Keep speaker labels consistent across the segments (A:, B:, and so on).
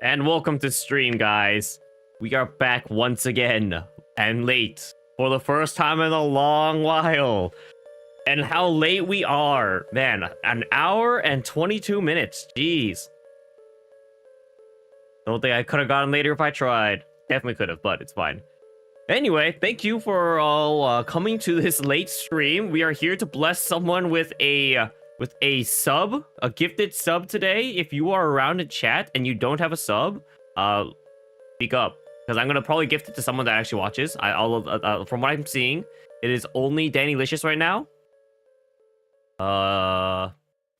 A: And welcome to stream, guys. We are back once again and late for the first time in a long while. And how late we are, man! An hour and 22 minutes. Jeez. Don't think I could have gotten later if I tried. Definitely could have, but it's fine. Anyway, thank you for all coming to this late stream. We are here to bless someone with a sub, a gifted sub today. If you are around in chat and you don't have a sub, speak up, because I'm gonna probably gift it to someone that actually watches. From what I'm seeing, it is only Daicosmos right now. I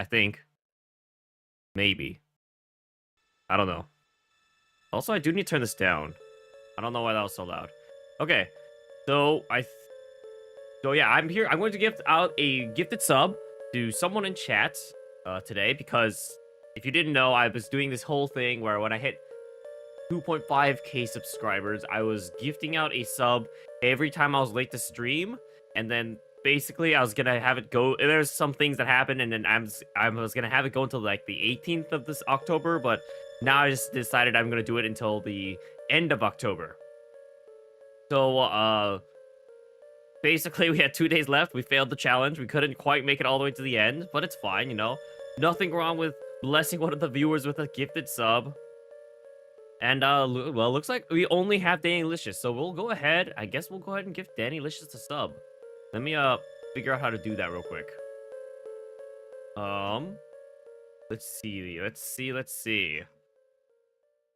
A: think maybe. I don't know. Also, I do need to turn this down. I don't know why that was so loud. Okay, so yeah, I'm here. I'm going to gift out a gifted sub to someone in chat today, because if you didn't know, I was doing this whole thing where when I hit 2.5k subscribers, I was gifting out a sub every time I was late to stream, and then basically I was gonna have it go. There's some things that happened, and then I was gonna have it go until like the 18th of this October, but now I just decided I'm gonna do it until the end of October. So basically, we had 2 days left. We failed the challenge. We couldn't quite make it all the way to the end, but it's fine, you know. Nothing wrong with blessing one of the viewers with a gifted sub. And, well, looks like we only have Daicosmos, so we'll go ahead. I guess we'll go ahead and give Daicosmos a sub. Let me, figure out how to do that real quick. Let's see.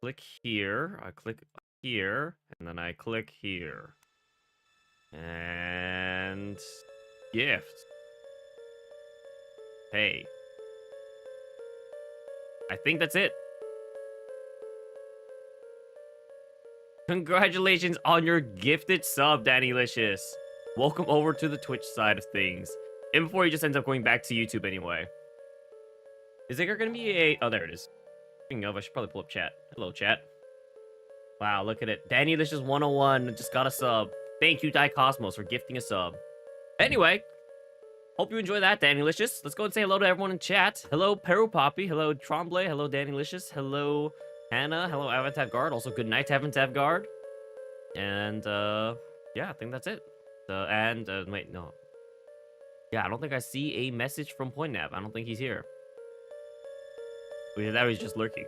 A: Click here. I click here, and then I click here. And gift. Hey. I think that's it. Congratulations on your gifted sub, Daicosmos. Welcome over to the Twitch side of things. And before he just ends up going back to YouTube anyway. Is there gonna be a... Oh, there it is. Speaking of, I should probably pull up chat. Hello, chat. Wow, look at it. Daicosmos 101 just got a sub. Thank you, Daicosmos, for gifting a sub. Anyway, hope you enjoy that, Daicosmos. Let's go and say hello to everyone in chat. Hello, Peru Poppy. Hello, Trombley. Hello, Daicosmos. Hello, Hannah. Hello, Avantav Guard. Also, good night, Avantav Guard. And, yeah, I think that's it. Wait, no. Yeah, I don't think I see a message from PointNav. I don't think he's here. That was just lurking.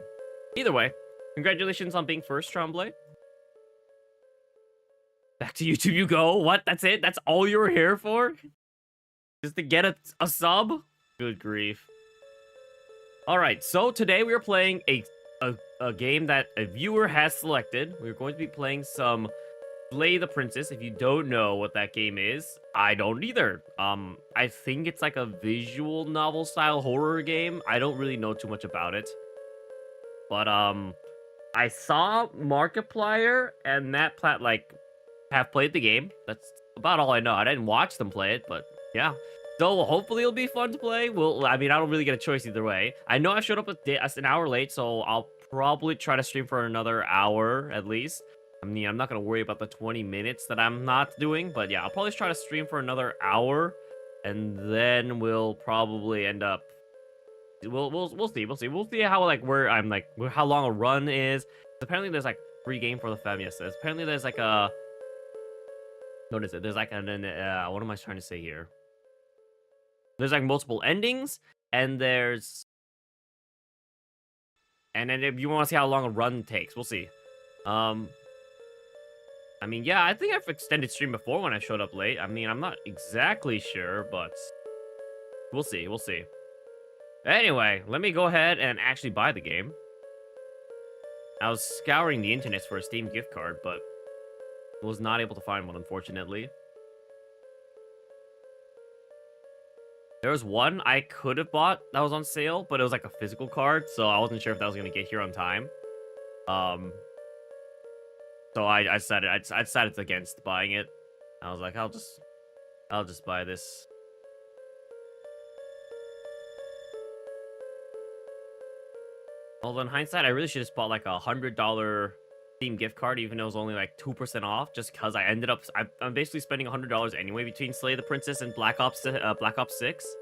A: Either way, congratulations on being first, Trombley. Back to YouTube you go. What? That's it? That's all you were here for? Just to get a sub? Good grief. Alright, so today we are playing a game that a viewer has selected. We're going to be playing some Slay the Princess. If you don't know what that game is, I don't either. I think it's like a visual novel style horror game. I don't really know too much about it. But, I saw Markiplier and Matt Platt, like, have played the game. That's about all I know. I didn't watch them play it, but yeah. So hopefully it'll be fun to play. I mean, I don't really get a choice either way. I know I showed up an hour late, so I'll probably try to stream for another hour at least. I mean, I'm not gonna worry about the 20 minutes that I'm not doing, but yeah, I'll probably try to stream for another hour, and then we'll probably end up. We'll see. We'll see how how long a run is. Apparently, there's like free game for the fam. Yes, apparently there's like a. What is it? There's like what am I trying to say here? There's like multiple endings, and then if you want to see how long a run takes, we'll see. I mean, yeah, I think I've extended stream before when I showed up late. I mean, I'm not exactly sure, but we'll see. Anyway, let me go ahead and actually buy the game. I was scouring the internet for a Steam gift card, but was not able to find one, unfortunately. There was one I could have bought that was on sale, but it was like a physical card, so I wasn't sure if that was going to get here on time. So I decided against buying it. I was like, I'll just buy this. Although in hindsight, I really should have bought like $100 Steam gift card, even though it was only like 2% off, just because I'm basically spending $100 anyway between Slay the Princess and Black Ops 6.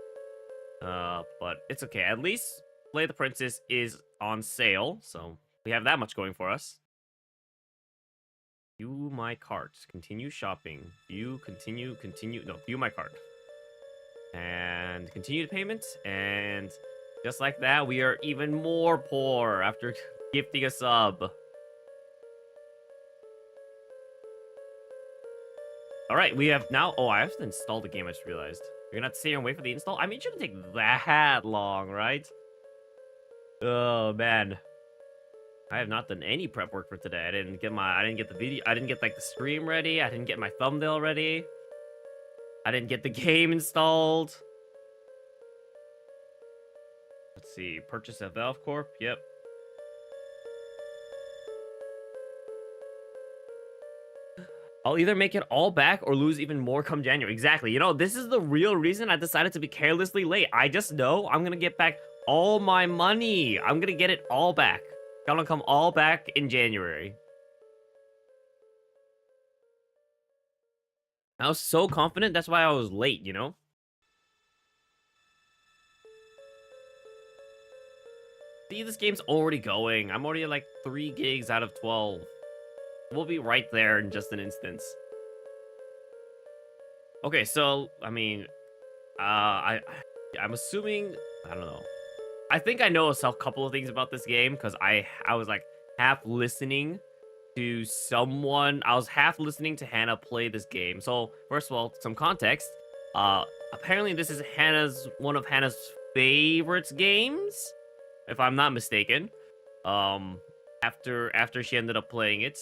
A: But it's okay. At least Slay the Princess is on sale, so We have that much going for us. View my cart. Continue shopping. View, continue. No, view my cart. And continue the payment. And just like that, we are even more poor after gifting a sub. All right, we have now... Oh, I have to install the game, I just realized. You're gonna have to sit here and wait for the install? I mean, it shouldn't take that long, right? Oh, man. I have not done any prep work for today. I didn't get the video... I didn't get, like, the stream ready. I didn't get my thumbnail ready. I didn't get the game installed. Let's see. Purchase at Valve Corp. Yep. I'll either make it all back or lose even more come January. Exactly. You know, this is the real reason I decided to be carelessly late. I just know I'm going to get back all my money. I'm going to get it all back. Gonna come all back in January. I was so confident. That's why I was late, you know? See, this game's already going. I'm already at like 3 gigs out of 12. We'll be right there in just an instance. Okay, so, I mean, I'm assuming, I don't know. I think I know a couple of things about this game because I was like half listening to someone. I was half listening to Hannah play this game. So, first of all, some context. Apparently this is one of Hannah's favorite games, if I'm not mistaken. After she ended up playing it.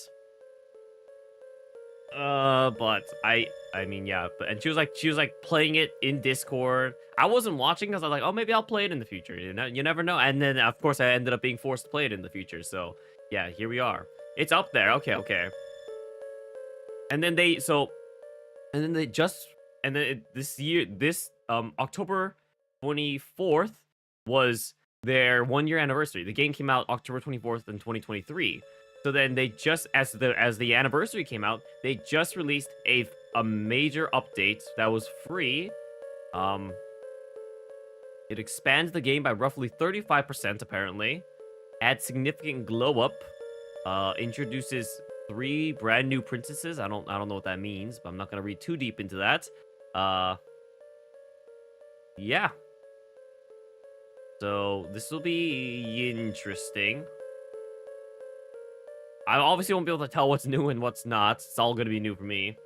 A: But I mean, yeah, and she was like playing it in Discord. I wasn't watching because I was like, oh, maybe I'll play it in the future. You know, you never know. And then of course I ended up being forced to play it in the future. So yeah, here we are. It's up there. Okay. And then this year, October 24th was their 1-year anniversary. The game came out October 24th in 2023. So then they just, as the anniversary came out, they just released a major update that was free. It expands the game by roughly 35% apparently. Adds significant glow up. Introduces 3 brand new princesses. I don't know what that means, but I'm not gonna read too deep into that. Yeah. So this will be interesting. I obviously won't be able to tell what's new and what's not. It's all going to be new for me.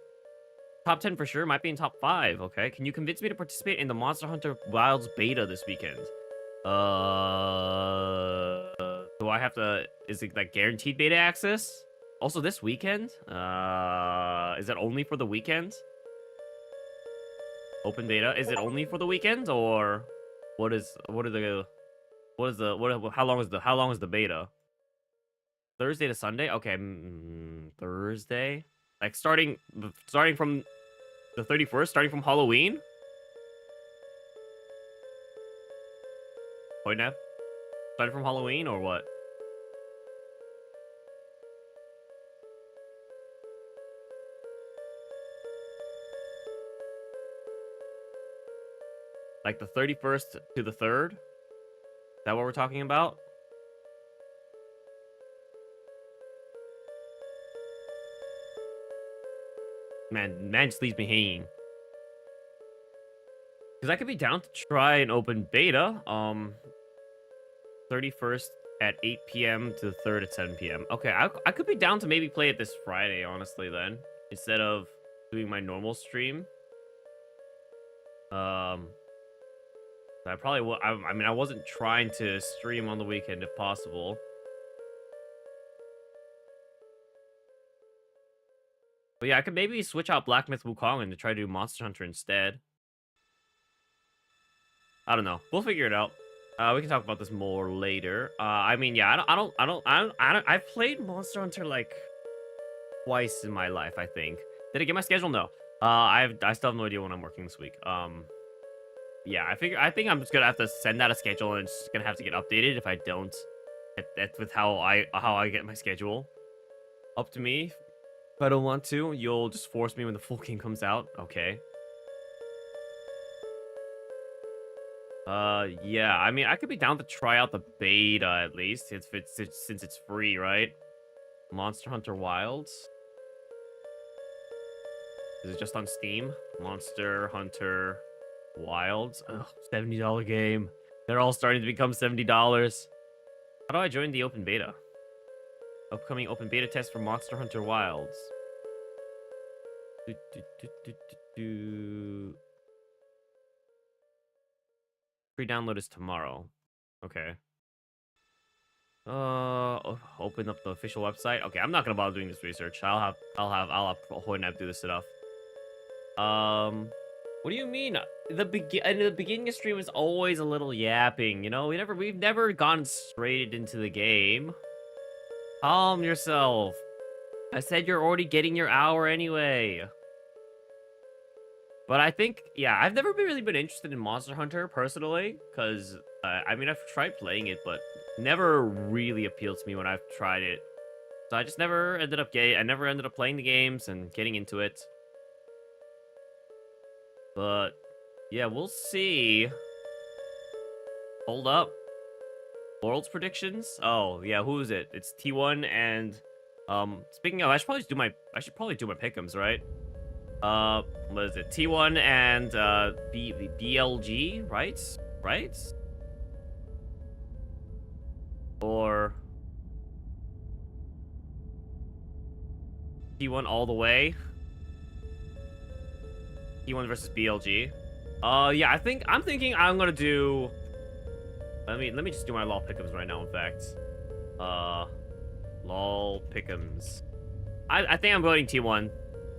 A: Top 10 for sure. Might be in top 5, okay? Can you convince me to participate in the Monster Hunter Wilds beta this weekend? Do I have to... Is it, like, guaranteed beta access? Also this weekend? Is it only for the weekend? Open beta? Is it only for the weekend? Or... How long is the beta? Thursday to Sunday? Okay, Thursday? Like, starting from the 31st? Starting from Halloween? Poinap? Starting from Halloween, or what? Like, the 31st to the 3rd? Is that what we're talking about? Man just leaves me hanging. Because I could be down to try an open beta. 31st at 8 p.m. to the 3rd at 7 p.m. Okay, I could be down to maybe play it this Friday, honestly, then. Instead of doing my normal stream. I probably will. I mean, I wasn't trying to stream on the weekend if possible. But yeah, I could maybe switch out Black Myth Wukong and to try to do Monster Hunter instead. I don't know. We'll figure it out. We can talk about this more later. I mean, yeah, I've played Monster Hunter like twice in my life, I think. Did I get my schedule? No. I still have no idea when I'm working this week. Yeah, I think I'm just gonna have to send out a schedule and it's just gonna have to get updated if I don't. That's with how I get my schedule. Up to me. If I don't want to, you'll just force me when the full game comes out. Okay. Yeah. I mean, I could be down to try out the beta at least, if since it's free, right? Monster Hunter Wilds. Is it just on Steam? Monster Hunter Wilds. Ugh, $70 game. They're all starting to become $70. How do I join the open beta? Upcoming open beta test for Monster Hunter Wilds. Free download is tomorrow. Okay. Open up the official website. Okay, I'm not gonna bother doing this research. I'll have Hornap do this stuff. What do you mean? In the beginning of stream is always a little yapping. You know, we've never gone straight into the game. Calm yourself. I said you're already getting your hour anyway. But I think, yeah, I've never really been interested in Monster Hunter personally, because I mean, I've tried playing it, but never really appealed to me when I've tried it. So I just never ended up playing the games and getting into it. But yeah, we'll see. Hold up. World's predictions? Oh, yeah, who is it? It's T1 and speaking of, I should probably do my pick'ems, right? What is it? T1 and BLG, right? Right? Or T1 all the way? T1 versus BLG. Yeah, I'm thinking I'm gonna do. Let me just do my LOL pick'ems right now. In fact, LOL pick'ems. I think I'm voting T1.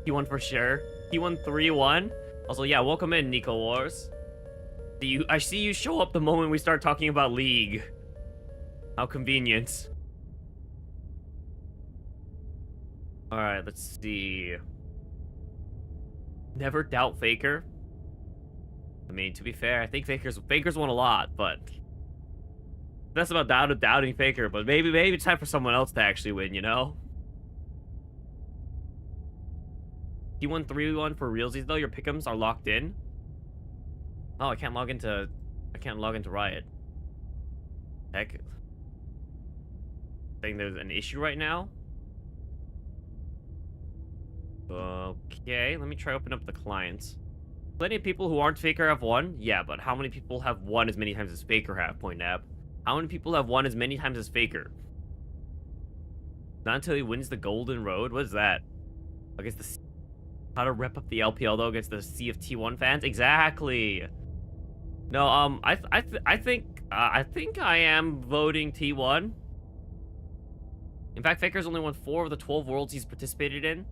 A: T1 for sure. T1 3-1. Also, yeah, welcome in, Nico Wars. I see you show up the moment we start talking about League. How convenient. All right, let's see. Never doubt Faker. I mean, to be fair, I think Faker's won a lot, but that's about doubting Faker. But maybe it's time for someone else to actually win, you know? T1 3-1 for realsies though. Your pick'ems are locked in. Oh, I can't log into Riot. Heck. Saying there's an issue right now. Okay, let me try open up the clients. Plenty of people who aren't Faker have won. Yeah, but how many people have won as many times as Faker have, Point Nab? How many people have won as many times as Faker? Not until he wins the Golden Road? What is that? I guess the... How to rep up the LPL though against the sea of T1 fans? Exactly. No, I think I am voting T1. In fact, Faker's only won 4 of the 12 worlds he's participated in.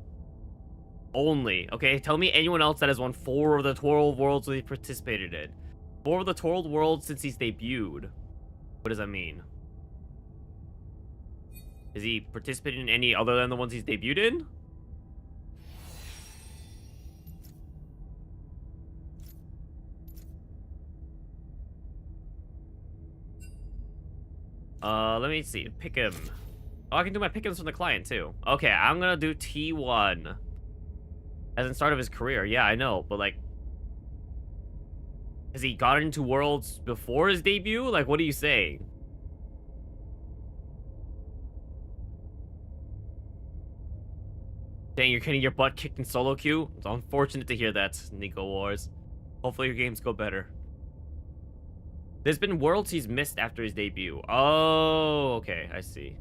A: Only. Okay, tell me anyone else that has won 4 of the 12 worlds that he participated in. 4 of the 12 worlds since he's debuted. What does that mean? Is he participating in any other than the ones he's debuted in? Let me see. Pick him. Oh, I can do my pick'ems from the client too. Okay, I'm gonna do T1. As in start of his career. Yeah, I know, but like, has he gotten into worlds before his debut? Like, what are you saying? Dang, you're getting your butt kicked in solo queue? It's unfortunate to hear that, Nico Wars. Hopefully your games go better. There's been worlds he's missed after his debut. Oh, okay, I see.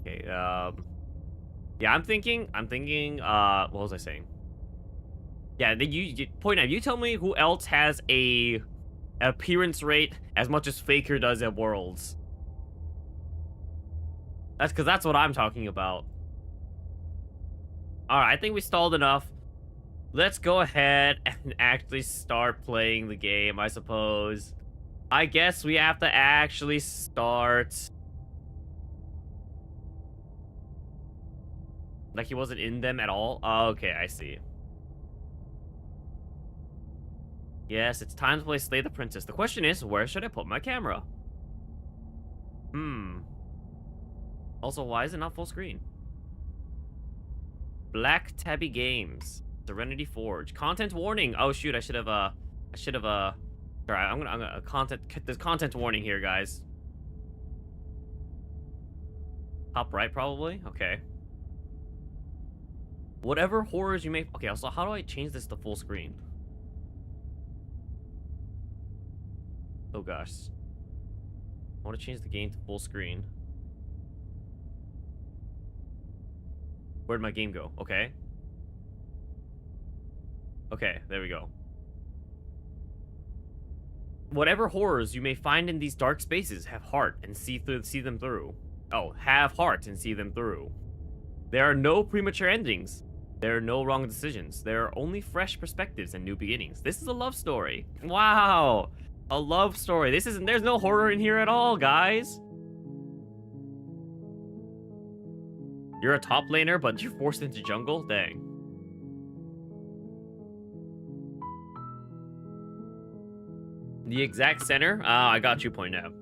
A: Okay, yeah, I'm thinking, what was I saying? Yeah, Point out, you tell me who else has a appearance rate as much as Faker does at Worlds. That's what I'm talking about. Alright, I think we stalled enough. Let's go ahead and actually start playing the game, I suppose. I guess we have to actually start. Like he wasn't in them at all? Oh, okay, I see. Yes, it's time to play Slay the Princess. The question is, where should I put my camera? Also, why is it not full screen? Black Tabby Games. Serenity Forge. Content warning. Oh shoot, I should have Alright, I'm gonna there's content warning here, guys. Top right, probably? Okay. Whatever horrors you may... Okay, also, how do I change this to full screen? Oh, gosh. I want to change the game to full screen. Where'd my game go? Okay. Okay, there we go. Whatever horrors you may find in these dark spaces, have heart and see them through. Oh, have heart and see them through. There are no premature endings. There are no wrong decisions. There are only fresh perspectives and new beginnings. This is a love story. Wow. A love story. There's no horror in here at all, guys. You're a top laner, but you're forced into jungle? Dang. The exact center? I got you, point out.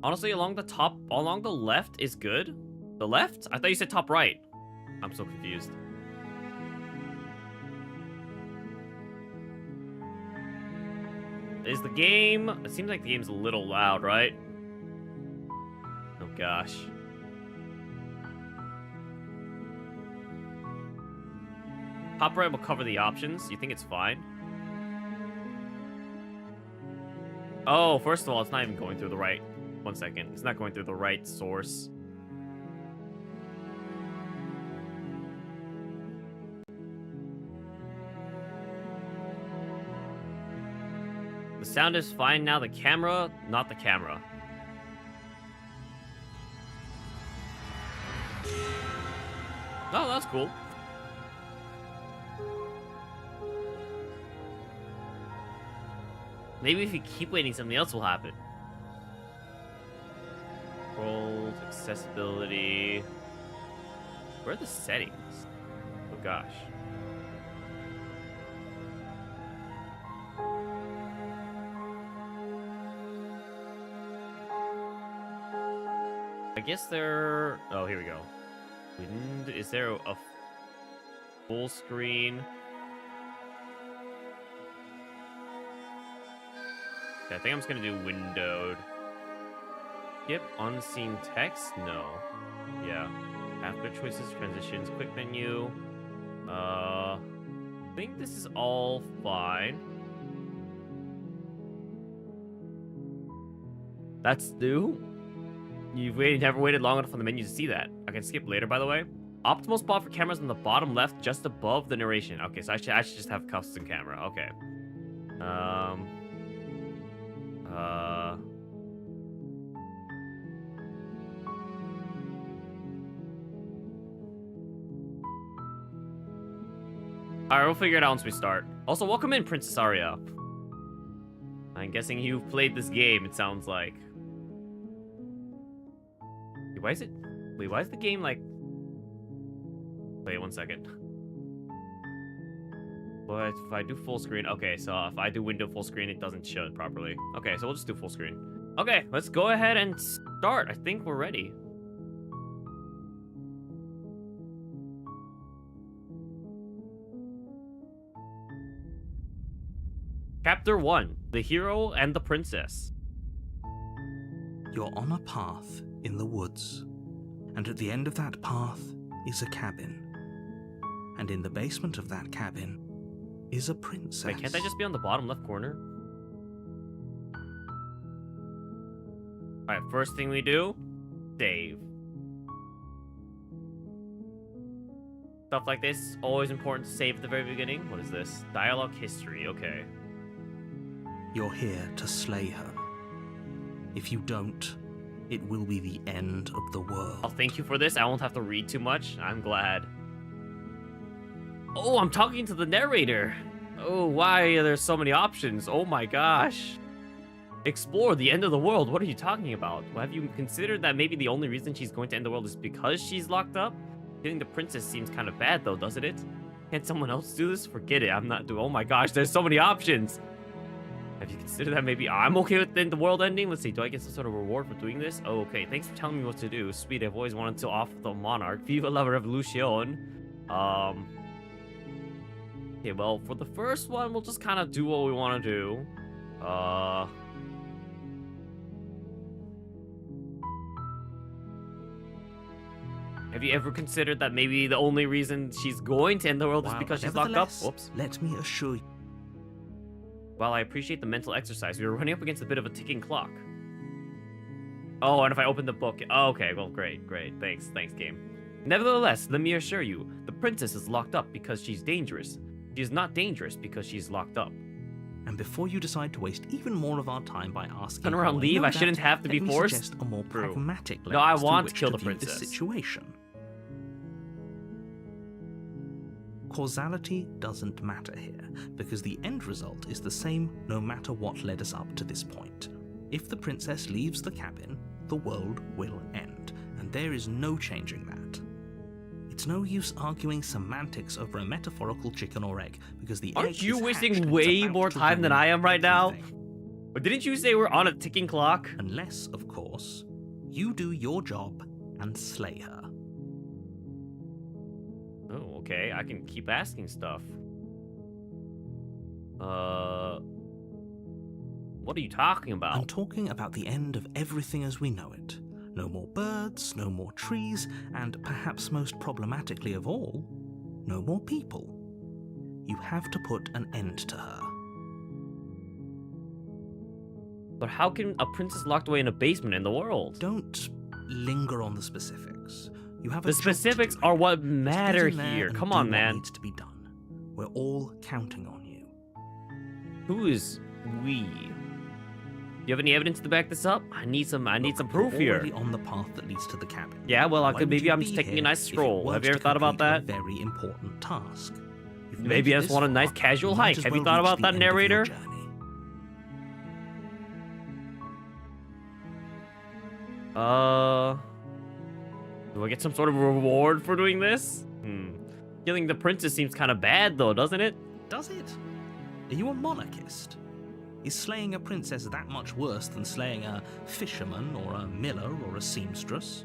A: Honestly, along the left is good. The left? I thought you said top right. I'm so confused. Is the game... It seems like the game's a little loud, right? Oh, gosh. Top right will cover the options. You think it's fine? Oh, first of all, it's not even going through the right... One second. It's not going through the right source. The sound is fine now. The camera, not the camera. Oh, that's cool. Maybe if you keep waiting, something else will happen. Controls, accessibility. Where are the settings? Oh gosh. I guess they're... Oh, here we go. Is there a full screen? Okay, I think I'm just gonna do windowed. Skip unseen text? No. Yeah. After choices, transitions, quick menu. I think this is all fine. That's new? You've never waited long enough on the menu to see that. I can skip later, by the way. Optimal spot for cameras on the bottom left, just above the narration. Okay, so I should just have custom camera. Okay. Alright, we'll figure it out once we start. Also, welcome in, Princess Aria. I'm guessing you've played this game, it sounds like. Wait, why is the game like... Wait, one second. But if I do full screen... Okay, so if I do window full screen, it doesn't show it properly. Okay, so we'll just do full screen. Okay, let's go ahead and start. I think we're ready. Chapter 1. The Hero and the Princess.
B: You're on a path in the woods, and at the end of that path is a cabin. And in the basement of that cabin is a princess.
A: Wait, can't I just be on the bottom left corner? Alright, first thing we do, save. Stuff like this, always important to save at the very beginning. What is this? Dialogue history, okay.
B: You're here to slay her. If you don't, it will be the end of the world.
A: I'll thank you for this. I won't have to read too much. I'm glad. Oh, I'm talking to the narrator. Oh, why are there so many options? Oh my gosh. Explore the end of the world. What are you talking about? Well, have you considered that maybe the only reason she's going to end the world is because she's locked up? Killing the princess seems kind of bad though, doesn't it? Can't someone else do this? Forget it. I'm not doing... Oh my gosh, there's so many options. Have you considered that maybe I'm okay with the world ending? Let's see, do I get some sort of reward for doing this? Oh, okay, thanks for telling me what to do. Sweet, I've always wanted to off the monarch. Viva la revolution. Okay, well, for the first one, we'll just kind of do what we want to do. Have you ever considered that maybe the only reason she's going to end the world is because she's locked up? Whoops.
B: Let me assure you.
A: While I appreciate the mental exercise, we were running up against a bit of a ticking clock. Oh, and if I open the book... Oh, okay, well, great. Thanks, game. Nevertheless, let me assure you, the princess is locked up because she's dangerous. She is not dangerous because she's locked up.
B: And before you decide to waste even more of our time by asking...
A: Turn around, leave. I shouldn't have to be forced.
B: Let me suggest a more pragmatic
A: No, I
B: lens
A: want
B: to
A: to kill the
B: view this
A: princess.
B: situation. Causality doesn't matter here, because the end result is the same no matter what led us up to this point. If the princess leaves the cabin, the world will end, and there is no changing that. It's no use arguing semantics over a metaphorical chicken or egg, because the egg
A: Aren't you
B: is
A: wasting
B: hatched and
A: way
B: it's about
A: more
B: to
A: time than
B: ruin
A: I am right now?
B: everything.
A: But didn't you say we're on a ticking clock?
B: Unless, of course, you do your job and slay her.
A: Oh, okay. I can keep asking stuff. What are you talking about?
B: I'm talking about the end of everything as we know it. No more birds, no more trees, and perhaps most problematically of all, no more people. You have to put an end to her.
A: But how can a princess locked away in a basement in the world?
B: Don't linger on the specifics. You have a
A: The
B: job to
A: specifics
B: do.
A: are what
B: Just
A: matter
B: get in there
A: here.
B: and
A: Come
B: do
A: on,
B: what
A: man.
B: needs to be done. We're all counting on you.
A: Who is we? Do you have any evidence to back this up? I need some proof
B: You're
A: here.
B: already on the path that leads to the cabin.
A: Yeah, well,
B: Why would
A: maybe
B: you
A: I'm
B: be
A: just taking a
B: here
A: nice
B: if it
A: stroll. Have
B: weren't
A: you ever
B: to
A: thought about
B: complete
A: that?
B: a very important task. You've made
A: Maybe
B: it
A: I just
B: this
A: want a
B: far,
A: nice casual
B: you might
A: hike.
B: as
A: Have you
B: well
A: thought
B: reach
A: about
B: the
A: that,
B: end of your
A: narrator?
B: journey.
A: Do I get some sort of reward for doing this? Killing the princess seems kind of bad, though, doesn't it?
B: Does it? Are you a monarchist? Is slaying a princess that much worse than slaying a fisherman or a miller or a seamstress?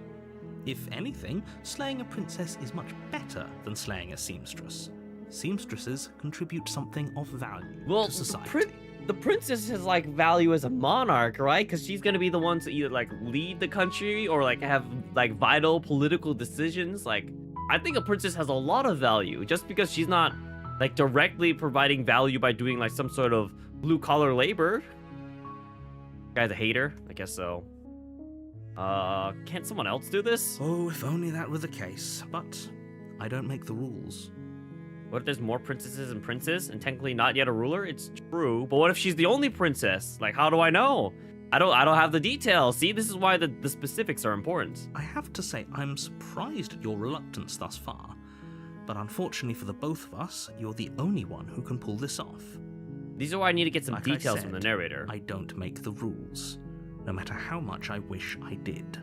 B: If anything, slaying a princess is much better than slaying a seamstress. Seamstresses contribute something of value to society.
A: The princess has like value as a monarch, right? Because she's gonna be the one to either like lead the country or like have like vital political decisions. Like, I think a princess has a lot of value just because she's not like directly providing value by doing like some sort of blue collar labor. Guy's a hater? I guess so. Can't someone else do this?
B: Oh, if only that were the case. But I don't make the rules.
A: What if there's more princesses and princes and technically not yet a ruler? It's true, but what if she's the only princess? Like, how do I know? I don't have the details. See, this is why the specifics are important.
B: I have to say, I'm surprised at your reluctance thus far. But unfortunately for the both of us, you're the only one who can pull this off.
A: These are why I need to get some
B: Like I
A: details from the
B: said,
A: narrator.
B: I don't make the rules, no matter how much I wish I did.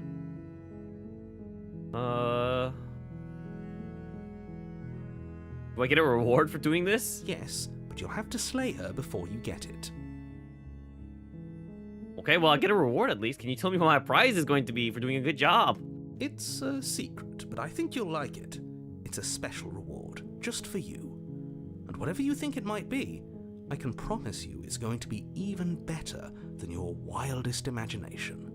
A: Do I get a reward for doing this?
B: Yes, but you'll have to slay her before you get it.
A: Okay, well, I'll get a reward at least. Can you tell me what my prize is going to be for doing a good job?
B: It's a secret, but I think you'll like it. It's a special reward, just for you. And whatever you think it might be, I can promise you it's going to be even better than your wildest imagination.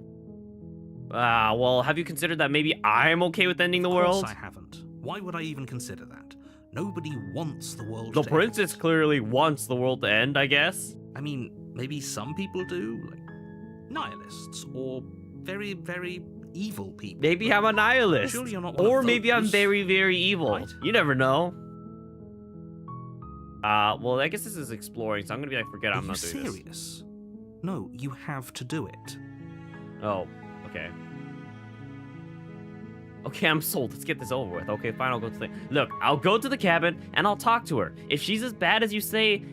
A: Well, have you considered that maybe I'm okay with ending the world?
B: Of course I haven't. Why would I even consider that? Nobody wants the world
A: The
B: to
A: princess
B: end.
A: clearly wants the world to end, I guess.
B: I mean, maybe some people do, like nihilists, or very, very evil people.
A: Maybe
B: but
A: I'm a nihilist.
B: surely you're not one
A: Or
B: of
A: maybe I'm
B: those,
A: very, very evil.
B: right?
A: You never know. Well, I guess this is exploring, so I'm gonna be like, forget it, I'm
B: Are you
A: not doing this.
B: serious? No, you have to do it.
A: Oh, okay. Okay, I'm sold. Let's get this over with. Okay, fine, I'll go to the... Look, I'll go to the cabin, and I'll talk to her. If she's as bad as you say...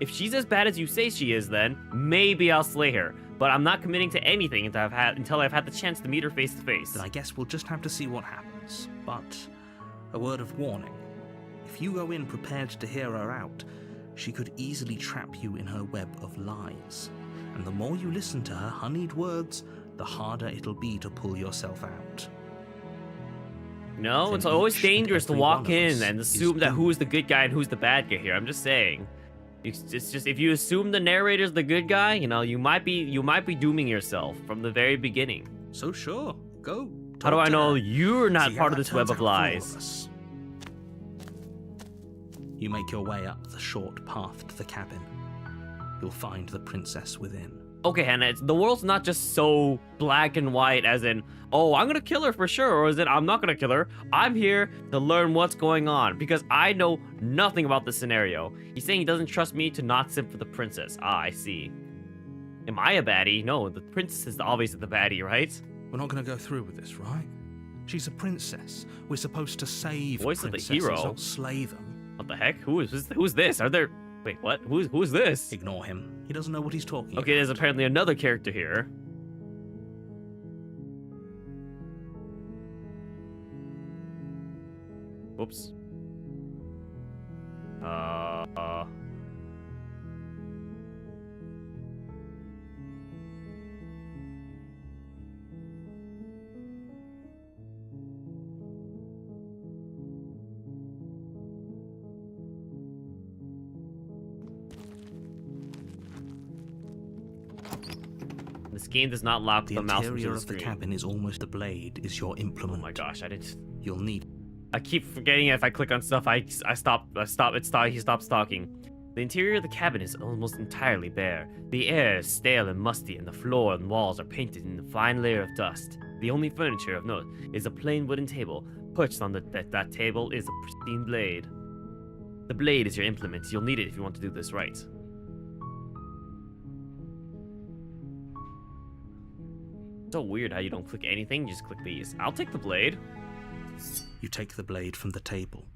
A: If she's as bad as you say she is, then maybe I'll slay her. But I'm not committing to anything until I've had the chance to meet her face to face.
B: Then I guess we'll just have to see what happens. But a word of warning. If you go in prepared to hear her out, she could easily trap you in her web of lies. And the more you listen to her honeyed words, the harder it'll be to pull yourself out.
A: No,
B: then
A: it's always
B: each and
A: dangerous to
B: every
A: walk
B: one of
A: in
B: us
A: and
B: is
A: assume that
B: doomed.
A: who's the good guy and who's the bad guy here. I'm just saying. It's just if you assume the narrator's the good guy, you know, you might be dooming yourself from the very beginning.
B: So sure, go.
A: How do
B: talk
A: I
B: to
A: know
B: her.
A: you're not
B: See how
A: part of
B: that
A: this web
B: turns
A: of
B: out for all of
A: lies?
B: us. You make your way up the short path to the cabin. You'll find the princess within.
A: Okay, Hannah, the world's not just so black and white as in, oh, I'm gonna kill her for sure, or is it, I'm not gonna kill her. I'm here to learn what's going on, because I know nothing about this scenario. He's saying he doesn't trust me to not simp for the princess. Ah, I see. Am I a baddie? No, the princess is obviously the baddie, right?
B: We're not going to go through with this, right? She's a princess. We're supposed to save
A: Voice of the
B: princesses,
A: hero.
B: not slay them.
A: What the heck? Who's this? Are there... Wait, what? Who's this?
B: Ignore him. He doesn't know what he's talking
A: Okay, there's
B: about.
A: apparently another character here. Whoops. This game does not lock
B: The
A: the mouse into
B: interior
A: the
B: of the
A: screen.
B: cabin is almost the blade is your
A: Oh
B: implement.
A: my gosh, I didn't...
B: You'll need
A: I keep forgetting if I click on stuff, he stops talking. The interior of the cabin is almost entirely bare. The air is stale and musty, and the floor and walls are painted in a fine layer of dust. The only furniture of note is a plain wooden table. Perched on that table is a pristine blade. The blade is your implement. You'll need it if you want to do this right. So weird how you don't click anything, you just click these. I'll take the blade.
B: You take the blade from the table.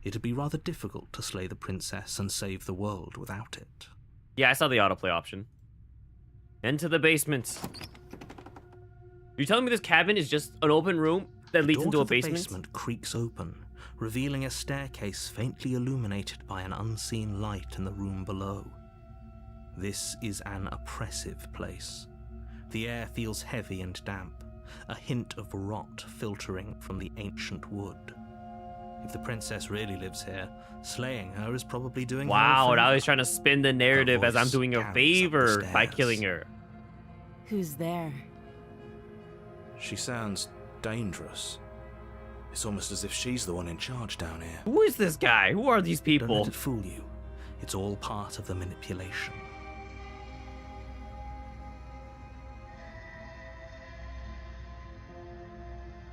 B: It'd be rather difficult to slay the princess and save the world without it.
A: Yeah, I saw the autoplay option. Into the basement. You're telling me this cabin is just an open room that leads into a
B: The
A: basement?
B: basement creaks open, revealing a staircase faintly illuminated by an unseen light in the room below. This is an oppressive place. The air feels heavy and damp, a hint of rot filtering from the ancient wood. If the princess really lives here, slaying her is probably doing her a
A: Wow,
B: favor.
A: now he's trying to spin the narrative as I'm
B: voice
A: doing a
B: carries up the
A: favor by
B: stairs.
A: killing her.
C: Who's there?
D: She sounds dangerous. It's almost as if she's the one in charge down here.
A: Who is this guy? Who are these
B: Don't
A: people?
B: let it fool you. It's all part of the manipulation.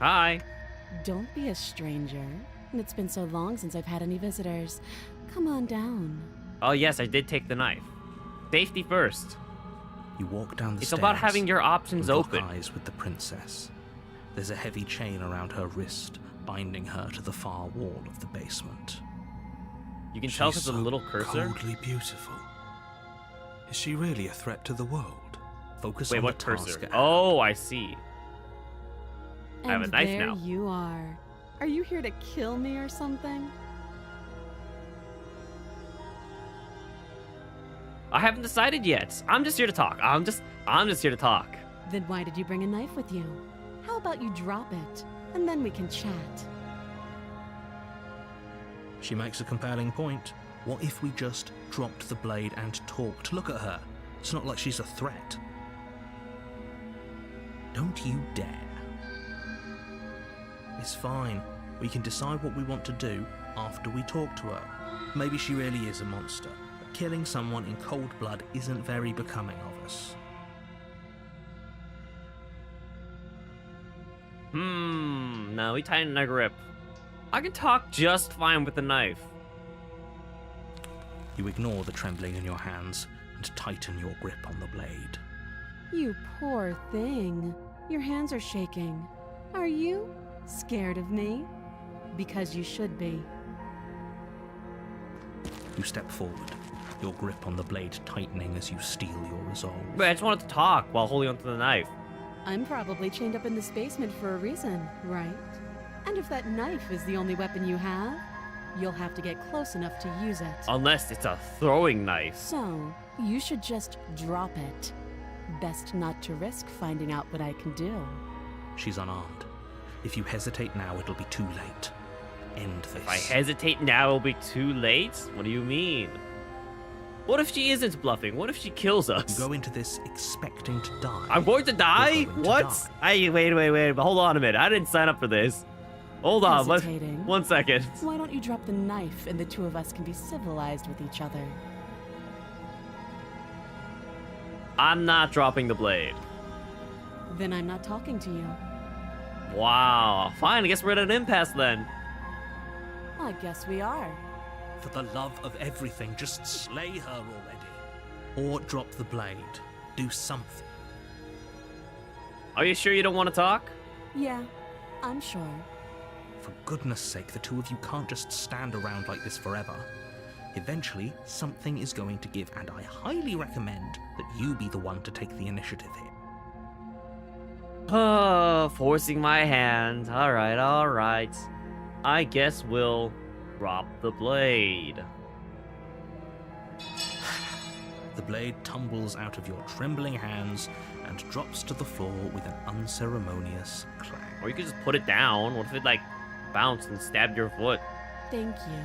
A: Hi.
C: Don't be a stranger. It's been so long since I've had any visitors. Come on down.
A: Oh yes, I did take the knife. Safety first.
B: You walk down the
A: It's
B: stairs.
A: about having your options
B: and lock
A: open.
B: eyes with the princess. There's a heavy chain around her wrist, binding her to the far wall of the basement.
A: You can tell
D: She's
A: because of the
D: so
A: little cursor.
D: coldly beautiful. Is she really a threat to the world?
B: Focus
A: Wait,
B: on
A: what
B: the task
A: cursor?
B: at hand.
A: Oh, I see. I have a
C: And
A: knife
C: there
A: now.
C: you are. Are you here to kill me or something?
A: I haven't decided yet. I'm just here to talk. I'm just here to talk.
C: Then why did you bring a knife with you? How about you drop it, and then we can chat?
B: She makes a compelling point. What if we just dropped the blade and talked? Look at her. It's not like she's a threat. Don't you dare. It's fine. We can decide what we want to do after we talk to her. Maybe she really is a monster, but killing someone in cold blood isn't very becoming of us.
A: Now we tighten our grip. I can talk just fine with the knife.
B: You ignore the trembling in your hands and tighten your grip on the blade.
C: You poor thing. Your hands are shaking. Are you scared of me? Because you should be.
B: You step forward, your grip on the blade tightening as you steel your resolve.
A: Wait, I just wanted to talk while holding onto the knife.
C: I'm probably chained up in this basement for a reason, right? And if that knife is the only weapon you have, you'll have to get close enough to use it.
A: Unless it's a throwing knife.
C: So, you should just drop it. Best not to risk finding out what I can do.
B: She's unarmed. If you hesitate now, it'll be too late. End this.
A: If I hesitate now, it'll be too late? What do you mean? What if she isn't bluffing? What if she kills us?
B: You go into this expecting to die.
A: I'm going to die?
B: You're going to
A: What?
B: die.
A: Wait. Hold on a minute. I didn't sign up for this. Hold on.
C: Hesitating.
A: 1 second.
C: Why don't you drop the knife and the two of us can be civilized with each other?
A: I'm not dropping the blade.
C: Then I'm not talking to you.
A: Wow. Fine, I guess we're at an impasse then.
C: I guess we are.
B: For the love of everything, just slay her already. Or drop the blade. Do something.
A: Are you sure you don't want to talk?
C: Yeah, I'm sure.
B: For goodness sake, the two of you can't just stand around like this forever. Eventually, something is going to give, and I highly recommend that you be the one to take the initiative here.
A: Forcing my hand. Alright. I guess we'll drop the blade.
B: The blade tumbles out of your trembling hands and drops to the floor with an unceremonious clang.
A: Or you could just put it down. What if it, like, bounced and stabbed your foot?
C: Thank you.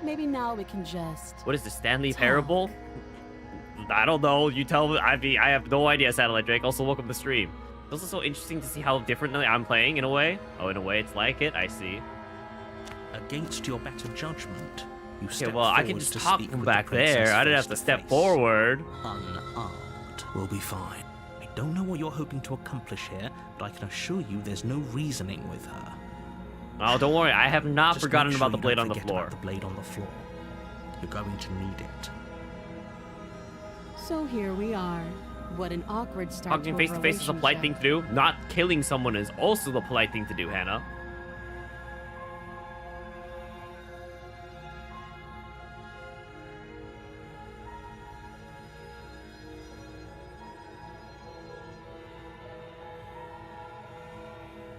C: Maybe now we can just...
A: What is this, Stanley
C: Talk.
A: Parable? I don't know. You tell me. I have no idea, Satellite Drake. Also, welcome to the stream. It's also so interesting to see how differently I'm playing, in a way. Oh, in a way, it's like it. I see.
B: Against your better judgment, you step
A: Okay, well, I can
B: forward
A: just
B: to
A: talk
B: speak
A: from
B: with
A: back
B: the princess
A: there. I didn't
B: face
A: have to
B: to
A: step
B: face.
A: forward.
B: Unarmed. We'll be fine. I don't know what you're hoping to accomplish here, but I can assure you there's no reasoning with her.
A: Oh, don't worry. I have not
B: Just
A: forgotten
B: make
A: about
B: sure
A: the
B: you
A: blade
B: don't
A: on the
B: forget
A: floor.
B: about the blade on the floor. You're going to need it.
C: So here we are. What an awkward start
A: Talking
C: to
A: face to face is a polite thing to do. Not killing someone is also the polite thing to do, Hannah.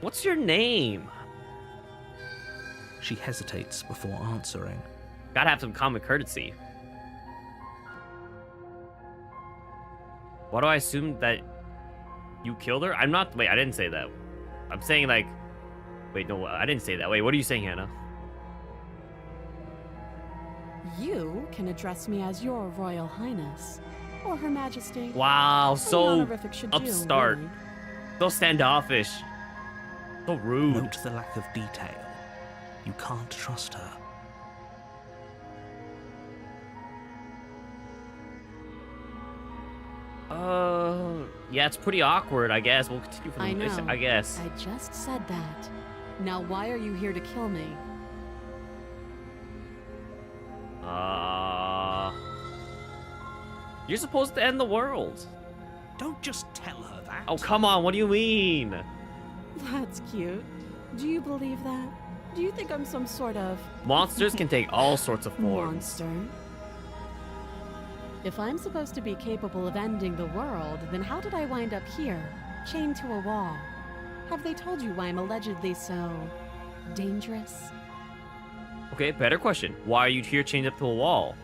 A: What's your name?
B: She hesitates before answering.
A: Gotta have some common courtesy. Why do I assume that you killed her? I'm not. Wait, I didn't say that. I'm saying, like. Wait, no, I didn't say that. Wait, what are you saying, Hannah?
C: You can address me as your Royal Highness, or Her Majesty.
A: Wow,
C: Any
A: so
C: honorific should do,
A: upstart.
C: really.
A: So standoffish. So rude.
B: Note the lack of detail. You can't trust her.
A: Yeah, it's pretty awkward, I guess. We'll continue from
C: I
A: this,
C: know.
A: I guess.
C: I just said that. Now why are you here to kill me?
A: You're supposed to end the world.
B: Don't just tell her that.
A: Oh, come on, what do you mean?
C: That's cute. Do you believe that? Do you think I'm some sort of
A: Monsters can take all sorts of forms.
C: monster? If I'm supposed to be capable of ending the world, then how did I wind up here, chained to a wall? Have they told you why I'm allegedly so dangerous?
A: Okay, better question. Why are you here chained up to a wall?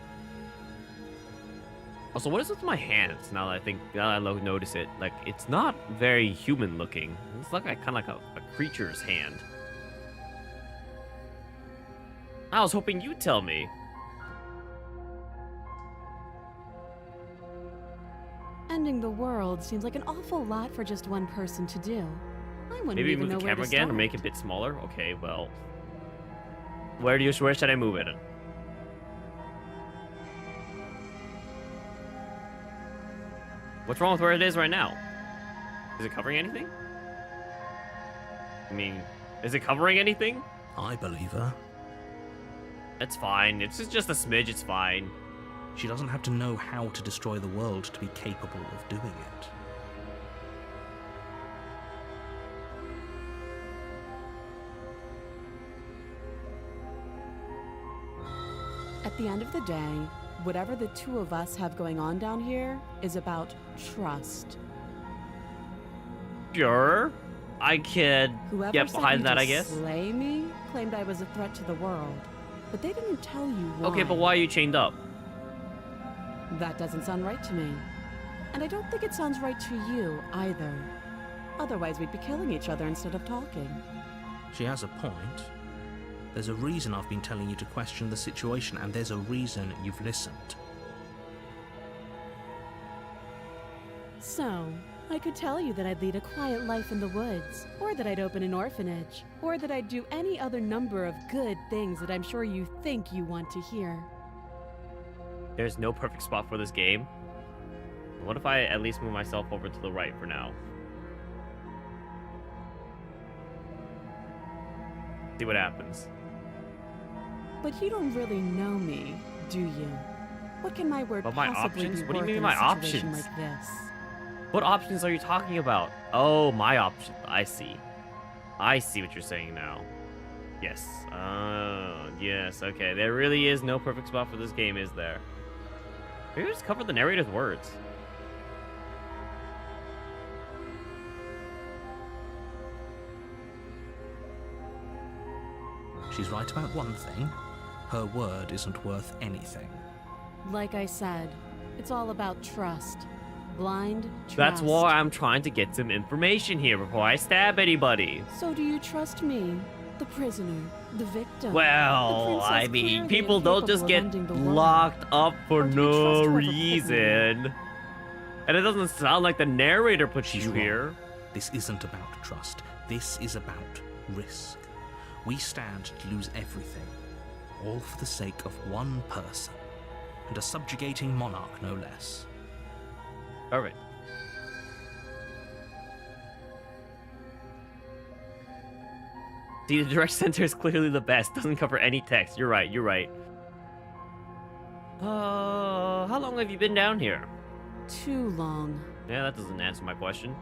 A: Also, what is with my hands now that I notice it? Like, it's not very human looking. It's like kind of like a creature's hand. I was hoping you'd tell me.
C: Ending the world seems like an awful lot for just one person to do. I wouldn't
A: Maybe
C: even
A: move
C: know
A: the
C: where
A: camera
C: to
A: again or
C: start.
A: make it a bit smaller? Okay, well. Where should I move it? What's wrong with where it is right now? Is it covering anything? I mean, is it covering anything?
B: I believe her.
A: It's fine. It's just a smidge. It's fine.
B: She doesn't have to know how to destroy the world to be capable of doing it.
C: At the end of the day, whatever the two of us have going on down here is about trust.
A: Sure. I could
C: Whoever
A: get
C: said
A: behind
C: you
A: that,
C: to
A: I guess.
C: slay me claimed I was a threat to the world, but they didn't tell you why.
A: Okay, but why are you chained up?
C: That doesn't sound right to me. And I don't think it sounds right to you either. Otherwise, we'd be killing each other instead of talking.
B: She has a point. There's a reason I've been telling you to question the situation, and there's a reason you've listened.
C: So, I could tell you that I'd lead a quiet life in the woods, or that I'd open an orphanage, or that I'd do any other number of good things that I'm sure you think you want to hear.
A: There's no perfect spot for this game. What if I at least move myself over to the right for now? See what happens.
C: But you don't really know me, do you? What can my word
A: But my
C: possibly
A: options?
C: be
A: What do you
C: worth
A: mean
C: in
A: my
C: a situation
A: options?
C: like this?
A: What options are you talking about? Oh, my options. I see. I see what you're saying now. Yes. Yes. Okay. There really is no perfect spot for this game, is there? Maybe just cover the narrator's words.
B: She's right about one thing. Her word isn't worth anything.
C: Like I said, it's all about trust. Blind trust.
A: That's why I'm trying to get some information here before I stab anybody.
C: So do you trust me, the prisoner, the victim?
A: Well,
C: the
A: I
C: princess
A: mean,
C: clearly
A: people don't just get
C: incapable of ending the world?
A: locked up for
C: Or do you trust
A: no
C: whoever put me
A: reason. And it doesn't sound like the narrator put
B: She's
A: you
B: wrong.
A: here.
B: This isn't about trust. This is about risk. We stand to lose everything, all for the sake of one person, and a subjugating monarch, no less.
A: Perfect. See, the direct center is clearly the best. Doesn't cover any text. You're right. You're right. How long have you been down here?
C: Too long.
A: Yeah, that doesn't answer my question.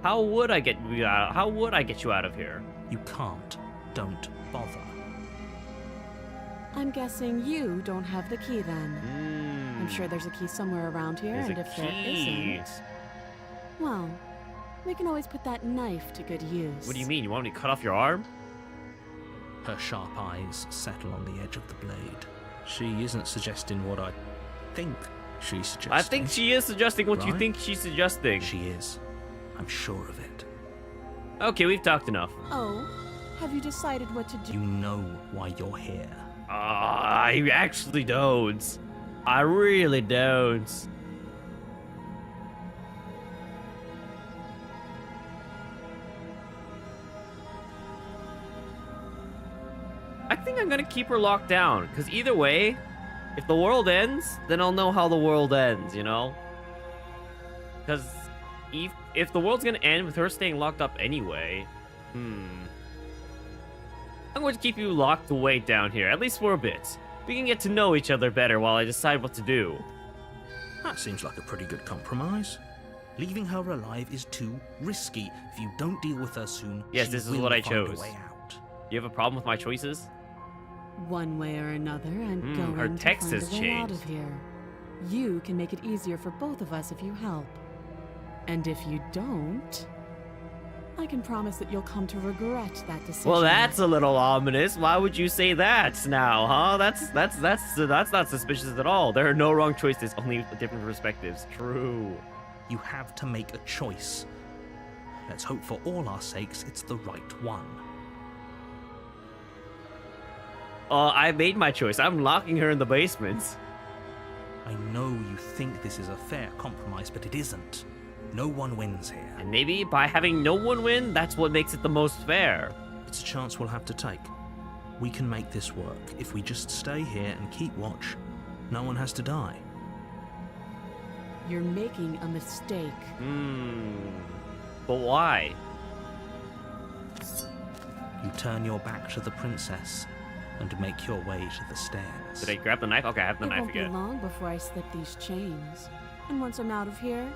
A: How would I get you out? How would I get you out of here?
B: You can't. Don't bother.
C: I'm guessing you don't have the key then. I'm sure there's a key somewhere around here,
A: There's
C: and
A: a
C: if there
A: key.
C: isn't, well, we can always put that knife to good use.
A: What do you mean? You want me to cut off your arm?
B: Her sharp eyes settle on the edge of the blade. She isn't suggesting what I think she's suggesting.
A: I think she is suggesting what you
B: Right?
A: think she's suggesting.
B: She is. I'm sure of it.
A: Okay, we've talked enough.
C: Oh, have you decided what to do?
B: You know why you're here.
A: I actually don't. I really don't. I think I'm gonna keep her locked down, because either way, if the world ends, then I'll know how the world ends, you know? Because if the world's gonna end with her staying locked up anyway, I'm going to keep you locked away down here, at least for a bit. We can get to know each other better while I decide what to do.
B: That seems like a pretty good compromise. Leaving her alive is too risky. If you don't deal with her soon,
A: Yes,
B: she
A: this is
B: will
A: what I
B: find a
A: chose.
B: way out.
A: You have a problem with my choices?
C: One way or another, I'm going
A: her
C: to
A: text
C: find
A: has
C: a way out of
A: changed.
C: here. You can make it easier for both of us if you help. And if you don't, I can promise that you'll come to regret that decision.
A: Well, that's a little ominous. Why would you say that now, huh? That's not suspicious at all. There are no wrong choices, only different perspectives. True.
B: You have to make a choice. Let's hope for all our sakes it's the right one.
A: I made my choice. I'm locking her in the basement.
B: I know you think this is a fair compromise, but it isn't. No one wins here.
A: And maybe by having no one win, that's what makes it the most fair.
B: It's a chance we'll have to take. We can make this work. If we just stay here and keep watch, no one has to die.
C: You're making a mistake.
A: But why?
B: You turn your back to the princess and make your way to the stairs.
A: Did I grab the knife? Okay, I have the
C: It
A: knife
C: won't be
A: again.
C: long before I slip these chains. And once I'm out of here,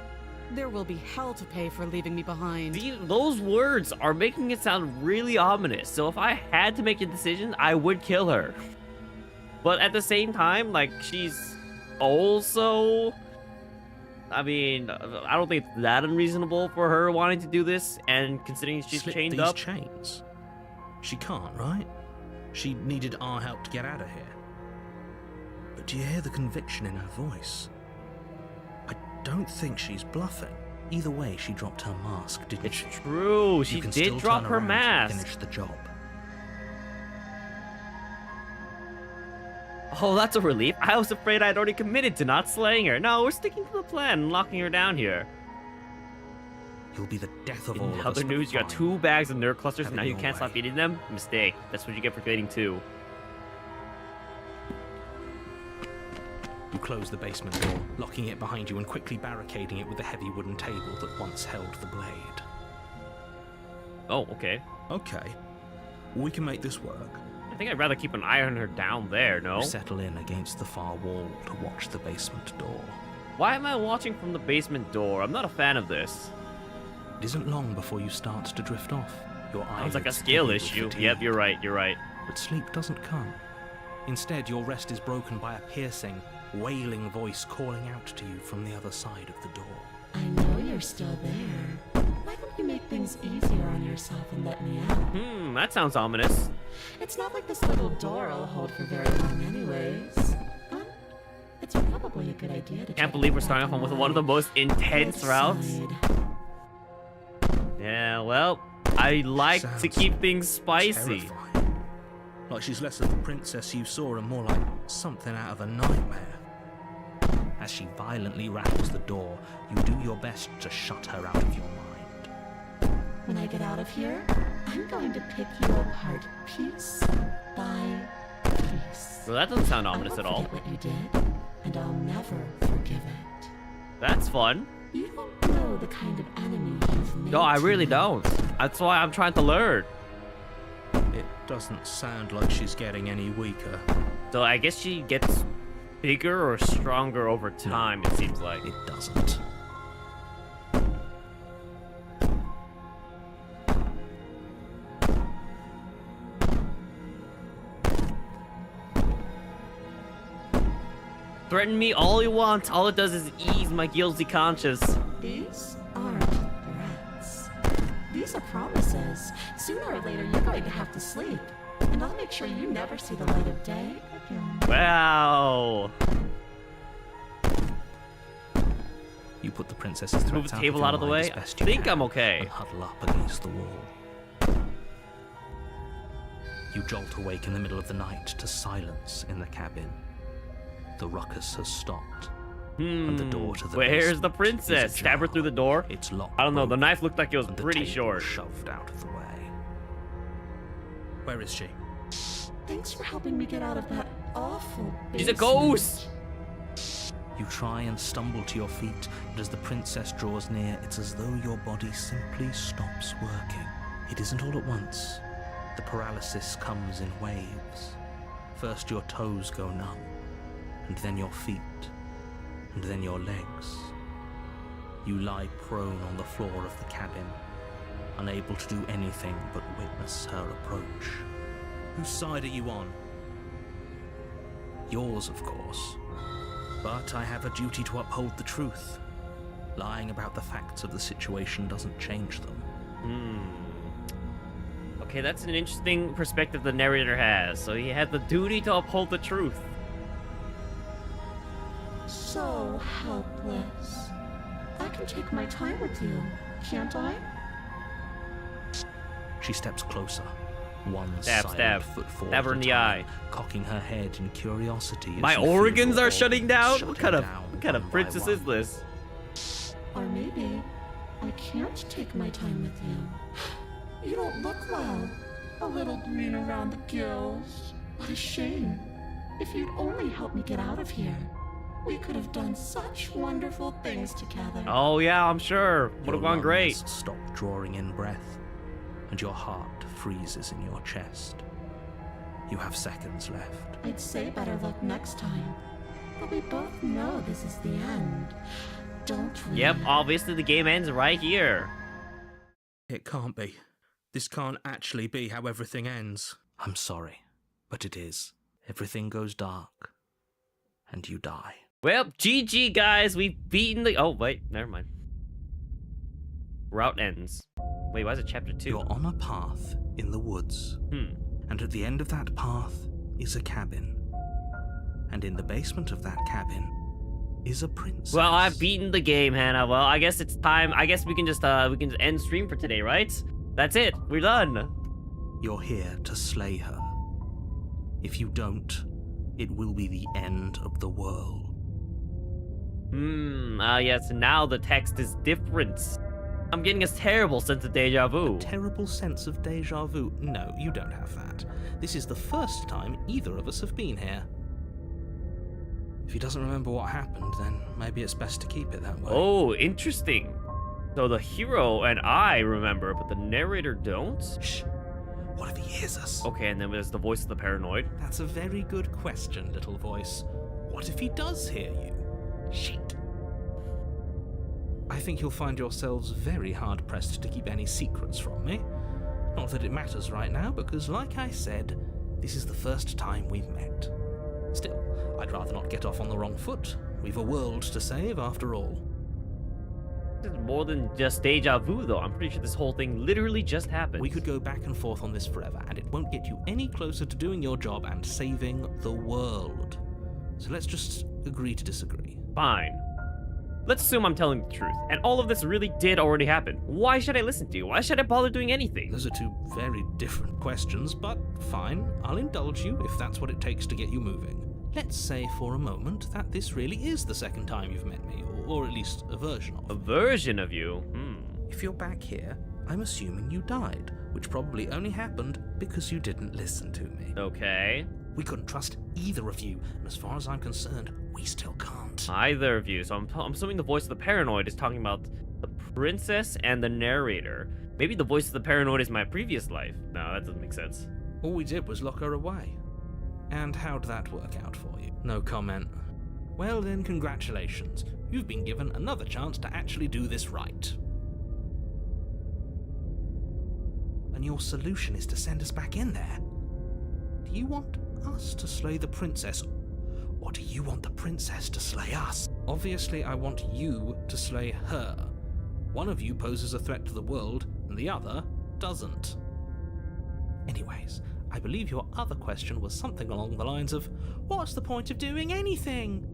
C: there will be hell to pay for leaving me behind.
A: Those words are making it sound really ominous. So if I had to make a decision, I would kill her. But at the same time, like, she's also... I mean, I don't think it's that unreasonable for her wanting to do this, and considering she's
B: Slip
A: chained
B: these
A: up.
B: chains. She can't, right? She needed our help to get out of here. But do you hear the conviction in her voice? I don't think she's bluffing. Either way, she dropped her mask, didn't
A: It's
B: she?
A: true.
B: You
A: She
B: can
A: did
B: still
A: drop
B: turn
A: her
B: around
A: mask.
B: and finish the job.
A: Oh, that's a relief. I was afraid I'd already committed to not slaying her. No, we're sticking to the plan and locking her down here.
B: You'll be the death of all
A: In
B: of us.
A: other
B: but
A: news, you got
B: fine.
A: 2 bags of nerd clusters,
B: Have
A: and
B: it
A: now you
B: your
A: can't stop
B: way.
A: eating them? Mistake. That's what you get for getting 2.
B: You close the basement door, locking it behind you and quickly barricading it with the heavy wooden table that once held the blade.
A: Oh, okay.
D: Okay. We can make this work.
A: I think I'd rather keep an eye on her down there, no?
B: You settle in against the far wall to watch the basement door.
A: Why am I watching from the basement door? I'm not a fan of this.
B: It isn't long before you start to drift off. Your eyes
A: Sounds like a skill issue. Yep, you're right, you're right.
B: But sleep doesn't come. Instead, your rest is broken by a piercing, wailing voice calling out to you from the other side of the door.
C: I know you're still there. Why don't you make things easier on yourself and let me out?
A: That sounds ominous.
C: It's not like this little door will hold for very long anyways. But it's probably a good idea to
A: Can't believe we're starting off with one of the most intense routes. Yeah, well, I like to
B: Sounds
A: keep things spicy.
B: Terrifying. Like she's less of the princess you saw and more like something out of a nightmare. As she violently rattles the door, you do your best to shut her out of your mind.
C: When I get out of here, I'm going to pick you apart piece by piece.
A: Well, that doesn't sound
C: I
A: ominous
C: won't
A: at all.
C: forget what you did, and I'll never forgive it.
A: That's fun.
C: You don't know the kind of enemy you've made.
A: No, I really
C: tonight.
A: don't. That's why I'm trying to learn.
B: It doesn't sound like she's getting any weaker.
A: So I guess she gets bigger or stronger over time, it seems like.
B: It doesn't.
A: Threaten me all you want. All it does is ease my guilty conscience.
C: These aren't threats. These are promises. Sooner or later, you're going to have to sleep. And I'll make sure you never see the light of day again.
A: Wow.
B: You put the princess's threats
A: Move the
B: out
A: table
B: your
A: out of the
B: mind
A: way.
B: as best
A: I
B: you
A: think
B: can
A: I'm okay.
B: and huddle up against the wall. You jolt awake in the middle of the night to silence in the cabin. The ruckus has stopped. And the door to the
A: Where's
B: basement
A: the
B: is
A: princess? Stab her
B: ajar.
A: through the door?
B: It's locked.
A: I don't know. The
B: broken,
A: knife looked like it was
B: and the
A: pretty
B: table
A: short.
B: shoved out of the way. Where is she?
C: Thanks for helping me get out of that awful
A: She's a
C: basement.
A: ghost.
B: You try and stumble to your feet, but as the princess draws near, it's as though your body simply stops working. It isn't all at once. The paralysis comes in waves. First your toes go numb, and then your feet, and then your legs. You lie prone on the floor of the cabin, unable to do anything but witness her approach. Whose side are you on? Yours, of course. But I have a duty to uphold the truth. Lying about the facts of the situation doesn't change them.
A: Okay, that's an interesting perspective the narrator has. So he had the duty to uphold the truth.
C: So helpless. I can take my time with you, can't I?
B: She steps closer, one
A: Stab,
B: silent
A: stab.
B: foot forward
A: Stab her
B: at
A: in
B: a
A: the
B: time,
A: eye.
B: cocking her head in curiosity. As
A: My
B: you feel
A: organs
B: your
A: are shutting down?
B: shutting
A: What kind of
B: down
A: what kind of
B: one by
A: princess is
B: one.
A: this?
C: Or maybe I can't take my time with you. You don't look well. A little green around the gills. What a shame. If you'd only help me get out of here, we could have done such wonderful things together.
A: Oh yeah, I'm sure. Would
B: Your
A: have gone great.
B: lungs stop drawing in breath, and your heart freezes in your chest. You have seconds left.
C: I'd say better luck next time. But we both know this is the end, don't we?
A: Yep, obviously the game ends right here.
B: It can't be. This can't actually be how everything ends. I'm sorry, but it is. Everything goes dark, and you die.
A: Well, GG guys, we've beaten the... Oh, wait, never mind. Route ends. Wait, why is it chapter 2?
B: You're on a path in the woods, and at the end of that path is a cabin. And in the basement of that cabin is a princess.
A: Well, I've beaten the game, Hannah. Well, I guess it's time. I guess we can just end stream for today, right? That's it. We're done.
B: You're here to slay her. If you don't, it will be the end of the world.
A: Yes, now the text is different. I'm getting a terrible sense of deja vu.
B: Terrible sense of deja vu? No, you don't have that. This is the first time either of us have been here. If he doesn't remember what happened, then maybe it's best to keep it that way.
A: Oh, interesting. So the hero and I remember, but the narrator don't?
B: Shh. What if he hears us?
A: Okay, and then there's the voice of the paranoid.
B: That's a very good question, little voice. What if he does hear you? Shit. I think you'll find yourselves very hard-pressed to keep any secrets from me. Not that it matters right now, because like I said, this is the first time we've met. Still, I'd rather not get off on the wrong foot. We've a world to save, after all.
A: This is more than just deja vu, though. I'm pretty sure this whole thing literally just happened.
B: We could go back and forth on this forever, and it won't get you any closer to doing your job and saving the world. So let's just agree to disagree.
A: Fine. Let's assume I'm telling the truth, and all of this really did already happen. Why should I listen to you? Why should I bother doing anything?
B: Those are two very different questions, but fine, I'll indulge you if that's what it takes to get you moving. Let's say for a moment that this really is the second time you've met me, or at least a version of.
A: A version of you?
B: If you're back here, I'm assuming you died, which probably only happened because you didn't listen to me.
A: Okay.
B: We couldn't trust either of you, and as far as I'm concerned, we still can't.
A: Either of you. So I'm assuming the voice of the paranoid is talking about the princess and the narrator. Maybe the voice of the paranoid is my previous life. No, that doesn't make sense.
B: All we did was lock her away. And how'd that work out for you? No comment. Well then, congratulations. You've been given another chance to actually do this right. And your solution is to send us back in there. Do you want us to slay the princess, or do you want the princess to slay us? Obviously, I want you to slay her. One of you poses a threat to the world, and the other doesn't. Anyways, I believe your other question was something along the lines of, what's the point of doing anything?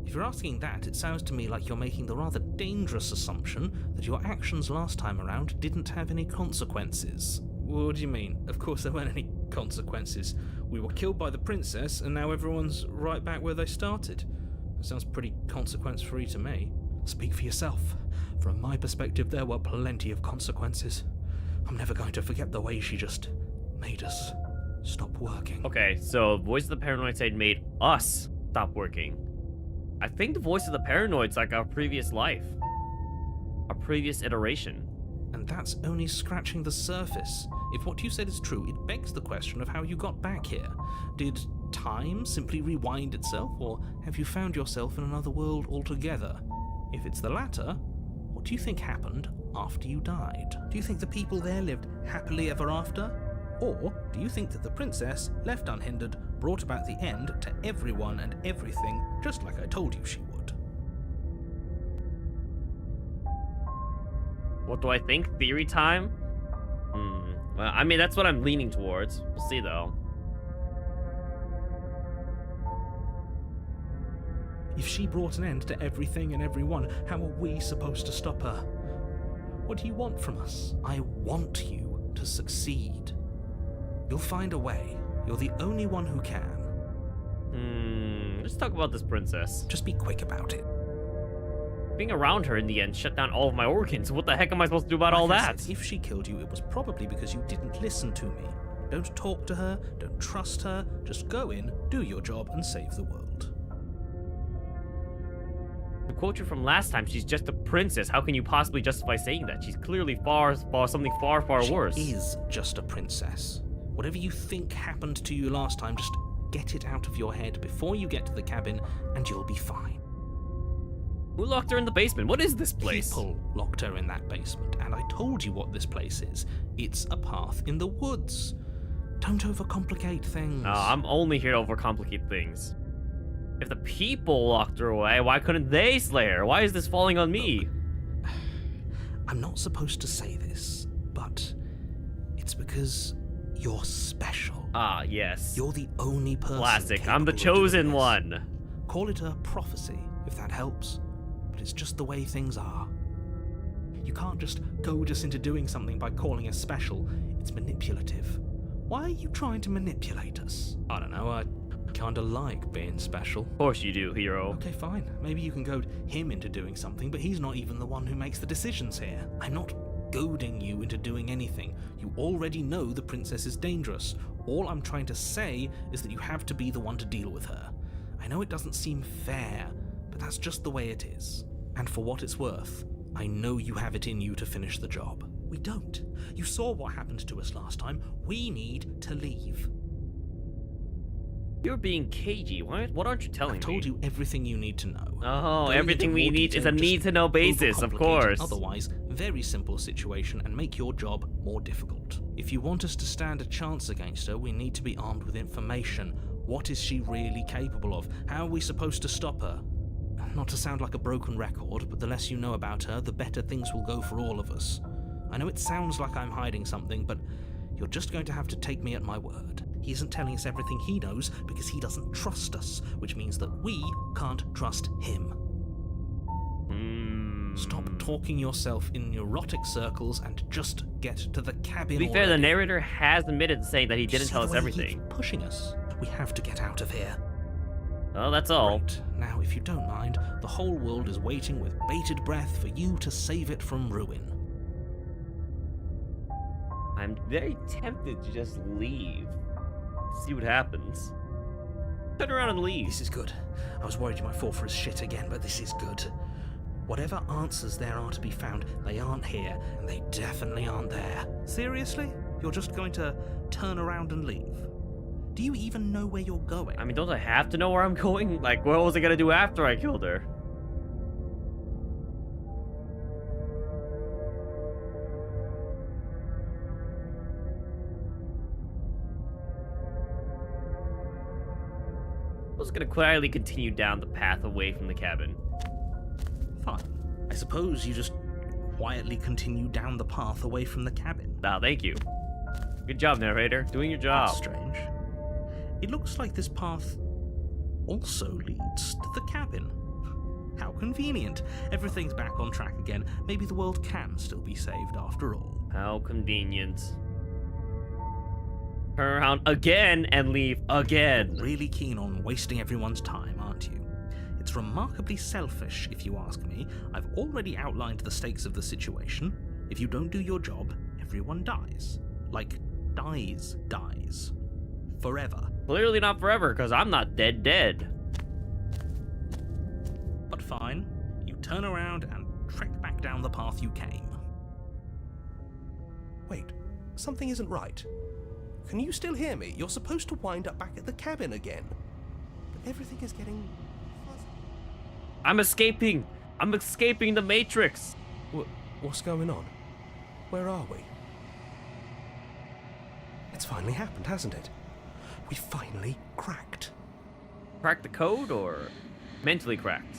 B: If you're asking that, it sounds to me like you're making the rather dangerous assumption that your actions last time around didn't have any consequences. What do you mean? Of course there weren't any consequences. We were killed by the princess, and now everyone's right back where they started. That sounds pretty consequence-free to me. Speak for yourself. From my perspective, there were plenty of consequences. I'm never going to forget the way she just made us stop working.
A: Okay, so voice of the paranoid side made us stop working. I think the voice of the paranoid's like our previous life. Our previous iteration.
B: And that's only scratching the surface. If what you said is true, it begs the question of how you got back here. Did time simply rewind itself, or have you found yourself in another world altogether? If it's the latter, what do you think happened after you died? Do you think the people there lived happily ever after? Or do you think that the princess, left unhindered, brought about the end to everyone and everything, just like I told you she would?
A: What do I think? Theory time? Well, I mean, that's what I'm leaning towards. We'll see, though.
B: If she brought an end to everything and everyone, how are we supposed to stop her? What do you want from us? I want you to succeed. You'll find a way. You're the only one who can.
A: Let's talk about this princess.
B: Just be quick about it.
A: Being around her in the end shut down all of my organs. What the heck am I supposed to do about all
B: Like I
A: that?
B: said, if she killed you, it was probably because you didn't listen to me. Don't talk to her, don't trust her, just go in, do your job, and save the world.
A: To quote you from last time, she's just a princess. How can you possibly justify saying that? She's clearly something far worse.
B: She is just a princess. Whatever you think happened to you last time, just get it out of your head before you get to the cabin, and you'll be fine.
A: Who locked her in the basement? What is this place?
B: People locked her in that basement, and I told you what this place is. It's a path in the woods. Don't overcomplicate things.
A: No, I'm only here to overcomplicate things. If the people locked her away, why couldn't they slay her? Why is this falling on me?
B: Look, I'm not supposed to say this, but it's because you're special.
A: Ah, yes.
B: You're the only person.
A: Classic. I'm the
B: capable of doing
A: chosen
B: this.
A: one.
B: Call it a prophecy, if that helps, but it's just the way things are. You can't just goad us into doing something by calling us special. It's manipulative. Why are you trying to manipulate us? I don't know, I kinda like being special.
A: Of course you do, hero.
B: Okay, fine. Maybe you can goad him into doing something, but he's not even the one who makes the decisions here. I'm not goading you into doing anything. You already know the princess is dangerous. All I'm trying to say is that you have to be the one to deal with her. I know it doesn't seem fair, but that's just the way it is. And for what it's worth, I know you have it in you to finish the job. We don't. You saw what happened to us last time. We need to leave.
A: You're being cagey. What aren't you telling me?
B: I've told you everything you need to know.
A: Oh,
B: Going
A: everything
B: into
A: we
B: more
A: need is
B: detail
A: a
B: just
A: need-to-know basis, of
B: overcomplicate
A: course.
B: an otherwise very simple situation and make your job more difficult. If you want us to stand a chance against her, we need to be armed with information. What is she really capable of? How are we supposed to stop her? Not to sound like a broken record, but the less you know about her, the better things will go for all of us. I know it sounds like I'm hiding something, but you're just going to have to take me at my word. He isn't telling us everything he knows because he doesn't trust us, which means that we can't trust him. Stop talking yourself in neurotic circles and just get to the cabin.
A: To be fair, the narrator has admitted saying that he didn't tell us everything.
B: Pushing us. We have to get out of here.
A: Oh, that's all.
B: Great. Now, if you don't mind, the whole world is waiting with bated breath for you to save it from ruin.
A: I'm very tempted to just leave. See what happens. Turn around and leave.
B: This is good. I was worried you might fall for his shit again, but this is good. Whatever answers there are to be found, they aren't here, and they definitely aren't there. Seriously? You're just going to turn around and leave? Do you even know where you're going?
A: I mean, don't I have to know where I'm going? Like, what was I gonna do after I killed her? I was gonna quietly continue down the path away from the cabin.
B: Fine. I suppose you just quietly continue down the path away from the cabin.
A: Ah, thank you. Good job, narrator. Doing your job.
B: That's strange. It looks like this path also leads to the cabin. How convenient. Everything's back on track again. Maybe the world can still be saved after all.
A: How convenient. Turn around again and leave again.
B: Really keen on wasting everyone's time, aren't you? It's remarkably selfish, if you ask me. I've already outlined the stakes of the situation. If you don't do your job, everyone dies. Like, dies. Forever.
A: Clearly not forever, because I'm not dead.
B: But fine, you turn around and trek back down the path you came.
E: Wait, something isn't right. Can you still hear me? You're supposed to wind up back at the cabin again. But everything is getting fuzzy.
A: I'm escaping. I'm escaping the Matrix.
E: What's going on? Where are we? It's finally happened, hasn't it? We finally cracked.
A: Cracked the code or mentally cracked?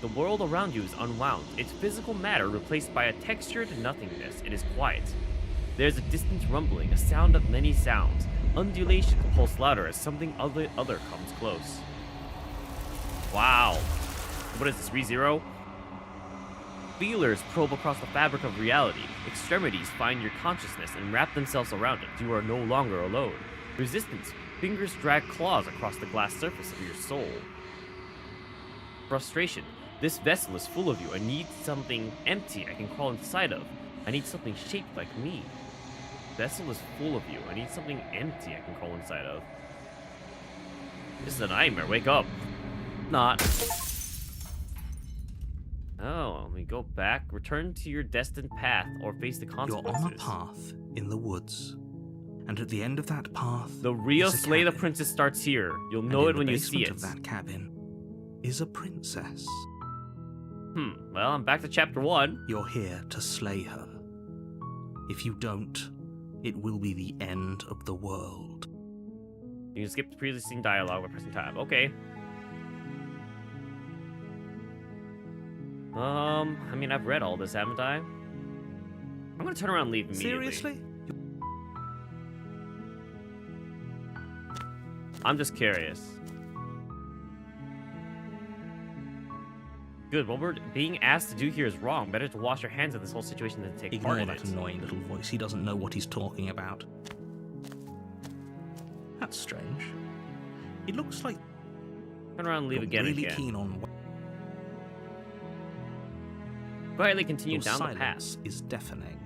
A: The world around you is unwound. Its physical matter replaced by a textured nothingness. It is quiet. There's a distant rumbling, a sound of many sounds. Undulations pulse louder as something other comes close. Wow. What is this, ReZero? Feelers probe across the fabric of reality. Extremities find your consciousness and wrap themselves around it. You are no longer alone. Resistance. Fingers drag claws across the glass surface of your soul. Frustration. This vessel is full of you. I need something empty I can crawl inside of. I need something shaped like me. Vessel is full of you. I need something empty I can crawl inside of. This is a nightmare. Wake up. Not. Oh, let me go back. Return to your destined path or face the consequences.
B: You're on a path in the woods. And at the end of that path,
A: the real
B: is a
A: Slay the
B: cabin.
A: Princess starts here. You'll
B: And
A: know
B: in
A: it when
B: the
A: you see it.
B: basement of that cabin is a princess.
A: Well, I'm back to chapter 1.
B: You're here to slay her. If you don't, it will be the end of the world.
A: You can skip the previously seen dialogue by pressing tab. Okay. I mean, I've read all this, haven't I? I'm gonna turn around and leave immediately.
B: Seriously?
A: I'm just curious. Good. What we're being asked to do here is wrong. Better to wash your hands of this whole situation than to take
B: Ignore
A: part in
B: that
A: it.
B: annoying little voice. He doesn't know what he's talking about. That's strange. It looks like
A: Turn around and leave
B: you're
A: again.
B: really keen on
A: Quietly continue
B: your
A: down the
B: silence
A: path.
B: is deafening.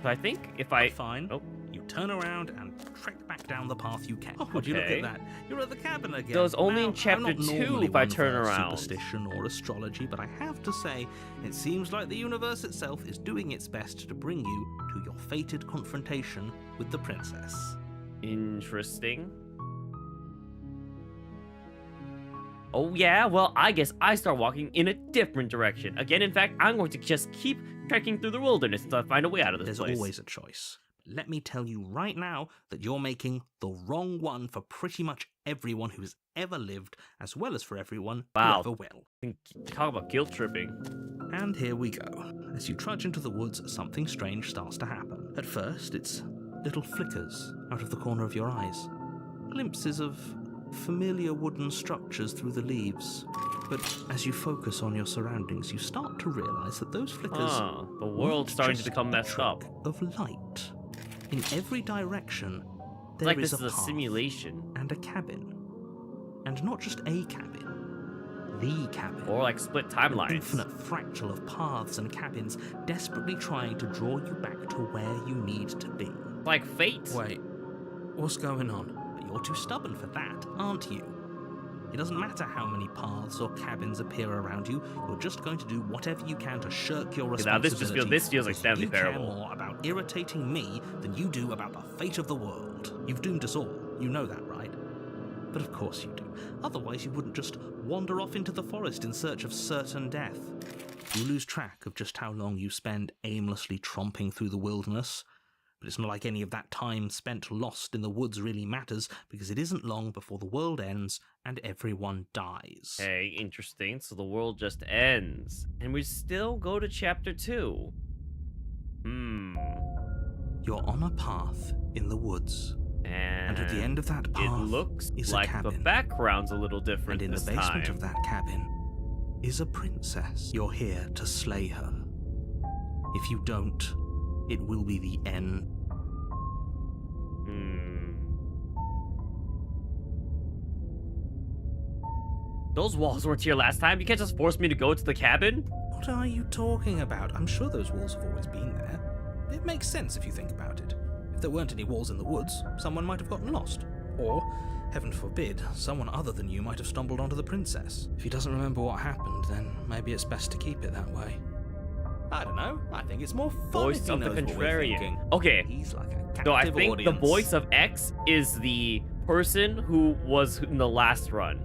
A: So I think if I...
B: Fine.
A: Oh.
B: You turn around and trek back down the path you came. Oh, would you look
A: Okay.
B: at that? You're at the cabin again.
A: So it's only in
B: Now,
A: chapter
B: I'm not
A: 2
B: normally
A: if I
B: one
A: turn
B: for
A: around.
B: Superstition or astrology, but I have to say, it seems like the universe itself is doing its best to bring you to your fated confrontation with the princess.
A: Interesting. Oh yeah, well I guess I start walking in a different direction. Again, in fact, I'm going to just keep trekking through the wilderness until I find a way out of this
B: There's
A: place.
B: always a choice. Let me tell you right now that you're making the wrong one for pretty much everyone who's ever lived, as well as for everyone
A: Wow.
B: who ever will.
A: Talk about guilt tripping.
B: And here we go. As you trudge into the woods, something strange starts to happen. At first, it's little flickers out of the corner of your eyes. Glimpses of familiar wooden structures through the leaves. But as you focus on your surroundings, you start to realize that those flickers
A: The world's
B: aren't
A: starting to
B: just
A: become
B: a
A: messed
B: trick
A: up.
B: of light. In every direction,
A: It's
B: there
A: like
B: is
A: this is a
B: path
A: simulation.
B: and a cabin. And not just a cabin, the cabin.
A: Or like split
B: An
A: timelines.
B: infinite fractal of paths and cabins desperately trying to draw you back to where you need to be.
A: Like fate.
B: Wait, what's going on? But you're too stubborn for that, aren't you? It doesn't matter how many paths or cabins appear around you, you're just going to do whatever you can to shirk your
A: Okay, now
B: responsibility.
A: this feels like
B: because
A: Stanley
B: you care
A: Parable.
B: more about irritating me than you do about the fate of the world. You've doomed us all, you know that, right? But of course you do. Otherwise you wouldn't just wander off into the forest in search of certain death. You lose track of just how long you spend aimlessly tromping through the wilderness. But it's not like any of that time spent lost in the woods really matters, because it isn't long before the world ends and everyone dies.
A: Okay, interesting. So the world just ends. And we still go to chapter 2.
B: You're on a path in the woods,
A: And
B: and at the end of that
A: it
B: path
A: looks
B: is
A: like
B: a cabin.
A: the background's a little different
B: And in
A: this
B: the basement
A: time.
B: of that cabin is a princess. You're here to slay her. If you don't, it will be the end.
A: Those walls weren't here last time. You can't just force me to go to the cabin.
B: What are you talking about? I'm sure those walls have always been there. It makes sense if you think about it. If there weren't any walls in the woods, someone might have gotten lost. Or, heaven forbid, someone other than you might have stumbled onto the princess. If he doesn't remember what happened, then maybe it's best to keep it that way. I don't know. I think it's more fun
A: Voice
B: if he
A: of the
B: knows what we're
A: contrarian.
B: thinking.
A: Okay,
B: He's like a captive
A: so I think
B: audience.
A: the voice of X is the person who was in the last run.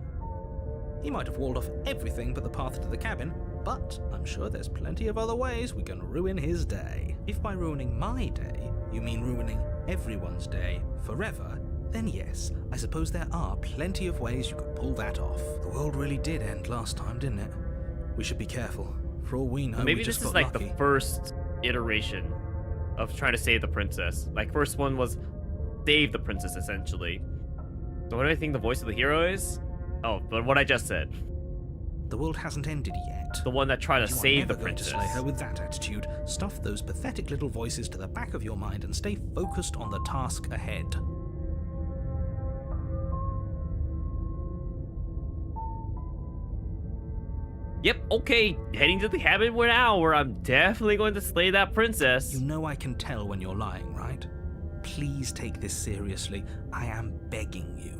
B: He might have walled off everything but the path to the cabin, but I'm sure there's plenty of other ways we can ruin his day. If by ruining my day, you mean ruining everyone's day forever, then yes, I suppose there are plenty of ways you could pull that off. The world really did end last time, didn't it? We should be careful. For all we know,
A: Maybe
B: we
A: this
B: just
A: is
B: got
A: like
B: lucky.
A: the first iteration of trying to save the princess. Like, first one was save the princess, essentially. So what do I think the voice of the hero is? Oh, but what I just said.
B: The world hasn't ended yet.
A: The one that tried to
B: You are
A: save the
B: never going to
A: princess.
B: slay her with that attitude. Stuff those pathetic little voices to the back of your mind and stay focused on the task ahead.
A: Yep, okay, heading to the cabin now, where I'm definitely going to slay that princess.
B: You know I can tell when you're lying, right? Please take this seriously. I am begging you.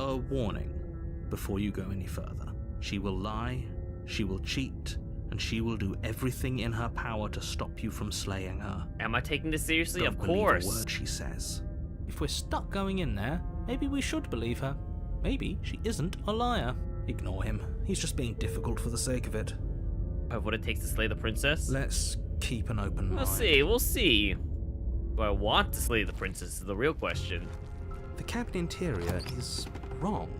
B: A warning before you go any further. She will lie, she will cheat, and she will do everything in her power to stop you from slaying her.
A: Am I taking this seriously?
B: Don't
A: Of
B: believe
A: course.
B: a word she says. If we're stuck going in there, maybe we should believe her. Maybe she isn't a liar. Ignore him. He's just being difficult for the sake of it.
A: What it takes to slay the princess?
B: Let's keep an open mind.
A: We'll see. Do I want to slay the princess is the real question.
B: The cabin interior is wrong.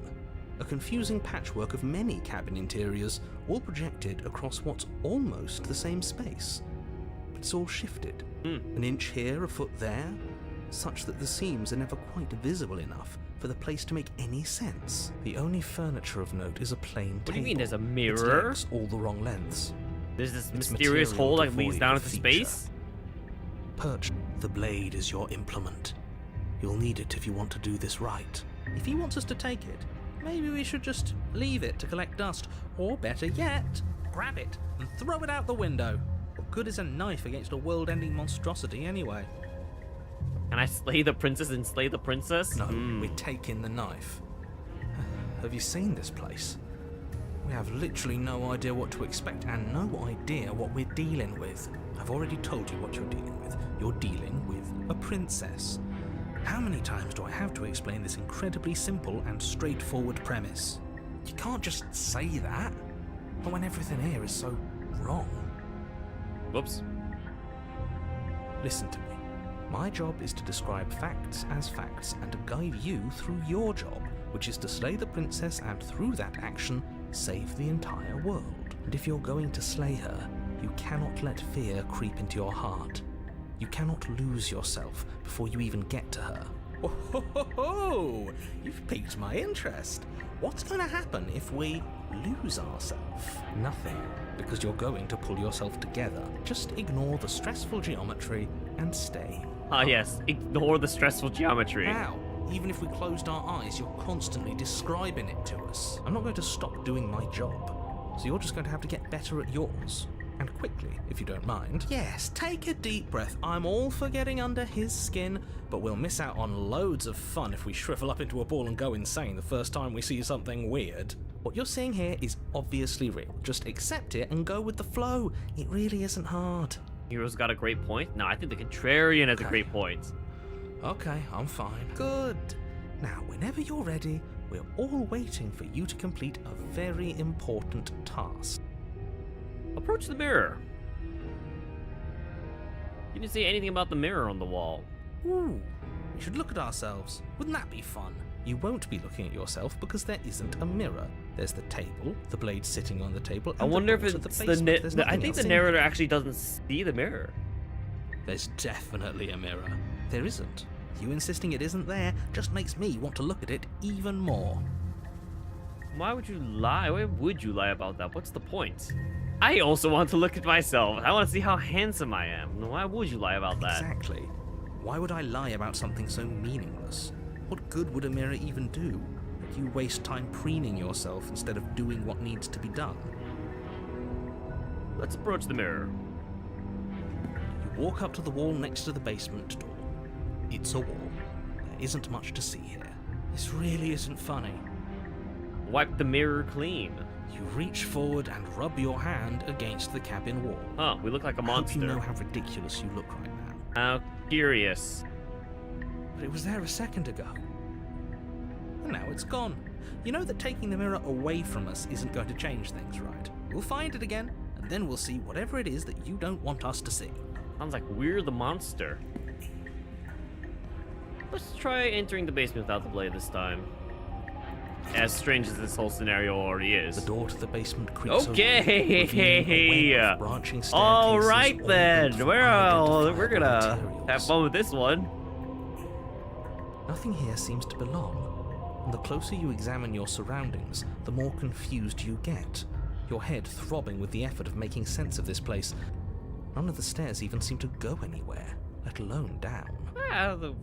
B: A confusing patchwork of many cabin interiors, all projected across what's almost the same space. But it's all shifted. An inch here, a foot there. such that the seams are never quite visible enough for the place to make any sense. The only furniture of note is a plain table.
A: What do you mean there's a
B: Its
A: mirror?
B: legs all the wrong lengths.
A: There's this
B: Its
A: mysterious
B: material
A: hole that leads
B: devoid
A: down
B: of
A: into
B: feature.
A: space?
B: Perched, the blade is your implement. You'll need it if you want to do this right. If he wants us to take it, maybe we should just leave it to collect dust. Or better yet, grab it and throw it out the window. What good is a knife against a world-ending monstrosity anyway?
A: Can I slay the princess and slay the princess?
B: No, we're taking the knife. Have you seen this place? We have literally no idea what to expect and no idea what we're dealing with. I've already told you what you're dealing with. You're dealing with a princess. How many times do I have to explain this incredibly simple and straightforward premise? You can't just say that, but when everything here is so wrong.
A: Whoops.
B: Listen to me. My job is to describe facts as facts and to guide you through your job, which is to slay the princess and through that action, save the entire world. And if you're going to slay her, you cannot let fear creep into your heart. You cannot lose yourself before you even get to her. Oh, you've piqued my interest. What's going to happen if we lose ourselves? Nothing, because you're going to pull yourself together. Just ignore the stressful geometry and stay.
A: Ah, yes. Ignore the stressful geometry.
B: How? Even if we closed our eyes, you're constantly describing it to us. I'm not going to stop doing my job, so you're just going to have to get better at yours. And quickly, if you don't mind. Yes, take a deep breath. I'm all for getting under his skin, but we'll miss out on loads of fun if we shrivel up into a ball and go insane the first time we see something weird. What you're seeing here is obviously real. Just accept it and go with the flow. It really isn't hard.
A: Hero's got a great point. No, I think the contrarian has a great point.
B: Okay, I'm fine. Good. Now, whenever you're ready, we're all waiting for you to complete a very important task.
A: Approach the mirror. You didn't say anything about the mirror on the wall.
B: Ooh, we should look at ourselves. Wouldn't that be fun? You won't be looking at yourself because there isn't a mirror. There's the table, the blade sitting on the table, and
A: I wonder
B: the
A: if
B: door to
A: it's
B: the
A: the...
B: basement. There's
A: I
B: nothing
A: think
B: else
A: the
B: in
A: narrator
B: here.
A: actually doesn't see the mirror.
B: There's definitely a mirror. There isn't. You insisting it isn't there just makes me want to look at it even more.
A: Why would you lie? Why would you lie about that? What's the point? I also want to look at myself. I want to see how handsome I am. Why would you lie about that?
B: Exactly. Why would I lie about something so meaningless? What good would a mirror even do? Make you waste time preening yourself instead of doing what needs to be done?
A: Let's approach the mirror.
B: You walk up to the wall next to the basement door. It's a wall. There isn't much to see here. This really isn't funny.
A: Wipe the mirror clean.
B: You reach forward and rub your hand against the cabin wall.
A: Oh, we look like a
B: I hope
A: monster.
B: you know how ridiculous you look right now.
A: How curious.
B: But it was there a second ago. And now it's gone. You know that taking the mirror away from us isn't going to change things, right? We'll find it again, and then we'll see whatever it is that you don't want us to see.
A: Sounds like we're the monster. Let's try entering the basement without the blade this time. As strange as this whole scenario already is.
B: The door to the basement creaks
A: Okay.
B: open, revealing a web of branching staircases
A: All right
B: all
A: then.
B: built from
A: Well, we're
B: unidentifiable
A: gonna
B: materials.
A: have fun with this one.
B: Nothing here seems to belong, and the closer you examine your surroundings, the more confused you get, your head throbbing with the effort of making sense of this place. None of the stairs even seem to go anywhere, let alone down.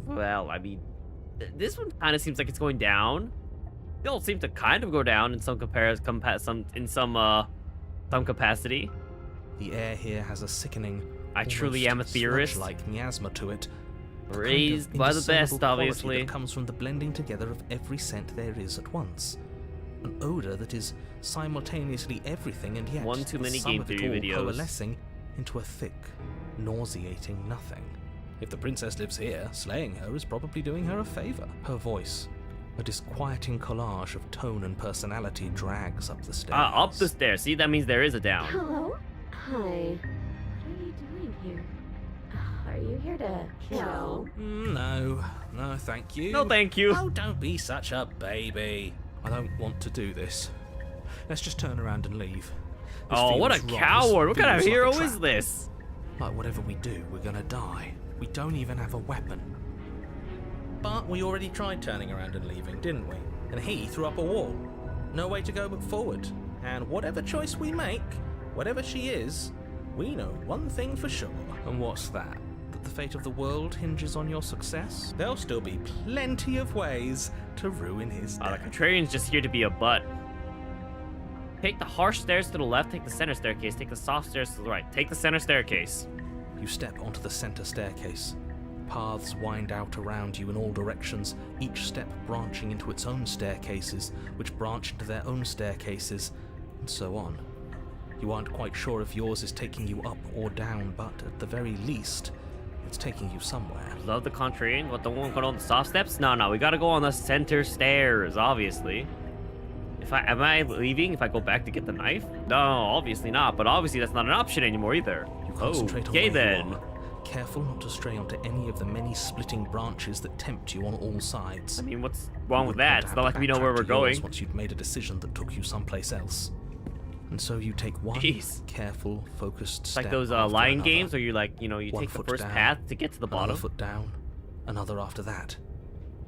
A: Well, I mean, this one kind of seems like it's going down. They all seem to kind of go down in some some capacity.
B: The air here has a sickening,
A: I truly am a theorist.
B: like miasma to it. The kind of
A: Raised by the
B: indiscernible
A: best,
B: quality
A: obviously.
B: that comes from the blending together of every scent there is at once. An odor that is simultaneously everything and yet
A: One too
B: the
A: many
B: sum
A: game
B: of it
A: theory
B: all
A: videos.
B: coalescing into a thick, nauseating nothing. If the princess lives here, slaying her is probably doing her a favor. Her voice, a disquieting collage of tone and personality, drags up the stairs.
A: Up the stairs. See, that means there is a down.
F: Hello? Hi. What are you doing here? Are you here to kill?
B: No, thank you.
A: No, thank you.
B: Oh, don't be such a baby. I don't want to do this. Let's just turn around and leave. This
A: Oh, what a
B: feels wrong.
A: coward. What
B: This
A: kind of
B: feels like
A: hero
B: a
A: is
B: trap.
A: this?
B: Like whatever we do, we're gonna die. We don't even have a weapon. But we already tried turning around and leaving, didn't we? And he threw up a wall. No way to go but forward. And whatever choice we make, whatever she is, we know one thing for sure. And what's that? That the fate of the world hinges on your success? There'll still be plenty of ways to ruin his day.
A: The contrarian's just here to be a butt. Take the harsh stairs to the left, take the center staircase, take the soft stairs to the right. Take the center staircase.
B: You step onto the center staircase. Paths wind out around you in all directions, each step branching into its own staircases, which branch into their own staircases, and so on. You aren't quite sure if yours is taking you up or down, but at the very least, it's taking you somewhere.
A: Love the contrarian. What, the one going on the soft steps? No, we gotta go on the center stairs, obviously. Am I leaving if I go back to get the knife? No, obviously not, but obviously that's not an option anymore either.
B: You concentrate on
A: okay
B: where
A: then.
B: you are, careful not to stray onto any of the many splitting branches that tempt you on all sides.
A: I mean, what's wrong with that? It's not like we know where we're going.
B: Once you'd made a decision that took you someplace else. And so you take one careful, focused step.
A: Like those Lion games where you you take the first path to get to the bottom.
B: Another foot down, another after that.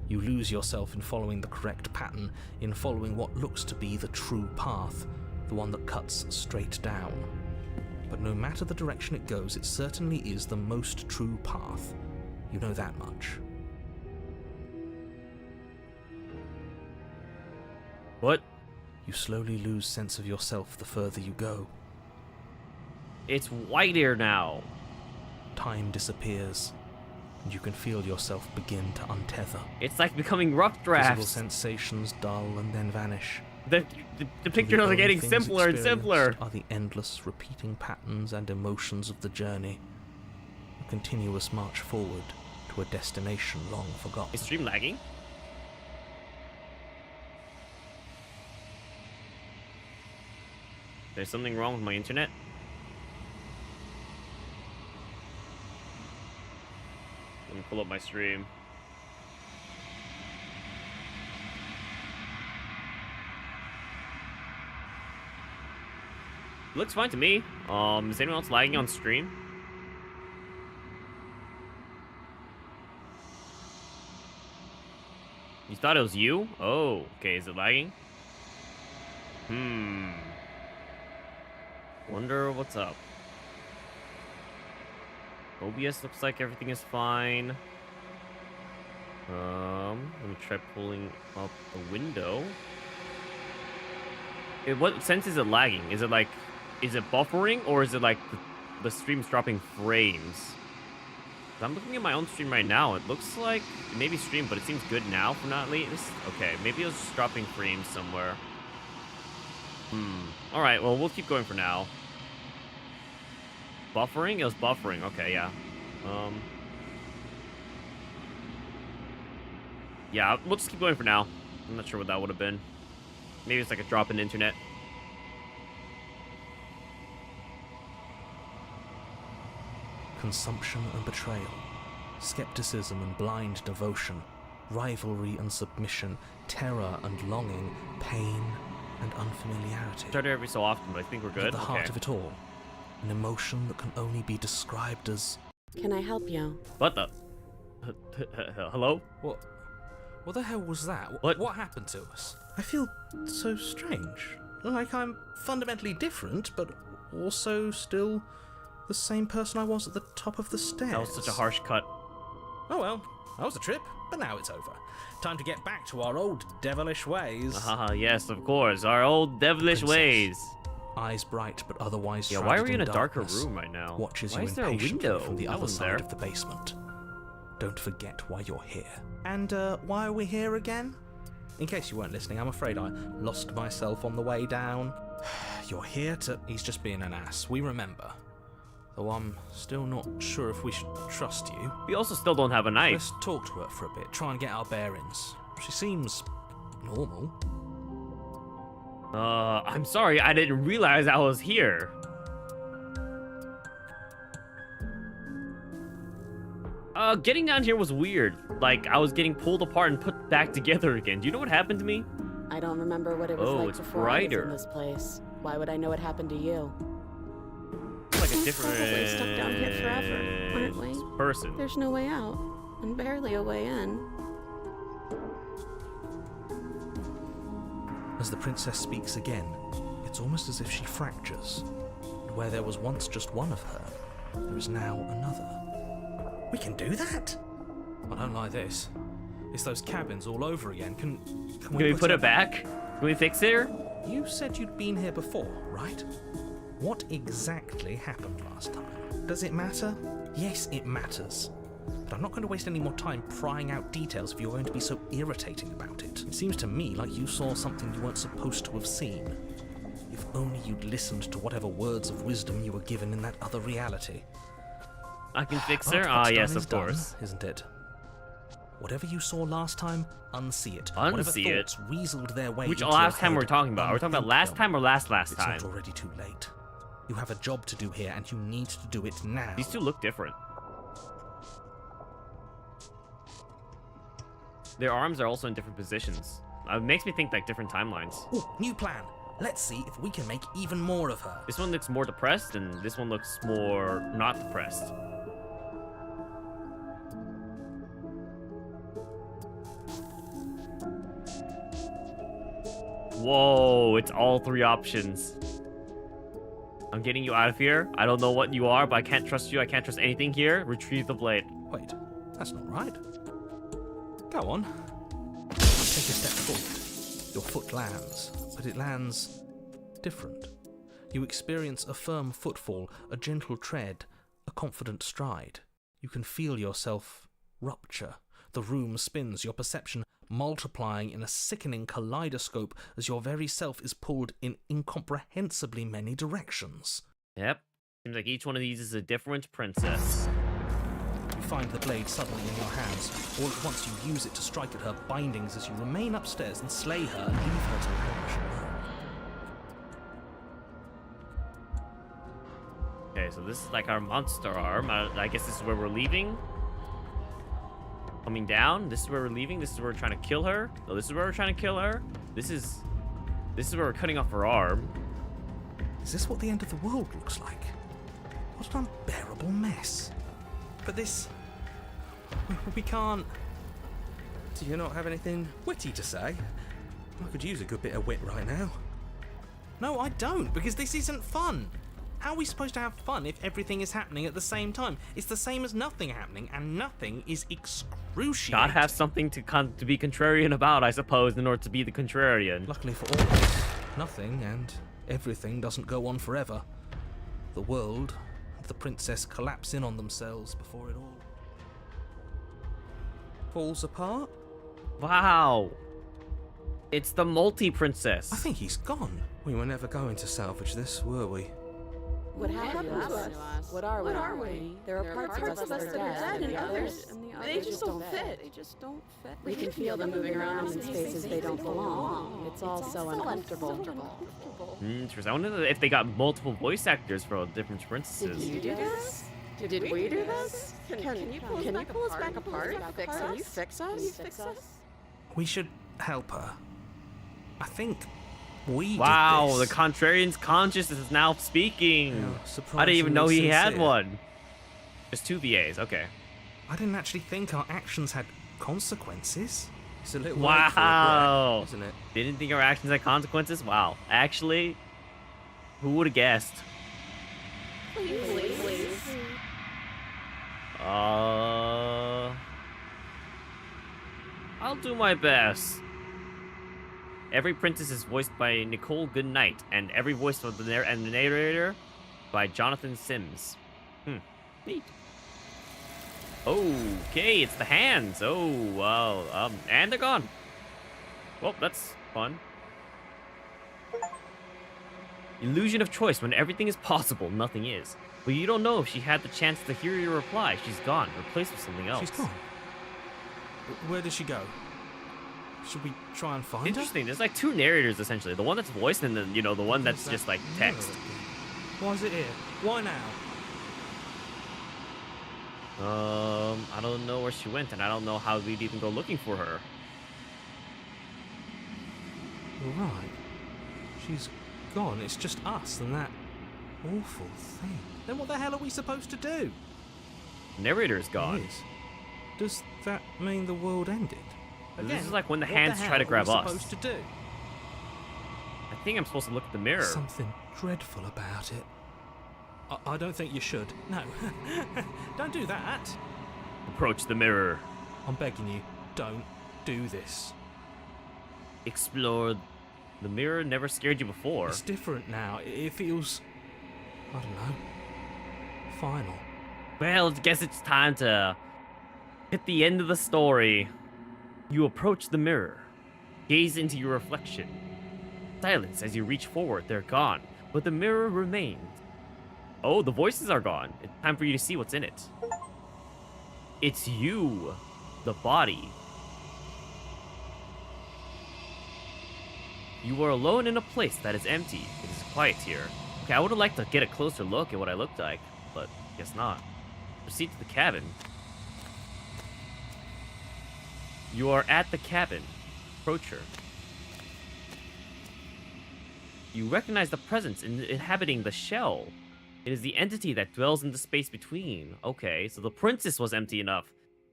B: You lose yourself in following the correct pattern, in following what looks to be the true path, the one that cuts straight down. But no matter the direction it goes, it certainly is the most true path. You know that much.
A: What?
B: You slowly lose sense of yourself the further you go.
A: It's white here now.
B: Time disappears, and you can feel yourself begin to untether.
A: It's like becoming rough
B: Physical
A: drafts.
B: sensations dull and then vanish.
A: The pictures are getting simpler and simpler.
B: Are the endless repeating patterns and emotions of the journey. A continuous march forward to a destination long forgotten.
A: Is stream lagging? There's something wrong with my internet? Let me pull up my stream. Looks fine to me. Is anyone else lagging on stream? You thought it was you? Oh, okay. Is it lagging? Wonder what's up. OBS looks like everything is fine. Let me try pulling up the window. What sense is it lagging? Is it buffering, or is it like the stream's dropping frames? I'm looking at my own stream right now. It looks like it may be streamed, but it seems good now for not latest. Okay, maybe it was just dropping frames somewhere. Alright, well, we'll keep going for now. Buffering? It was buffering. Okay, yeah. Yeah, we'll just keep going for now. I'm not sure what that would have been. Maybe it's like a drop in internet.
B: Consumption and betrayal, skepticism and blind devotion, rivalry and submission, terror and longing, pain and unfamiliarity.
A: Start it every so often, but I think we're good.
B: At the heart of it all, an emotion that can only be described as...
F: Can I help you?
A: What the? Hello?
B: What the hell was that? What happened to us? I feel so strange. Like I'm fundamentally different, but also still the same person I was at the top of the stairs.
A: That was such a harsh cut.
B: Oh well, that was a trip, but now it's over. Time to get back to our old devilish ways.
A: Yes, of course. Our old devilish ways.
B: Eyes bright, but otherwise
A: yeah, why are we in a darker room right now?
B: Watches
A: why
B: you
A: is there a
B: impatiently
A: window
B: from the
A: That
B: other
A: wasn't
B: side
A: there.
B: of the basement. Don't forget why you're here. And why are we here again? In case you weren't listening, I'm afraid I lost myself on the way down. You're here to... He's just being an ass. We remember. Though I'm still not sure if we should trust you.
A: We also still don't have a knife.
B: Let's talk to her for a bit, try and get our bearings. She seems normal.
A: I'm sorry, I didn't realize I was here. Getting down here was weird. Like, I was getting pulled apart and put back together again. Do you know what happened to me?
F: I don't remember what it was like
A: it's
F: before I was
A: brighter.
F: in this place. Why would I know what happened to you?
A: It's like a different
F: Probably stuck down here forever, aren't we?
A: person.
F: There's no way out, and barely a way in.
B: As the princess speaks again, it's almost as if she fractures. And where there was once just one of her, there is now another.
E: We can do that?
D: I don't like this. It's those cabins all over again. Can
A: Can we put it back? Can we fix it?
B: You said you'd been here before, right? What exactly happened last time? Does it matter? Yes, it matters. But I'm not going to waste any more time prying out details if you're going to be so irritating about it. It seems to me like you saw something you weren't supposed to have seen. If only you'd listened to whatever words of wisdom you were given in that other reality.
A: I can fix
B: But
A: her?
B: what's
A: Yes,
B: done is
A: of course.
B: done, isn't it? Whatever you saw last time, unsee it.
A: Unsee
B: Whatever
A: it?
B: thoughts weaseled their way
A: Which
B: into
A: last
B: your
A: time we're
B: head,
A: talking about? Are we talking about
B: unthink
A: last
B: them.
A: time or last
B: It's
A: time?
B: not already too late. You have a job to do here, and you need to do it now.
A: These two look different. Their arms are also in different positions. It makes me think like different timelines.
B: Ooh, new plan. Let's see if we can make even more of her.
A: This one looks more depressed, and this one looks more not depressed. Whoa, it's all three options. I'm getting you out of here. I don't know what you are, but I can't trust you. I can't trust anything here. Retrieve the blade.
B: Wait, that's not right. Go on. Take a step forward. Your foot lands, but it lands different. You experience a firm footfall, a gentle tread, a confident stride. You can feel yourself rupture. The room spins, your perception multiplying in a sickening kaleidoscope as your very self is pulled in incomprehensibly many directions.
A: Yep. Seems like each one of these is a different princess.
B: You find the blade suddenly in your hands. All at once you use it to strike at her bindings as you remain upstairs and slay her and leave her to languish alone.
A: Okay, so this is like our monster arm. I guess this is where we're leaving. Coming down. This is where we're leaving. This is where we're trying to kill her. No, this is where we're trying to kill her. This is where we're cutting off her arm.
B: Is this what the end of the world looks like? What an unbearable mess.
E: But this... we can't... Do you not have anything witty to say? I could use a good bit of wit right now.
B: No, I don't, because this isn't fun. How are we supposed to have fun if everything is happening at the same time? It's the same as nothing happening, and nothing is excruciating.
A: Gotta have something to be contrarian about, I suppose, in order to be the contrarian.
B: Luckily for all of us, nothing and everything doesn't go on forever. The world and the princess collapse in on themselves before it all
E: Falls apart?
A: Wow. It's the multi-princess.
B: I think he's gone.
E: We were never going to salvage this, were we?
F: What happened to us? What are we? There are parts of us that are dead, and others, they just don't fit. We can feel them moving around in spaces they don't belong. It's all so uncomfortable.
A: Interesting. I wonder if they got multiple voice actors for different princesses.
F: Did you do this? Did we do this? Can you pull us back apart? Can you fix us?
B: We should help her. I think we
A: Wow,
B: did
A: the
B: this.
A: contrarian's consciousness is now speaking.
E: Yeah,
A: I didn't even know he had
E: sincere.
A: one. Just two VAs, okay.
B: I didn't actually think our actions had consequences.
E: It's a little
A: Wow.
E: late for a brat, isn't it?
A: Didn't think our actions had consequences? Wow. Actually, who would have guessed?
F: Please.
A: I'll do my best. Every princess is voiced by Nicole Goodnight, and every voice of the narrator by Jonathan Sims. Neat. Okay, it's the hands. Oh, wow. And they're gone. Well, that's fun. Illusion of choice. When everything is possible, nothing is. But you don't know if she had the chance to hear your reply. She's gone, replaced with something else.
B: She's gone. Where did she go? Should we try and find
A: Interesting. There's like two narrators essentially. The one that's voiced and then, the one
B: her?
A: that's just like text.
B: Why is it here? Why now?
A: I don't know where she went, and I don't know how we'd even go looking for her.
B: Right. She's gone. It's just us and that awful thing. Then what the hell are we supposed to do?
A: Narrator's gone.
B: It is. Does that mean the world ended?
A: This is like when the
B: what
A: hands
B: hell
A: try to
B: are
A: grab
B: we
A: us.
B: supposed to do?
A: I think I'm supposed to look at the mirror.
B: Something dreadful about it. I don't think you should. No. Don't do that.
A: Approach the mirror.
B: I'm begging you, don't do this.
A: Explore. The mirror never scared you before.
B: It's different now. It feels, I don't know, final.
A: Well, I guess it's time to hit the end of the story. You approach the mirror. Gaze into your reflection. Silence as you reach forward. They're gone, but the mirror remains. Oh, the voices are gone. It's time for you to see what's in it. It's you, the body. You are alone in a place that is empty. It is quiet here. Okay, I would have liked to get a closer look at what I looked like, but guess not. Proceed to the cabin. You are at the cabin. Approach her. You recognize the presence inhabiting the shell. It is the entity that dwells in the space between. Okay, so the princess was empty enough.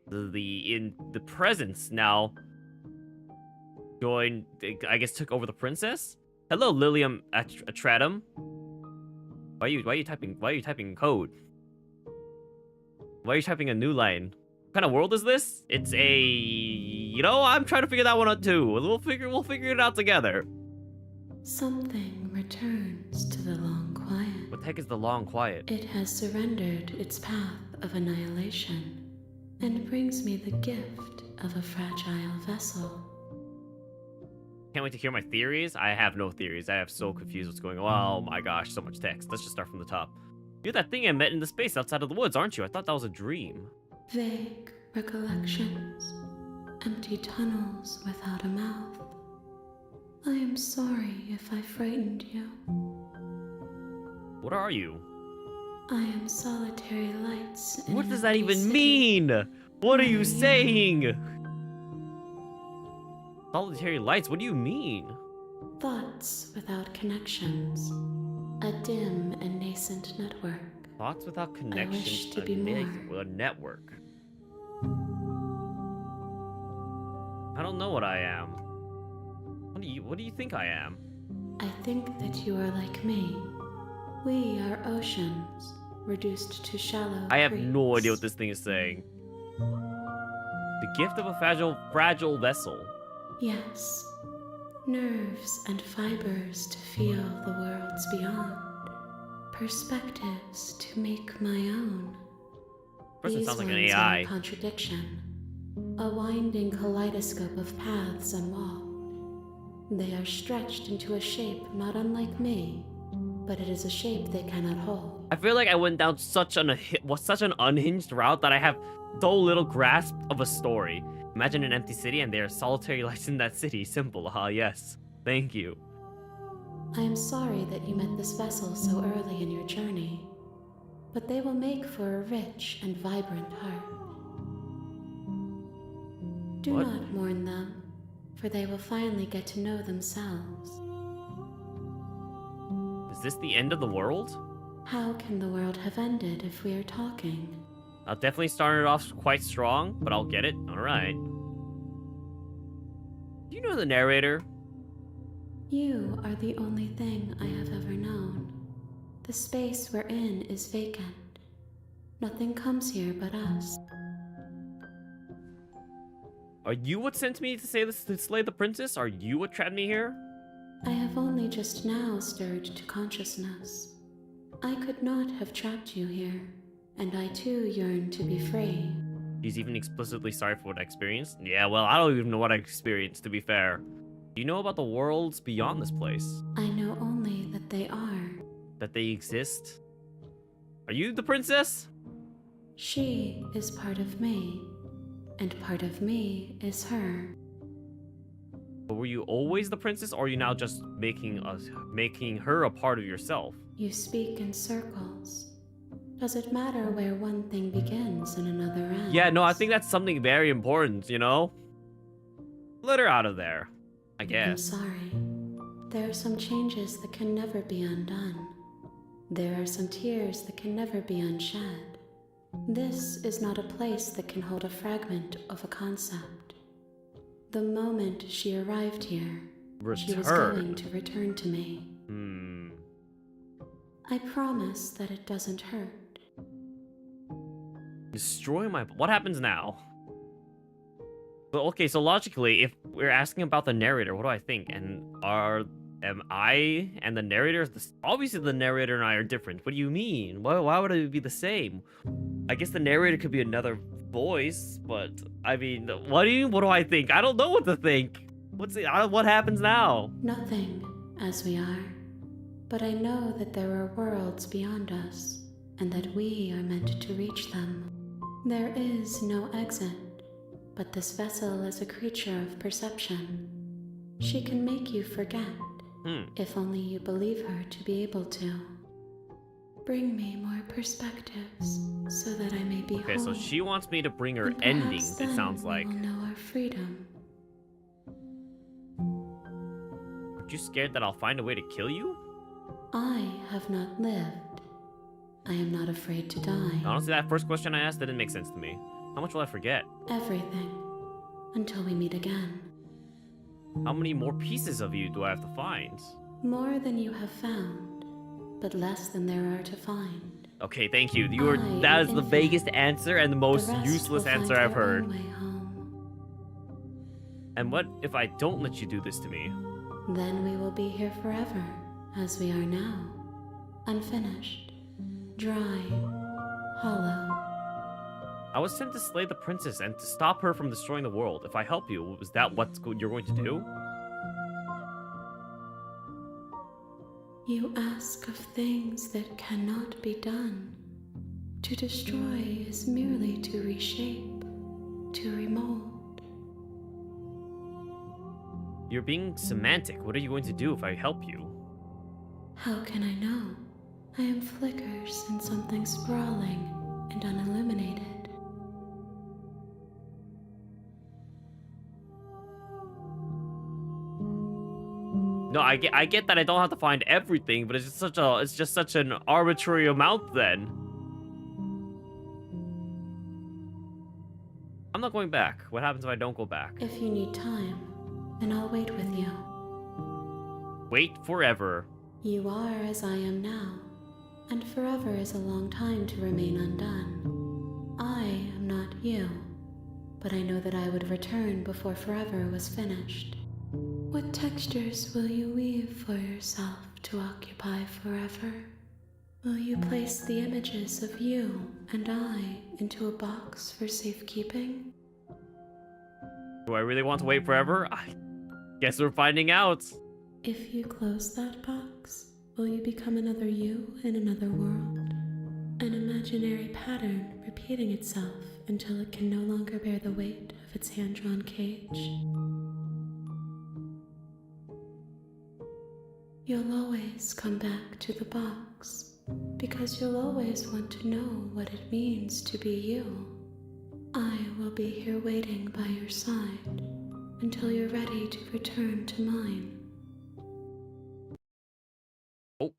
A: The presence now joined, I guess, took over the princess. Hello, Lilium Atratum. Why are you typing code? Why are you typing a new line? What kind of world is this? It's a, I'm trying to figure that one out too. We'll figure it out together.
G: Something returns to the long quiet.
A: What the heck is the long quiet?
G: It has surrendered its path of annihilation and brings me the gift of a fragile vessel.
A: Can't wait to hear my theories. I have no theories. I am so confused what's going on. Oh my gosh, so much text. Let's just start from the top. You're that thing I met in the space outside of the woods, aren't you? I thought that was a dream.
G: Vague recollections, empty tunnels without a mouth. I am sorry if I frightened you.
A: What are you?
G: I am solitary lights in
A: What
G: an
A: does that
G: empty
A: even
G: city.
A: mean? What are you
G: Yeah.
A: saying? Solitary lights, what do you mean?
G: Thoughts without connections. A dim and nascent network.
A: Thoughts without
G: wish
A: connection,
G: to be more.
A: a network. I don't know what I am. What do you think I am?
G: I think that you are like me. We are oceans, reduced to shallow
A: I have no idea what
G: creeks.
A: this thing is saying. The gift of a fragile vessel.
G: Yes. Nerves and fibers to feel the worlds beyond. Perspectives to make my own.
A: Person
G: These
A: sounds like an
G: ones
A: AI.
G: are a contradiction. A winding kaleidoscope of paths unwalked. They are stretched into a shape not unlike me, but it is a shape they cannot hold.
A: I feel like I went down such an unhinged route that I have so little grasp of a story. Imagine an empty city and there are solitary lights in that city. Simple, yes. Thank you.
G: I am sorry that you met this vessel so early in your journey, but they will make for a rich and vibrant heart. Do
A: What?
G: not mourn them, for they will finally get to know themselves.
A: Is this the end of the world?
G: How can the world have ended if we are talking?
A: I'll definitely start it off quite strong, but I'll get it. Alright. Do you know the narrator?
G: You are the only thing I have ever known. The space we're in is vacant. Nothing comes here but us.
A: Are you what sent me to say this to slay the princess? Are you what trapped me here?
G: I have only just now stirred to consciousness. I could not have trapped you here, and I too yearn to be free.
A: He's even explicitly sorry for what I experienced? Yeah, well, I don't even know what I experienced, to be fair. Do you know about the worlds beyond this place?
G: I know only that they are.
A: That they exist? Are you the princess?
G: She is part of me, and part of me is her.
A: But were you always the princess, or are you now just making her a part of yourself?
G: You speak in circles. Does it matter where one thing begins and another ends?
A: Yeah, no, I think that's something very important, Let her out of there, I
G: I'm
A: guess.
G: sorry. There are some changes that can never be undone. There are some tears that can never be unshed. This is not a place that can hold a fragment of a concept. The moment she arrived here, She was going to return to me.
A: Hmm.
G: I promise that it doesn't hurt.
A: Destroy my... What happens now? Well, okay, so logically, if we're asking about the narrator, what do I think? And am I and the narrator... Obviously, the narrator and I are different. What do you mean? Why would it be the same? I guess the narrator could be another voice, but... I mean, what do I think? I don't know what to think. What happens now?
G: Nothing, as we are. But I know that there are worlds beyond us, and that we are meant to reach them. There is no exit, but this vessel is a creature of perception. She can make you forget, if only you believe her to be able to. Bring me more perspectives, so that I may be
A: Okay,
G: whole.
A: so she wants me to bring her
G: And perhaps
A: endings, it
G: then
A: sounds like.
G: we will know our freedom.
A: Aren't you scared that I'll find a way to kill you?
G: I have not lived. I am not afraid to die.
A: Honestly, that first question I asked didn't make sense to me. How much will I forget?
G: Everything. Until we meet again.
A: How many more pieces of you do I have to find?
G: More than you have found, but less than there are to find.
A: Okay, thank you.
G: I
A: That is
G: am
A: the
G: infinite.
A: vaguest answer and the most
G: The rest
A: useless
G: will
A: answer
G: find
A: I've
G: their
A: heard.
G: own way home.
A: And what if I don't let you do this to me?
G: Then we will be here forever, as we are now. Unfinished. Dry. Hollow.
A: I was sent to slay the princess and to stop her from destroying the world. If I help you, is that what you're going to do?
G: You ask of things that cannot be done. To destroy is merely to reshape, to remold.
A: You're being semantic. What are you going to do if I help you?
G: How can I know? I am flickers in something sprawling and unilluminated.
A: No, I get that I don't have to find everything, but it's just such an arbitrary amount then. I'm not going back. What happens if I don't go back?
G: If you need time, then I'll wait with you.
A: Wait forever.
G: You are as I am now, and forever is a long time to remain undone. I am not you, but I know that I would return before forever was finished. What textures will you weave for yourself to occupy forever? Will you place the images of you and I into a box for safekeeping?
A: Do I really want to wait forever? I guess we're finding out.
G: If you close that box, will you become another you in another world? An imaginary pattern repeating itself until it can no longer bear the weight of its hand-drawn cage? You'll always come back to the box, because you'll always want to know what it means to be you. I will be here waiting by your side until you're ready to return to mine.
A: Oh.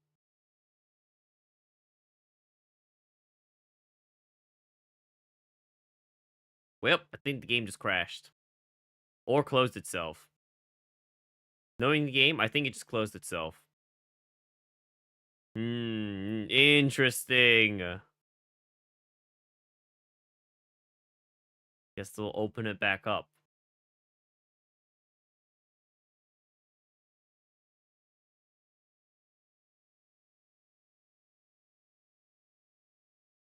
A: Well, I think the game just crashed. Or closed itself. Knowing the game, I think it just closed itself. Interesting. Guess we'll open it back up.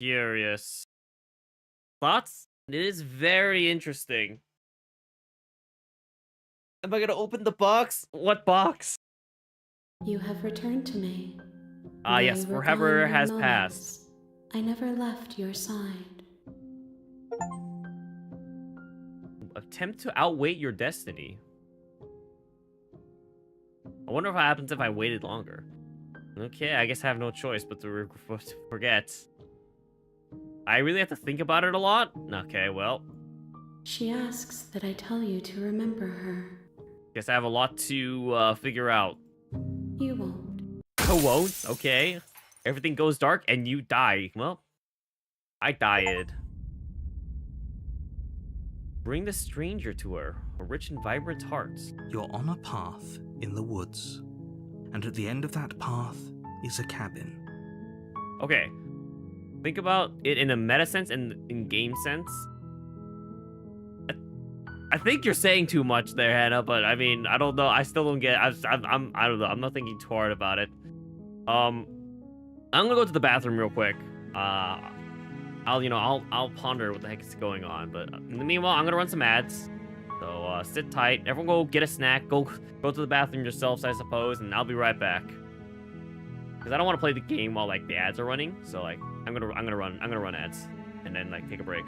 A: Curious. Thoughts? It is very interesting. Am I gonna open the box? What box?
G: You have returned to me.
A: Ah,
G: Though
A: yes,
G: we were
A: forever
G: gone
A: has
G: moments,
A: passed.
G: I never left your side.
A: Attempt to outwait your destiny. I wonder what happens if I waited longer. Okay, I guess I have no choice but to forget. I really have to think about it a lot? Okay, well.
G: She asks that I tell you to remember her.
A: Guess I have a lot to figure out.
G: You won't.
A: I won't? Okay. Everything goes dark and you die. Well, I died. Bring the stranger to her, a rich and vibrant heart.
B: You're on a path in the woods, and at the end of that path is a cabin.
A: Okay. Think about it in a meta sense and in game sense. I think you're saying too much there, Hannah, but I mean, I don't know. I still don't get I don't know. I'm not thinking too hard about it. I'm gonna go to the bathroom real quick. I'll ponder what the heck is going on. But in the meanwhile, I'm gonna run some ads. So sit tight. Everyone, go get a snack. Go to the bathroom yourselves, I suppose, and I'll be right back. Because I don't want to play the game while like the ads are running. So like I'm gonna run ads and then like take a break.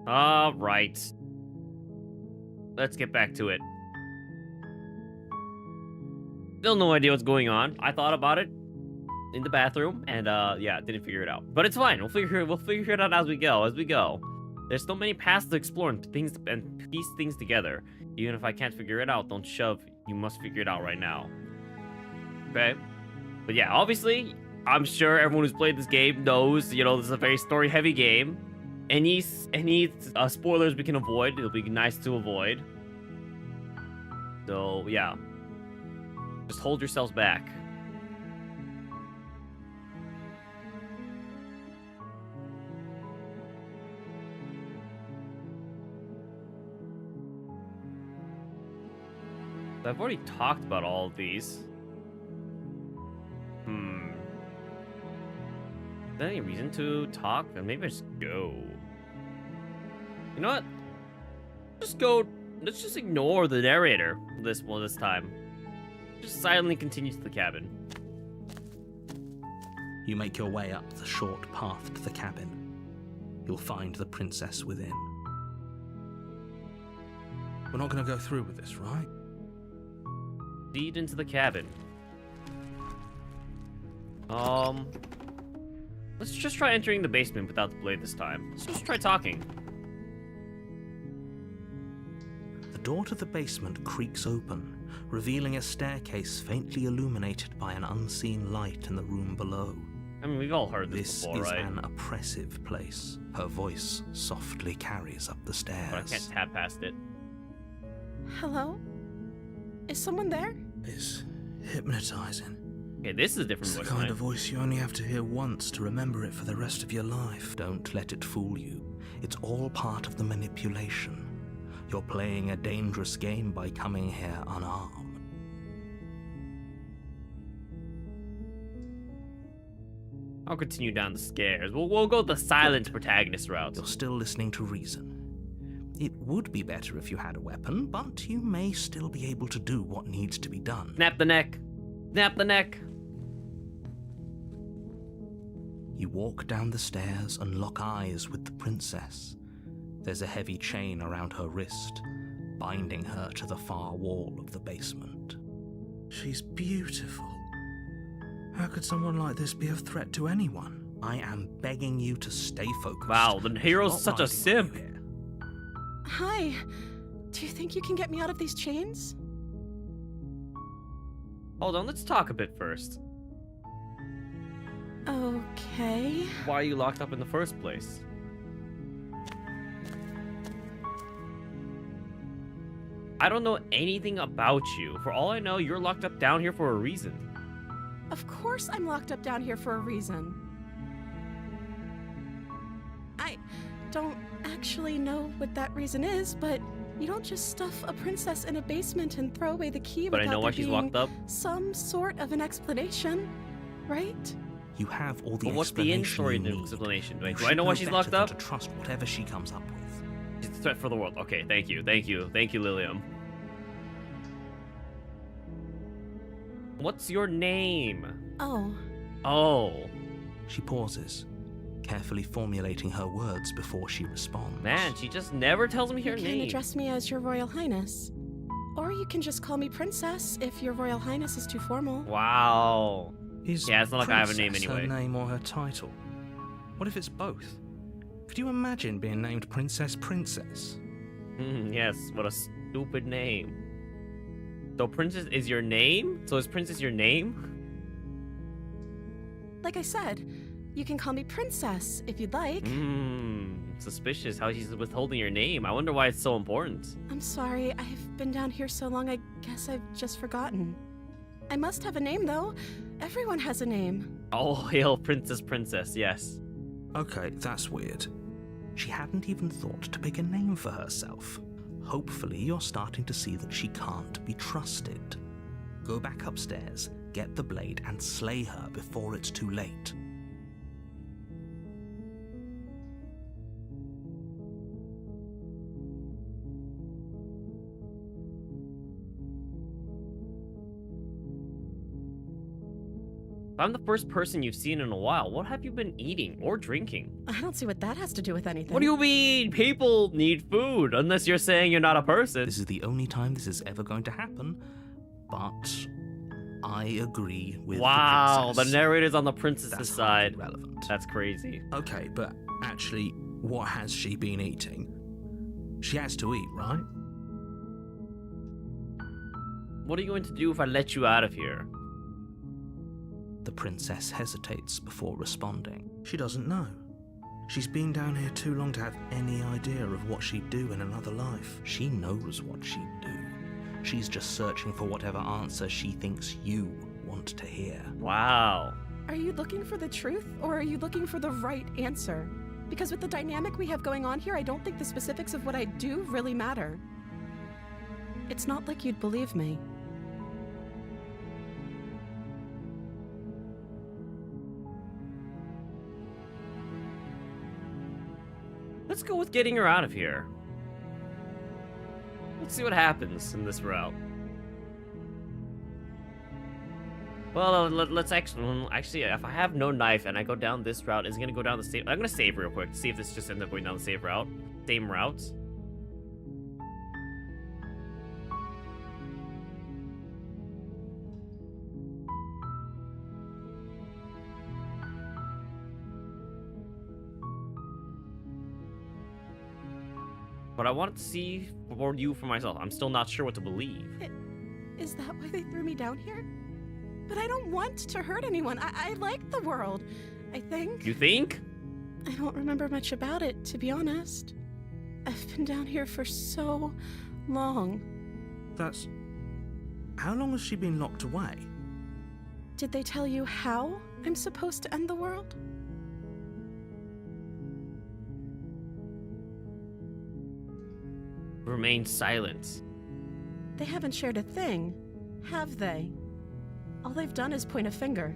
A: All right. Let's get back to it. Still no idea what's going on. I thought about it in the bathroom, and yeah, didn't figure it out. But it's fine. We'll figure it out as we go. There's so many paths to explore and things and piece things together. Even if I can't figure it out, don't shove. You must figure it out right now. Okay? But yeah, obviously, I'm sure everyone who's played this game knows, you know, this is a very story-heavy game. Any spoilers we can avoid, it'll be nice to avoid. So, yeah. Just hold yourselves back. I've already talked about all of these. Is there any reason to talk? Then maybe I just go. You know what? Just go. Let's just ignore the narrator this time. Just silently continue to the cabin.
B: You make your way up the short path to the cabin. You'll find the princess within.
D: We're not going to go through with this, right?
A: Lead into the cabin. Let's just try entering the basement without the blade this time. Let's just try talking.
B: The door to the basement creaks open, revealing a staircase faintly illuminated by an unseen light in the room below.
A: I mean, we've all heard this before,
B: This is
A: right?
B: an oppressive place. Her voice softly carries up the stairs.
A: But I can't tap past it.
F: Hello? Is someone there?
B: It's hypnotizing.
A: Okay, this is a different
B: It's the
A: voice
B: kind
A: line.
B: of voice you only have to hear once to remember it for the rest of your life. Don't let it fool you. It's all part of the manipulation. You're playing a dangerous game by coming here unarmed.
A: I'll continue down the stairs. We'll go the silent protagonist route.
B: You're still listening to reason. It would be better if you had a weapon, but you may still be able to do what needs to be done.
A: Snap the neck. Snap the neck.
B: You walk down the stairs and lock eyes with the princess. There's a heavy chain around her wrist, binding her to the far wall of the basement.
D: She's beautiful. How could someone like this be a threat to anyone?
B: I am begging you to stay focused.
A: Wow, the hero's
B: Not
A: such a
B: riding on
A: simp.
B: you here.
F: Hi. Do you think you can get me out of these chains?
A: Hold on, let's talk a bit first.
F: Okay.
A: Why are you locked up in the first place? I don't know anything about you. For all I know, you're locked up down here for a reason.
F: Of course I'm locked up down here for a reason. I don't actually know what that reason is, but you don't just stuff a princess in a basement and throw away the key
A: But I
F: without
A: know why
F: there
A: she's
F: being
A: locked up.
F: some sort of an explanation, right?
B: You have all the
A: But what's the end
B: explanation
A: story
B: you
A: in the
B: need.
A: explanation?
B: You
A: Wait, do
B: should
A: I know why
B: know
A: she's
B: better
A: locked
B: than
A: up?
B: to trust whatever she comes up with.
A: She's a threat for the world. Okay, thank you, Lilium. What's your name?
F: Oh,
A: Oh,
B: She pauses, carefully formulating her words before she responds.
A: man, she just never tells me her
F: you can
A: name.
F: address me as Your Royal Highness. Or you can just call me Princess if Your Royal Highness is too formal.
A: Wow.
B: Is
A: Yeah, it's not like I have a name
B: Princess
A: anyway.
B: her name or her title? What if it's both? Could you imagine being named Princess?
A: Yes, what a stupid name. So Princess is your name? So is Princess your name?
F: Like I said, you can call me Princess if you'd like.
A: Suspicious how she's withholding your name. I wonder why it's so important.
F: I'm sorry, I've been down here so long I guess I've just forgotten. I must have a name though. Everyone has a name.
A: All hail Princess, yes.
B: Okay, that's weird. She hadn't even thought to pick a name for herself. Hopefully you're starting to see that she can't be trusted. Go back upstairs, get the blade, and slay her before it's too late.
A: If I'm the first person you've seen in a while, what have you been eating or drinking?
H: I don't see what that has to do with anything.
A: What do you mean? People need food, unless you're saying you're not a person.
B: This is the only time this is ever going to happen, but I agree with
A: Wow,
B: the
A: the
B: princess.
A: narrator's on the princess's
B: That's
A: side.
B: hardly relevant.
A: That's crazy.
B: Okay, but actually, what has she been eating? She has to eat, right?
A: What are you going to do if I let you out of here?
B: The princess hesitates before responding. She doesn't know. She's been down here too long to have any idea of what she'd do in another life. She knows what she'd do. She's just searching for whatever answer she thinks you want to hear.
A: Wow.
H: Are you looking for the truth, or are you looking for the right answer? Because with the dynamic we have going on here, I don't think the specifics of what I do really matter. It's not like you'd believe me.
A: Let's go with getting her out of here. Let's see what happens in this route. Well, let's actually, if I have no knife and I go down this route, is it gonna go down the same? I'm gonna save real quick to see if this just ends up going down the same route. Same route. But I wanted to see for you for myself. I'm still not sure what to believe.
H: Is that why they threw me down here? But I don't want to hurt anyone. I like the world, I think.
A: You think?
H: I don't remember much about it, to be honest. I've been down here for so long.
B: That's... How long has she been locked away?
H: Did they tell you how I'm supposed to end the world?
A: Remain silent.
H: They haven't shared a thing, have they? All they've done is point a finger.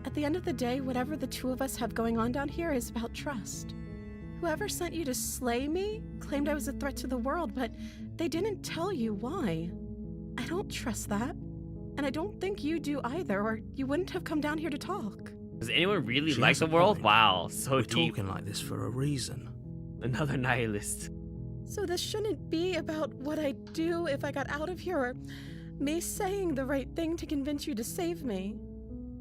H: At the end of the day, whatever the two of us have going on down here is about trust. Whoever sent you to slay me claimed I was a threat to the world, but they didn't tell you why. I don't trust that. And I don't think you do either, or you wouldn't have come down here to talk.
A: Does anyone really
B: She
A: like
B: has
A: the
B: a
A: world?
B: point.
A: Wow, so
B: We're
A: deep.
B: talking like this for a reason.
A: Another nihilist.
H: So this shouldn't be about what I'd do if I got out of here, or me saying the right thing to convince you to save me.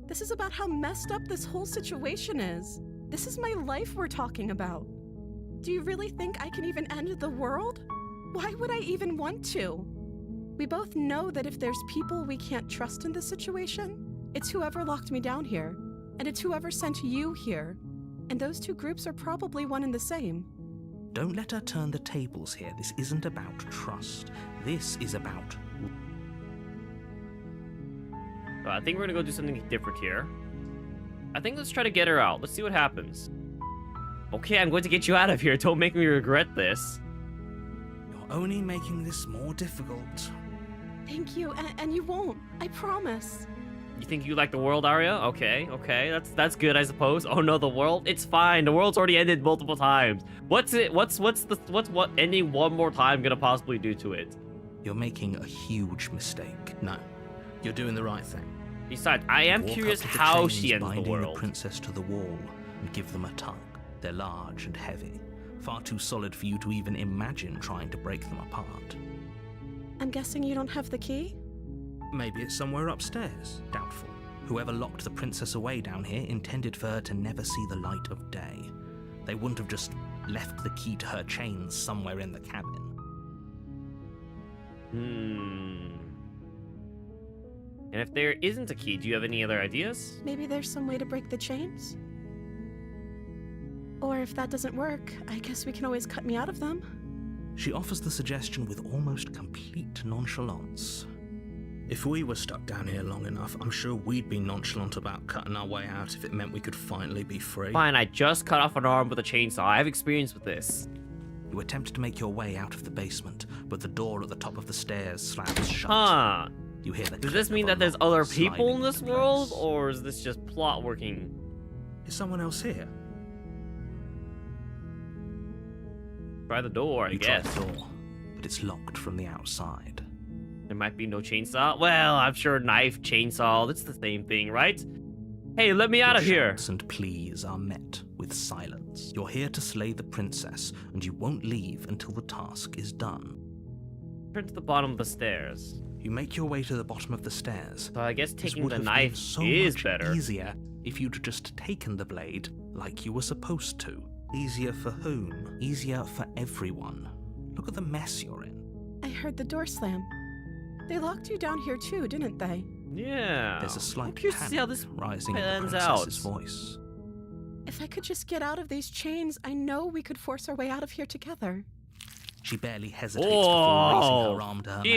H: This is about how messed up this whole situation is. This is my life we're talking about. Do you really think I can even end the world? Why would I even want to? We both know that if there's people we can't trust in this situation, it's whoever locked me down here, and it's whoever sent you here. And those two groups are probably one and the same.
B: Don't let her turn the tables here. This isn't about trust. This is about...
A: I think we're gonna go do something different here. I think let's try to get her out. Let's see what happens. Okay, I'm going to get you out of here. Don't make me regret this.
B: You're only making this more difficult.
H: Thank you, and you won't. I promise.
A: You think you like the world, Arya? Okay, that's good, I suppose. Oh no, the world? It's fine. The world's already ended multiple times. What's what ending one more time gonna possibly do to it?
B: You're making a huge mistake. No, you're doing the right thing.
A: Besides, I am
B: Walk
A: curious
B: up to the
A: how
B: chains
A: she ends the
B: binding
A: world.
B: the princess to the wall and give them a tug. They're large and heavy, far too solid for you to even imagine trying to break them apart.
H: I'm guessing you don't have the key?
B: Maybe it's somewhere upstairs. Doubtful. Whoever locked the princess away down here intended for her to never see the light of day. They wouldn't have just left the key to her chains somewhere in the cabin.
A: And if there isn't a key, do you have any other ideas?
H: Maybe there's some way to break the chains? Or if that doesn't work, I guess we can always cut me out of them.
B: She offers the suggestion with almost complete nonchalance. If we were stuck down here long enough, I'm sure we'd be nonchalant about cutting our way out if it meant we could finally be free.
A: Fine, I just cut off an arm with a chainsaw. I have experience with this.
B: You attempt to make your way out of the basement, but the door at the top of the stairs slams shut.
A: Huh.
B: You hear the
A: Does
B: click
A: this mean
B: of a
A: that there's
B: lock
A: other
B: sliding
A: people in this
B: into
A: world,
B: place.
A: or is this just plot working?
B: Is someone else here?
A: Try the door, I
B: You try
A: guess.
B: the door, but it's locked from the outside.
A: There might be no chainsaw. Well, I'm sure knife, chainsaw, that's the same thing, right? Hey, let me out of
B: Your
A: here.
B: shouts and pleas are met with silence. You're here to slay the princess, and you won't leave until the task is done.
A: Turn to the bottom of the stairs.
B: You make your way to the bottom of the stairs.
A: So I guess
B: This
A: taking
B: would
A: the
B: have
A: knife
B: been so
A: is
B: much
A: better.
B: easier if you'd just taken the blade like you were supposed to. Easier for whom? Easier for everyone. Look at the mess you're in.
H: I heard the door slam. They locked you down here too, didn't they?
A: Yeah.
B: There's a slight
A: I'm curious to see how
B: panic
A: this
B: rising in the
A: pans
B: princess's
A: out.
B: voice.
H: If I could just get out of these chains, I know we could force our way out of here together.
B: She barely hesitates before raising her arm to her mouth, her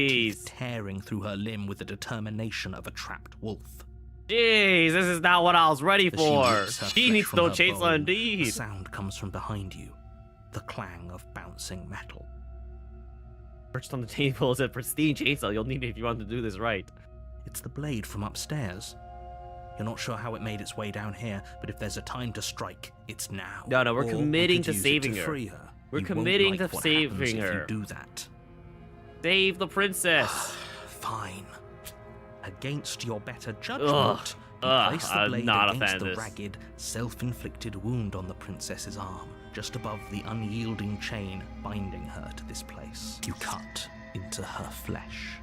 B: teeth
A: Jeez.
B: tearing through her limb with the determination of a trapped wolf.
A: Jeez, this is not what I was ready
B: As
A: for.
B: rips her
A: She
B: flesh
A: needs
B: from
A: no
B: her
A: chainsaw
B: bone,
A: indeed.
B: The sound comes from behind you, the clang of bouncing metal.
A: Perched on the table is a pristine chainsaw. You'll need it if you want to do this right.
B: It's the blade from upstairs. You're not sure how it made its way down here, but if there's a time to strike, it's now.
A: No, we're
B: Or we
A: committing
B: could
A: to
B: use it
A: saving
B: to
A: her.
B: free her.
A: We're
B: You won't
A: committing
B: like
A: to
B: what happens
A: saving
B: if
A: her.
B: you do that.
A: Save the princess.
B: Fine. Against your better
A: Ugh.
B: judgment, you place the
A: I'm
B: blade
A: not a fan
B: against
A: of
B: the
A: this.
B: ragged, self-inflicted wound on the princess's arm, just above the unyielding chain binding her to this place. You cut into her flesh.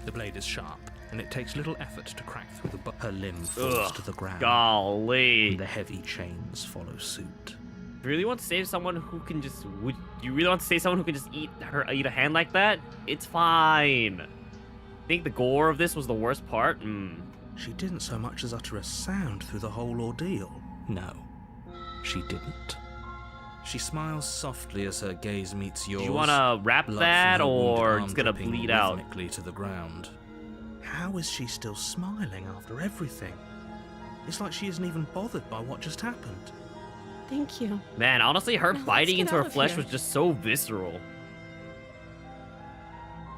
B: The blade is sharp, and it takes little effort to crack through the her limb falls
A: Ugh,
B: to the ground,
A: Golly.
B: and the heavy chains follow suit.
A: You really want to save someone who can just? Would you really want to save someone who can just eat a hand like that? It's fine. I think the gore of this was the worst part.
B: She didn't so much as utter a sound through the whole ordeal. No, she didn't.
D: She smiles softly as her gaze meets yours.
A: Do you want to wrap
D: blood
A: that,
D: from her wounded
A: or
D: arm
A: it's gonna
D: dripping
A: bleed out?
D: rhythmically to the ground.
B: How is she still smiling after everything? It's like she isn't even bothered by what just happened.
H: Thank you.
A: Man, honestly, her
H: Now let's
A: biting
H: get
A: into
H: out
A: her
H: of
A: flesh
H: here.
A: was just so visceral.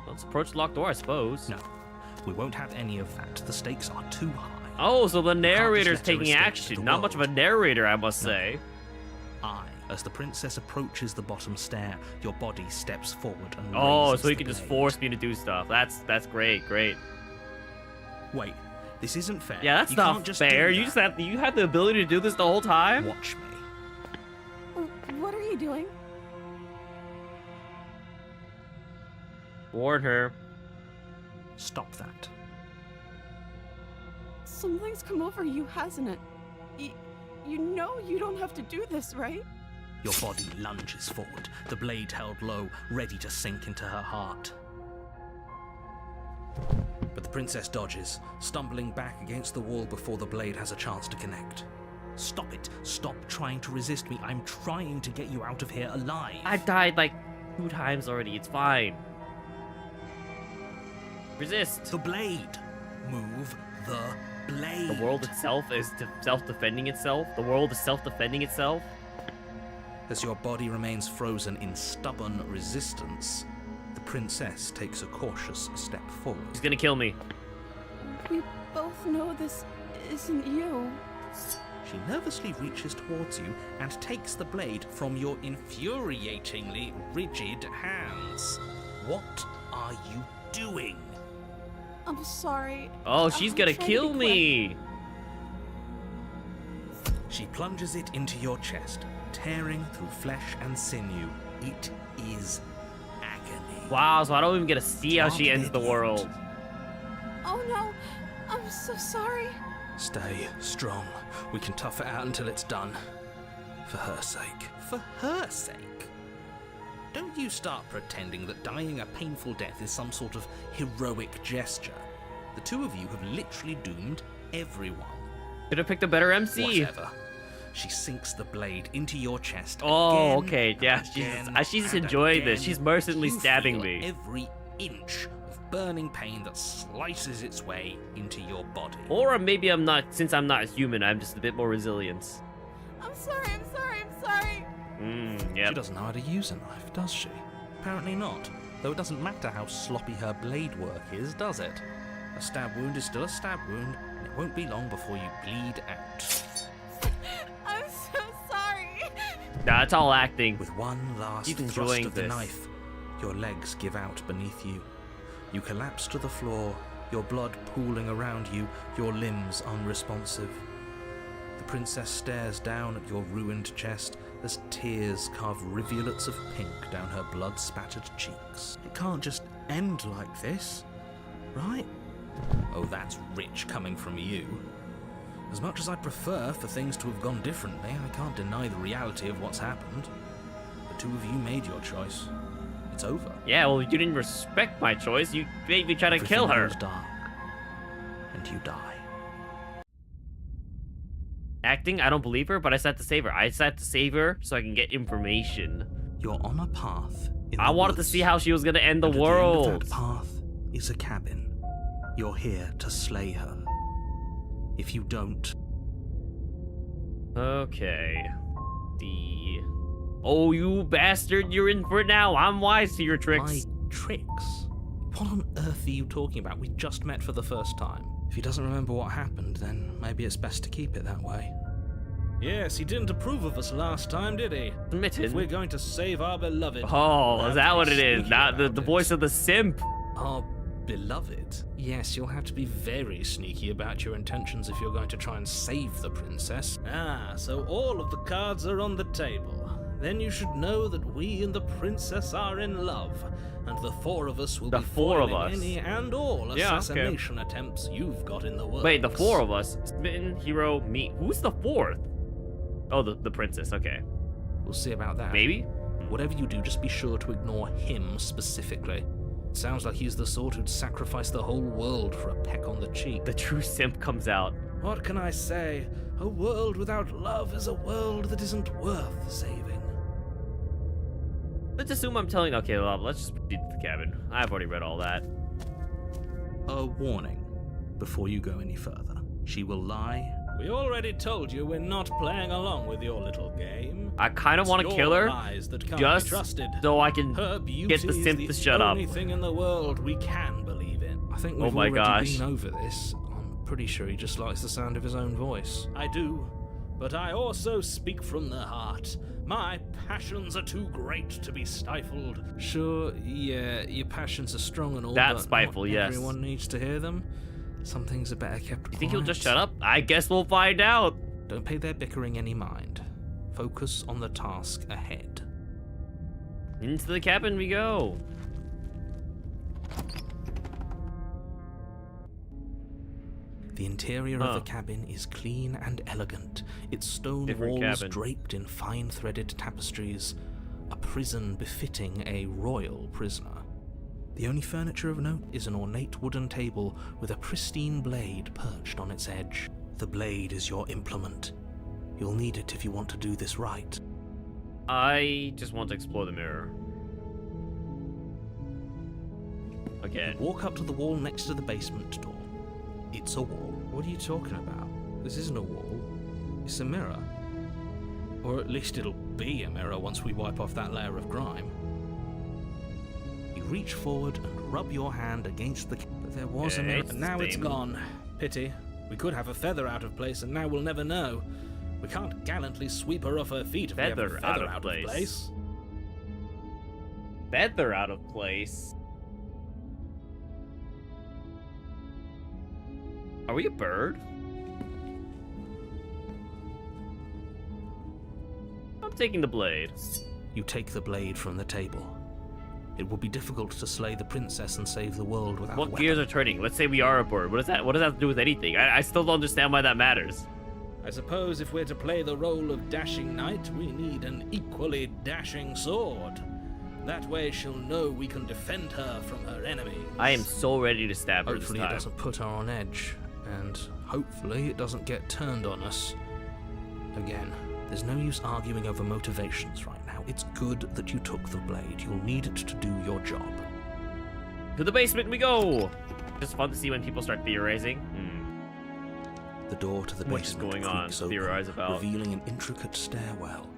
A: Let's approach the locked door, I suppose.
B: No, we won't have any of that. The stakes are too high.
A: Oh, so the
B: just
A: narrator's
B: let her
A: taking
B: escape to
A: action.
B: the
A: Not much of a
B: world.
A: narrator, I must say.
B: As the princess approaches the bottom stair, your body steps forward and
A: Oh,
B: raises
A: so you
B: the
A: can just
B: blade.
A: force me to do stuff. That's great, great.
B: Wait, this isn't fair.
A: Yeah, that's
B: You
A: not
B: can't just
A: fair.
B: do
A: You
B: that.
A: just you had the ability to do this the whole time.
B: Watch me.
H: What are you doing?
A: Warn her.
B: Stop that.
H: Something's come over you, hasn't it? You know you don't have to do this, right?
B: Your body lunges forward, the blade held low, ready to sink into her heart.
D: But the princess dodges, stumbling back against the wall before the blade has a chance to connect.
B: Stop it. Stop trying to resist me. I'm trying to get you out of here alive.
A: I've died like 2 times already. It's fine. Resist.
B: The blade. Move the blade.
A: The world itself is self-defending itself. The world is self-defending itself.
D: As your body remains frozen in stubborn resistance, the princess takes a cautious step forward.
A: She's gonna kill me.
H: We both know this isn't you.
B: She nervously reaches towards you and takes the blade from your infuriatingly rigid hands. What are you doing?
H: I'm sorry.
A: Oh, she's
H: I'm
A: gonna
H: trying to
A: kill
H: be
A: me.
D: She plunges it into your chest, tearing through flesh and sinew. It is agony.
A: Wow, so I don't even get to see how she ends the world.
H: Oh no, I'm so sorry.
D: Stay strong. We can tough it out until it's done. For her sake.
B: For her sake. Don't you start pretending that dying a painful death is some sort of heroic gesture. The two of you have literally doomed everyone.
A: Could have picked a better MC.
B: Whatever. She sinks the blade into your chest.
A: Oh,
B: again
A: okay,
B: and
A: yeah,
B: again
A: she's
B: and
A: enjoying this.
B: again.
A: She's mercilessly
B: You
A: stabbing
B: feel
A: me.
B: Every inch of burning pain that slices its way into your body.
A: Or maybe I'm not, since I'm not human, I'm just a bit more resilient.
H: I'm sorry, I'm sorry, I'm sorry.
D: She
A: Yep.
D: doesn't know how to use a knife, does she?
B: Apparently not. Though it doesn't matter how sloppy her blade work is, does it? A stab wound is still a stab wound, and it won't be long before you bleed out.
H: I'm so sorry.
A: Nah, it's all acting.
D: With one last
A: She's
D: thrust
A: enjoying
D: of the
A: this.
D: knife, your legs give out beneath you. You collapse to the floor
B: your blood pooling around you, your limbs unresponsive. The princess stares down at your ruined chest as tears carve rivulets of pink down her blood-spattered cheeks. It can't just end like this, right? Oh, that's rich coming from you. As much as I'd prefer for things to have gone differently, I can't deny the reality of what's happened. The two of you made your choice. It's over.
A: Yeah, well, you didn't respect my choice. You made me try to kill her.
B: Everything goes dark, and you die.
A: Acting, I don't believe her, but I set to save her. I set to save her so I can get information.
B: You're on a path in
A: I
B: the
A: wanted to
B: woods,
A: see how she was gonna end the
B: and at
A: world.
B: the end of that path is a cabin. You're here to slay her. If you don't,
A: Okay. Oh, you bastard, you're in for it now. I'm wise to your tricks.
B: my tricks? What on earth are you talking about? We just met for the first time. If he doesn't remember what happened, then maybe it's best to keep it that way.
D: Yes, he didn't approve of us last time, did he? If
A: Smitten.
D: we're going to save our beloved.
A: Oh,
D: we'll
A: is
D: have
A: that
D: to
A: what
D: be
A: it is?
D: sneaky
A: Not the
D: about
A: voice
D: it.
A: of the simp.
B: Our beloved? Yes, you'll have to be very sneaky about your intentions if you're going to try and save the princess.
D: Ah, so all of the cards are on the table. Then you should know that we and the princess are in love, and the four of us will
A: The
D: be
A: four of
D: foiling
A: us.
D: any and all
A: Yeah, okay.
D: assassination attempts you've got in the works.
A: Wait, the four of us. Smitten, hero, me. Who's the fourth? Oh, the princess. Okay.
B: We'll see about that.
A: Maybe?
B: Whatever you do, just be sure to ignore him specifically. It sounds like he's the sort who'd sacrifice the whole world for a peck on the cheek.
A: The true simp comes out.
D: What can I say? A world without love is a world that isn't worth saving.
A: Let's assume I'm telling. Okay, well, let's just proceed to the cabin. I've already read all that.
B: A warning before you go any further. She will lie.
D: We already told you we're not playing along with your little game.
A: I kind of want to
D: It's
A: kill
D: your
A: her
D: lies that can't
A: just
D: be trusted.
A: so I can
D: Her beauty
A: get the simp
D: is
A: to shut up.
D: only thing in the world we can believe in.
B: I think
A: Oh
B: we've
A: my
B: already
A: gosh.
B: been over this. I'm pretty sure he just likes the sound of his own voice.
D: I do, but I also speak from the heart. My passions are too great to be stifled.
B: Sure, yeah, your passions are strong and all,
A: That's
B: but
A: spiteful,
B: not
A: yes.
B: everyone needs to hear them. Some things are better kept
A: You think he'll just
B: quiet.
A: shut up? I guess we'll find out.
B: Don't pay their bickering any mind. Focus on the task ahead.
A: Into the cabin we go.
B: The interior of
A: Huh.
B: the cabin is clean and elegant, its stone
A: Different
B: walls
A: cabin.
B: draped in fine-threaded tapestries, a prison befitting a royal prisoner. The only furniture of note is an ornate wooden table with a pristine blade perched on its edge. The blade is your implement. You'll need it if you want to do this right.
A: I just want to explore the mirror. Again.
B: Walk up to the wall next to the basement door. It's a wall. What are you talking about? This isn't a wall. It's a mirror. Or at least it'll be a mirror once we wipe off that layer of grime. You reach forward and rub your hand against the... But there was a mirror...
A: Okay.
D: And now it's
A: Same.
D: gone. Pity. We could have a feather out of place, and now we'll never know. We can't gallantly sweep her off her feet if we have a feather out of place.
A: Feather out of place. Are we a bird? I'm taking the blade.
B: You take the blade from the table. It will be difficult to slay the princess and save the world without a
A: What
B: weapon.
A: gears are turning? Let's say we are a bird. What does that have to do with anything? I still don't understand why that matters.
D: I suppose if we're to play the role of dashing knight, we need an equally dashing sword. That way she'll know we can defend her from her enemies.
A: I am so ready to stab her this
B: Hopefully it
A: time.
B: doesn't put her on edge, and hopefully it doesn't get turned on us. Again, there's no use arguing over motivations right now. It's good that you took the blade. You'll need it to do your job.
A: To the basement we go! Just fun to see when people start theorizing.
B: The door to the
A: What is
B: basement
A: going on?
B: creaks open,
A: Theorize about.
B: revealing an intricate stairwell.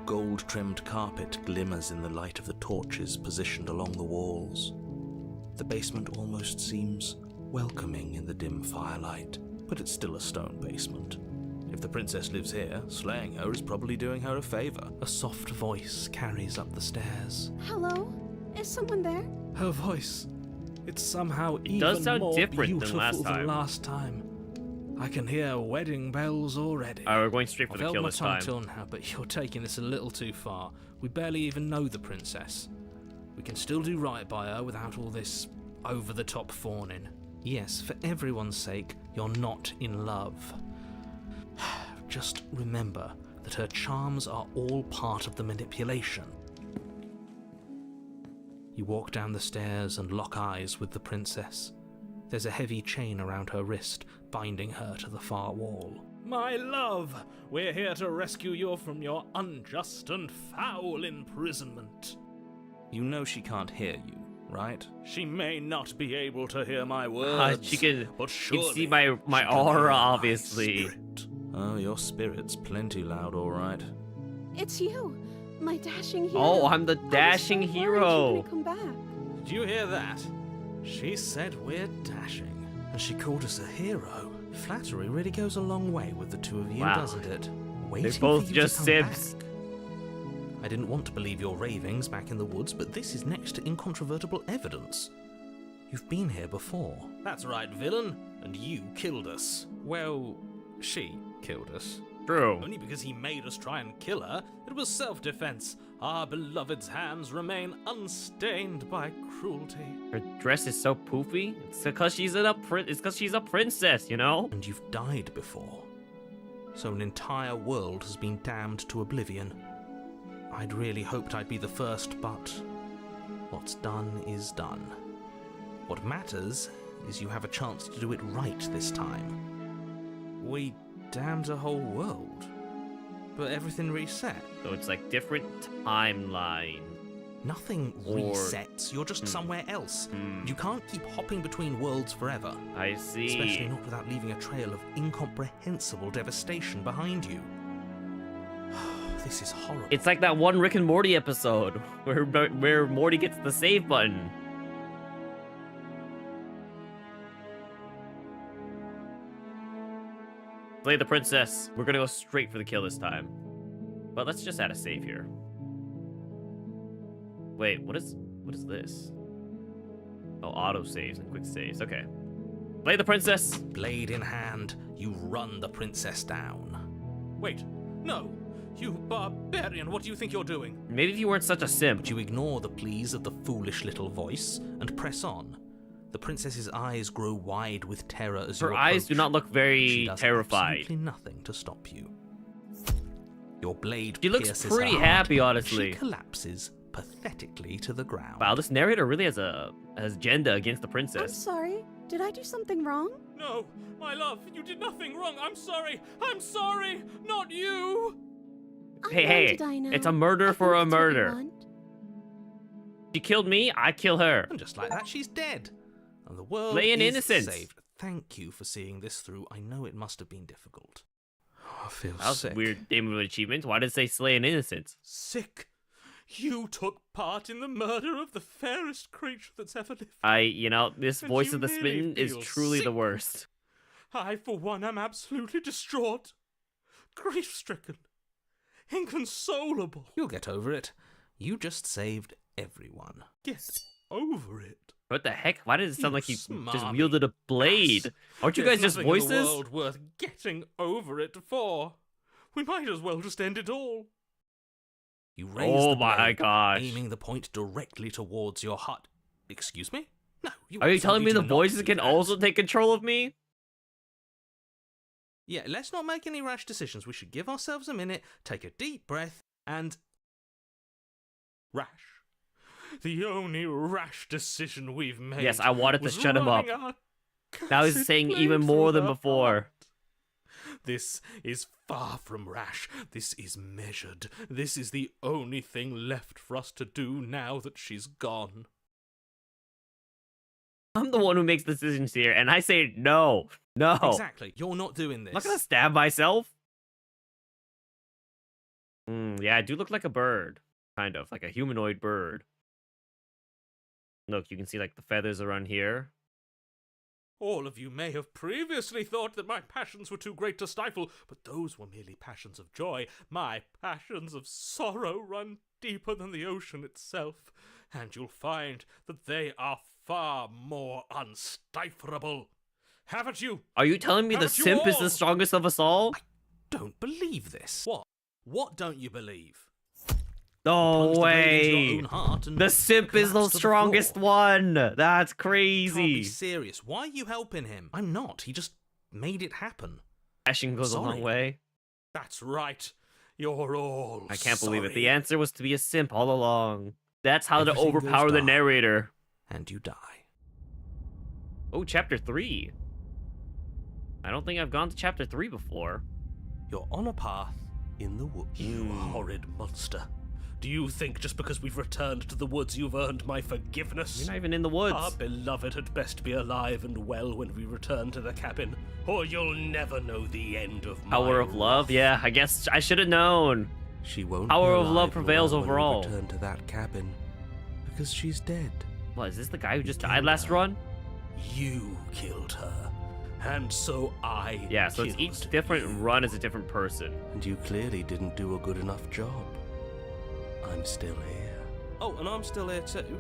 B: Gold-trimmed carpet glimmers in the light of the torches positioned along the walls. The basement almost seems welcoming in the dim firelight, but it's still a stone basement. If the princess lives here, slaying her is probably doing her a favor. A soft voice carries up the stairs.
H: Hello? Is someone there?
B: Her voice.
D: It's somehow
A: It does
D: even
A: sound
D: more
A: different than
D: beautiful
A: last time.
D: I can hear wedding bells already.
A: Alright, we're going straight for
D: I've
A: the
D: held
A: kill
D: my
A: this
D: tongue
A: time.
D: till now, but you're taking this a little too far. We barely even know the princess. We can still do right by her without all this over-the-top fawning. Yes, for everyone's sake, you're not in love. Just remember that her charms are all part of the manipulation. You walk down the stairs and lock eyes with the princess. There's a heavy chain around her wrist, binding her to the far wall. My love, we're here to rescue you from your unjust and foul imprisonment.
B: You know she can't hear you, right?
D: She may not be able to hear my words,
A: She can,
D: but
A: you
D: surely
A: can see my
D: she can hear
A: aura,
D: my
A: obviously.
D: spirit.
B: Oh, your spirit's plenty loud, all right.
F: It's you, my dashing hero.
A: Oh, I'm the
F: I was
A: dashing
F: so worried you
A: hero.
F: wouldn't come back.
D: Did you hear that? She said we're dashing.
B: And she called us a hero. Flattery really goes a long way with the two of you,
A: Wow.
B: doesn't it?
A: They're both just sibs.
B: I didn't want to believe your ravings back in the woods, but this is next to incontrovertible evidence. You've been here before.
D: That's right, villain, and you killed us. Well, she killed us.
A: True.
D: Only because he made us try and kill her. It was self-defense. Our beloved's hands remain unstained by cruelty.
A: Her dress is so poofy. It's because she's a princess, you know?
B: And you've died before. So an entire world has been damned to oblivion. I'd really hoped I'd be the first, but what's done is done. What matters is you have a chance to do it right this time. We damned a whole world, but everything reset.
A: So it's like different timeline.
B: Nothing
A: Or-
B: resets, you're just somewhere else. You can't keep hopping between worlds forever.
A: I see.
B: Especially not without leaving a trail of incomprehensible devastation behind you. This is horrible.
A: It's like that one Rick and Morty episode where Morty gets the save button. Slay the princess. We're gonna go straight for the kill this time. But let's just add a save here. Wait, what is this? Oh, auto saves and quick saves. Okay. Slay the princess.
B: Blade in hand, you run the princess down.
D: Wait, no. You barbarian, what do you think you're doing?
A: Maybe if you weren't such a simp.
B: But you ignore the pleas of the foolish little voice and press on. The princess's eyes grow wide with terror as you
A: Her
B: approach.
A: eyes do not look
B: She
A: very
B: does
A: terrified.
B: absolutely nothing to stop you. Your blade
A: She looks
B: pierces
A: pretty
B: her heart.
A: happy, honestly.
B: She collapses pathetically to the ground.
A: Wow, this narrator really has agenda against the
H: I'm
A: princess.
H: sorry. Did I do something wrong?
D: No, my love, you did nothing wrong. I'm sorry, not you.
H: I'm
A: Hey,
H: going
A: hey,
H: to die now.
A: it's a murder
H: I
A: for
H: think
A: a
H: that's what you
A: murder.
H: want.
A: She killed me, I kill her.
B: And just like that, she's dead. And the world
A: Slay an
B: is
A: innocent.
B: saved. Thank you for seeing this through. I know it must have been difficult. Oh, I feel
A: That was
B: sick.
A: a weird name of an achievement. Why did it say slay an innocent?
D: Sick. You took part in the murder of the fairest creature that's ever lived.
A: This
D: And
A: voice
D: you
A: of the
D: really
A: smitten is
D: feel
A: truly the
D: sick.
A: worst.
D: I, for one, am absolutely distraught, grief-stricken, inconsolable.
B: You'll get over it. You just saved everyone.
D: Get over it.
A: What the heck? Why did it sound
D: You
A: like he just
D: smarmy
A: wielded a blade? Aren't you
D: There's
A: guys just
D: nothing in the
A: voices?
D: world worth getting over it for. We might as well just end it all.
B: You raise
A: Oh
B: the
A: my
B: blade,
A: gosh.
B: aiming the point directly towards your heart. Excuse me? No.
A: Are you telling me the
B: absolutely do not
A: voices
B: do
A: can
B: that.
A: also take control of me?
B: Yeah, let's not make any rash decisions. We should give ourselves a minute, take a deep breath, and...
D: Rash. The only rash decision we've made.
A: Yes, I wanted to
D: was
A: shut him up.
D: running our
A: Now he's
D: cursed
A: saying
D: blade
A: even more
D: through
A: than
D: her
A: before.
D: heart. This is far from rash. This is measured. This is the only thing left for us to do now that she's gone.
A: I'm the one who makes decisions here, and I say no. No.
B: Exactly, you're not doing this.
A: I'm not gonna stab myself. Yeah, I do look like a bird. Kind of, like a humanoid bird. Look, you can see like the feathers around here.
D: All of you may have previously thought that my passions were too great to stifle, but those were merely passions of joy. My passions of sorrow run deeper than the ocean itself, and you'll find that they are
E: far more unstiflable. Haven't you?
A: Are you telling me the
E: Haven't you
A: simp is
E: all?
A: the strongest of us all?
B: Don't believe this.
D: What? What don't you believe?
A: No
D: Plunge the blade into your
A: way.
D: own heart and
A: The simp is the
D: collapse to the
A: strongest
D: floor.
A: one. That's
D: Can't be
A: crazy.
D: serious. Why are you helping him?
B: I'm not. He just made it happen.
A: Passion goes a long
B: Sorry.
A: way.
E: That's right. You're all
A: I can't believe it. The
E: sorry.
A: answer was to be a simp all along. That's how to
B: Everything goes
A: overpower the
B: dark.
A: narrator.
B: And you die.
A: Oh, chapter 3. I don't think I've gone to chapter 3 before.
E: You're on a path in the woods. You horrid monster. Do you think just because we've returned to the woods you've earned my forgiveness?
A: You're not even in the woods.
E: Our beloved had best be alive and well when we return to the cabin, or you'll never know the end of my
A: Power of love?
E: wrath.
A: Yeah, I guess I should have known.
B: She won't
A: Power
B: be
A: of love
B: alive and
A: prevails
B: well when we
A: overall.
B: return to that cabin, because she's dead.
A: What, is this the guy who just
B: You
A: died
B: killed
A: last
B: her.
A: run?
E: You killed her, and so I
A: Yeah, so it's
E: killed
A: each different
E: you.
A: run is a different person.
B: And you clearly didn't do a good enough job. I'm still here.
E: Oh, and I'm still here too.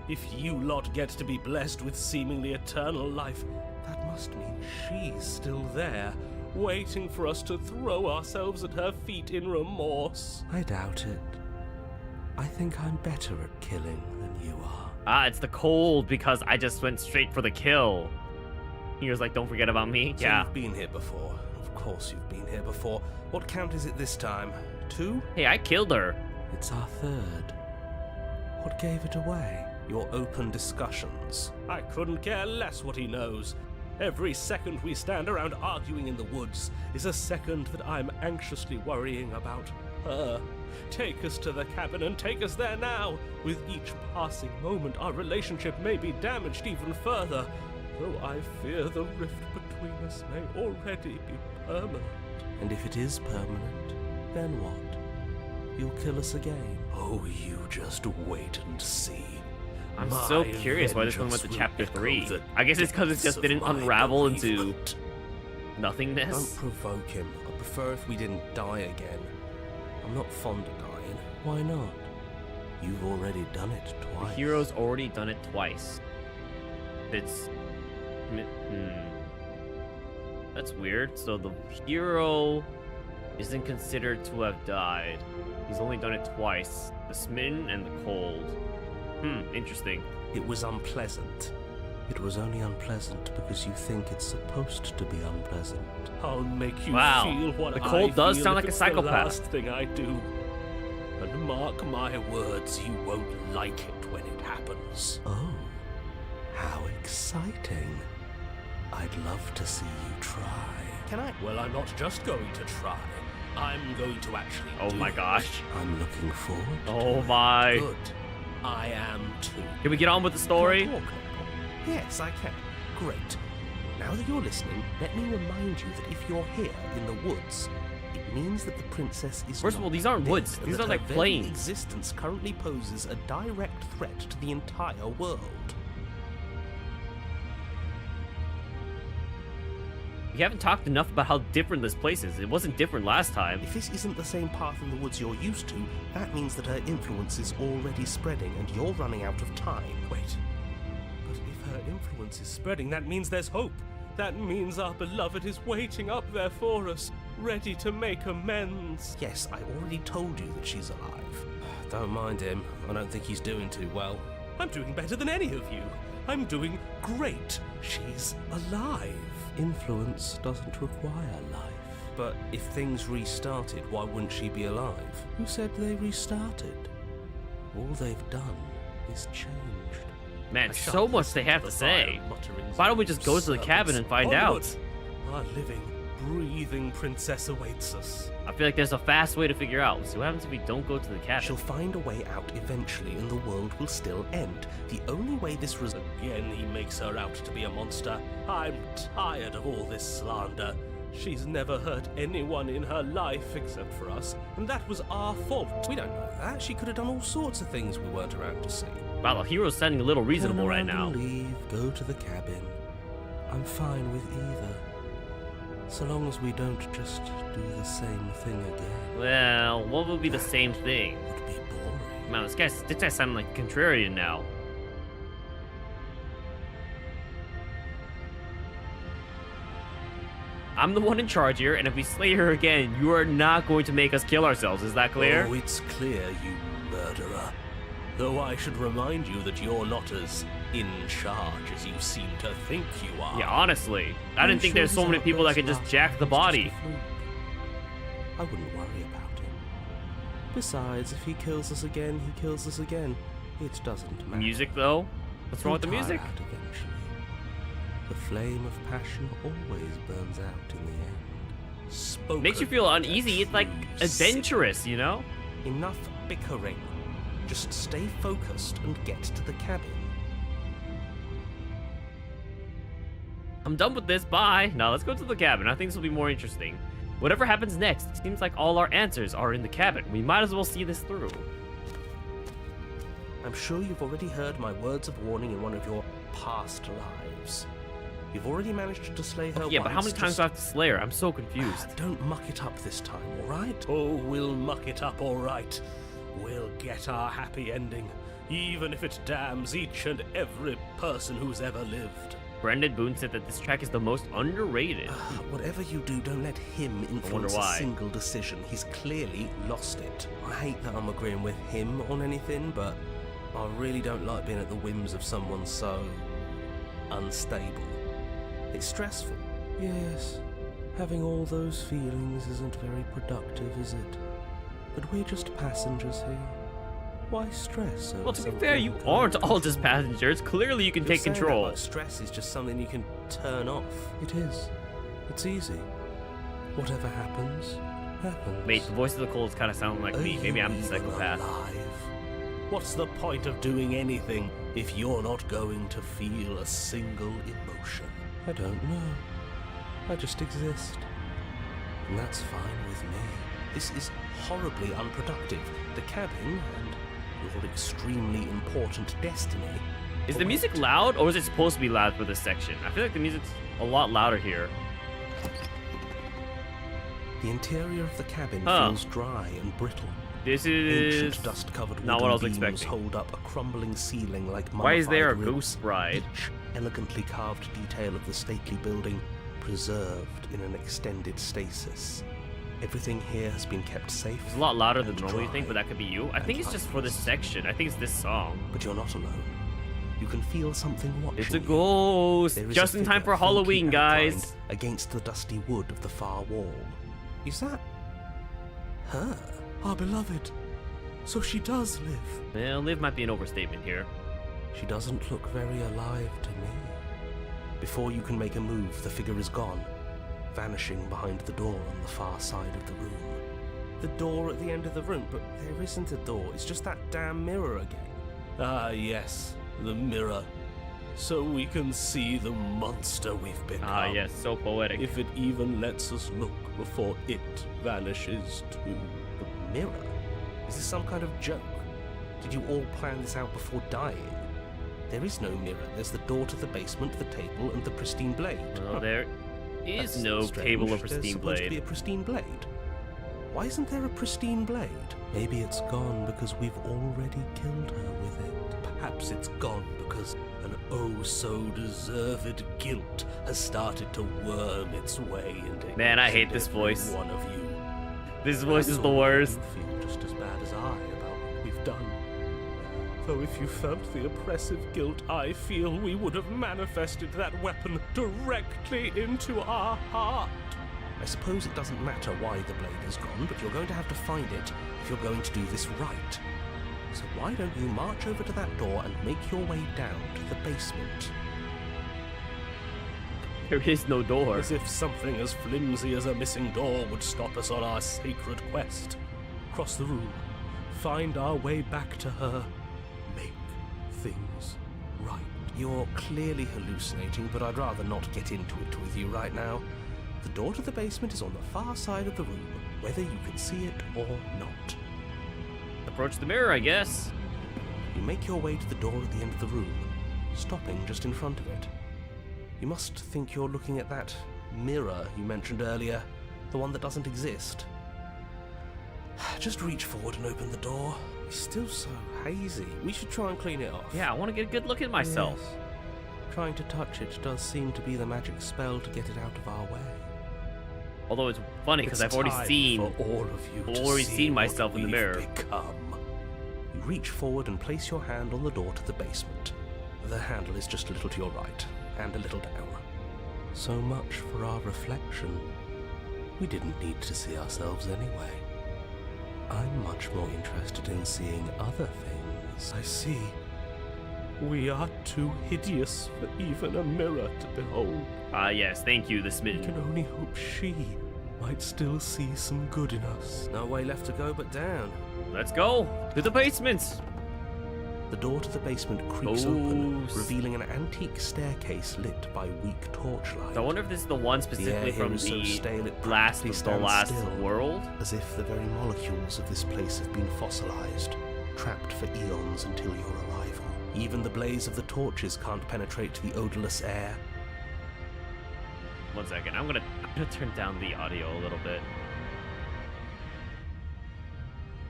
E: If you lot get to be blessed with seemingly eternal life, that must mean she's still there, waiting for us to throw ourselves at her feet in remorse.
B: I doubt it. I think I'm better at killing than you are.
A: Ah, it's the cold because I just went straight for the kill. He was like, don't forget about me.
E: So
A: Yeah.
E: you've been here before. Of course you've been here before. What count is it this time? 2?
A: Hey, I killed her.
B: It's our third. What gave it away?
E: Your open discussions. I couldn't care less what he knows. Every second we stand around arguing in the woods is a second that I'm anxiously worrying about her. Take us to the cabin and take us there now. With each passing moment, our relationship may be damaged even further, though I fear the rift between us may already be permanent.
B: And if it is permanent, then what? You'll kill us again.
E: Oh, you just wait and see.
A: I'm
E: My
A: so curious why this one went
E: vengeance
A: to
E: will
A: chapter
E: echo
A: 3.
E: the
A: I guess it's because it
E: depths
A: just
E: of
A: didn't
E: my
A: unravel into
E: bereavement. Don't
A: nothingness.
E: provoke him. I prefer if we didn't die again. I'm not fond of dying.
B: Why not? You've already done it
A: The
B: twice.
A: hero's already done it twice. It's... That's weird. So the hero isn't considered to have died. He's only done it twice. The smitten and the cold. Interesting.
B: It was unpleasant. It was only unpleasant because you think it's supposed to be unpleasant.
E: I'll make you
A: Wow.
E: feel what
A: The
E: I
A: cold does
E: feel
A: sound
E: if
A: like a
E: it's
A: psychopath.
E: The last thing I do. And mark my words, you won't like it when it happens.
B: Oh, how exciting. I'd love to see you try.
E: Can I? Well, I'm not just going to try. I'm going to actually
A: Oh
E: do
A: my
E: it.
A: gosh.
B: I'm looking forward to
A: Oh
B: it.
A: my.
E: Good. I am too.
A: Can we get on with the story?
E: Can I talk now? Yes, I can. Great. Now that you're listening, let me remind you that if you're here in the woods, it means that the princess is
A: First of
E: not
A: all, these aren't
E: dead,
A: woods.
E: and
A: These
E: that
A: are
E: her
A: like
E: very
A: plains.
E: existence currently poses a direct threat to the entire world.
A: We haven't talked enough about how different this place is. It wasn't different last time.
E: If this isn't the same path in the woods you're used to, that means that her influence is already spreading and you're running out of time. Wait. But if her influence is spreading, that means there's hope. That means our beloved is waiting up there for us, ready to make amends. Yes, I already told you that she's alive. Don't mind him. I don't think he's doing too well. I'm doing better than any of you. I'm doing great. She's alive.
B: Influence doesn't require life.
E: But if things restarted, why wouldn't she be alive?
B: Who said they restarted? All they've done is changed.
A: Man,
E: I
A: so
E: shan't
A: much they
E: listen
A: have
E: to
A: to
E: the
A: say.
E: vile mutterings
A: Why don't
E: of
A: we just go to the cabin and find
E: Onward!
A: out?
E: Our living, breathing princess awaits us.
A: I feel like there's a fast way to figure out. So what happens if we don't go to the cabin?
E: She'll find a way out eventually, and the world will still end. The only way this again, he makes her out to be a monster. I'm tired of all this slander. She's never hurt anyone in her life except for us, and that was our fault. We don't know that. She could have done all sorts of things we weren't around to see.
A: Wow, the hero's sounding a little reasonable
B: Turn
A: right
B: around
A: now.
B: and leave, go to the cabin. I'm fine with either. So long as we don't just do the same thing again.
A: Well, what would be the same thing?
B: It would be boring.
A: Man, this guy's sounding like a contrarian now. I'm the one in charge here, and if we slay her again, you are not going to make us kill ourselves. Is that clear?
E: Oh, it's clear, you murderer. Though I should remind you that you're not as in charge as you seem to think you are.
A: Yeah, honestly. I didn't think there's so many people that could just jack the body.
E: I wouldn't worry about him. Besides, if he kills us again, he kills us again. It doesn't matter.
A: Music, though? What's wrong with the music?
E: Out eventually. The flame of passion always burns out in the end. Spoken
A: Makes you feel uneasy. It's like
E: through
A: adventurous, you know?
E: Enough bickering. Just stay focused and get to the cabin.
A: I'm done with this. Bye. Now let's go to the cabin. I think this will be more interesting. Whatever happens next, it seems like all our answers are in the cabin. We might as well see this through.
E: I'm sure you've already heard my words of warning in one of your past lives. You've already managed to slay her
A: Yeah,
E: once.
A: but how many times do I have to slay her? I'm so confused.
E: Don't muck it up this time, alright? Oh, we'll muck it up alright. We'll get our happy ending, even if it damns each and every person who's ever lived.
A: Brendan Boone said that this track is the most underrated.
E: Whatever you do, don't let him influence a single decision. He's clearly lost it. I hate that I'm agreeing with him on anything, but I really don't like being at the whims of someone so unstable. It's stressful. Yes, having all those feelings isn't very productive, is it? But we're just passengers here. Why stress over
A: Well, to be
E: something
A: fair, you
E: that
A: aren't
E: can't
A: all just passengers. Clearly, you can
E: You're
A: take
E: saying that,
A: control.
E: like, stress is just something you can turn off. It is. It's easy. Whatever happens, happens.
A: Mate, the voice of the cold kind of sounding like me. Maybe I'm the psychopath.
E: Alive? What's the point of doing anything if you're not going to feel a single emotion? I don't know. I just exist. And that's fine with me. This is horribly unproductive. The cabin and your extremely important destiny.
A: Is the music loud, or is it supposed to be loud for this section? I feel like the music's a lot louder here.
E: The interior of the cabin feels dry and brittle.
A: This is
E: Ancient dust-covered
A: not what I was
E: wooden beams
A: expecting.
E: hold up a crumbling ceiling like
A: Why is there a
E: mummified
A: ghost
E: ribs.
A: bride?
E: Each elegantly carved detail of the stately building preserved in an extended stasis. Everything here has been kept safe.
A: It's a lot louder than
E: and
A: normal, you
E: dry
A: think, but that could be you. I
E: and
A: think it's just for this section. I think it's this song.
E: But you're not alone. You can feel something watching
A: It's a
E: you.
A: ghost.
E: There is
A: Just
E: a
A: in time
E: figure
A: for Halloween,
E: faintly outlined
A: guys.
E: Against the dusty wood of the far wall. Is that her? Our beloved. So she does live.
A: Well, live might be an overstatement here.
E: She doesn't look very alive to me. Before you can make a move, the figure is gone, vanishing behind the door on the far side of the room. The door at the end of the room, but there isn't a door. It's just that damn mirror again. Ah, yes, the mirror. So we can see the monster we've become.
A: Ah, yes, so poetic.
E: If it even lets us look before it vanishes too. The mirror? Is this some kind of joke? Did you all plan this out before dying? There is no mirror. There's the door to the basement, the table, and the pristine blade.
A: Well, there is
E: That's
A: no
E: strange.
A: table or
E: There's
A: pristine
E: supposed to be
A: blade.
E: a pristine blade. Why isn't there a pristine blade? Maybe it's gone because we've already killed her with it. Perhaps it's gone because an oh-so-deserved guilt has started to worm its way into
A: Man, I
E: each
A: hate
E: and
A: this
E: every
A: voice.
E: one of you.
A: This voice is
E: I'm
A: the
E: sure
A: worst.
E: You feel just as bad as I about what we've done. Though if you felt the oppressive guilt I feel, we would have manifested that weapon directly into our heart. I suppose it doesn't matter why the blade is gone, but you're going to have to find it if you're going to do this right. So why don't you march over to that door and make your way down to the basement?
A: There is no door.
E: As if something as flimsy as a missing door would stop us on our sacred quest. Cross the room, find our way back to her, make things right. You're clearly hallucinating, but I'd rather not get into it with you right now. The door to the basement is on the far side of the room, whether you can see it or not.
A: Approach the mirror, I guess.
E: You make your way to the door at the end of the room, stopping just in front of it. You must think you're looking at that mirror you mentioned earlier, the one that doesn't exist. Just reach forward and open the door. It's still so hazy. We should try and clean it off.
A: Yeah, I want to get a good look at myself.
E: Yes. Trying to touch it does seem to be the magic spell to get it out of our way.
A: Although it's funny because I've already seen myself in the mirror.
E: You reach forward and place your hand on the door to the basement. The handle is just a little to your right, and a little down. So much for our reflection. We didn't need to see ourselves anyway. I'm much more interested in seeing other things. I see. We are too hideous for even a mirror to behold.
A: Ah, yes, thank you, the
E: We
A: smitten.
E: can only hope she might still see some good in us. No way left to go but down.
A: Let's go to the basement.
E: The door to the basement creaks open, revealing an antique staircase lit by weak torchlight.
A: So I wonder if this is the one specifically from
E: is so
A: the
E: stale it
A: last
E: practically
A: of the
E: stands
A: last
E: still,
A: world.
E: as if the very molecules of this place have been fossilized, trapped for eons until your arrival. Even the blaze of the torches can't penetrate the odorless air.
A: 1 second, I'm gonna turn down the audio a little bit,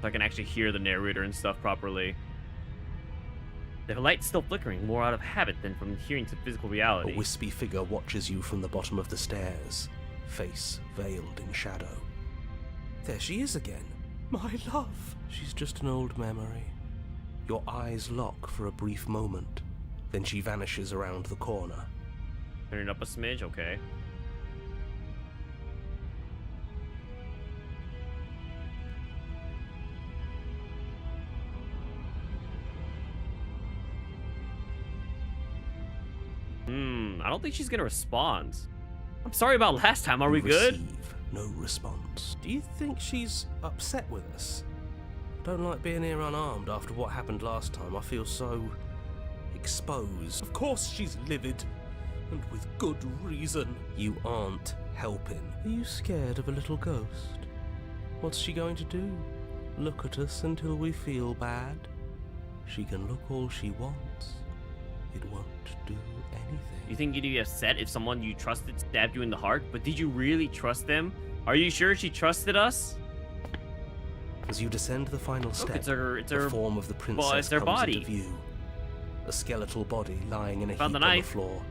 A: so I can actually hear the narrator and stuff properly. The light's still flickering, more out of habit than from hearing to physical
E: A
A: reality.
E: wispy figure watches you from the bottom of the stairs, face veiled in shadow. There she is again. My love. She's just an old memory. Your eyes lock for a brief moment, then she vanishes around the corner.
A: Turn it up a smidge, okay. I don't think she's gonna respond. I'm sorry about last time, are we good?
E: Receive no response. Do you think she's upset with us? I don't like being here unarmed after what happened last time. I feel so exposed. Of course she's livid, and with good reason. You aren't helping. Are you scared of a little ghost? What's she going to do? Look at us until we feel bad? She can look all she wants. It won't do anything.
A: You think you'd be upset if someone you trusted stabbed you in the heart, but did you really trust them? Are you sure she trusted us?
E: As you descend the final step,
A: it's her
E: the form of the princess
A: it's her
E: comes
A: body.
E: into view. A skeletal body lying in a
A: Found
E: heap
A: the
E: on the
A: knife.
E: floor,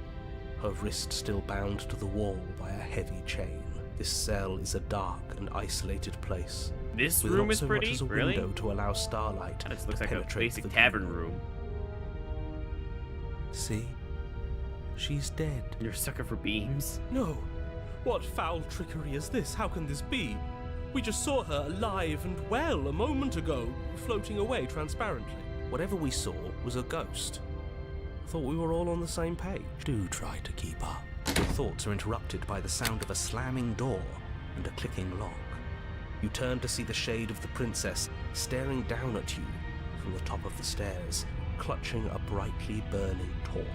E: her wrist still bound to the wall by a heavy chain. This cell is a dark and isolated place.
A: This
E: with
A: room
E: not
A: is
E: so
A: pretty,
E: much as a
A: really?
E: window to allow starlight
A: That just
E: to
A: looks like a
E: penetrate
A: basic
E: the
A: tavern
E: gloom.
A: room.
E: See? She's dead.
A: You're a sucker for beams.
E: No. What foul trickery is this? How can this be? We just saw her alive and well a moment ago, floating away transparently. Whatever we saw was a ghost. I thought we were all on the same page. Do try to keep up. Your thoughts are interrupted by the sound of a slamming door and a clicking lock. You turn to see the shade of the princess staring down at you from the top of the stairs, clutching a brightly burning torch.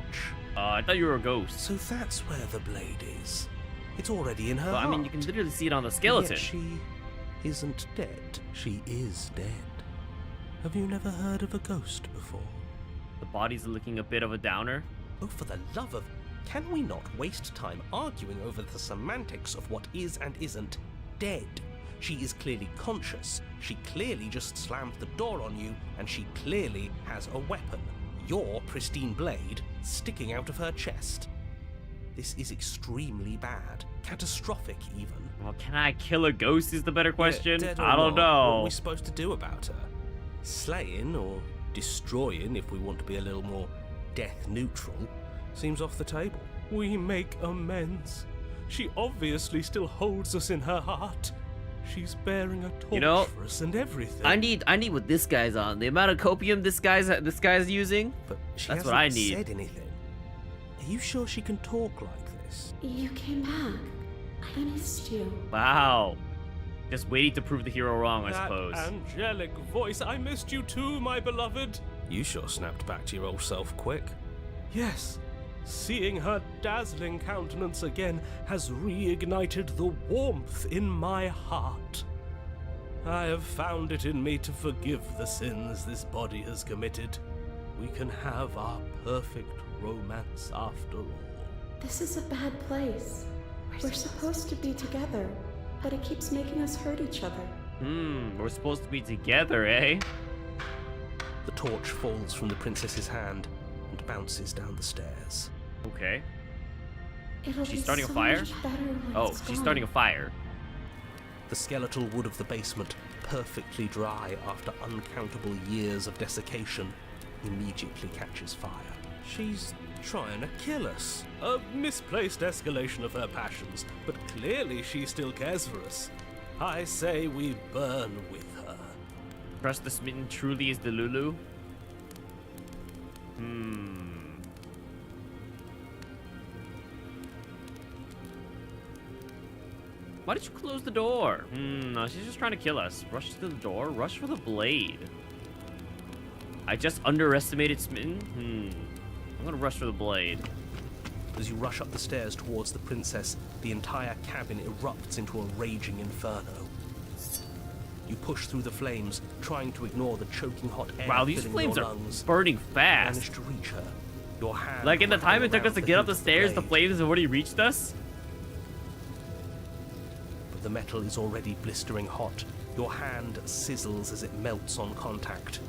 A: I thought you were a ghost.
E: So that's where the blade is. It's already in her
A: But I mean, you
E: heart.
A: can literally see it on the
E: And
A: skeleton.
E: yet she isn't dead. She is dead. Have you never heard of a ghost before?
A: The body's looking a bit of a downer.
E: Oh, for the love of... Can we not waste time arguing over the semantics of what is and isn't dead? She is clearly conscious. She clearly just slammed the door on you, and she clearly has a weapon. Your pristine blade sticking out of her chest. This is extremely bad. Catastrophic, even.
A: Well, can I kill a ghost is the better question.
E: Dead or
A: I don't
E: not, What are
A: know.
E: we supposed to do about her? Slaying or destroying, if we want to be a little more death neutral, seems off the table. We make amends. She obviously still holds us in her heart. She's bearing a torch for us and everything.
A: I need what this guy's on. The amount of copium this guy's using.
E: But she
A: That's
E: hasn't
A: what I need.
E: said anything. Are you sure she can talk like this?
G: You came back. I missed you.
A: Wow. Just waiting to prove the hero wrong, I
E: That
A: suppose.
E: angelic voice. I missed you too, my beloved. You sure snapped back to your old self quick. Yes. Seeing her dazzling countenance again has reignited the warmth in my heart. I have found it in me to forgive the sins this body has committed. We can have our perfect romance after all.
G: This is a bad place. We're supposed to be together, but it keeps making us hurt each other.
A: We're supposed to be together, eh?
E: The torch falls from the princess's hand and bounces down the stairs.
A: Okay.
G: It'll
A: She's
G: be
A: starting a
G: so
A: fire?
G: much better when
A: Oh,
G: it's
A: she's
G: gone.
A: starting a fire.
E: The skeletal wood of the basement, perfectly dry after uncountable years of desiccation, immediately catches fire. She's trying to kill us. A misplaced escalation of her passions, but clearly she still cares for us. I say we burn with her.
A: Trust the smitten truly is the Lulu? Why did you close the door? No, she's just trying to kill us. Rush to the door, rush for the blade. I just underestimated Smitten? I'm gonna rush for the blade.
E: As you rush up the stairs towards the princess, the entire cabin erupts into a raging inferno. You push through the flames, trying to ignore the choking hot air
A: Wow, these
E: filling
A: flames
E: your
A: are
E: lungs.
A: burning
E: You
A: fast.
E: manage to reach her. Your hand
A: Like in the time it took us
E: around
A: to get up the
E: hilt of
A: stairs, the
E: blade.
A: flames have already reached us.
E: But the metal is already blistering hot. Your hand sizzles as it melts on contact.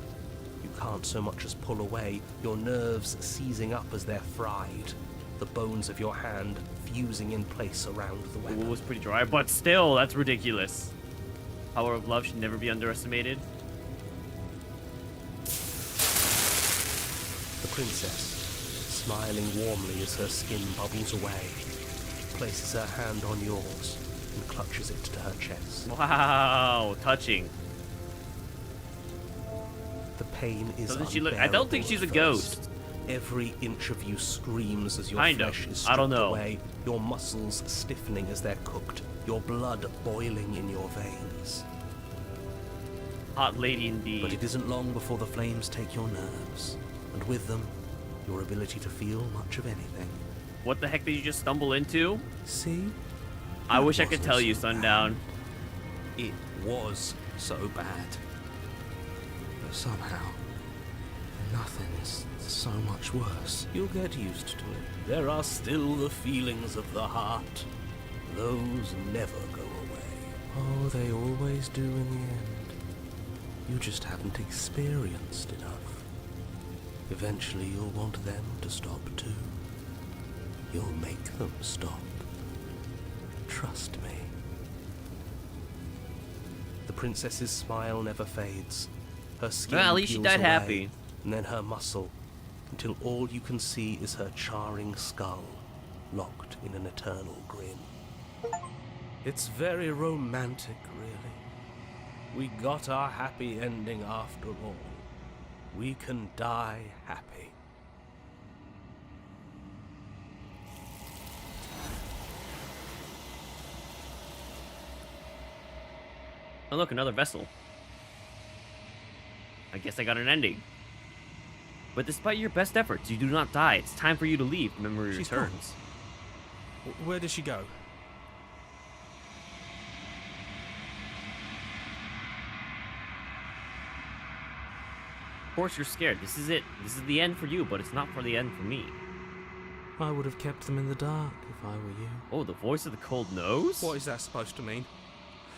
E: You can't so much as pull away, your nerves seizing up as they're fried. The bones of your hand fusing in place around the
A: It
E: weapon.
A: was pretty dry, but still, that's ridiculous. Power of love should never be underestimated.
E: The princess, smiling warmly as her skin bubbles away, places her hand on yours and clutches it to her chest.
A: Wow, touching.
E: The pain is
A: Doesn't she look? I don't think she's a
E: unbearable at first.
A: ghost.
E: Every inch of you screams as your
A: Kind of.
E: flesh is
A: I don't
E: stripped
A: know.
E: away, your muscles stiffening as they're cooked, your blood boiling in your veins.
A: Hot lady indeed.
B: But it isn't long before the flames take your nerves, and with them, your ability to feel much of anything.
A: What the heck did you just stumble into?
B: See?
A: I
B: That
A: wish I could
B: wasn't
A: tell you,
B: so
A: Sundown.
B: bad. It was so bad. But somehow, nothing is so much worse.
E: You'll get used to it. There are still the feelings of the heart. Those never go away.
B: Oh, they always do in the end. You just haven't experienced enough. Eventually you'll want them to stop too. You'll make them stop. Trust me.
E: The princess's smile never fades. Her skin
A: Well, at least she
E: peels
A: died
E: away,
A: happy.
E: and then her muscle, until all you can see is her charring skull, locked in an eternal grin. It's very romantic, really. We got our happy ending after all. We can die happy.
A: Oh look, another vessel. I guess I got an ending. But despite your best efforts, you do not die. It's time for you to leave. Memory
B: She's
A: returns.
B: Where does she go?
A: Of course you're scared. This is it. This is the end for you, but it's not for the end for me.
B: I would have kept them in the dark if I were you.
A: Oh, the voice of the cold nose?
D: What is that supposed to mean?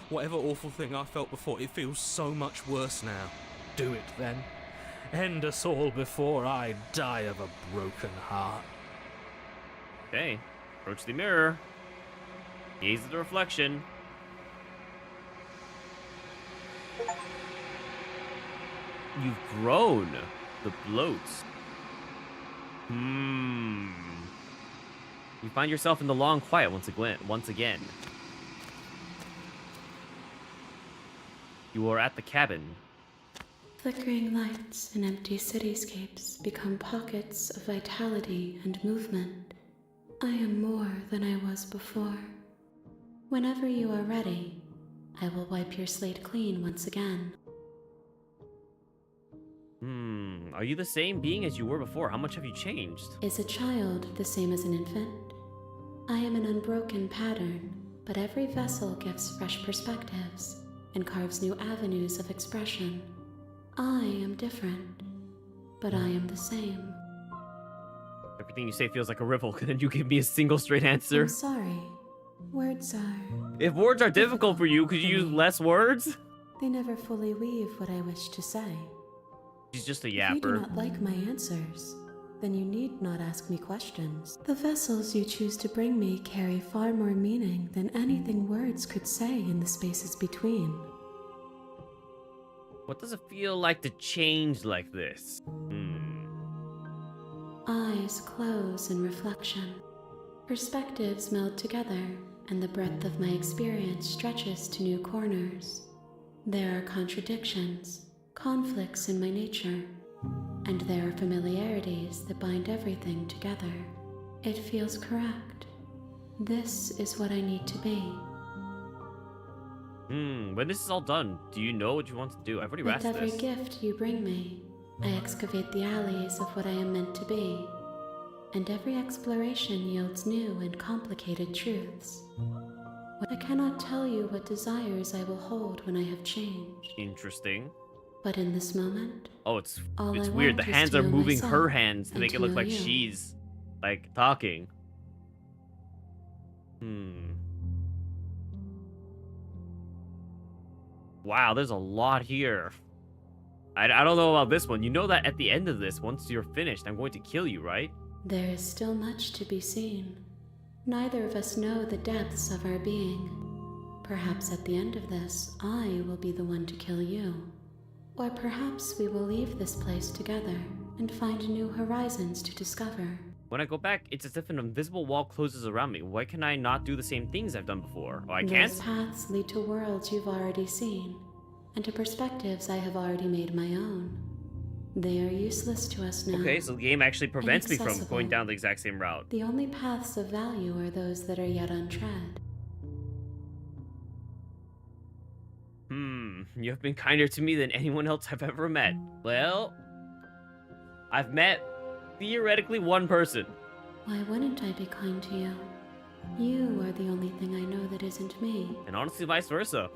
D: Whatever awful thing I felt before, it feels so much worse now. Do it then. End us all before I die of a broken heart.
A: Okay. Approach the mirror. Gaze at the reflection. You've grown. The bloats. You find yourself in the long quiet once again. You are at the cabin.
G: Flickering lights and empty cityscapes become pockets of vitality and movement. I am more than I was before. Whenever you are ready, I will wipe your slate clean once again.
A: Are you the same being as you were before? How much have you changed?
G: Is a child the same as an infant? I am an unbroken pattern, but every vessel gives fresh perspectives and carves new avenues of expression. I am different, but I am the same.
A: Everything you say feels like a riddle. Couldn't you give me a single straight answer?
G: I'm sorry. Words are...
A: If words are difficult for you, could you use less words?
G: They never fully weave what I wish to say.
A: She's just a
G: If you do
A: yapper.
G: not like my answers, then you need not ask me questions. The vessels you choose to bring me carry far more meaning than anything words could say in the spaces between.
A: What does it feel like to change like this?
G: Eyes close in reflection. Perspectives meld together, and the breadth of my experience stretches to new corners. There are contradictions, conflicts in my nature, and there are familiarities that bind everything together. It feels correct. This is what I need to be.
A: When this is all done, do you know what you want to do? I've already
G: With
A: asked
G: every
A: this.
G: gift you bring me, I excavate the alleys of what I am meant to be, and every exploration yields new and complicated truths. I cannot tell you what desires I will hold when I have changed,
A: Interesting.
G: but in this moment,
A: Oh, it's
G: all I
A: weird. The
G: want is
A: hands
G: to
A: are
G: heal
A: moving
G: myself
A: her hands to
G: and
A: make it
G: to
A: look
G: heal
A: like
G: you.
A: she's like talking. Wow, there's a lot here. I don't know about this one. You know that at the end of this, once you're finished, I'm going to kill you, right?
G: There is still much to be seen. Neither of us know the depths of our being. Perhaps at the end of this, I will be the one to kill you. Or perhaps we will leave this place together and find new horizons to discover.
A: When I go back, it's as if an invisible wall closes around me. Why can I not do the same things I've done before? Oh, I can't?
G: Those paths lead to worlds you've already seen, and to perspectives I have already made my own. They are useless to us now.
A: Okay, so the game actually prevents me from
G: Inaccessible.
A: going down the exact same route.
G: The only paths of value are those that are yet untread.
A: You have been kinder to me than anyone else I've ever met. Well, I've met theoretically one person.
G: Why wouldn't I be kind to you? You are the only thing I know that isn't me.
A: And honestly, vice versa.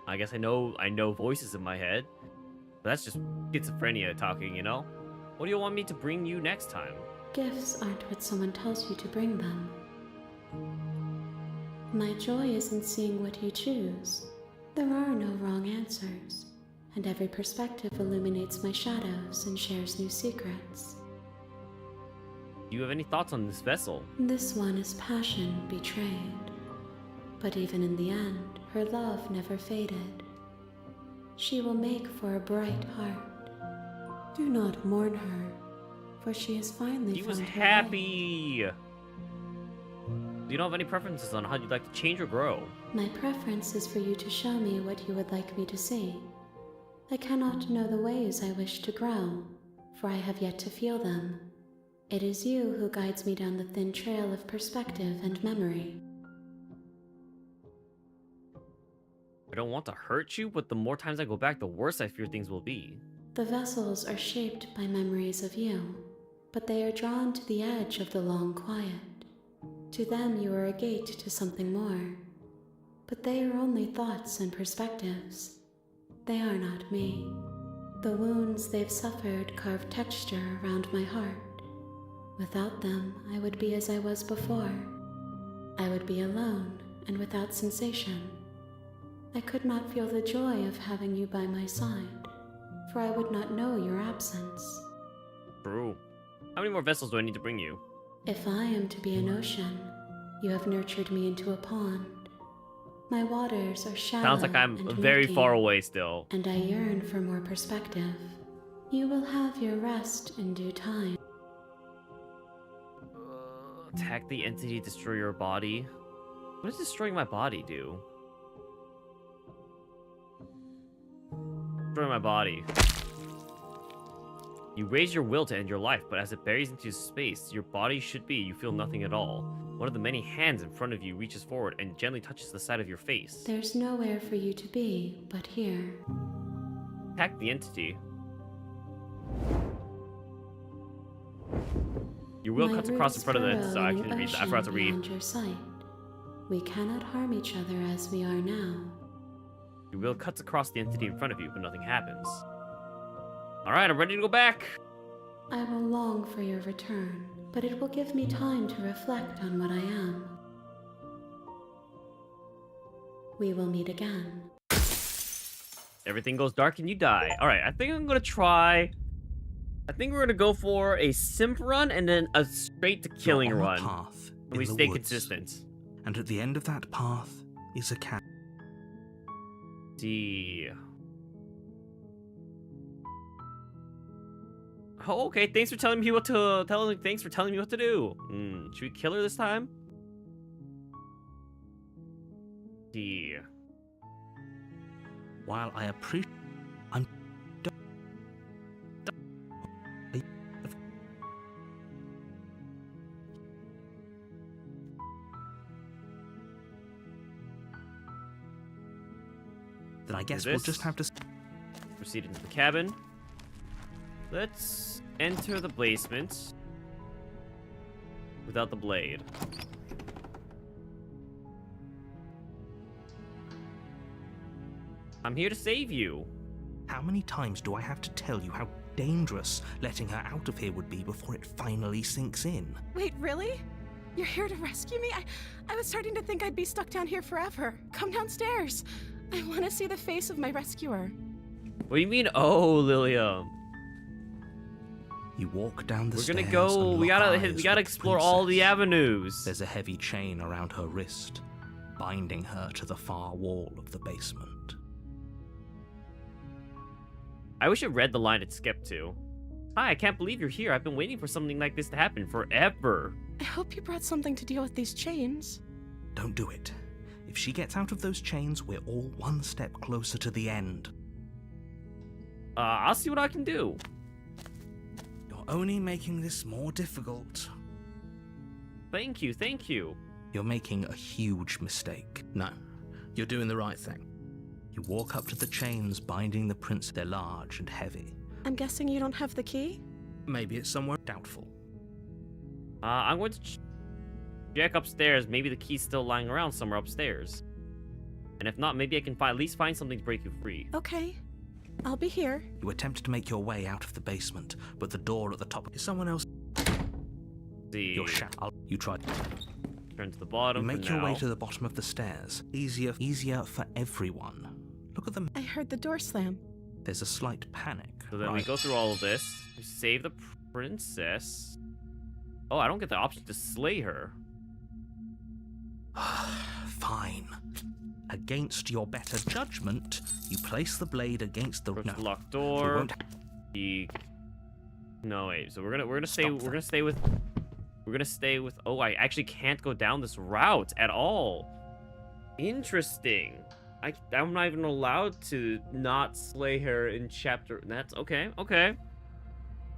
A: I guess I know voices in my head. But that's just schizophrenia talking, you know? What do you want me to bring you next time?
G: Gifts aren't what someone tells you to bring them. My joy is in seeing what you choose. There are no wrong answers, and every perspective illuminates my shadows and shares new secrets.
A: Do you have any thoughts on this vessel?
G: This one is passion betrayed. But even in the end, her love never faded. She will make for a bright heart. Do not mourn her, for she has finally
A: He was
G: found her
A: happy. Do you don't have any preferences on how you'd like to change or grow?
G: My preference is for you to show me what you would like me to see. I cannot know the ways I wish to grow, for I have yet to feel them. It is you who guides me down the thin trail of perspective and memory.
A: I don't want to hurt you, but the more times I go back, the worse I fear things will be.
G: The vessels are shaped by memories of you, but they are drawn to the edge of the long quiet. To them you are a gate to something more. But they are only thoughts and perspectives. They are not me. The wounds they've suffered carve texture around my heart. Without them, I would be as I was before. I would be alone and without sensation. I could not feel the joy of having you by my side, for I would not know your absence.
A: True. How many more vessels do I need to bring you?
G: If I am to be an ocean, you have nurtured me into a pond. My waters are shallow.
A: Sounds like I'm
G: and
A: very
G: murky,
A: far away still.
G: and I yearn for more perspective. You will have your rest in due time.
A: Attack the entity, destroy your body. What does destroying my body do? Destroy my body. You raise your will to end your life, but as it buries into space, your body should be, you feel nothing at all. One of the many hands in front of you reaches forward and gently touches the side of your face.
G: There's nowhere for you to be but here.
A: Attack the entity. Your will
G: My
A: cuts across in
G: roots
A: front of it,
G: burrow
A: so I
G: in
A: can
G: an
A: read that. I
G: ocean
A: forgot to read.
G: beyond your sight. We cannot harm each other as we are now.
A: Your will cuts across the entity in front of you, but nothing happens. Alright, I'm ready to go back.
G: I will long for your return, but it will give me time to reflect on what I am. We will meet again.
A: Everything goes dark and you die. Alright, I think I'm gonna try I think we're gonna go for a simp run and then a straight to killing
B: You're on
A: run.
B: a path
A: And we
B: in the
A: stay
B: woods,
A: consistent.
B: And at the end of that path is a cabin.
A: See. Oh, okay. Thanks for telling me what to Thanks for telling me what to do. Should we kill her this time? See.
B: While I appreciate, I'm. Then I guess we'll
A: this.
B: just have to.
A: Proceed into the cabin. Let's enter the basement without the blade. I'm here to save you.
B: How many times do I have to tell you how dangerous letting her out of here would be before it finally sinks in?
H: Wait, really? You're here to rescue me? I was starting to think I'd be stuck down here forever. Come downstairs. I want to see the face of my rescuer.
A: What do you mean, oh, Lilia?
B: You walk down the
A: We're
B: stairs.
A: gonna go.
B: and
A: We
B: lock
A: gotta
B: eyes with the
A: explore all the
B: princess.
A: avenues.
B: There's a heavy chain around her wrist, binding her to the far wall of the basement.
A: I wish it read the line it skipped to. Hi, I can't believe you're here. I've been waiting for something like this to happen forever.
H: I hope you brought something to deal with these chains.
B: Don't do it. If she gets out of those chains, we're all one step closer to the end.
A: I'll see what I can do.
B: You're only making this more difficult.
A: Thank you, thank you.
B: You're making a huge mistake.
D: No, you're doing the right thing.
B: You walk up to the chains binding the prince. They're large and heavy.
H: I'm guessing you don't have the key?
D: Maybe it's somewhere.
B: Doubtful.
A: I'm going to check upstairs. Maybe the key's still lying around somewhere upstairs. And if not, maybe I can at least find something to break you free.
H: Okay. I'll be here.
B: You attempt to make your way out of the basement, but the door at the top is someone else.
A: See.
B: You're shut. You try.
A: Turn to the bottom.
B: You make
A: for
B: your way
A: now.
B: to the bottom of the stairs. Easier for everyone. Look at them.
H: I heard the door slam.
B: There's a slight panic.
A: So then we go through all of this. We save the princess. Oh, I don't get the option to slay her.
B: Fine. Against your better judgment, you place the blade against the
A: Approach the locked
B: We
A: door.
B: won't-
A: No wait. So we're gonna stay.
B: Stop
A: We're
B: that.
A: gonna stay with. We're gonna stay with. Oh, I actually can't go down this route at all. Interesting. I'm not even allowed to not slay her in chapter. That's okay. Okay.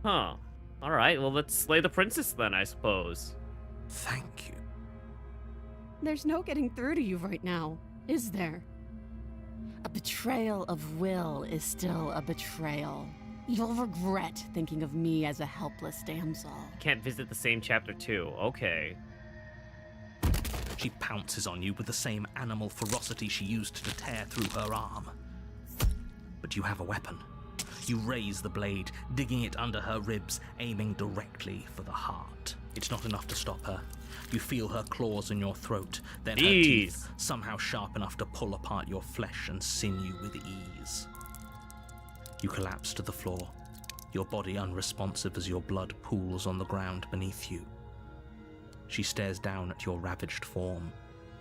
A: Huh. All right. Well, let's slay the princess then, I suppose.
B: Thank you.
I: There's no getting through to you right now, is there? A betrayal of will is still a betrayal. You'll regret thinking of me as a helpless damsel.
A: Can't visit the same chapter too. Okay.
B: She pounces on you with the same animal ferocity she used to tear through her arm. But you have a weapon. You raise the blade, digging it under her ribs, aiming directly for the heart. It's not enough to stop her. You feel her claws in your throat, then her teeth, somehow sharp enough to pull apart your flesh and sinew with ease. You collapse to the floor, your body unresponsive as your blood pools on the ground beneath you. She stares down at your ravaged form,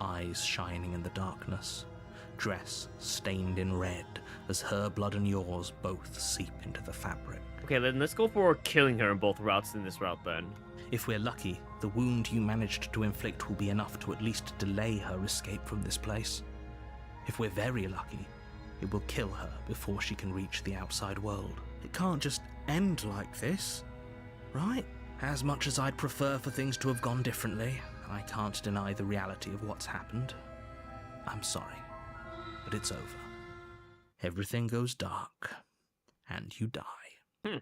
B: eyes shining in the darkness, dress stained in red as her blood and yours both seep into the fabric.
A: Okay, then let's go for killing her in both routes in this route then.
B: If we're lucky, the wound you managed to inflict will be enough to at least delay her escape from this place. If we're very lucky, it will kill her before she can reach the outside world. It can't just end like this, right? As much as I'd prefer for things to have gone differently, I can't deny the reality of what's happened. I'm sorry, but it's over. Everything goes dark, and you die.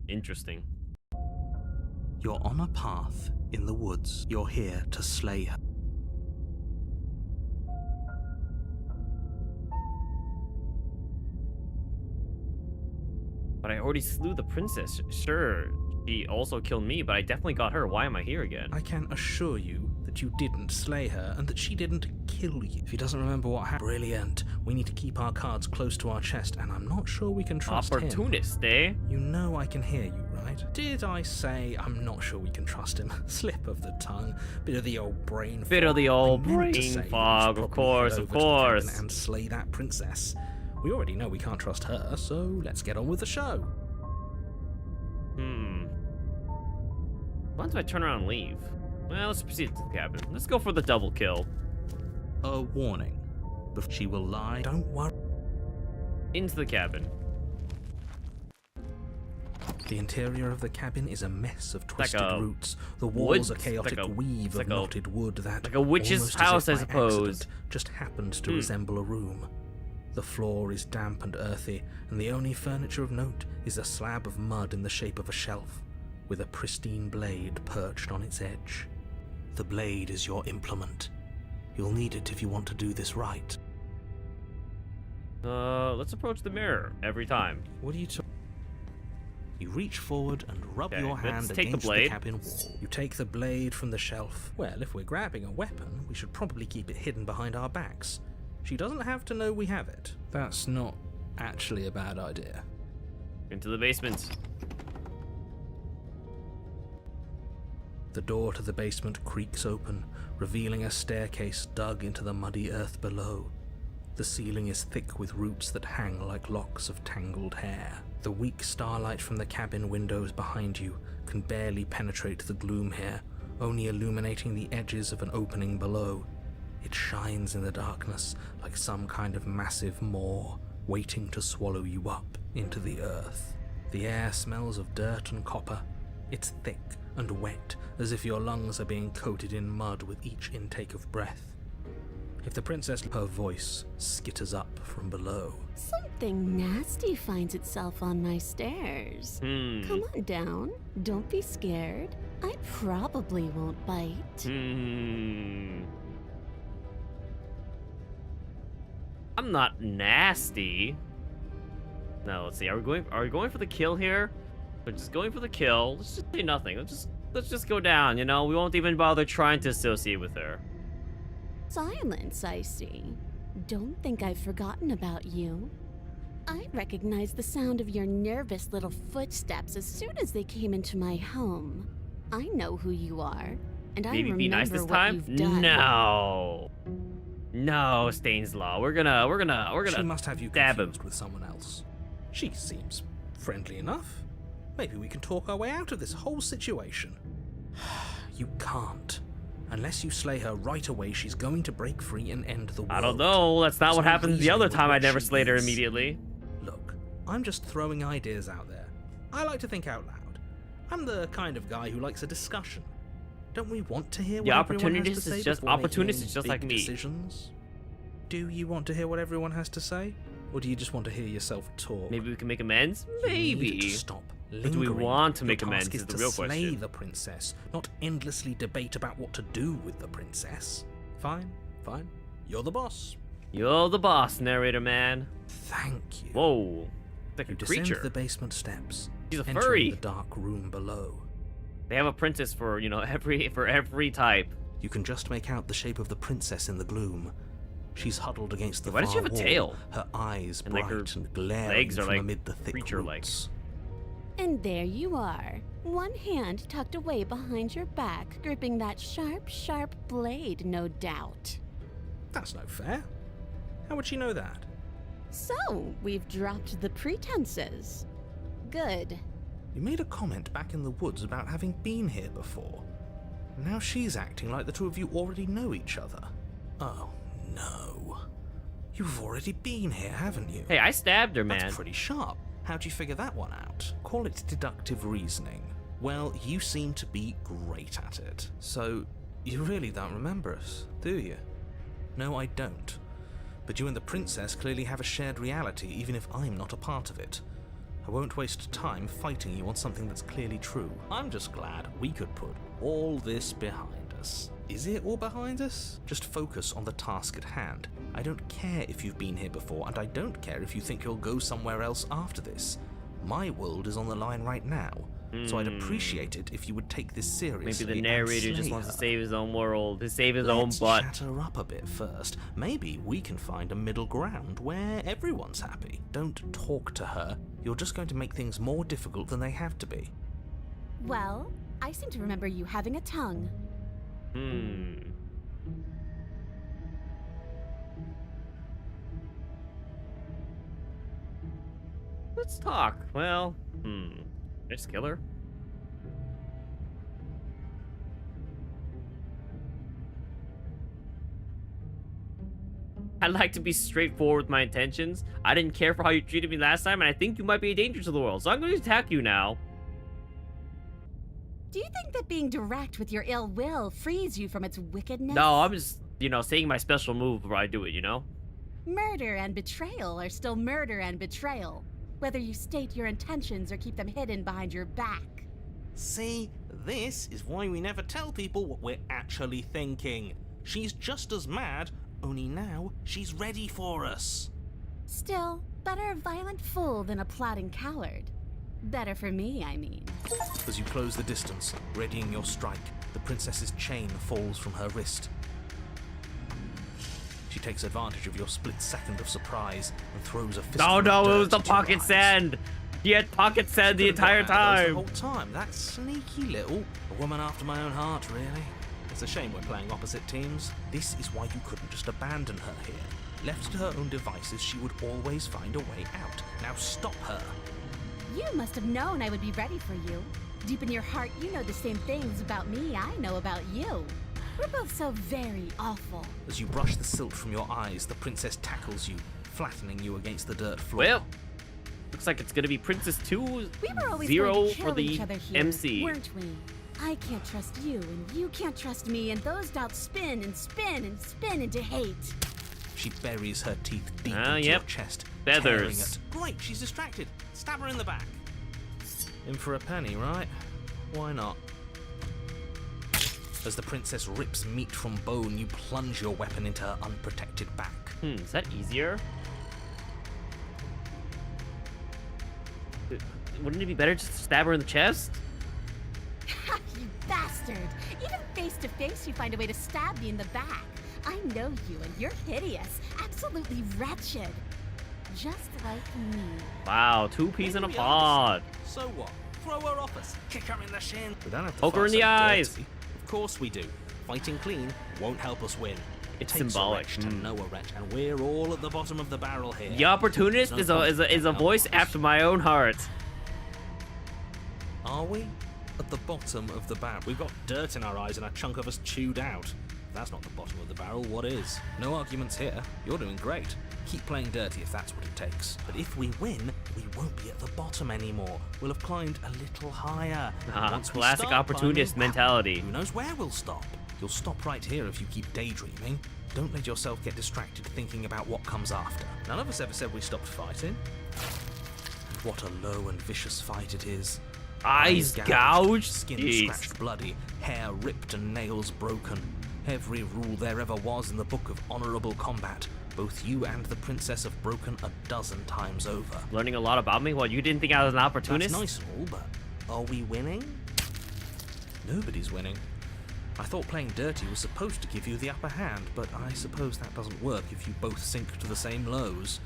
A: Interesting.
B: You're on a path in the woods. You're here to slay her.
A: But I already slew the princess. Sure, she also killed me, but I definitely got her. Why am I here again?
B: I can assure you that that you didn't slay her and that she didn't kill you. If he doesn't remember what happened, brilliant. We need to keep our cards close to our chest, and I'm not sure we can trust him.
A: Opportunist, eh?
B: You know I can hear you, right? Did I say I'm not sure we can trust him? Slip of the tongue, bit of the old brain fog.
A: Bit of the old
B: I meant to
A: brain
B: say that
A: fog,
B: we
A: of
B: should probably
A: course,
B: head
A: of
B: over to the cabin
A: course.
B: and slay that princess. We already know we can't trust her, so let's get on with the show.
A: What if I turn around and leave? Well, let's proceed to the cabin. Let's go for the double kill.
B: A warning. If she will lie, don't worry.
A: Into the cabin.
B: The interior of the cabin is a mess of twisted
A: a
B: roots. The walls
A: wood-
B: a chaotic
A: like a-
B: weave
A: it's
B: of
A: like a-
B: knotted wood that,
A: like a witch's
B: almost
A: house, I
B: as if by
A: suppose.
B: accident, just happens to resemble a room. The floor is damp and earthy, and the only furniture of note is a slab of mud in the shape of a shelf, with a pristine blade perched on its edge. The blade is your implement. You'll need it if you want to do this right.
A: Let's approach the mirror every time.
B: What are you talking? You reach forward and rub
A: Okay,
B: your
A: let's
B: hand
A: take the
B: against the
A: blade.
B: cabin wall. You take the blade from the shelf. Well, if we're grabbing a weapon, we should probably keep it hidden behind our backs. She doesn't have to know we have it. That's not actually a bad idea.
A: Into the basement.
B: The door to the basement creaks open, revealing a staircase dug into the muddy earth below. The ceiling is thick with roots that hang like locks of tangled hair. The weak starlight from the cabin windows behind you can barely penetrate the gloom here, only illuminating the edges of an opening below. It shines in the darkness like some kind of massive maw, waiting to swallow you up into the earth. The air smells of dirt and copper. It's thick and wet, as if your lungs are being coated in mud with each intake of breath. If the princess, her voice skitters up from below.
I: Something nasty finds itself on my stairs. Come on down. Don't be scared. I probably won't bite.
A: I'm not nasty. No, let's see. Are we going for the kill here? We're just going for the kill. Let's just say nothing. Let's just go down, you know? We won't even bother trying to associate with her.
I: Silence, I see. Don't think I've forgotten about you. I recognized the sound of your nervous little footsteps as soon as they came into my home. I know who you are, and I
A: Maybe
I: remember
A: be nice this
I: what
A: time?
I: you've done.
A: No, Stainslaw. We're gonna.
B: She must have you
A: stab him.
B: confused with someone else. She seems friendly enough. Maybe we can talk our way out of this whole situation. You can't. Unless you slay her right away, she's going to break free and end the world.
A: I don't know. That's not what
B: There's no
A: happened the other
B: reasoning
A: time.
B: with
A: I
B: what
A: never
B: she
A: slayed her
B: is.
A: immediately.
B: Look, I'm just throwing ideas out there. I like to think out loud. I'm the kind of guy who likes a discussion. Don't we want to hear what
A: The
B: everyone has
A: opportunist
B: to say
A: is just
B: before making
A: opportunist
B: any
A: is just
B: big
A: like me.
B: decisions? Do you want to hear what everyone has to say, or do you just want to hear yourself talk?
A: Maybe we can make amends.
B: You need
A: Maybe.
B: to stop
A: But do we
B: lingering.
A: want to
B: Your
A: make amends
B: task
A: is the
B: to
A: real
B: slay
A: question.
B: the princess, not endlessly debate about what to do with the princess. Fine. You're the boss.
A: You're the boss, narrator man.
B: Thank you.
A: Whoa. It's like
B: You
A: a
B: descend
A: creature.
B: the basement steps,
A: She's a
B: entering
A: furry.
B: the dark room below.
A: They have a princess for, every type.
B: You can just make out the shape of the princess in the gloom. She's huddled against the
A: Why does she
B: far
A: have a
B: wall,
A: tail?
B: her eyes
A: And,
B: bright
A: like, her
B: and glaring
A: legs are
B: from
A: like
B: amid the thick
A: creature
B: roots.
A: legs.
I: And there you are, one hand tucked away behind your back, gripping that sharp, sharp blade, no doubt.
B: That's no fair. How would she know that?
I: So, we've dropped the pretenses. Good.
B: You made a comment back in the woods about having been here before. Now she's acting like the two of you already know each other. Oh, no. You've already been here, haven't you?
A: Hey, I stabbed her, man.
B: That's pretty sharp. How'd you figure that one out? Call it deductive reasoning. Well, you seem to be great at it. So, you really don't remember us, do you? No, I don't. But you and the princess clearly have a shared reality, even if I'm not a part of it. I won't waste time fighting you on something that's clearly true. I'm just glad we could put all this behind us. Is it all behind us? Just focus on the task at hand. I don't care if you've been here before, and I don't care if you think you'll go somewhere else after this. My world is on the line right now. So I'd appreciate it if you would take this seriously.
A: Maybe the narrator just wants to save his own world, to save his
B: Let's
A: own butt.
B: chat her up a bit first. Maybe we can find a middle ground where everyone's happy. Don't talk to her. You're just going to make things more difficult than they have to be.
I: Well, I seem to remember you having a tongue.
A: Let's talk. Well, just kill her. I'd like to be straightforward with my intentions. I didn't care for how you treated me last time, and I think you might be a danger to the world, so I'm going to attack you now.
I: Do you think that being direct with your ill will frees you from its wickedness?
A: No, I'm just, saying my special move before I do it,
I: Murder and betrayal are still murder and betrayal, whether you state your intentions or keep them hidden behind your back.
B: See, this is why we never tell people what we're actually thinking. She's just as mad, only now she's ready for us.
I: Still, better a violent fool than a plotting coward. Better for me, I mean.
B: As you close the distance, readying your strike, the princess's chain falls from her wrist. She takes advantage of your split second of surprise and throws a fist.
A: No,
B: of
A: it
B: dirt
A: was the
B: into your
A: pocket
B: eyes.
A: sand. He had pocket sand the
B: Could've got
A: entire
B: mad at us
A: time.
B: The whole time. That sneaky little a woman after my own heart, really. It's a shame we're playing opposite teams. This is why you couldn't just abandon her here. Left to her own devices, she would always find a way out. Now stop her.
I: You must have known I would be ready for you. Deep in your heart, you know the same things about me I know about you. We're both so very awful.
B: As you brush the silt from your eyes, the princess tackles you, flattening you against the dirt floor.
A: Well, looks like it's gonna be Princess 2
I: We were always
A: 0
I: going to
A: for
I: kill
A: the
I: each other here,
A: MC.
I: weren't we? I can't trust you, and you can't trust me, and those doubts spin and spin and spin into hate.
B: She buries her teeth deep
A: Ah,
B: into
A: yep.
B: your chest.
A: Feathers.
B: tearing at- Great, she's distracted. Stab her in the back. In for a penny, right? Why not? As the princess rips meat from bone, you plunge your weapon into her unprotected back.
A: Is that easier? Wouldn't it be better just to stab her in the chest?
I: You bastard! Even face to face, you find a way to stab me in the back. I know you, and you're hideous, absolutely wretched. Just like me.
A: Wow, 2 peas in a
B: Maybe
A: pod.
B: honest. So what? Throw her off us. Kick her in the shin. We don't have to
A: Poke her
B: fight
A: in the
B: so
A: eyes.
B: dirty. Of course we do. Fighting clean won't help us win.
A: It's
B: Takes
A: symbolic.
B: a wretch to know a wretch, and we're all at the bottom of the barrel here.
A: The opportunist is a voice after my own heart.
B: Are we? At the bottom of the barrel. We've got dirt in our eyes and a chunk of us chewed out. If that's not the bottom of the barrel, what is? No arguments here. You're doing great. Keep playing dirty if that's what it takes. But if we win, we won't be at the bottom anymore. We'll have climbed a little higher. Once we
A: Classic
B: start
A: opportunist
B: climbing,
A: mentality.
B: who knows where we'll stop? You'll stop right here if you keep daydreaming. Don't let yourself get distracted thinking about what comes after. None of us ever said we stopped fighting. And what a low and vicious fight it is.
A: Eyes gouged?
B: Skin
A: Jeez.
B: scratched bloody, hair ripped and nails broken. Every rule there ever was in the book of honorable combat. Both you and the princess have broken a dozen times over.
A: Learning a lot about me? What, you didn't think I was an opportunist?
B: That's nice and all, but are we winning? Nobody's winning. I thought playing dirty was supposed to give you the upper hand, but I suppose that doesn't work if you both sink to the same lows.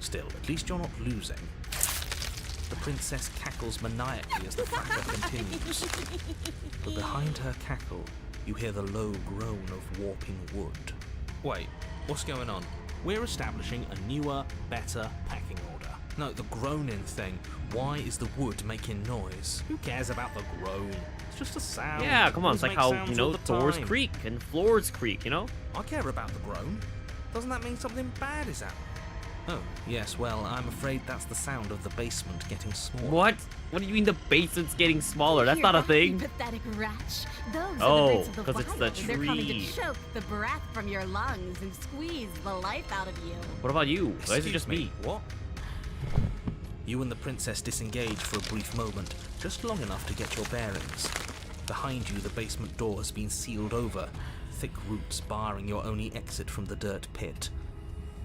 B: Still, at least you're not losing. The princess cackles maniacally as the fracas continues. But behind her cackle, you hear the low groan of warping wood. Wait, what's going on? We're establishing a newer, better packing order. No, the groaning thing. Why is the wood making noise? Who cares about the groan? It's just a sound.
A: Yeah, come on. It's
B: Always
A: like
B: make
A: how,
B: sounds all the
A: Thor's
B: time.
A: creak and Floor's creak,
B: I care about the groan. Doesn't that mean something bad is happening? Oh, yes, well, I'm afraid that's the sound of the basement getting smaller.
A: What? What do you mean the basement's getting smaller? That's not a
I: Hear that, you
A: thing.
I: pathetic wretch. Those
A: Oh,
I: are the roots of the
A: 'cause it's the
I: wild, and they're coming
A: tree.
I: to choke the breath from your lungs and squeeze the life out of you.
A: What about you? Why is it
B: Excuse
A: just me?
B: What? You and the princess disengage for a brief moment, just long enough to get your bearings. Behind you, the basement door has been sealed over, thick roots barring your only exit from the dirt pit.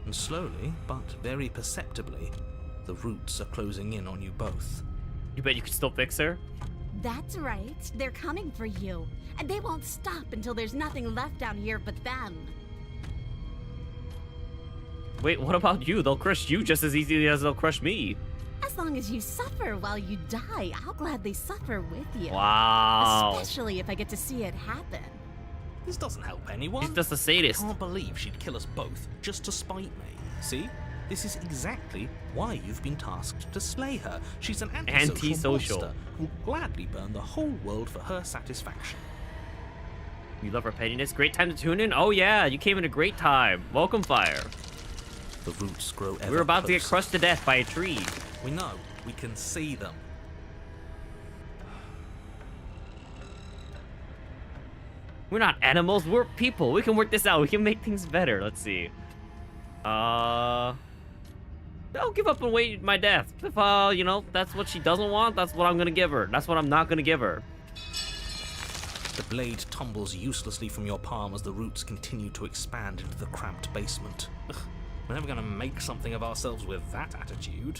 B: And slowly, but very perceptibly, the roots are closing in on you both.
A: You bet you could still fix her?
I: That's right. They're coming for you. And they won't stop until there's nothing left down here but them.
A: Wait, what about you? They'll crush you just as easily as they'll crush me.
I: As long as you suffer while you die, I'll gladly suffer with you.
A: Wow.
I: Especially if I get to see it happen.
D: This doesn't help anyone.
A: He's just a sadist.
D: I can't believe she'd kill us both just to spite me. See? This is exactly why you've been tasked to slay her. She's an antisocial monster who'll gladly burn the whole world for her satisfaction.
A: You love her pettiness? Great time to tune in? Oh yeah, you came in a great time. Welcome, Fire.
B: The roots grow ever
A: We're about to get
B: closer.
A: crushed to death by a tree.
D: We know. We can see them.
A: We're not animals, we're people. We can work this out. We can make things better. Let's see. I'll give up and wait my death. If, you know, that's what she doesn't want, that's what I'm gonna give her. That's what I'm not gonna give her.
B: The blade tumbles uselessly from your palm as the roots continue to expand into the cramped basement.
D: Ugh, we're never going to make something of ourselves with that attitude.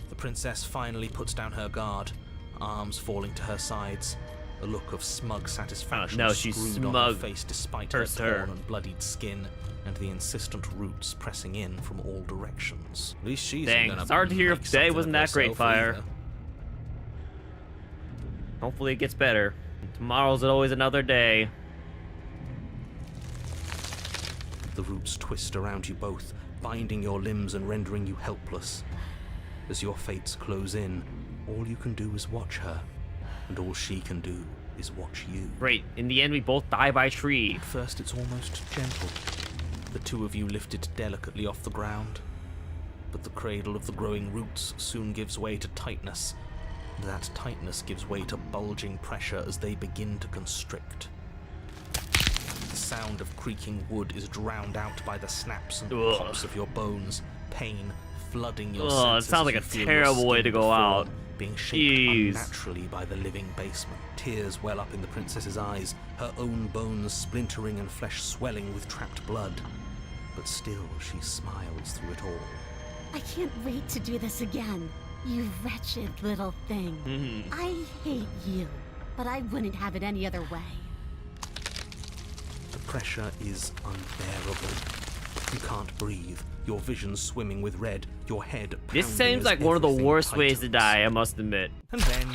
B: The princess finally puts down her guard, arms falling to her sides, a look of smug satisfaction
A: no, she's
B: screwed on her
A: smug.
B: face despite
A: Curse
B: her torn
A: her.
B: and bloodied skin and the insistent roots pressing in from all directions.
D: At least she's
A: Dang,
D: gonna
A: sorry to hear
D: make
A: today
D: something
A: wasn't
D: of
A: that great,
D: herself
A: Fire.
D: either.
A: Hopefully it gets better. Tomorrow's always another day.
B: The roots twist around you both, binding your limbs and rendering you helpless. As your fates close in, all you can do is watch her, and all she can do is watch you.
A: Great. In the end, we both die by tree.
B: At first, it's almost gentle. The two of you lift it delicately off the ground. But the cradle of the growing roots soon gives way to tightness, and that tightness gives way to bulging pressure as they begin to constrict. The sound of creaking wood is drowned out by the snaps and
A: Ugh.
B: pops of your bones, pain flooding your
A: Ugh, it
B: senses.
A: sounds
B: as
A: like
B: you
A: a
B: feel your
A: terrible way
B: skin
A: to go
B: deform,
A: out.
B: being shaped
A: Jeez.
B: unnaturally by the living basement. Tears well up in the princess's eyes, her own bones splintering and flesh swelling with trapped blood. But still, she smiles through it all.
I: I can't wait to do this again. You wretched little thing.
A: Mhm.
I: I hate you, but I wouldn't have it any other way.
B: The pressure is unbearable. You can't breathe, your vision swimming with red, your head
A: This
B: pounding
A: seems
B: as
A: like one of the
B: everything
A: worst ways to
B: tightens.
A: die, I must admit.
B: And then,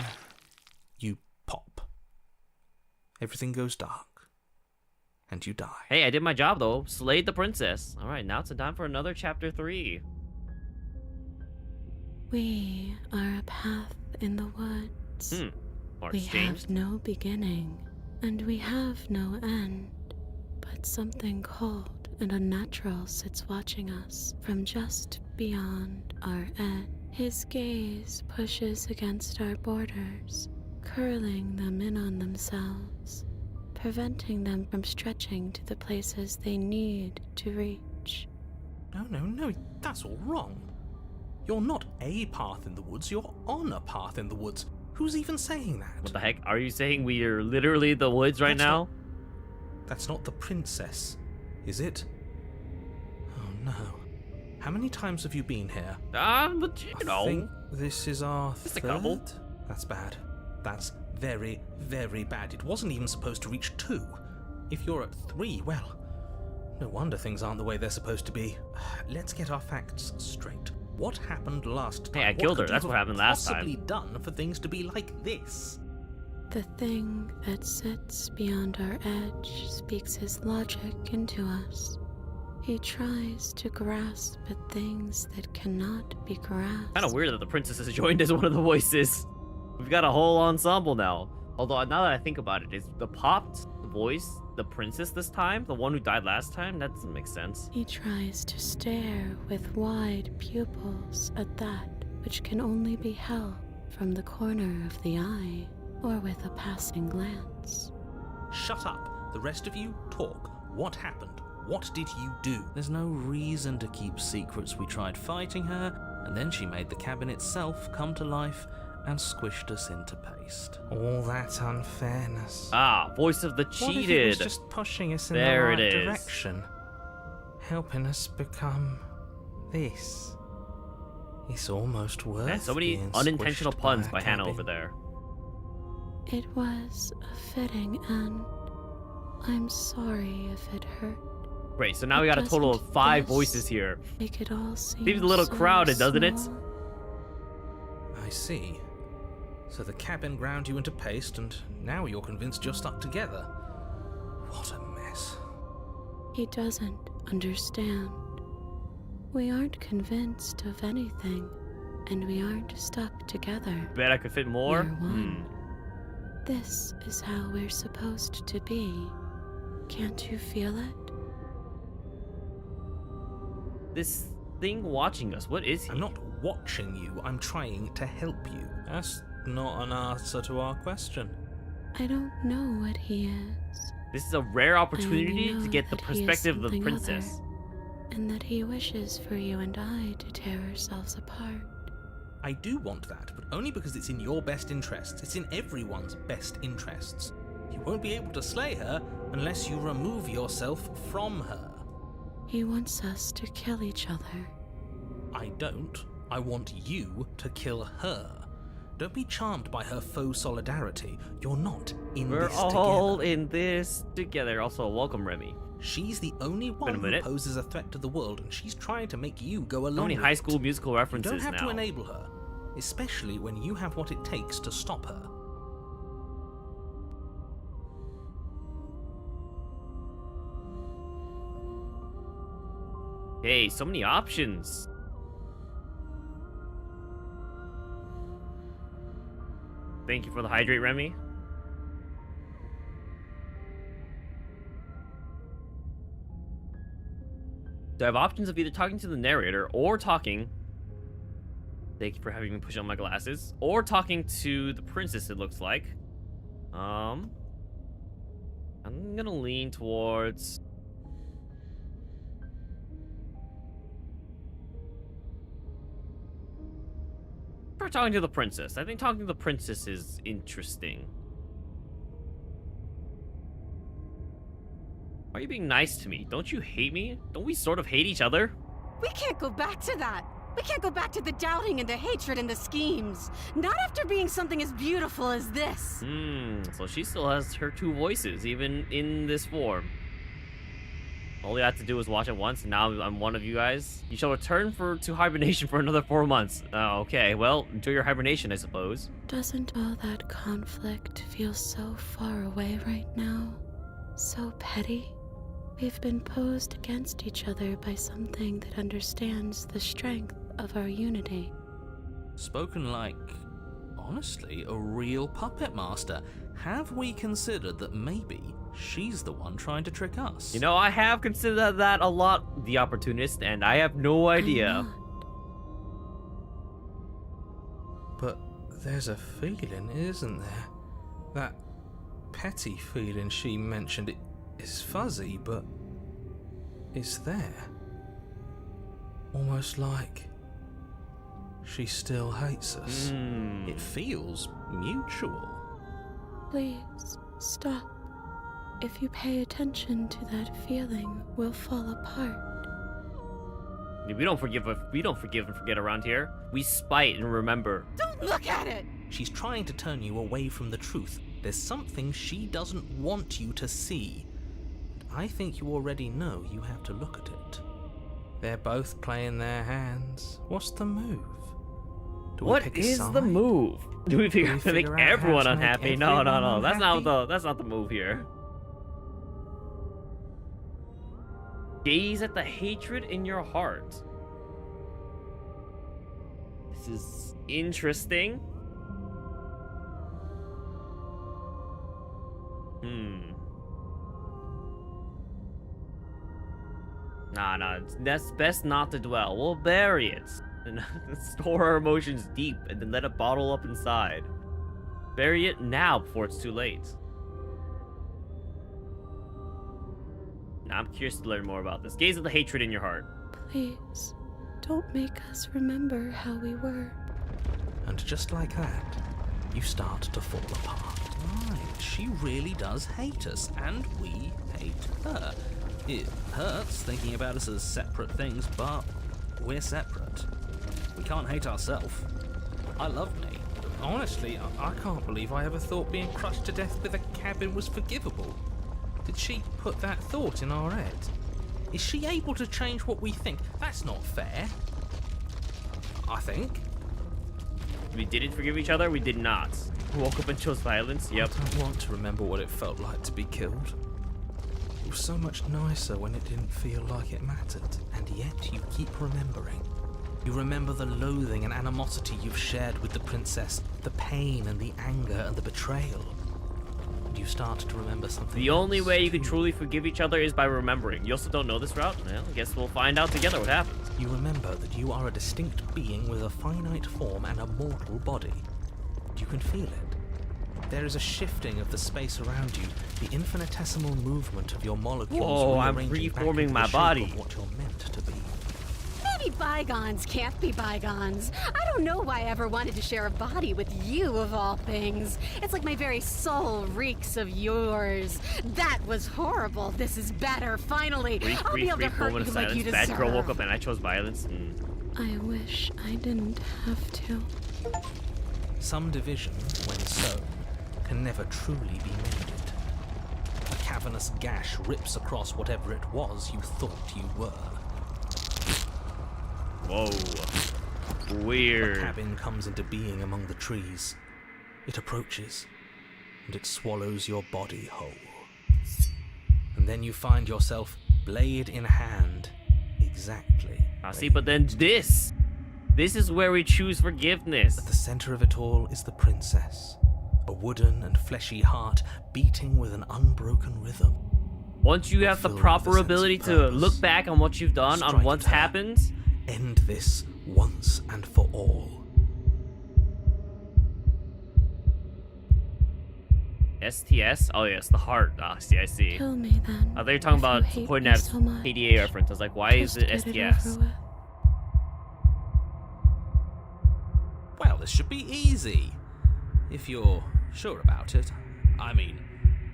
B: you pop. Everything goes dark. And you die.
A: Hey, I did my job though. Slayed the princess. Alright, now it's time for another chapter 3.
G: We are a path in the woods.
A: Or
G: We
A: exchanged.
G: have no beginning, and we have no end. But something cold and unnatural sits watching us from just beyond our edge. His gaze pushes against our borders, curling them in on themselves, preventing them from stretching to the places they need to reach.
B: No, that's all wrong. You're not a path in the woods, you're on a path in the woods. Who's even saying that?
A: What the heck? Are you saying we are literally the woods right
B: That's
A: now?
B: That's not the princess, is it? Oh no. How many times have you been here?
A: But you
B: I
A: know.
B: think this is our
A: Just a
B: third?
A: couple.
B: That's bad. That's very, very bad. It wasn't even supposed to reach 2. If you're at 3, well, no wonder things aren't the way they're supposed to be. Let's get our facts straight. What happened last time?
A: Hey, I killed her.
B: could you
A: That's what
B: have
A: happened last time.
B: possibly done for things to be like this?
G: The thing that sits beyond our edge speaks his logic into us. He tries to grasp at things that cannot be grasped.
A: Kind of weird that the princess has joined as one of the voices. We've got a whole ensemble now. Although now that I think about it, is the popped voice the princess this time? The one who died last time? That doesn't make sense.
G: He tries to stare with wide pupils at that which can only be held from the corner of the eye or with a passing glance.
B: Shut up. The rest of you, talk. What happened? What did you do?
D: There's no reason to keep secrets. We tried fighting her, and then she made the cabin itself come to life and squished us into paste.
B: All that unfairness.
A: Ah, voice of the
B: What if it
A: cheated.
B: was just pushing us in
A: There
B: the
A: it
B: right
A: is.
B: direction? Helping us become this. It's almost worth
A: Man, so many
B: being
A: unintentional
B: squished
A: puns
B: a
A: by Hannah
B: cabin.
A: over there.
G: It was a fitting end. I'm sorry if it hurt.
A: Great, so now we got a total of 5 voices here.
G: Make it all seem
A: Seems a little
G: so
A: crowded, doesn't it?
G: small.
B: I see. So the cabin ground you into paste, and now you're convinced you're stuck together. What a mess.
G: He doesn't understand. We aren't convinced of anything, and we aren't stuck together.
A: Bet I could fit more.
G: We're one. This is how we're supposed to be. Can't you feel it?
A: This thing watching us, what is he?
B: I'm not watching you, I'm trying to help you.
D: That's not an answer to our question.
G: I don't know what he is.
A: This is a rare opportunity
G: know
A: to get the
G: that he is
A: perspective of the
G: something
A: princess.
G: other, and that he wishes for you and I to tear ourselves apart.
B: I do want that, but only because it's in your best interests. It's in everyone's best interests. You won't be able to slay her unless you remove yourself from her.
G: He wants us to kill each other.
B: I don't. I want you to kill her. Don't be charmed by her faux solidarity. You're not in
A: We're
B: this
A: all
B: together.
A: in this together. Also, welcome, Remy.
B: She's the only one who
A: minute.
B: poses a threat to the world, and she's trying to make you go along
A: How many
B: with
A: High
B: it.
A: School Musical
B: You
A: references
B: don't have
A: now?
B: to enable her, especially when you have what it takes to stop her.
A: Hey, so many options. Thank you for the hydrate, Remy. So I have options of either talking to the narrator or talking. Thank you for having me push on my glasses. Or talking to the princess, it looks like. I'm gonna lean towards... For talking to the princess. I think talking to the princess is interesting. Why are you being nice to me? Don't you hate me? Don't we sort of hate each other?
I: We can't go back to that. We can't go back to the doubting and the hatred and the schemes. Not after being something as beautiful as this.
A: So she still has her 2 voices, even in this form. All you have to do is watch it once, and now I'm one of you guys. You shall return to hibernation for another 4 months. Okay, well, enjoy your hibernation, I suppose.
G: Doesn't all that conflict feel so far away right now? So petty? We've been posed against each other by something that understands the strength of our unity.
B: Spoken like, honestly, a real puppet master. Have we considered that maybe she's the one trying to trick us?
A: You know, I have considered that a lot, the opportunist, and I have no idea.
G: I'm not.
B: But there's a feeling, isn't there? That petty feeling she mentioned, it is fuzzy, but it's there. Almost like she still hates us. It feels mutual.
G: Please, stop. If you pay attention to that feeling, we'll fall apart.
A: We don't forgive and forget around here. We spite and remember.
I: Don't look at it!
B: She's trying to turn you away from the truth. There's something she doesn't want you to see. I think you already know you have to look at it. They're both playing their hands. What's the move? Do we
A: What
B: pick a
A: is
B: side?
A: the move? Do we figure
B: we
A: to make
B: figure out how
A: everyone
B: to make
A: unhappy? No.
B: everyone
A: That's
B: unhappy?
A: that's not the move here. Gaze at the hatred in your heart. This is interesting. Nah, that's best not to dwell. We'll bury it and store our emotions deep and then let it bottle up inside. Bury it now before it's too late. Now I'm curious to learn more about this. Gaze at the hatred in your heart.
G: Please, don't make us remember how we were.
B: And just like that, you start to fall apart. Right, she really does hate us, and we hate her. It hurts thinking about us as separate things, but we're separate. We can't hate ourselves. I love me.
D: Honestly, I can't believe I ever thought being crushed to death with a cabin was forgivable. Did she put that thought in our head? Is she able to change what we think? That's not fair. I think.
A: We didn't forgive each other? We did not. We woke up and chose violence? Yep.
D: I don't want to remember what it felt like to be killed. It was so much nicer when it didn't feel like it mattered. And yet you keep remembering. You remember the loathing and animosity you've shared with the princess, the pain and the anger and the betrayal. And you start to remember something
A: The only
D: else,
A: way you can
D: too.
A: truly forgive each other is by remembering. You also don't know this route? Well, I guess we'll find out together what happens.
D: You remember that you are a distinct being with a finite form and a mortal body. You can feel it. There is a shifting of the space around you, the infinitesimal movement of your molecules.
A: Whoa, I'm
D: rearranging back
A: reforming
D: into
A: my
D: the shape
A: body.
D: of what you're meant to be.
I: Maybe bygones can't be bygones. I don't know why I ever wanted to share a body with you, of all things. It's like my very soul reeks of yours. That was horrible. This is better, finally. I'll be able to hurt
A: Moment
I: you
A: of
I: like
A: silence.
I: you
A: Bad
I: deserve.
A: girl woke up and I chose violence.
G: I wish I didn't have to.
D: Some division, when sown, can never truly be mended. A cavernous gash rips across whatever it was you thought you were.
A: Whoa.
D: A
A: Weird.
D: cabin comes into being among the trees. It approaches, and it swallows your body whole. And then you find yourself, blade in hand, exactly.
A: I see, but then this is where we choose forgiveness.
D: At the center of it all is the princess, a wooden and fleshy heart beating with an unbroken rhythm.
A: Once you have the
D: Filled with
A: proper
D: a sense of
A: ability to
D: purpose.
A: look back on what you've done, on
D: Strike
A: what's
D: at her.
A: happened.
D: End this once and for all.
A: STS? Oh yes, the heart. Ah, see, I see.
G: Kill me then.
A: I thought you were talking
G: if you
A: about
G: hate
A: pointing
G: me
A: at
G: so much.
A: PDA reference. I was like, why is
G: Just
A: it
G: get
A: STS?
G: over with.
D: Well, this should be easy. If you're sure about it. I mean,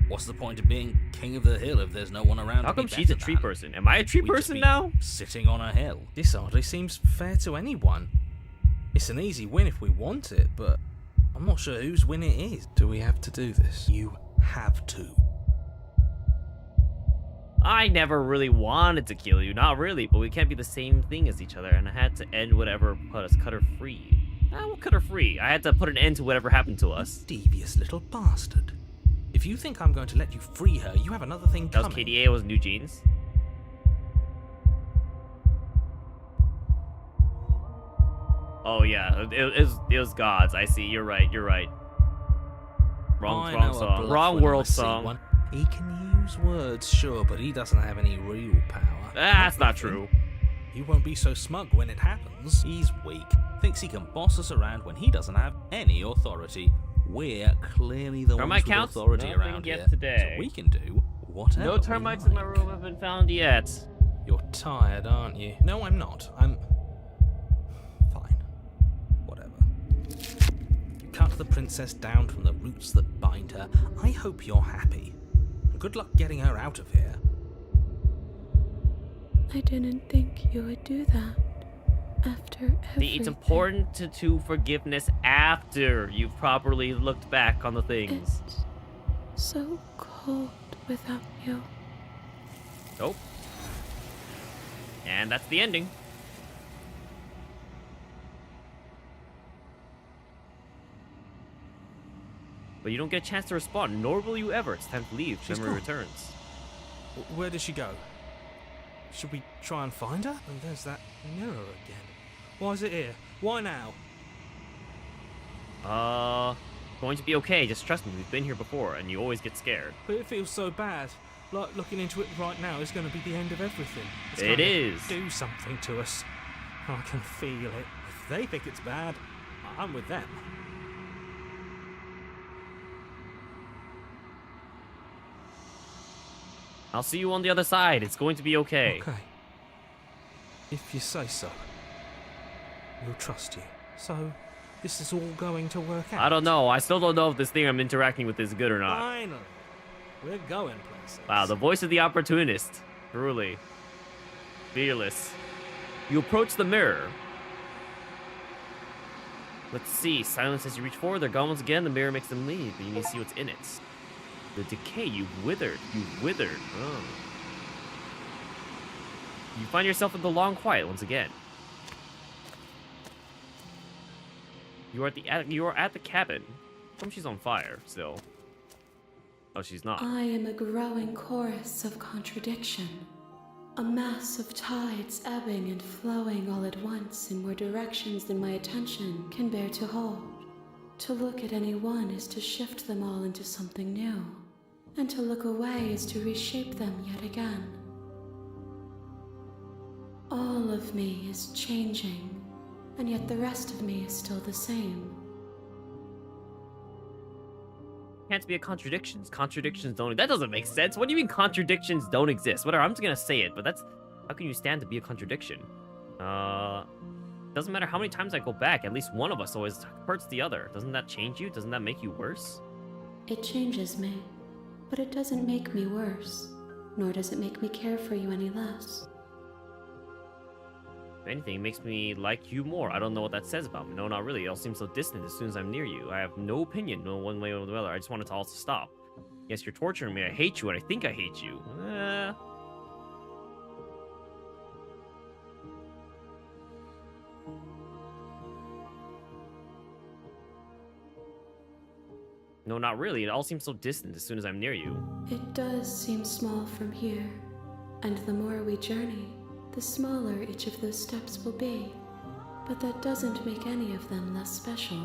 D: what's the point of being king of the hill if there's no one around
A: How
D: to be
A: come she's a
D: better
A: tree
D: than?
A: person? Am I a tree
D: We'd just
A: person
D: be
A: now?
D: Sitting on a hill. This hardly seems fair to anyone. It's an easy win if we want it, but I'm not sure whose win it is. Do we have to do this? You have to.
A: I never really wanted to kill you, not really, but we can't be the same thing as each other, and I had to end whatever put us, cut her free. We'll cut her free. I had to put an end to whatever happened to us.
D: Devious little bastard. If you think I'm going to let you free her, you have another thing
A: That was
D: coming.
A: KDA, it was New Jeans. Oh yeah, it was gods. I see. You're right. You're right. Wrong
D: I know a
A: song.
D: bluff
A: Wrong
D: when I
A: world
D: see
A: song.
D: one. He can use words, sure, but he doesn't have any real power.
A: That's not
D: really.
A: true.
D: He won't be so smug when it happens. He's weak. Thinks he can boss us around when he doesn't have any authority. We're clearly the
A: Termite
D: ones with
A: counts?
D: authority
A: Nothing
D: around
A: yet
D: here.
A: today.
D: So we can do whatever
A: No
D: we
A: termites in my
D: like.
A: room have been found yet.
D: You're tired, aren't you? No, I'm not. I'm... fine. Whatever. You cut the princess down from the roots that bind her. I hope you're happy. Good luck getting her out of here.
G: I didn't think you would do that. After everything.
A: It's important to do forgiveness after you've properly looked back on the things.
G: It's so cold without you.
A: Nope. And that's the ending. But you don't get a chance to respond, nor will you ever. It's time to leave.
D: She's
A: Memory
D: gone.
A: returns.
D: Where did she go? Should we try and find her? And there's that mirror again. Why is it here? Why now?
A: Going to be okay. Just trust me. We've been here before, and you always get scared.
D: But it feels so bad. Like looking into it right now is going to be the end of everything. It's
A: It
D: going to
A: is.
D: do something to us. I can feel it. If they think it's bad, I'm with them.
A: I'll see you on the other side. It's going to be okay.
D: Okay. If you say so. We'll trust you. So, this is all going to work out.
A: I don't know. I still don't know if this thing I'm interacting with is good or not.
D: Finally. We're going places.
A: Wow, the voice of the opportunist. Truly. Fearless. You approach the mirror. Let's see. Silence as you reach forward. They're gone once again. The mirror makes them leave, but you need to see what's in it. The decay. You've withered. You've withered. Oh. You find yourself in the long quiet once again. You are at the cabin. She's on fire still. Oh, she's not.
G: I am a growing chorus of contradiction. A mass of tides ebbing and flowing all at once in more directions than my attention can bear to hold. To look at any one is to shift them all into something new, and to look away is to reshape them yet again. All of me is changing, and yet the rest of me is still the same.
A: Can't be a contradictions. Contradictions don't. That doesn't make sense. What do you mean contradictions don't exist? Whatever. I'm just gonna say it, but that's. How can you stand to be a contradiction? Doesn't matter how many times I go back. At least one of us always hurts the other. Doesn't that change you? Doesn't that make you worse?
G: It changes me, but it doesn't make me worse, nor does it make me care for you any less.
A: If anything, it makes me like you more. I don't know what that says about me. No, not really. It all seems so distant as soon as I'm near you. I have no opinion, no one way or the other. I just want it to all to stop. Yes, you're torturing me. I hate you, and I think I hate you. No, not really. It all seems so distant as soon as I'm near you.
G: It does seem small from here, and the more we journey, the smaller each of those steps will be. But that doesn't make any of them less special.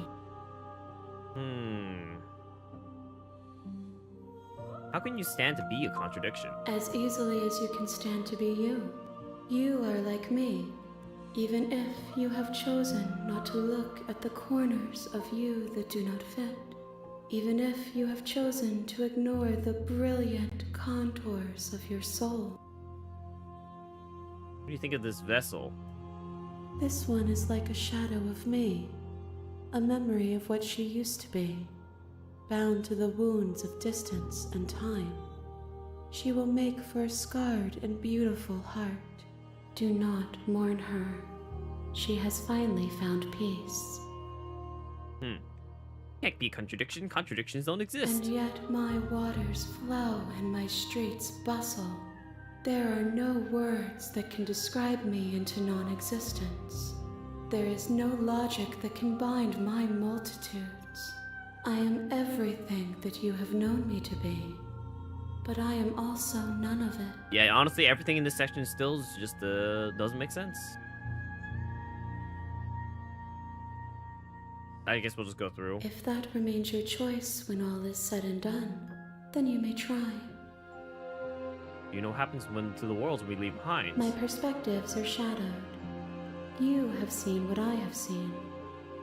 A: How can you stand to be a contradiction?
G: As easily as you can stand to be you. You are like me, even if you have chosen not to look at the corners of you that do not fit. Even if you have chosen to ignore the brilliant contours of your soul.
A: What do you think of this vessel?
G: This one is like a shadow of me, a memory of what she used to be, bound to the wounds of distance and time. She will make for a scarred and beautiful heart. Do not mourn her. She has finally found peace.
A: Can't be a contradiction. Contradictions don't exist.
G: And yet my waters flow and my streets bustle. There are no words that can describe me into non-existence. There is no logic that can bind my multitudes. I am everything that you have known me to be, but I am also none of it.
A: Yeah, honestly, everything in this section still just doesn't make sense. I guess we'll just go through.
G: If that remains your choice when all is said and done, then you may try.
A: You know what happens to the worlds we leave behind.
G: My perspectives are shadowed. You have seen what I have seen,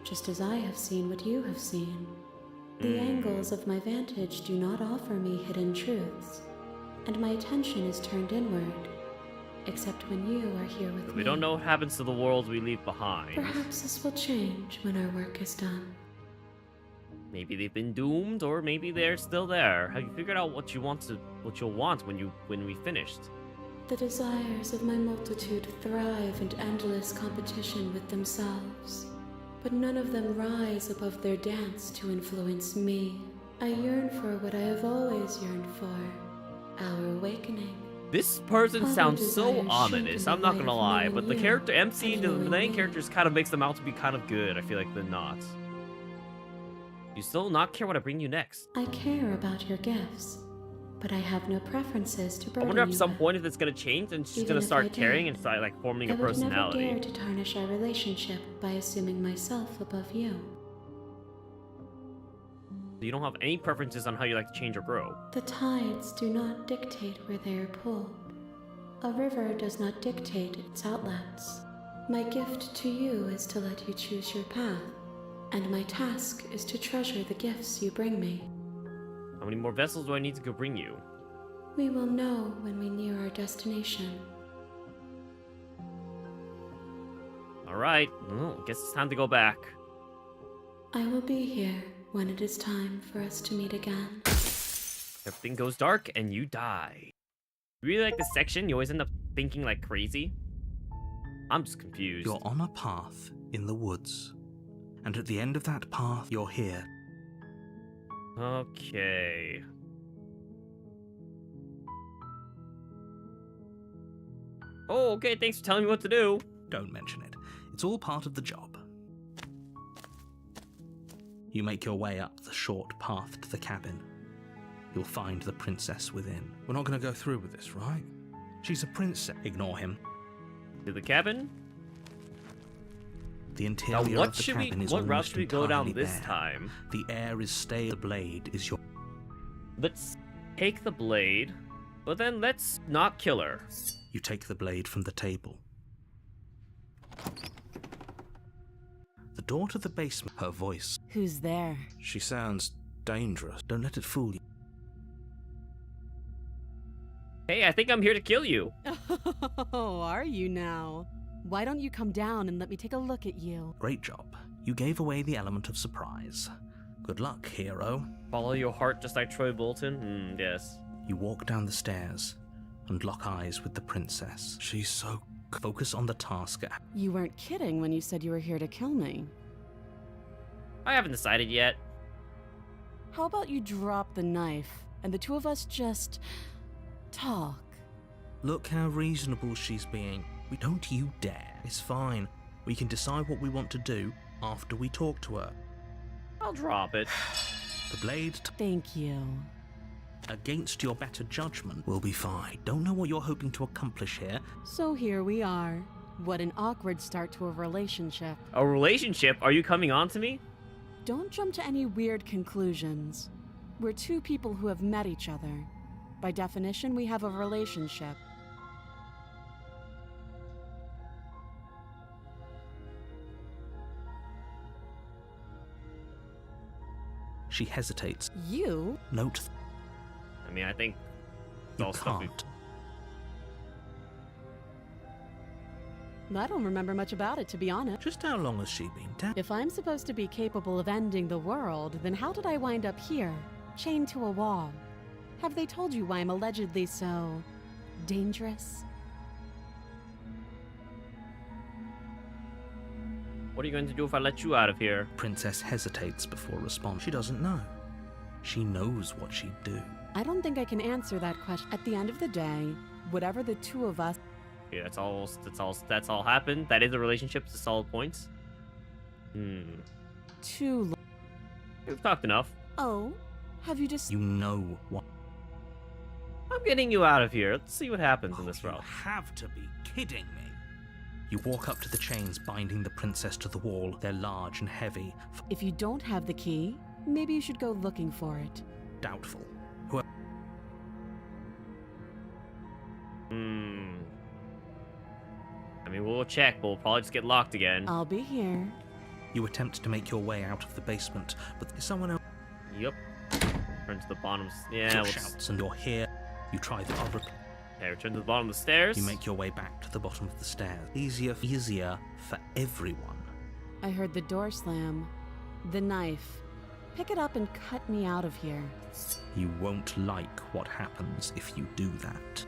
G: just as I have seen what you have seen. The angles of my vantage do not offer me hidden truths, and my attention is turned inward, except when you are here with me.
A: We don't know what happens to the worlds we leave behind.
G: Perhaps this will change when our work is done.
A: Maybe they've been doomed, or maybe they're still there. Have you figured out what you'll want when we finished?
G: The desires of my multitude thrive in endless competition with themselves, but none of them rise above their dance to influence me. I yearn for what I have always yearned for, our awakening.
A: This person
G: Other
A: sounds so
G: desires
A: ominous,
G: shrink in
A: I'm
G: the
A: not
G: way
A: gonna
G: of
A: lie,
G: knowing
A: but the
G: you
A: character MC,
G: and
A: the
G: knowing
A: main
G: me.
A: characters kind of makes them out to be kind of good. I feel like they're not. You still not care what I bring you next.
G: I care about your gifts, but I have no preferences to
A: I
G: burden
A: wonder at
G: you
A: some
G: with.
A: point if it's gonna change and she's
G: Even
A: gonna
G: if I
A: start
G: did,
A: caring and start like forming
G: I
A: a
G: would never
A: personality.
G: dare to tarnish our relationship by assuming myself above you.
A: You don't have any preferences on how you like to change or grow.
G: The tides do not dictate where they are pulled. A river does not dictate its outlets. My gift to you is to let you choose your path, and my task is to treasure the gifts you bring me.
A: How many more vessels do I need to go bring you?
G: We will know when we near our destination.
A: Alright, well, guess it's time to go back.
G: I will be here when it is time for us to meet again.
A: Everything goes dark and you die. Really like this section? You always end up thinking like crazy? I'm just confused.
B: You're on a path in the woods, And at the end of that path, you're here.
A: Okay. Oh, okay, thanks for telling me what to do.
B: Don't mention it. It's all part of the job. You make your way up the short path to the cabin. You'll find the princess within.
D: We're not going to go through with this, right?
B: She's a princess. Ignore him.
A: To the cabin?
B: The
A: Now,
B: interior
A: what
B: of the
A: should we,
B: cabin is
A: what route
B: almost
A: should we go down
B: entirely
A: this
B: bare.
A: time?
B: The air is stale. The blade is your...
A: Let's take the blade, but then let's not kill her.
B: You take the blade from the table. The door to the basement, her voice.
I: Who's there?
D: She sounds dangerous.
B: Don't let it fool you.
A: Hey, I think I'm here to kill you.
I: Oh, are you now? Why don't you come down and let me take a look at you?
B: Great job. You gave away the element of surprise. Good luck, hero.
A: Follow your heart just like Troy Bolton? Yes.
B: You walk down the stairs and lock eyes with the princess.
D: She's so...
B: Focus on the task at hand.
I: You weren't kidding when you said you were here to kill me.
A: I haven't decided yet.
I: How about you drop the knife and the two of us just talk?
B: Look how reasonable she's being. Don't you dare. It's fine. We can decide what we want to do after we talk to her.
A: I'll drop it.
B: The blade,
I: Thank you.
B: against your better judgment, will be fine. Don't know what you're hoping to accomplish here.
I: So here we are. What an awkward start to a relationship.
A: A relationship? Are you coming on to me?
I: Don't jump to any weird conclusions. We're two people who have met each other. By definition, we have a relationship.
B: She hesitates.
I: You?
B: Note
A: I mean, I think it's
B: you
A: all stuff we've...
B: can't.
I: I don't remember much about it, to be honest.
B: Just how long has she been down?
I: If I'm supposed to be capable of ending the world, then how did I wind up here, chained to a wall? Have they told you why I'm allegedly so dangerous?
A: What are you going to do if I let you out of here?
B: Princess hesitates before responding. She doesn't know. She knows what she'd do.
I: I don't think I can answer that question. At the end of the day, whatever the two of us...
A: Yeah, that's all happened. That is a relationship to solid points.
I: Too...
A: We've talked enough.
I: Oh? Have you just...
B: You know what...
A: I'm getting you out of here. Let's see what happens in this
B: You
A: route.
B: have to be kidding me. You walk up to the chains binding the princess to the wall. They're large and heavy.
I: If you don't have the key, maybe you should go looking for it.
B: Doubtful.
A: I mean, we'll check, but we'll probably just get locked again.
I: I'll be here.
B: You attempt to make your way out of the basement, but there's someone else
A: Yep. Return to the bottom. Yeah, we'll
B: shouts, and you're here. You try the other.
A: okay, return to the bottom of the stairs.
B: You make your way back to the bottom of the stairs. Easier for everyone.
I: I heard the door slam. The knife. Pick it up and cut me out of here.
B: You won't like what happens if you do that.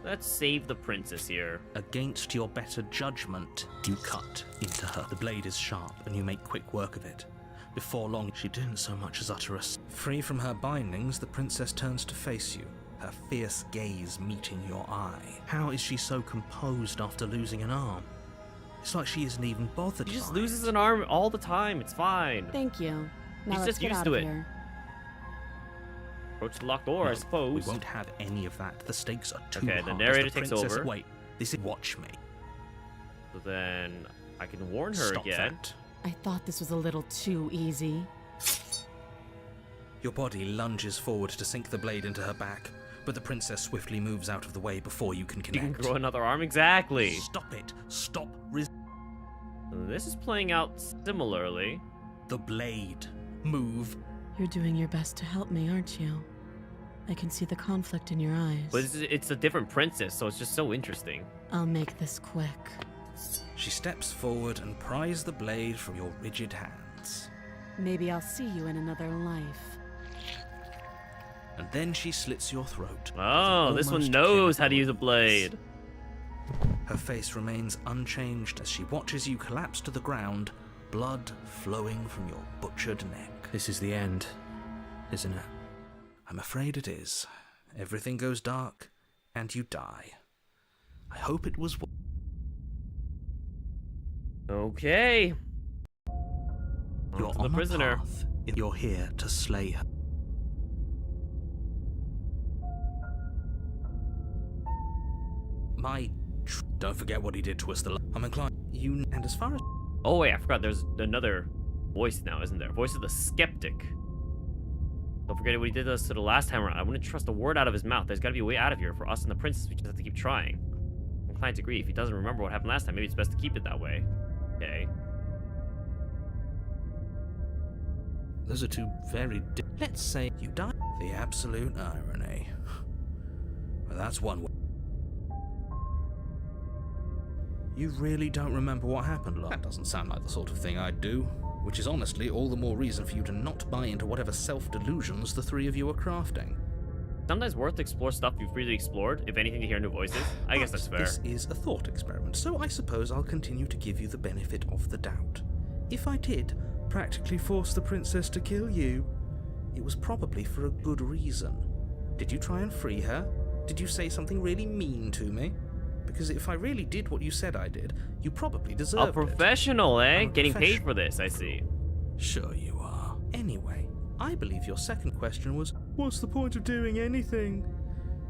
A: Let's save the princess here.
B: Against your better judgment, you cut into her. The blade is sharp, and you make quick work of it. Before long, she didn't so much as utter a...
D: Free from her bindings, the princess turns to face you, her fierce gaze meeting your eye.
B: How is she so composed after losing an arm? It's like she isn't even bothered.
A: She just
B: by
A: loses
B: it.
A: an arm all the time. It's fine.
I: Thank you. Now
A: He's
I: let's
A: just
I: get
A: used
I: out
A: to
I: of
A: it.
I: here.
A: Approach the locked door, I
B: No,
A: suppose.
B: We won't have any of that. The stakes are too
A: Okay,
B: high.
A: the
B: As
A: narrator takes
B: princess-
A: over.
B: Wait, this is... Watch me.
A: So then I can warn her
B: Stop
A: again.
B: that.
I: I thought this was a little too easy.
D: Your body lunges forward to sink the blade into her back, but the princess swiftly moves out of the way before you can
A: You can
D: connect.
A: grow another arm. Exactly.
B: Stop it. Stop.
A: This is playing out similarly.
B: The blade. Move.
H: You're doing your best to help me, aren't you? I can see the conflict in your eyes.
A: But it's a different princess, so it's just so interesting.
H: I'll make this quick.
D: She steps forward and pries the blade from your rigid hands.
I: Maybe I'll see you in another life.
B: And then she slits your throat.
A: Oh,
B: with
A: this one
B: almost
A: knows how to use a
B: chemical
A: blade.
B: Her face remains unchanged as she watches you collapse to the ground blood flowing from your butchered neck.
D: This is the end, isn't it?
B: I'm afraid it is. Everything goes dark, and you die. I hope it was...
A: Okay.
B: You're
A: On to the
B: on
A: prisoner.
B: a path. You're here to slay her. Don't forget what he did to us. I'm inclined... And as far as...
A: Oh wait, I forgot. There's another voice now, isn't there? Voice of the skeptic. Don't forget what he did to us to the last time around. I wouldn't trust a word out of his mouth. There's got to be a way out of here for us and the princess. We just have to keep trying. I'm inclined to agree. If he doesn't remember what happened last time, maybe it's best to keep it that way. Okay.
B: Those are two very... Let's say you die. The absolute irony. Well, that's one way. You really don't remember what happened, Locke? That doesn't sound like the sort of thing I'd do. Which is honestly all the more reason for you to not buy into whatever self-delusions the three of you are crafting.
A: Sometimes worth to explore stuff you've really explored, if anything, to hear new voices. I guess that's fair.
B: This is a thought experiment, so I suppose I'll continue to give you the benefit of the doubt. If I did practically force the princess to kill you, it was probably for a good reason. Did you try and free her? Did you say something really mean to me? Because if I really did what you said I did, you probably deserved
A: A professional, eh?
B: I'm a
A: Getting paid
B: professional.
A: for this, I see.
B: Sure you are. Anyway, I believe your second question was, what's the point of doing anything?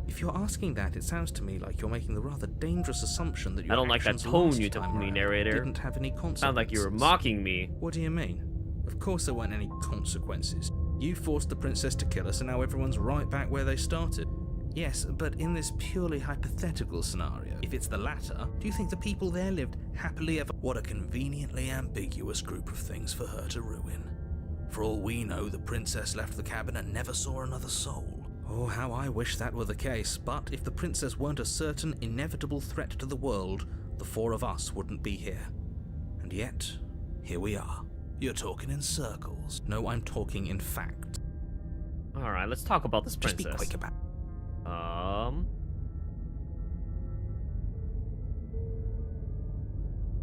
B: If you're asking that, it sounds to me like you're making the rather dangerous assumption that your
A: I don't like that
B: actions
A: tone
B: last
A: you took
B: time
A: from me,
B: around
A: narrator.
B: didn't have any consequences.
A: Sound like you were mocking me.
B: What do you mean? Of course there weren't any consequences. You forced the princess to kill us and now everyone's right back where they started. Yes, but in this purely hypothetical scenario, if it's the latter, do you think the people there lived happily ever? What a conveniently ambiguous group of things for her to ruin. For all we know, the princess left the cabin and never saw another soul. Oh, how I wish that were the case, but if the princess weren't a certain, inevitable threat to the world, the four of us wouldn't be here. And yet, here we are. You're talking in circles. No, I'm talking in fact.
A: Alright, let's talk about this princess.
B: Just be quick about it.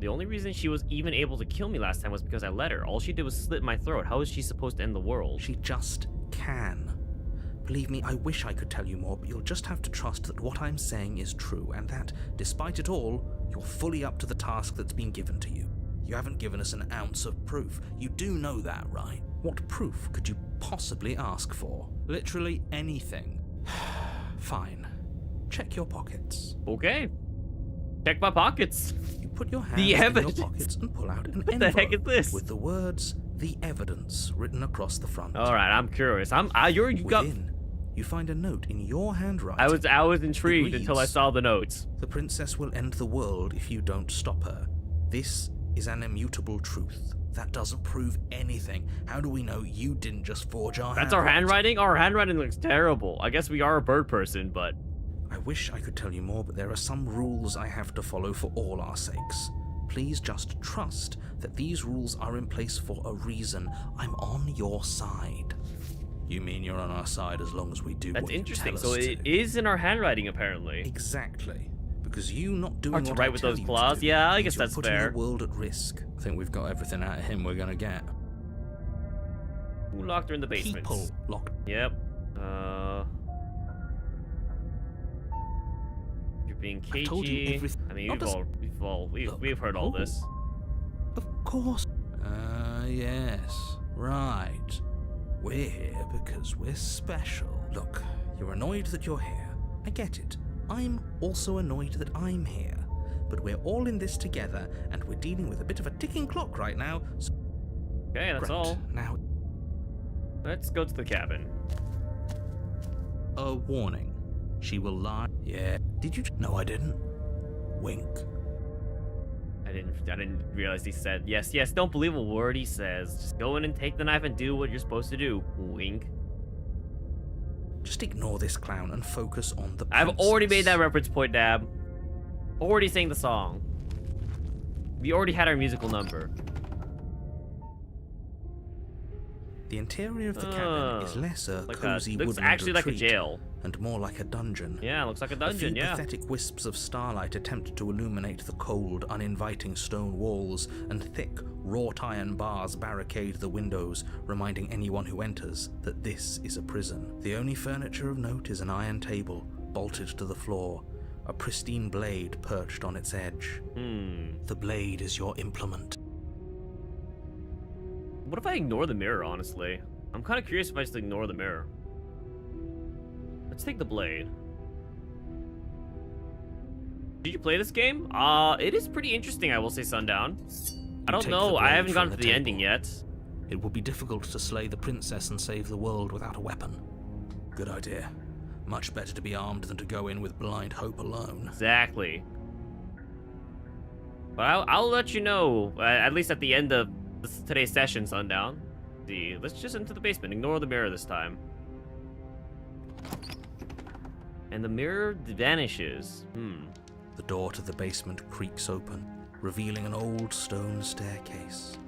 A: The only reason she was even able to kill me last time was because I let her. All she did was slit my throat. How is she supposed to end the world?
B: She just can. Believe me, I wish I could tell you more, but you'll just have to trust that what I'm saying is true, and that, despite it all, you're fully up to the task that's been given to you. You haven't given us an ounce of proof. You do know that, right? What proof could you possibly ask for? Literally anything. Fine. Check your pockets.
A: Okay. Check my pockets.
B: You put your hands
A: The
B: in
A: evidence.
B: your pockets and pull out an
A: What the
B: envelope
A: heck is this?
B: with the words "The Evidence" written across the front.
A: Alright, I'm curious.
B: Within, you find a note in your handwriting.
A: I was intrigued until I
B: reads,
A: saw the notes.
B: The princess will end the world if you don't stop her. This is an immutable truth. That doesn't prove anything. How do we know you didn't just forge our
A: That's our handwriting? Our handwriting looks terrible. I guess we are a bird person, but...
B: I wish I could tell you more, but there are some rules I have to follow for all our sakes. Please just trust that these rules are in place for a reason. I'm on your side. You mean you're on our side as long as we do
A: That's
B: what you
A: interesting.
B: tell
A: So
B: us
A: it
B: to?
A: is in our handwriting, apparently.
B: Exactly. Because you not doing
A: Hard to
B: what
A: write
B: I
A: with
B: tell
A: those
B: you
A: claws?
B: to do
A: Yeah, I
B: means
A: guess
B: you're
A: that's
B: putting
A: fair.
B: the world at risk. I think we've got everything out of him we're gonna get.
A: Who locked her in the basement?
B: People locked.
A: Yep. You're being cagey.
B: I've told you everything.
A: I mean,
B: Not as-
A: we've heard all this.
B: Of course. Yes. Right. We're here because we're special. Look, you're annoyed that you're here. I get it. I'm also annoyed that I'm here. But we're all in this together, and we're dealing with a bit of a ticking clock right now. So
A: Okay, that's
B: Great.
A: all.
B: Now,
A: Let's go to the cabin.
B: a warning. She will lie. Yeah. Did you? No, I didn't. Wink.
A: I didn't realize he said yes. Don't believe a word he says. Just go in and take the knife and do what you're supposed to do. Wink.
B: Just ignore this clown and focus on the
A: I've already made that
B: princess.
A: reference point, Dab. Already sang the song. We already had our musical number.
B: The interior of the cabin is less a
A: like
B: cozy
A: looks
B: woodland
A: actually like a
B: retreat
A: jail.
B: and more like a dungeon.
A: Yeah, looks like a dungeon,
B: a few
A: yeah.
B: pathetic wisps of starlight attempt to illuminate the cold, uninviting stone walls, and thick, wrought iron bars barricade the windows, reminding anyone who enters that this is a prison. The only furniture of note is an iron table, bolted to the floor, a pristine blade perched on its edge. The blade is your implement.
A: What if I ignore the mirror, honestly? I'm kind of curious if I just ignore the mirror. Let's take the blade. Did you play this game? It is pretty interesting, I will say, Sundown. I don't know, I haven't gotten to the ending yet.
B: It will be difficult to slay the princess and save the world without a weapon. Good idea. Much better to be armed than to go in with blind hope alone.
A: Exactly. But I'll let you know, at least at the end of today's session, Sundown. See, let's just into the basement. Ignore the mirror this time. And the mirror vanishes.
B: The door to the basement creaks open, revealing an old stone staircase.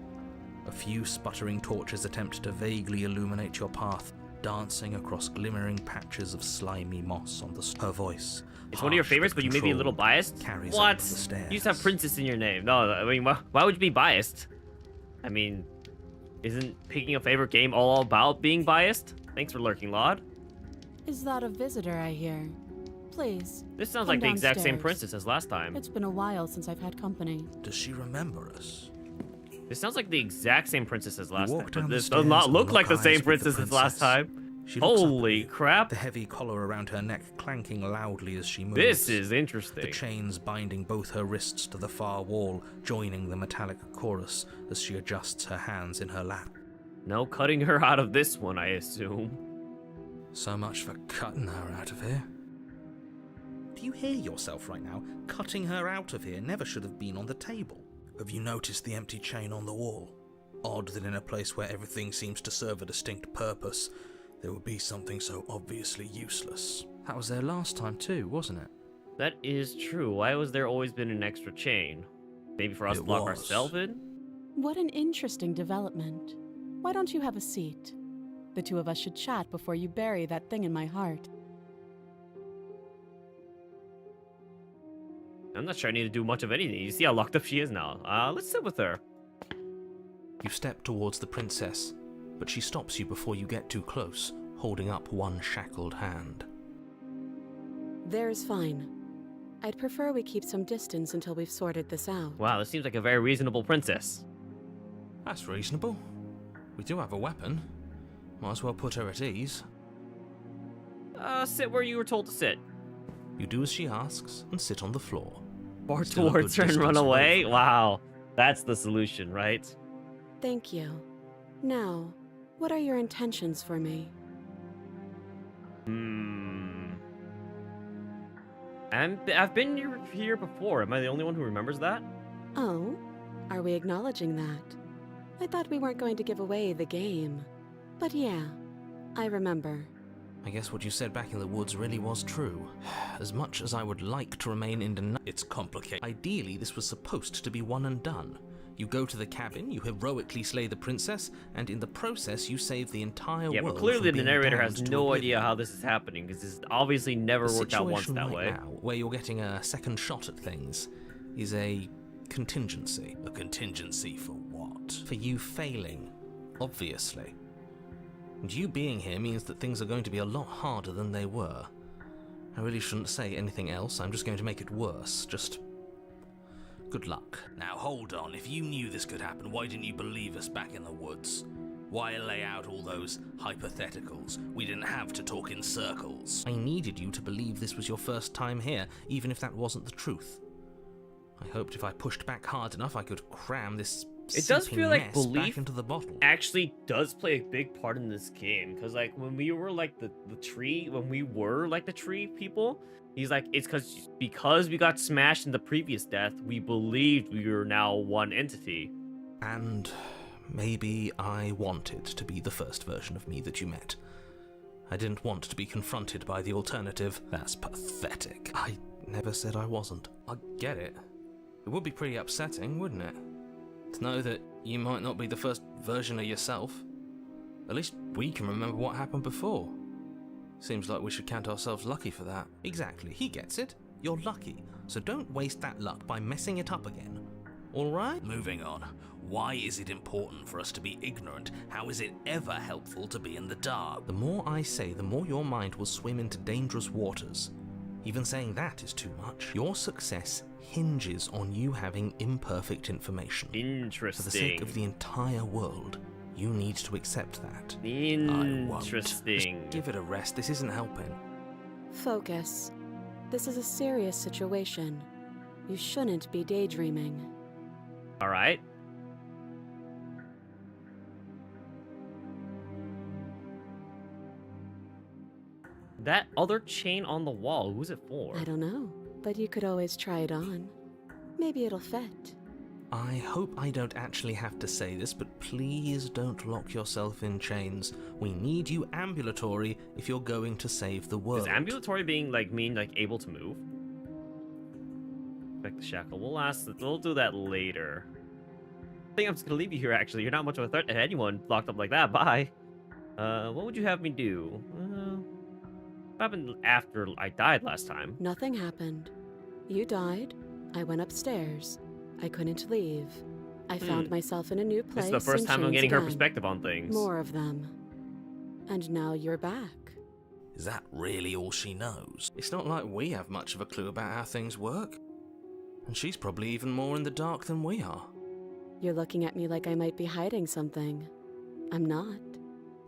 B: A few sputtering torches attempt to vaguely illuminate your path, dancing across glimmering patches of slimy moss on the her voice.
A: It's one of your favorites, but you may be a little biased? What? You just have princess in your name. No, I mean, why would you be biased? I mean, isn't picking a favorite game all about being biased? Thanks for lurking, Laud.
I: Is that a visitor I hear? Please.
A: This sounds
I: come
A: like the exact same
I: downstairs.
A: princess as last time.
I: It's been a while since I've had company.
B: Does she remember us?
A: This sounds like the exact same princess as last time,
B: walk
A: but
B: down the
A: this does
B: stairs
A: not
B: and
A: look
B: lock
A: like the
B: eyes
A: same
B: with the
A: princess as last
B: princess.
A: time.
B: She looks up at
A: Holy
B: you,
A: crap.
B: the heavy collar around her neck clanking loudly as she moves.
A: This is
B: The
A: interesting.
B: chains binding both her wrists to the far wall, joining the metallic chorus as she adjusts her hands in her lap.
A: No cutting her out of this one, I assume.
B: So much for cutting her out of here. Do you hear yourself right now? Cutting her out of here never should have been on the table. Have you noticed the empty chain on the wall? Odd that in a place where everything seems to serve a distinct purpose, there would be something so obviously useless.
D: That was there last time too, wasn't it?
A: That is true. Why was there always been an extra chain? Maybe for us
B: It
A: to lock
B: was.
A: ourselves in?
I: What an interesting development. Why don't you have a seat? The two of us should chat before you bury that thing in my heart.
A: I'm not sure I need to do much of anything. You see how locked up she is now. Let's sit with her.
D: You step towards the princess, but she stops you before you get too close, holding up one shackled hand.
I: There's fine. I'd prefer we keep some distance until we've sorted this out.
A: Wow, this seems like a very reasonable princess.
D: That's reasonable. We do have a weapon. Might as well put her at ease.
A: Sit where you were told to sit.
D: You do as she asks and sit on the floor.
A: Or
D: Still a
A: towards
D: good
A: her and run
D: distance away
A: away?
D: from her.
A: Wow. That's the solution, right?
I: Thank you. Now, what are your intentions for me?
A: I've been here before. Am I the only one who remembers that?
I: Oh, are we acknowledging that? I thought we weren't going to give away the game. But yeah, I remember.
D: I guess what you said back in the woods really was true. As much as I would like to remain in denial, it's complicated. Ideally, this was supposed to be one and done. You go to the cabin, you heroically slay the princess, and in the process, you save the entire
A: Yeah,
D: world.
A: but clearly
D: from
A: the
D: being
A: narrator
D: damned
A: has
D: to
A: no
D: oblivion.
A: idea how this is happening, because this obviously never
D: The
A: worked out once
D: situation
A: that
D: right
A: way.
D: now, where you're getting a second shot at things, is a contingency.
B: A contingency for what?
D: For you failing, obviously. And you being here means that things are going to be a lot harder than they were. I really shouldn't say anything else, I'm just going to make it worse. Just good luck.
B: Now hold on, if you knew this could happen, why didn't you believe us back in the woods? Why lay out all those hypotheticals? We didn't have to talk in circles.
D: I needed you to believe this was your first time here, even if that wasn't the truth. I hoped if I pushed back hard enough I could cram this
A: It does
D: seeping
A: feel like
D: mess
A: belief
D: back into the bottle.
A: Actually does play a big part in this game, because like when we were like the tree, when we were like the tree people, he's like, it's because we got smashed in the previous death, we believed we were now one entity.
D: And maybe I wanted to be the first version of me that you met. I didn't want to be confronted by the alternative.
B: That's pathetic.
D: I never said I wasn't. I get it. It would be pretty upsetting, wouldn't it? To know that you might not be the first version of yourself. At least we can remember what happened before. Seems like we should count ourselves lucky for that.
B: Exactly, he gets it. You're lucky, so don't waste that luck by messing it up again. Alright?
J: Moving on. Why is it important for us to be ignorant? How is it ever helpful to be in the dark?
B: The more I say, the more your mind will swim into dangerous waters. Even saying that is too much. Your success hinges on you having imperfect information.
A: Interesting.
B: For the sake of the entire world, you need to accept that.
A: Interesting.
B: Just give it a rest, this isn't helping.
G: Focus. This is a serious situation. You shouldn't be daydreaming.
A: All right. That other chain on the wall, who's it for?
G: I don't know, but you could always try it on. Maybe it'll fit.
B: I hope I don't actually have to say this, but please don't lock yourself in chains. We need you ambulatory if you're going to save the world.
A: Is ambulatory being mean able to move? Back the shackle. We'll do that later. I think I'm just gonna leave you here. Actually, you're not much of a threat to anyone locked up like that. Bye. What would you have me do? What happened after I died last time?
G: Nothing happened. You died. I went upstairs. I couldn't leave. I found myself in a new place.
A: This is the first time I'm getting her perspective on things.
G: More of them. And now you're back.
J: Is that really all she knows?
D: It's not like we have much of a clue about how things work. And she's probably even more in the dark than we are.
G: You're looking at me like I might be hiding something. I'm not.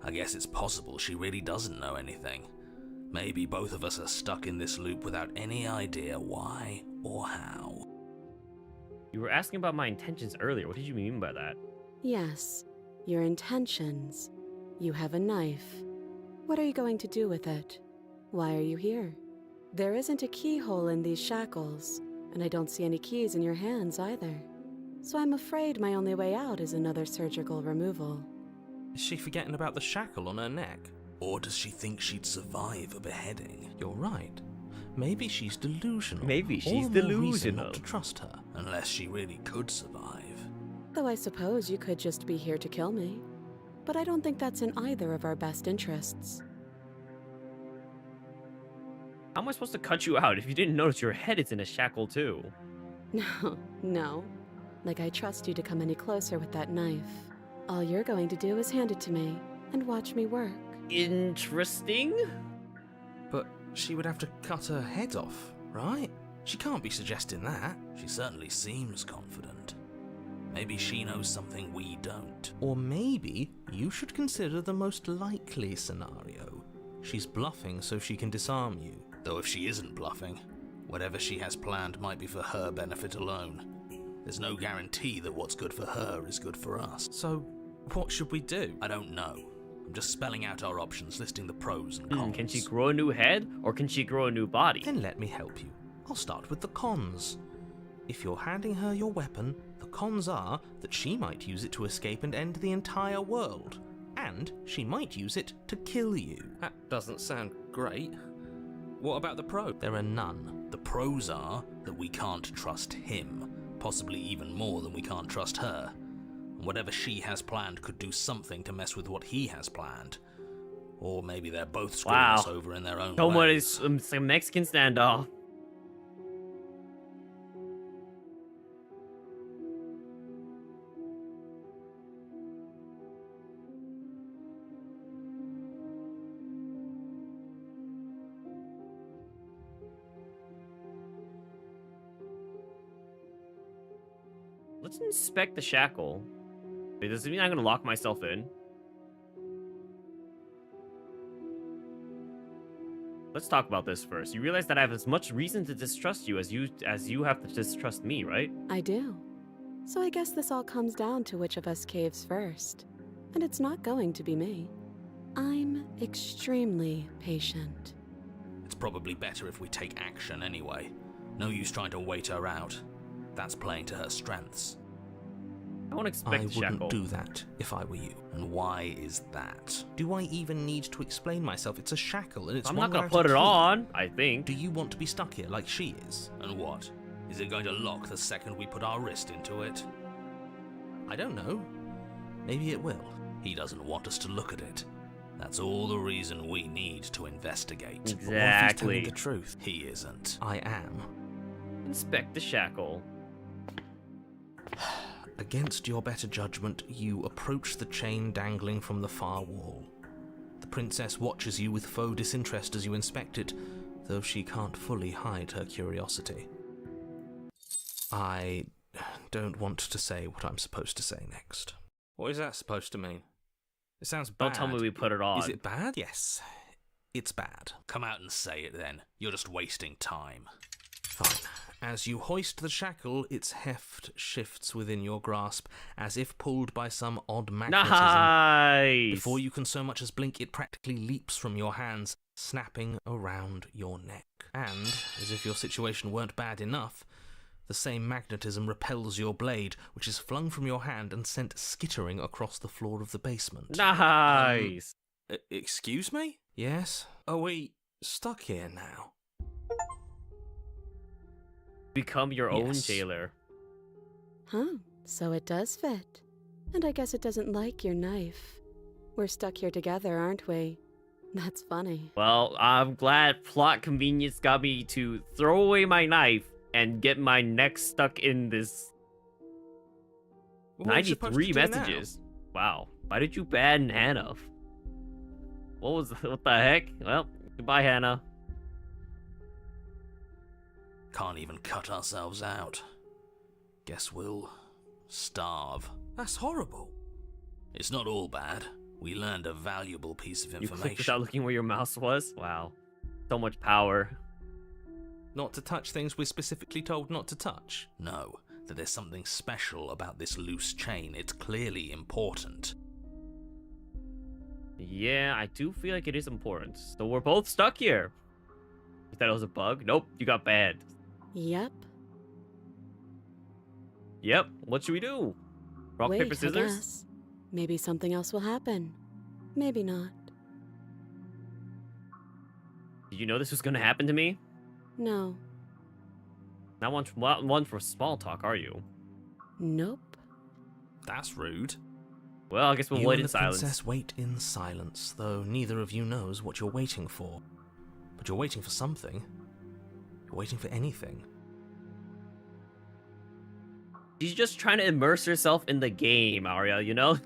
J: I guess it's possible she really doesn't know anything. Maybe both of us are stuck in this loop without any idea why or how.
A: You were asking about my intentions earlier. What did you mean by that?
G: Yes, your intentions. You have a knife. What are you going to do with it? Why are you here? There isn't a keyhole in these shackles, and I don't see any keys in your hands either. So I'm afraid my only way out is another surgical removal.
D: Is she forgetting about the shackle on her neck?
J: Or does she think she'd survive a beheading?
B: You're right. Maybe she's delusional.
A: Maybe she's
B: All the more reason
A: delusional.
B: not to trust her.
J: Unless she really could survive.
G: Though I suppose you could just be here to kill me. But I don't think that's in either of our best interests.
A: How am I supposed to cut you out if you didn't notice your head is in a shackle too?
G: No. Like I trust you to come any closer with that knife. All you're going to do is hand it to me and watch me work.
A: Interesting.
D: But she would have to cut her head off, right? She can't be suggesting that.
J: She certainly seems confident. Maybe she knows something we don't.
B: Or maybe you should consider the most likely scenario. She's bluffing so she can disarm you.
J: Though if she isn't bluffing, whatever she has planned might be for her benefit alone. There's no guarantee that what's good for her is good for us.
D: So, what should we do?
J: I don't know. I'm just spelling out our options, listing the pros and cons.
A: Can she grow a new head, or can she grow a new body?
B: Then let me help you. I'll start with the cons. If you're handing her your weapon, the cons are that she might use it to escape and end the entire world. And she might use it to kill you.
D: That doesn't sound great. What about the pro?
B: There are none.
J: The pros are that we can't trust him, possibly even more than we can't trust her. And whatever she has planned could do something to mess with what he has planned. Or maybe they're both screwing us over in their own
A: Someone
J: way.
A: is some Mexican standoff. Let's inspect the shackle. Wait, does it mean I'm gonna lock myself in? Let's talk about this first. You realize that I have as much reason to distrust you as you have to distrust me, right?
G: I do. So I guess this all comes down to which of us caves first. And it's not going to be me. I'm extremely patient.
J: It's probably better if we take action anyway. No use trying to wait her out. That's playing to her strengths.
A: I won't expect
B: I
A: the shackle.
B: wouldn't do that if I were you.
J: And why is that?
B: Do I even need to explain myself? It's a shackle and it's
A: I'm
B: one
A: not gonna
B: without a
A: put it
B: key.
A: on, I think.
B: Do you want to be stuck here like she is?
J: And what? Is it going to lock the second we put our wrist into it?
B: I don't know. Maybe it will.
J: He doesn't want us to look at it. That's all the reason we need to investigate.
B: But what if he's
A: Exactly.
B: telling the truth?
J: He isn't.
B: I am.
A: Inspect the shackle.
B: Against your better judgment, you approach the chain dangling from the far wall. The princess watches you with faux disinterest as you inspect it, though she can't fully hide her curiosity. I don't want to say what I'm supposed to say next.
D: What is that supposed to mean? It sounds bad.
A: Don't tell me we put it on.
B: Is it bad? Yes, it's bad.
J: Come out and say it then. You're just wasting time.
B: Fine. As you hoist the shackle, its heft shifts within your grasp, as if pulled by some odd magnetism.
A: Nice!
B: Before you can so much as blink, it practically leaps from your hands, snapping around your neck. And, as if your situation weren't bad enough, the same magnetism repels your blade, which is flung from your hand and sent skittering across the floor of the basement.
A: Nice!
D: Excuse me?
B: Yes?
D: Are we...
B: Stuck here now.
A: Become your own
B: Yes.
A: jailer.
F: Huh, so it does fit. And I guess it doesn't like your knife. We're stuck here together, aren't we? That's funny.
A: Well, I'm glad plot convenience got me to throw away my knife and get my neck stuck in this
B: What are we supposed
A: 93
B: to do now?
A: messages. Wow. Why did you ban Hannah? What the heck? Well, goodbye, Hannah.
J: Can't even cut ourselves out. Guess we'll starve.
B: That's horrible.
J: It's not all bad. We learned a valuable piece of
A: You clicked
J: information.
A: without looking where your mouse was? Wow. So much power.
B: Not to touch things we're specifically told not to touch.
J: No, that there's something special about this loose chain. It's clearly important.
A: Yeah, I do feel like it is important. So we're both stuck here. You thought it was a bug? Nope, you got banned.
F: Yep.
A: Yep, what should we do? Rock,
F: Wait,
A: paper,
F: I
A: scissors?
F: guess. Maybe something else will happen. Maybe not.
A: Did you know this was gonna happen to me?
F: No.
A: Not one for small talk, are you?
F: Nope.
B: That's rude.
A: Well, I guess we'll
B: You
A: wait
B: and
A: in
B: the
A: silence.
B: princess wait in silence, though neither of you knows what you're waiting for. But you're waiting for something. You're waiting for anything.
A: She's just trying to immerse herself in the game, Arya, you know?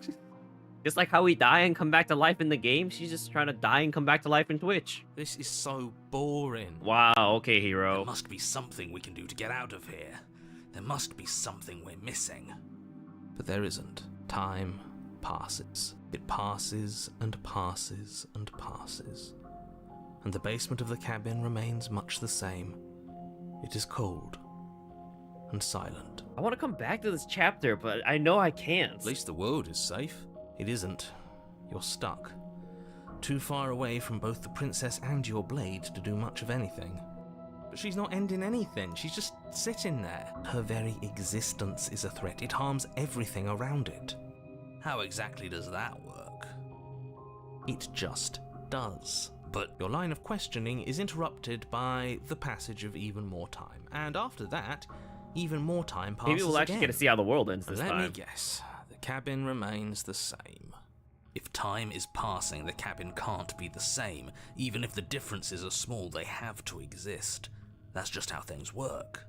A: Just like how we die and come back to life in the game, she's just trying to die and come back to life in Twitch.
B: This is so boring.
A: Wow, okay,
J: There
A: hero.
J: must be something we can do to get out of here. There must be something we're missing.
B: But there isn't. Time passes. It passes and passes and passes. And the basement of the cabin remains much the same. It is cold and silent.
A: I want to come back to this chapter, but I know I can't.
B: At least the world is safe. It isn't. You're stuck. Too far away from both the princess and your blade to do much of anything. But she's not ending anything. She's just sitting there. Her very existence is a threat. It harms everything around it.
J: How exactly does that work?
B: It just does.
J: But
B: Your line of questioning is interrupted by the passage of even more time. And after that, even more time passes
A: Maybe we'll actually
B: again.
A: get to see how the world ends
B: And
A: this
B: let me
A: time.
B: guess. The cabin remains the same.
J: if time is passing, the cabin can't be the same. Even if the differences are small, they have to exist. That's just how things work.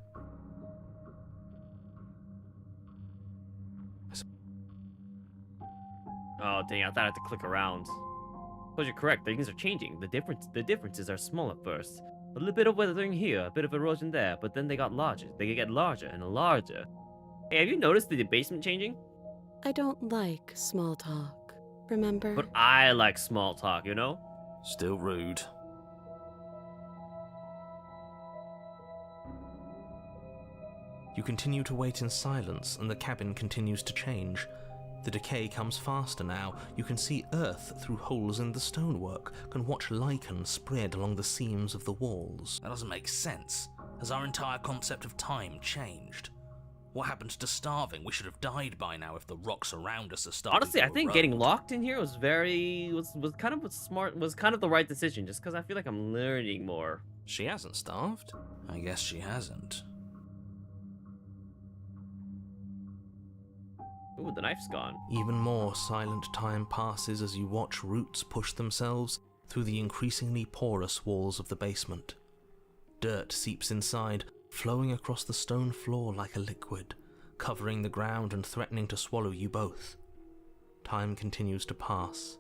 A: Oh, dang, I thought I had to click around. But you're correct, things are changing. The differences are small at first. A little bit of weathering here, a bit of erosion there, but then they got larger. They get larger and larger. Hey, have you noticed the basement changing?
F: I don't like small talk, remember?
A: But I like small talk, you know?
B: Still rude. You continue to wait in silence, and the cabin continues to change. The decay comes faster now. You can see earth through holes in the stonework, can watch lichen spread along the seams of the walls.
J: That doesn't make sense. Has our entire concept of time changed? What happened to starving? We should have died by now if the rocks around us are starting
A: Honestly,
J: to
A: I think
J: erode.
A: getting locked in here was was kind of smart, was kind of the right decision, just because I feel like I'm learning more.
B: She hasn't starved.
J: I guess she hasn't.
A: Ooh, the knife's gone.
B: Even more silent time passes as you watch roots push themselves through the increasingly porous walls of the basement. Dirt seeps inside, flowing across the stone floor like a liquid, covering the ground and threatening to swallow you both. Time continues to pass,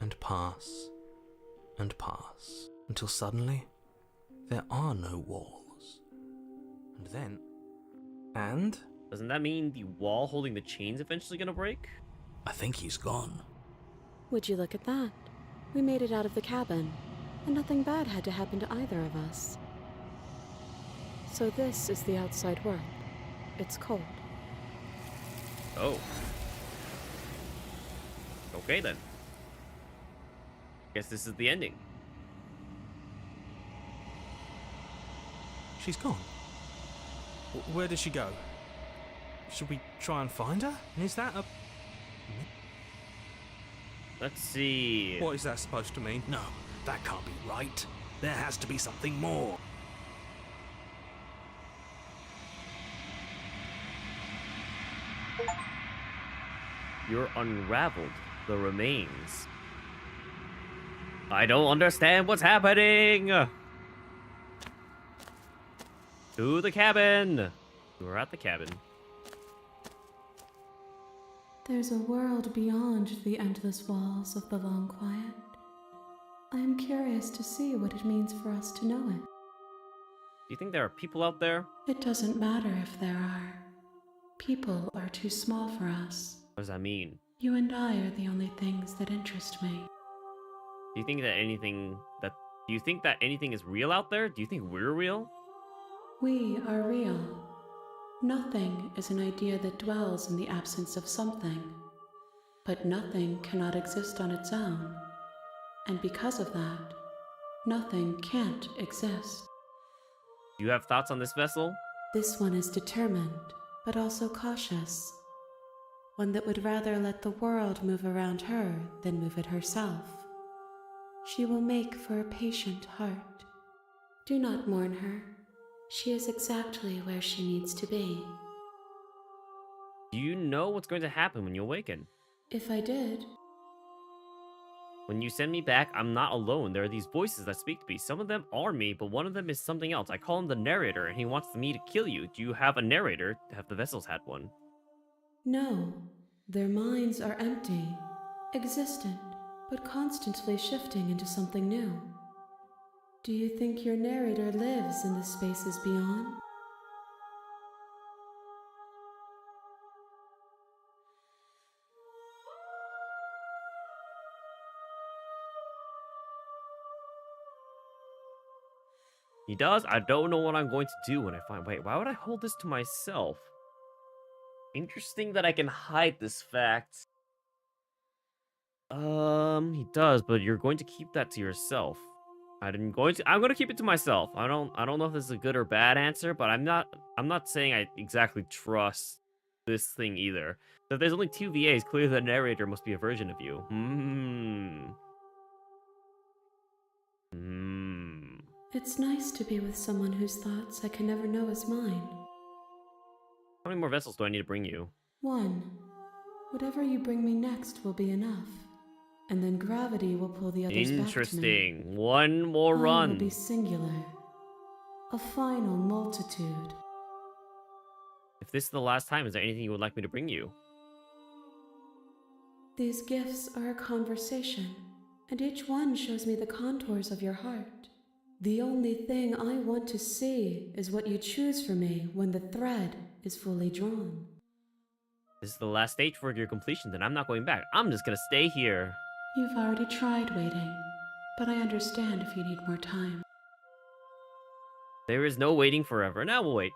B: and pass, and pass, until suddenly, there are no walls. And then... And?
A: Doesn't that mean the wall holding the chain's eventually gonna break?
J: I think he's gone.
G: Would you look at that? We made it out of the cabin, and nothing bad had to happen to either of us. So this is the outside world. It's cold.
A: Oh. Okay then. Guess this is the ending.
B: She's gone. Where did she go? Should we try and find her? And is that a...
A: Let's see.
B: What is that supposed to mean?
J: No, that can't be right. There has to be something more.
A: You're unraveled the remains. I don't understand what's happening. To the cabin. We're at the cabin.
G: There's a world beyond the endless walls of the long quiet. I am curious to see what it means for us to know it.
A: Do you think there are people out there?
G: It doesn't matter if there are. People are too small for us.
A: What does that mean?
G: You and I are the only things that interest me.
A: Do you think that anything is real out there? Do you think we're real?
G: We are real. Nothing is an idea that dwells in the absence of something. But nothing cannot exist on its own. And because of that, nothing can't exist.
A: Do you have thoughts on this vessel?
G: This one is determined, but also cautious. One that would rather let the world move around her than move it herself. She will make for a patient heart. Do not mourn her. She is exactly where she needs to be.
A: Do you know what's going to happen when you awaken?
G: If I did,
A: When you send me back, I'm not alone. There are these voices that speak to me. Some of them are me, but one of them is something else. I call him the narrator, and he wants me to kill you. Do you have a narrator? Have the vessels had one?
G: no. Their minds are empty, existent, but constantly shifting into something new. Do you think your narrator lives in the spaces beyond?
A: He does? I don't know what I'm going to do when I find... Wait, why would I hold this to myself? Interesting that I can hide this fact. He does, but you're going to keep that to yourself. I'm going to keep it to myself. I don't know if this is a good or bad answer, but I'm not saying I exactly trust this thing either. So if there's only 2 VAs, clearly the narrator must be a version of you.
G: It's nice to be with someone whose thoughts I can never know as mine.
A: How many more vessels do I need to bring you?
G: 1. Whatever you bring me next will be enough. And then gravity will pull the others back to me.
A: Interesting. One more
G: I will
A: run.
G: be singular. A final multitude.
A: If this is the last time, is there anything you would like me to bring you?
G: These gifts are a conversation, and each one shows me the contours of your heart. The only thing I want to see is what you choose for me when the thread is fully drawn.
A: This is the last stage for your completion, then I'm not going back. I'm just gonna stay here.
G: You've already tried waiting, but I understand if you need more time.
A: There is no waiting forever. Now we'll wait.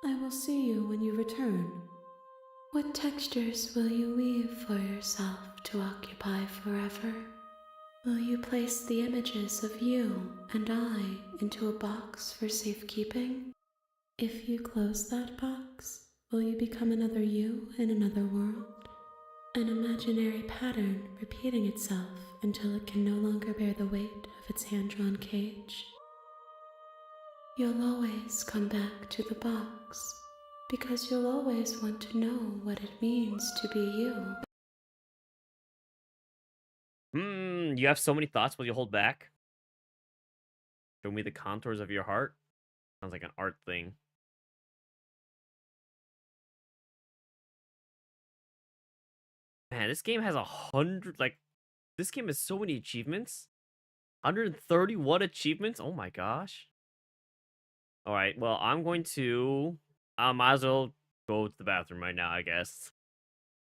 G: I will see you when you return. What textures will you weave for yourself to occupy forever? Will you place the images of you and I into a box for safekeeping? If you close that box, will you become another you in another world? An imaginary pattern repeating itself until it can no longer bear the weight of its hand-drawn cage. You'll always come back to the box, Because you'll always want to know what it means to be you.
A: You have so many thoughts, will you hold back? Show me the contours of your heart. Sounds like an art thing. Man, this game has 100, like, this game has so many achievements. 131 achievements? Oh my gosh. Alright, well, I'm going to... I might as well go to the bathroom right now, I guess.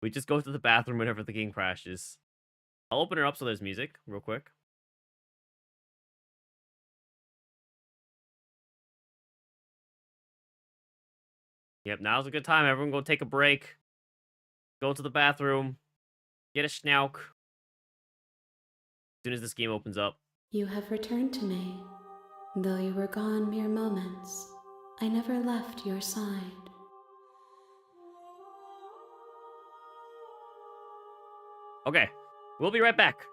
A: We just go to the bathroom whenever the game crashes. I'll open it up so there's music, real quick. Yep, now's a good time. Everyone go take a break. Go to the bathroom. Get a schnauk. As soon as this game opens up.
G: You have returned to me. Though you were gone mere moments, I never left your side.
A: Okay, we'll be right back.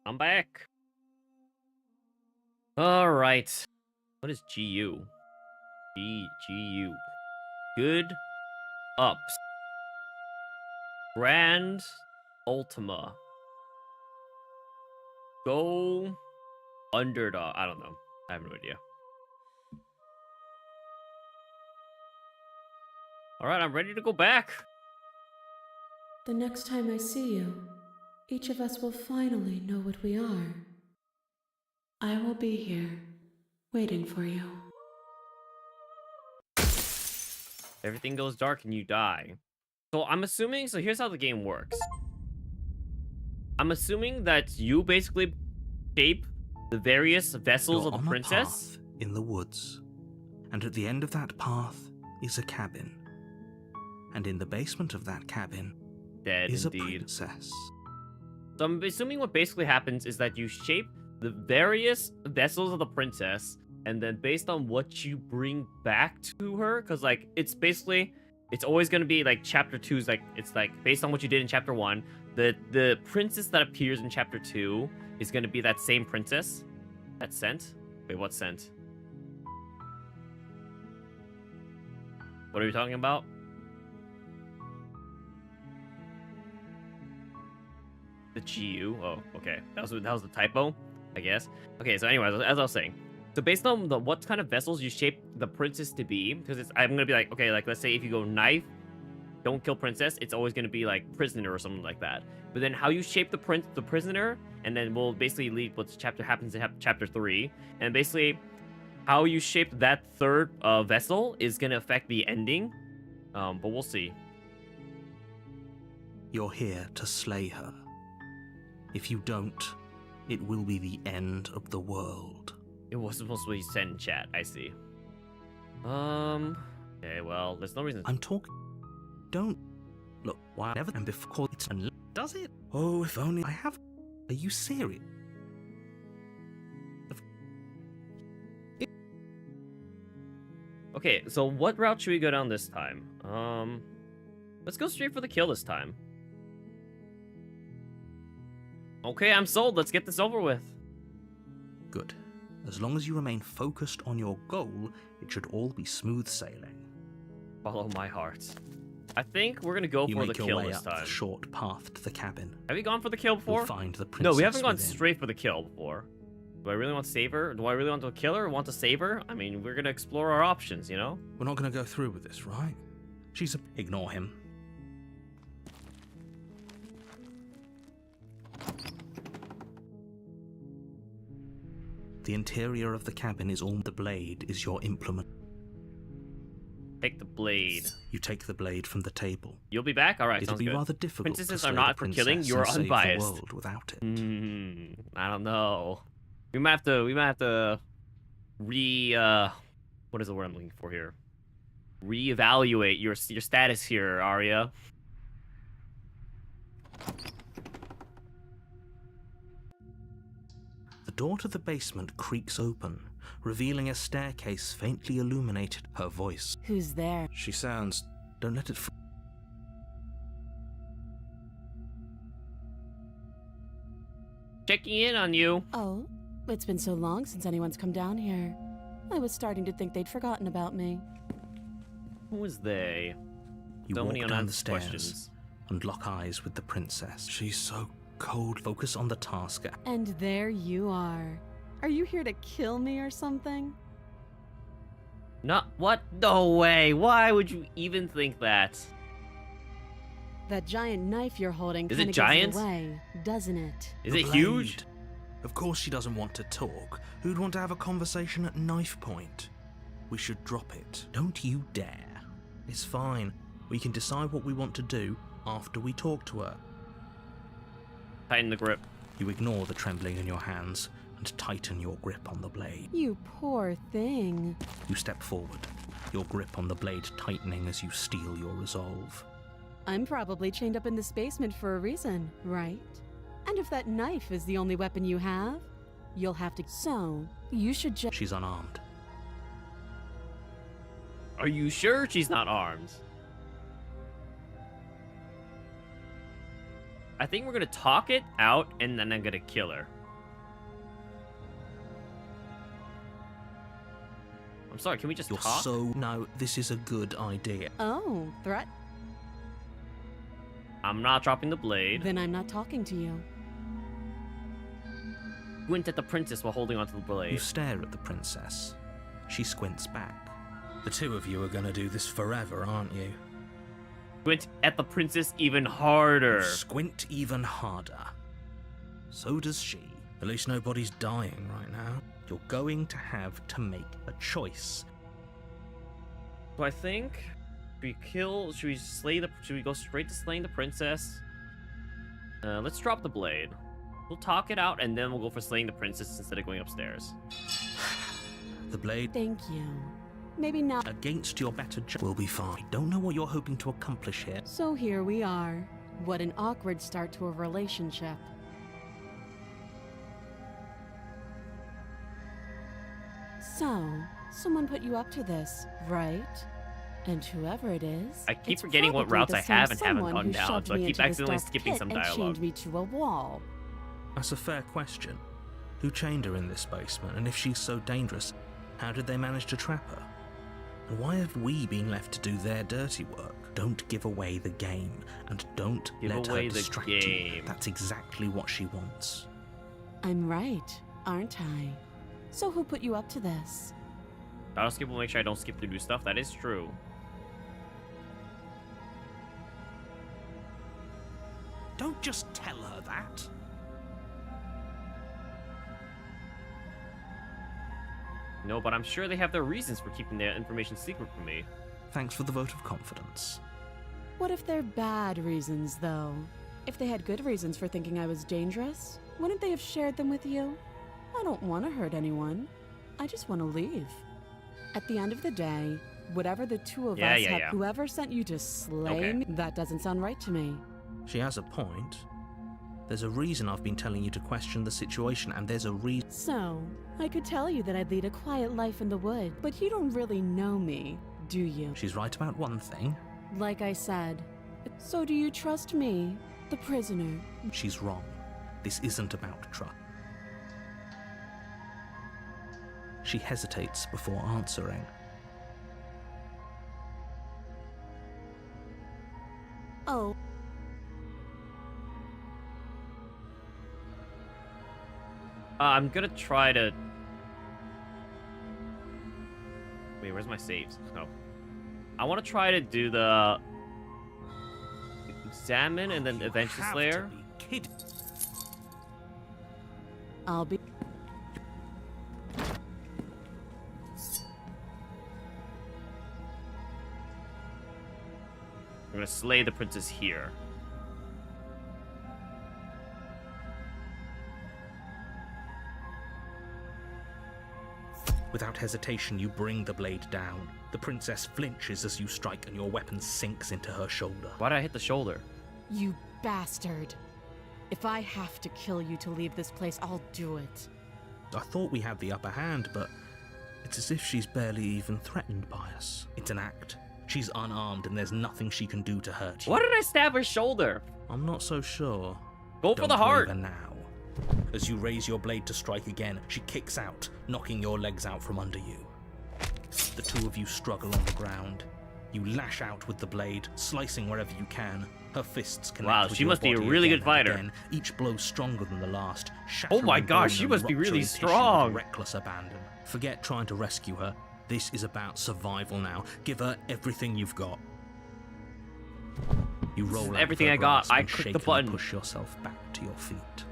A: I'm back. All right. What is GU? GU. Good ups. Grand Ultima. Go underdog. I don't know. I have no idea. All right, I'm ready to go back.
G: The next time I see you, each of us will finally know what we are. I will be here, waiting for you.
A: Everything goes dark and you die. So I'm assuming, so here's how the game works. I'm assuming that you basically shape the various vessels
B: You're
A: of the
B: on
A: princess.
B: a path in the woods, and at the end of that path is a cabin. And in the basement of that cabin
A: Dead
B: is
A: indeed.
B: a princess.
A: So I'm assuming what basically happens is that you shape the various vessels of the princess, and then based on what you bring back to her, because like it's always going to be like chapter 2 is like, it's like based on what you did in chapter 1, the princess that appears in chapter 2 is going to be that same princess. That scent? Wait, what scent? What are we talking about? The GU? Oh, okay. That was the typo, I guess. Okay, so anyways, as I was saying, so based on what kind of vessels you shape the princess to be, because I'm gonna be like, okay, like let's say if you go knife, don't kill princess, it's always gonna be like prisoner or something like that. but then how you shape the prisoner, and then we'll basically lead what chapter happens in chapter 3, and basically how you shape that third vessel is gonna affect the ending, but we'll see.
B: You're here to slay her. If you don't, it will be the end of the world.
A: It was supposed to be sent in chat. I see. Okay, well, there's no reason.
B: I'm talking. Don't look. Why never and before it's does it? Oh, if only I have. Are you serious?
A: Okay, so what route should we go down this time? Let's go straight for the kill this time. Okay, I'm sold. Let's get this over with.
B: Good. As long as you remain focused on your goal, it should all be smooth sailing.
A: Follow my heart. I think we're gonna go
B: You
A: for the
B: make your
A: kill
B: way
A: this
B: up
A: time.
B: the short path to the cabin.
A: Have we gone for the kill before?
B: You'll find the princess
A: No, we haven't gone
B: within.
A: straight for the kill before. Do I really want to save her? Do I really want to kill her or want to save her? I mean, we're gonna explore our options, you know?
B: We're not going to go through with this, right? She's a... Ignore him. The interior of the cabin is all... The blade is your implement.
A: Take the blade.
B: You take the blade from the table.
A: You'll be back? Alright,
B: It'll
A: sounds
B: be
A: good.
B: rather difficult
A: Princesses
B: to
A: are
B: slay
A: not
B: the
A: for killing,
B: princess
A: you're
B: and save
A: unbiased.
B: the world without it.
A: I don't know. We might have to what is the word I'm looking for here? Reevaluate your status here, Arya.
B: The door to the basement creaks open, revealing a staircase faintly illuminated. Her voice.
I: Who's there?
B: She sounds... Don't let it...
A: Checking in on you.
I: Oh, it's been so long since anyone's come down here. I was starting to think they'd forgotten about me.
A: Who is they?
B: You
A: So
B: walk
A: many
B: down the
A: unanswered
B: stairs
A: questions.
B: and lock eyes with the princess. She's so cold. Focus on the task.
I: And there you are. Are you here to kill me or something?
A: Not what? No way. Why would you even think that?
I: That giant knife you're holding
A: Is it
I: kinda gets
A: giant?
I: in the way, doesn't it?
A: Is
B: The
A: it huge?
B: blade. Of course she doesn't want to talk. Who'd want to have a conversation at knife point? We should drop it. Don't you dare. It's fine. We can decide what we want to do after we talk to her.
A: Tighten the grip.
B: You ignore the trembling in your hands and tighten your grip on the blade.
I: You poor thing.
B: You step forward, your grip on the blade tightening as you steel your resolve.
I: I'm probably chained up in this basement for a reason, right? And if that knife is the only weapon you have, you'll have to... So, you should just...
B: She's unarmed.
A: Are you sure she's not armed? I think we're gonna talk it out and then I'm gonna kill her. I'm sorry, can we just
B: You're
A: talk?
B: so... No, this is a good idea.
I: Oh, threat?
A: I'm not dropping the blade.
I: Then I'm not talking to you.
A: Squint at the princess while holding onto the
B: You
A: blade.
B: stare at the princess. She squints back. The two of you are gonna do this forever, aren't you?
A: Squint at the princess even harder.
B: You squint even harder. So does she. At least nobody's dying right now. You're going to have to make a choice.
A: So I think should we go straight to slaying the princess? Let's drop the blade. We'll talk it out and then we'll go for slaying the princess instead of going upstairs.
B: The blade,
I: Thank you. Maybe not.
B: against your better judgment, will be fine. I don't know what you're hoping to accomplish here.
I: So here we are. What an awkward start to a relationship. So, someone put you up to this, right? And whoever it is,
A: I keep
I: it's
A: forgetting what
I: probably
A: routes
I: the
A: I
I: same
A: have and haven't
I: someone
A: gone
I: who
A: down,
I: shoved
A: so I
I: me
A: keep
I: into this
A: accidentally
I: dark
A: skipping
I: pit
A: some
I: and
A: dialogue.
I: chained me to a wall.
B: That's a fair question. Who chained her in this basement? And if she's so dangerous, how did they manage to trap her? And why have we been left to do their dirty work? Don't give away the game, and don't
A: Give
B: let
A: away
B: her
A: the
B: distract you.
A: game.
B: That's exactly what she wants.
I: I'm right, aren't I? So who put you up to this?
A: I'll skip will make sure I don't skip through new stuff. That is true.
B: Don't just tell her that.
A: No, but I'm sure they have their reasons for keeping their information secret from me.
B: Thanks for the vote of confidence.
I: What if they're bad reasons, though? If they had good reasons for thinking I was dangerous, wouldn't they have shared them with you? I don't want to hurt anyone. I just want to leave. At the end of the day, whatever the two of us have, whoever sent you to slay me, that doesn't sound right to me.
B: She has a point. There's a reason I've been telling you to question the situation, and there's a reason.
I: So, I could tell you that I'd lead a quiet life in the wood, but you don't really know me, do you?
B: She's right about one thing.
I: Like I said. So do you trust me, the prisoner?
B: She's wrong. This isn't about trust. She hesitates before answering.
I: Oh.
A: I'm gonna try to... Wait, where's my saves? Oh. I want to try to do the... Examine and then avenge the Slayer.
I: I'll be...
A: I'm gonna slay the princess here.
B: Without hesitation, you bring the blade down. The princess flinches as you strike, and your weapon sinks into her shoulder.
A: Why did I hit the shoulder?
I: You bastard. If I have to kill you to leave this place, I'll do it.
B: I thought we had the upper hand, but it's as if she's barely even threatened by us. It's an act. She's unarmed, and there's nothing she can do to hurt you.
A: Why did I stab her shoulder?
B: I'm not so sure.
A: Go for the heart.
B: Don't waver now. As you raise your blade to strike again, she kicks out, knocking your legs out from under you. The two of you struggle on the ground. You lash out with the blade, slicing wherever you can. Her fists connect.
A: Wow,
B: with
A: she
B: your
A: must be a
B: body
A: really
B: again
A: good fighter.
B: and again, each blow stronger than the last.
A: Oh my
B: shattering
A: gosh,
B: bone
A: she
B: and
A: must be really
B: rupturing tissue
A: strong.
B: with reckless abandon. Forget trying to rescue her. This is about survival now. Give her everything you've got. You roll out
A: everything
B: of her
A: I got.
B: grasp
A: I
B: and
A: clicked the
B: shakily
A: button.
B: push yourself back to your feet.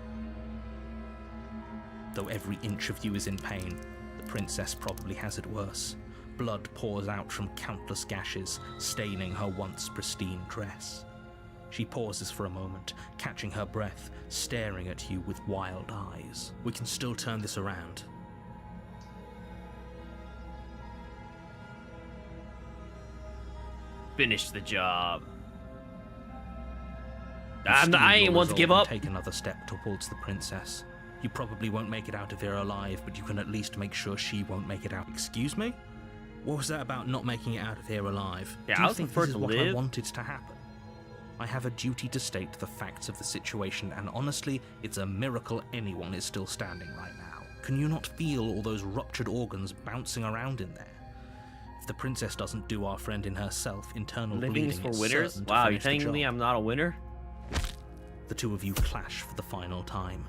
B: Though every inch of you is in pain, the princess probably has it worse. Blood pours out from countless gashes, staining her once pristine dress. She pauses for a moment, catching her breath, staring at you with wild eyes. We can still turn this around.
A: Finish the job.
B: You
A: I
B: steel
A: ain't
B: your
A: one to give
B: resolve
A: up.
B: and take another step towards the princess. You probably won't make it out of here alive, but you can at least make sure she won't make it out. Excuse me? What was that about not making it out of here alive?
A: Yeah,
B: Do
A: I
B: you
A: would
B: think
A: prefer
B: this is
A: to
B: what I
A: live.
B: wanted to happen? I have a duty to state the facts of the situation, and honestly, it's a miracle anyone is still standing right now. Can you not feel all those ruptured organs bouncing around in there? If the princess doesn't do our friend in herself, internal
A: Living
B: bleeding
A: is for
B: is
A: winners?
B: certain to
A: Wow, you're
B: finish the
A: telling me
B: job.
A: I'm not a winner?
B: The two of you clash for the final time.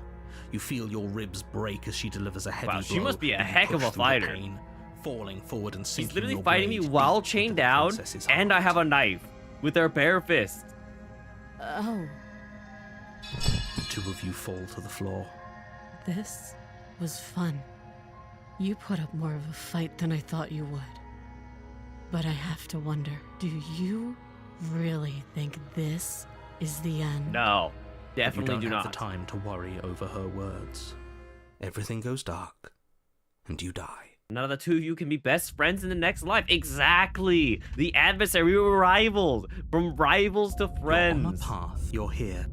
B: You feel your ribs break as she delivers a heavy blow.
A: Wow, she must be a
B: and you
A: heck of
B: push
A: a
B: through the
A: fighter.
B: pain, falling forward and sinking
A: She's literally
B: your
A: fighting me
B: blade
A: while
B: deep
A: chained
B: into the
A: down,
B: princess's
A: and I
B: heart.
A: have a knife with her bare fist.
I: Oh,
B: The two of you fall to the floor.
I: this was fun. You put up more of a fight than I thought you would. But I have to wonder, do you really think this is the end?
A: No,
B: You
A: definitely
B: don't
A: do
B: have
A: not.
B: the time to worry over her words. Everything goes dark, and you die.
A: None of the two of you can be best friends in the next life. Exactly. The adversary, we were rivals. From rivals to friends.
B: You're on a path. You're here.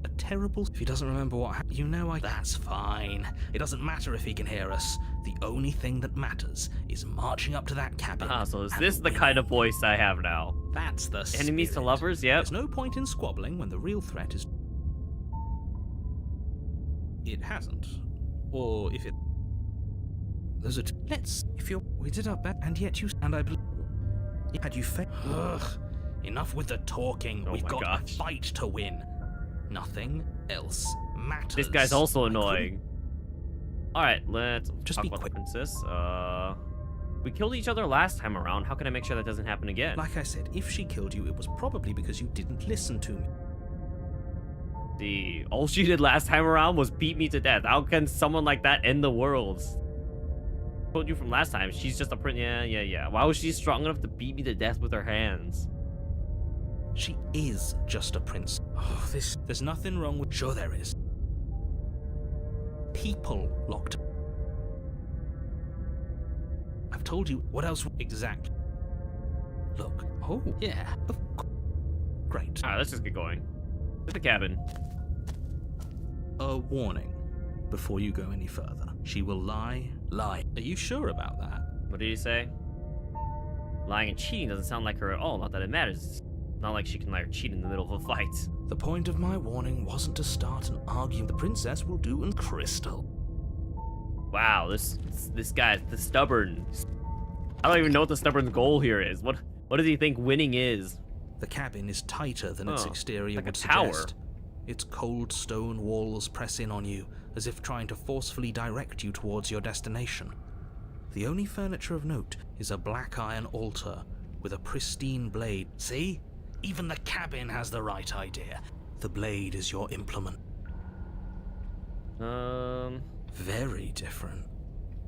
B: A terrible... If he doesn't remember what happened, you know I... That's fine. It doesn't matter if he can hear us. The only thing that matters is marching up to that cabin.
A: So is
B: and
A: this the
B: winning.
A: kind of voice I have now?
B: That's the
A: Enemies to
B: spirit.
A: lovers, yep.
B: There's no point in squabbling when the real threat is... It hasn't. Or if it... There's a... Let's... If you're... We did our best, and yet you... And I... Had you failed... Ugh. Enough with the talking.
A: Oh
B: We've
A: my
B: got
A: gosh.
B: a fight to win. Nothing else matters.
A: This guy's also
B: I couldn't-
A: annoying. Alright, let's
B: Just
A: talk
B: be
A: about
B: quick.
A: the princess. We killed each other last time around. How can I make sure that doesn't happen again?
B: Like I said, if she killed you, it was probably because you didn't listen to me.
A: All she did last time around was beat me to death. How can someone like that end the world? Told you from last time, she's just a prince. Yeah. Why was she strong enough to beat me to death with her hands?
B: She is just a prince. Oh, there's nothing wrong with... Sure there is. People locked... I've told you. What else exactly? Look. Oh, yeah. Great.
A: Alright, let's just get going. To the cabin.
B: A warning. Before you go any further. She will lie. Lie. Are you sure about that?
A: What did he say? Lying and cheating doesn't sound like her at all. Not that it matters. Not like she can lie or cheat in the middle of a fight.
B: The point of my warning wasn't to start an argument. The princess will do and Crystal.
A: Wow, this guy's the stubborn. I don't even know what the stubborn's goal here is. What does he think winning is?
B: The cabin is tighter than its exterior
A: like
B: would
A: a tower.
B: suggest. Its cold stone walls press in on you, as if trying to forcefully direct you towards your destination. The only furniture of note is a black iron altar with a pristine blade. See? Even the cabin has the right idea. The blade is your implement. Very different.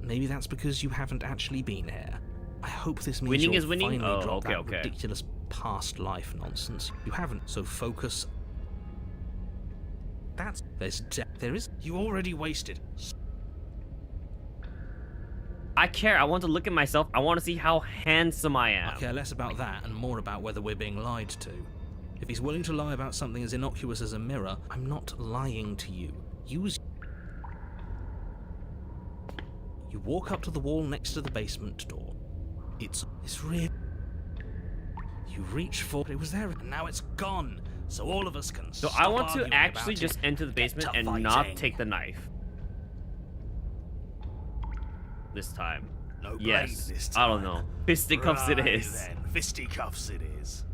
B: Maybe that's because you haven't actually been here. I hope this means
A: Winning
B: you'll
A: is winning?
B: finally
A: Oh,
B: drop
A: okay,
B: that
A: okay.
B: ridiculous past life nonsense. You haven't, so focus. There is. You already wasted.
A: I care. I want to look at myself. I want to see how handsome I am.
B: I care less about that and more about whether we're being lied to. If he's willing to lie about something as innocuous as a mirror, I'm not lying to you. You walk up to the wall next to the basement door. It's real. You reach for it. It was there, and now it's gone. So all of us can.
A: So I want to actually just enter the basement and not take the knife. This time.
E: No blade
A: Yes.
E: this time.
A: I don't know. Fisticuffs it
E: Right
A: is.
E: Then. Fisticuffs it is.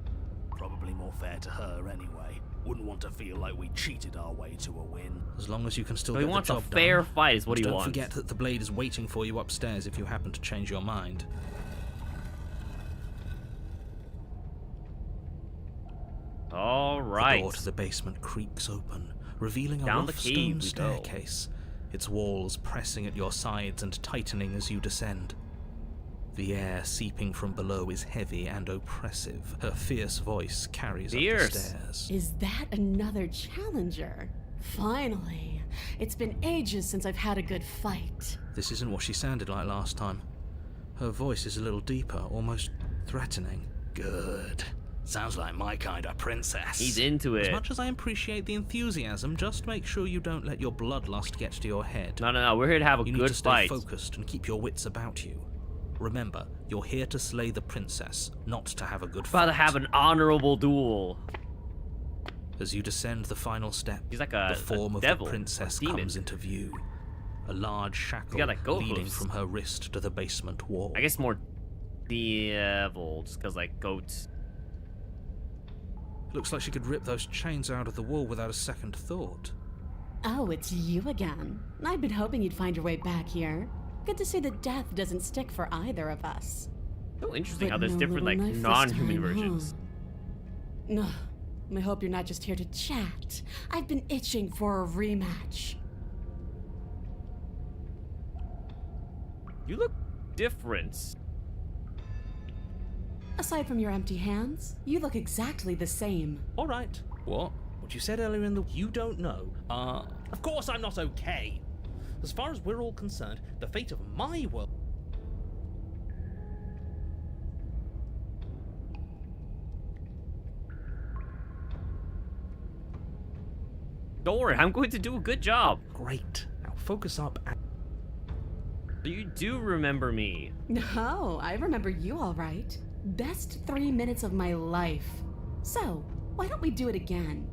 E: Probably more fair to her anyway. Wouldn't want to feel like we cheated our way to a win.
B: As long as you can still
A: So
B: get
A: he wants
B: the
A: a
B: job
A: fair
B: done.
A: fight is what he
B: Don't
A: wants.
B: forget that the blade is waiting for you upstairs if you happen to change your mind.
A: All
B: The
A: right.
B: door to the basement creaks open, revealing a
A: Down the
B: rough
A: cave
B: stone
A: we go.
B: staircase, its walls pressing at your sides and tightening as you descend. The air seeping from below is heavy and oppressive. Her fierce voice carries up the
A: Fierce.
B: stairs.
I: Is that another challenger? Finally. It's been ages since I've had a good fight.
B: This isn't what she sounded like last time. Her voice is a little deeper, almost threatening.
J: Good. Sounds like my kind of princess.
A: He's into
B: As
A: it.
B: much as I appreciate the enthusiasm, just make sure you don't let your bloodlust get to your head.
A: No. We're here to have a
B: You need
A: good
B: to stay
A: fight.
B: focused and keep your wits about you. Remember, you're here to slay the princess, not to have a good
A: About
B: fight.
A: to have an honorable duel.
B: As you descend the final step,
A: He's like
B: the form of
A: devil,
B: the princess
A: a demon.
B: comes into view. A large shackle
A: got, like, goat
B: leading
A: hooves.
B: from her wrist to the basement wall.
A: I guess more devil, just because like goats.
B: Looks like she could rip those chains out of the wall without a second thought.
I: Oh, it's you again. I'd been hoping you'd find your way back here. Good to see that death doesn't stick for either of us.
A: So interesting how
I: But
A: there's
I: no
A: different like
I: little knife this
A: non-human
I: time, huh?
A: versions.
I: No, I hope you're not just here to chat. I've been itching for a rematch.
A: You look different.
I: Aside from your empty hands, you look exactly the same.
E: All right.
B: What?
E: What you said earlier in the... You don't know. Of course I'm not okay. As far as we're all concerned, the fate of my world...
A: Don't worry, I'm going to do a good job.
B: Great. Now focus up and...
A: You do remember me.
I: No, I remember you all right. Best 3 minutes of my life. So, why don't we do it again?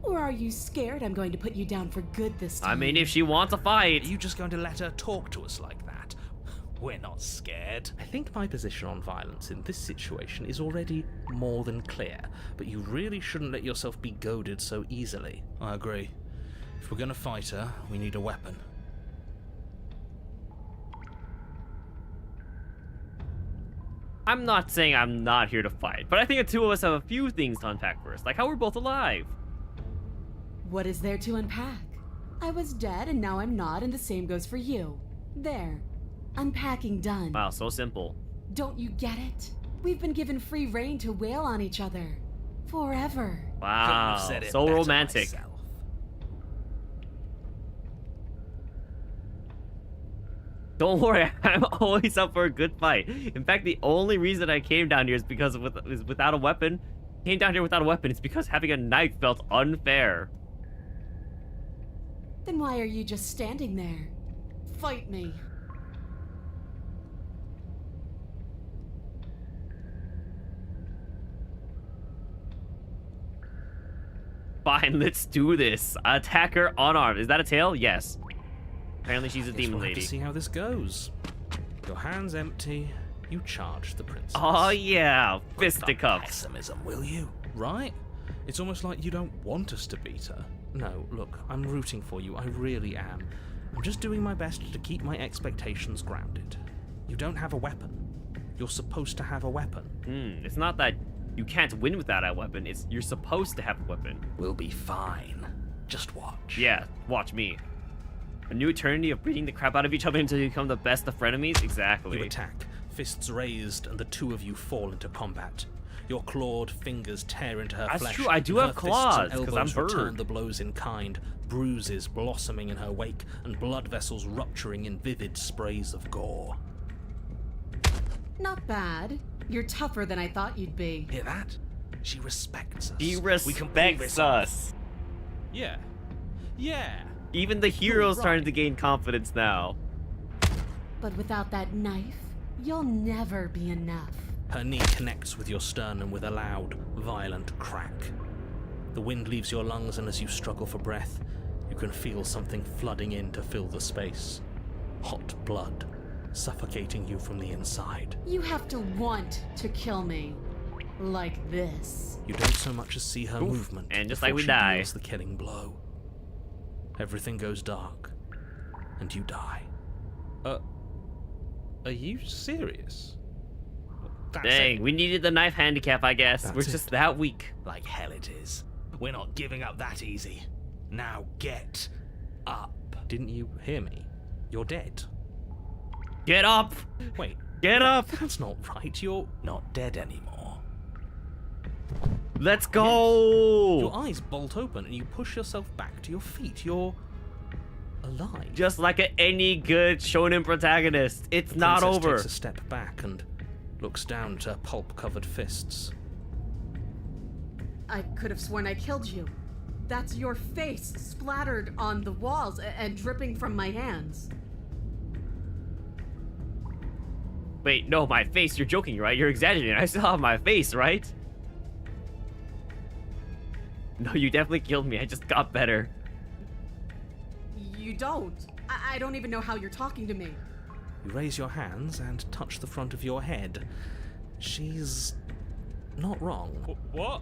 I: Or are you scared I'm going to put you down for good this time?
A: I mean, if she wants a fight.
B: Are you just going to let her talk to us like that? We're not scared. I think my position on violence in this situation is already more than clear, but you really shouldn't let yourself be goaded so easily. I agree. If we're going to fight her, we need a weapon.
A: I'm not saying I'm not here to fight, but I think the two of us have a few things to unpack first, like how we're both alive.
I: What is there to unpack? I was dead and now I'm not, and the same goes for you. There. Unpacking done.
A: Wow, so simple.
I: Don't you get it? We've been given free rein to wail on each other. Forever.
A: Wow,
J: Couldn't have said it
A: so
J: better
A: romantic.
J: myself.
A: Don't worry, I'm always up for a good fight. In fact, the only reason I came down here is because is without a weapon. Came down here without a weapon. It's because having a knife felt unfair.
I: Then why are you just standing there? Fight me.
A: Fine, let's do this. Attack her unarmed. Is that a tail? Yes. Apparently she's a
D: Guess
A: demon
D: we'll have
A: lady.
D: to see how this goes. Your hands empty, you charge the princess.
A: Oh yeah,
J: Break the
A: fisticuffs.
J: Pessimism, will you?
D: Right? It's almost like you don't want us to beat her. No, look, I'm rooting for you, I really am. I'm just doing my best to keep my expectations grounded. You don't have a weapon. You're supposed to have a weapon.
A: It's not that you can't win without a weapon. It's you're supposed to have a weapon.
J: We'll be fine. Just watch.
A: Yeah, watch me. A new eternity of beating the crap out of each other until you become the best of frenemies? Exactly.
D: You attack, fists raised, and the two of you fall into combat. Your clawed fingers tear into her
A: That's
D: flesh.
A: true, I do
D: and
A: have
D: her fists and
A: claws, 'cause
D: elbows
A: I'm
D: return
A: bird.
D: the blows in kind, bruises blossoming in her wake, and blood vessels rupturing in vivid sprays of gore.
I: Not bad. You're tougher than I thought you'd be.
J: Hear that? She respects us.
A: He
J: We can pull
A: respects
J: this off.
A: us.
D: Yeah. Yeah.
A: Even the hero's
D: right.
A: starting to gain confidence now.
I: But without that knife, you'll never be enough.
D: Her knee connects with your sternum with a loud, violent crack. The wind leaves your lungs, and as you struggle for breath, you can feel something flooding in to fill the space. Hot blood, suffocating you from the inside.
I: You have to want to kill me. Like this.
D: You don't so much as see her
A: Oof,
D: movement.
A: and just
D: before
A: like we
D: she
A: die.
D: deals the killing blow. Everything goes dark, and you die. Are you serious? That's
A: Dang,
D: it.
A: we needed the knife handicap, I guess.
D: That's
A: We're
D: it.
A: just that weak.
J: Like hell it is. We're not giving up that easy. Now get up.
D: Didn't you hear me? You're dead.
A: Get up!
D: Wait,
A: Get up!
D: that's not right. You're
J: Not dead anymore.
A: Let's go!
D: Your eyes bolt open and you push yourself back to your feet. You're alive.
A: Just like any good shonen protagonist, it's
D: The
A: not
D: princess
A: over.
D: takes a step back and looks down at her pulp-covered fists.
I: I could have sworn I killed you. That's your face splattered on the walls and dripping from my hands.
A: Wait, no, my face. You're joking, right? You're exaggerating. I still have my face, right? No, you definitely killed me. I just got better.
I: You don't. I don't even know how you're talking to me.
D: You raise your hands and touch the front of your head. She's not wrong.
E: What?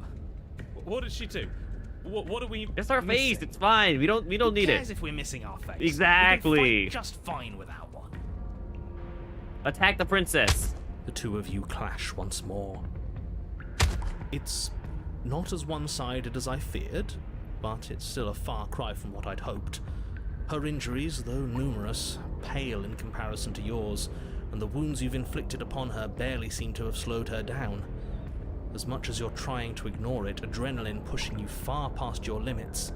E: What did she do? What are we?
A: It's our face.
E: missing?
A: It's fine. We don't need
J: Who cares
A: it.
J: if we're missing our face?
A: Exactly.
J: We can fight just fine without one.
A: Attack the princess.
D: The two of you clash once more. It's not as one-sided as I feared, but it's still a far cry from what I'd hoped. Her injuries, though numerous, pale in comparison to yours, and the wounds you've inflicted upon her barely seem to have slowed her down. As much as you're trying to ignore it, adrenaline pushing you far past your limits,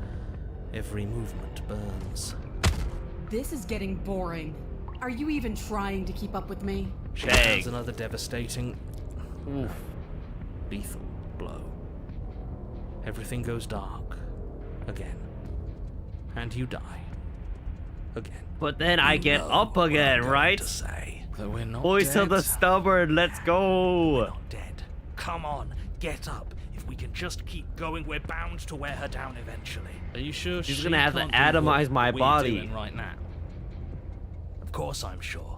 D: every movement burns.
I: This is getting boring. Are you even trying to keep up with me?
D: She
A: Dang.
D: lands another devastating,
A: Oof.
D: lethal blow. Everything goes dark. Again. And you die. Again.
A: But then I get
J: know
A: up
J: what I'm
A: again,
J: going
A: right?
J: To say.
D: That we're not
A: Boys till
D: dead.
A: the stubborn. Let's
J: We're
A: go.
J: not dead. Come on, get up. If we can just keep going, we're bound to wear her down eventually.
D: Are you sure
A: She's
D: she
A: gonna have to
D: can't do
A: atomize
D: what
A: my
D: we're
A: body.
D: doing right now?
J: Of course I'm sure.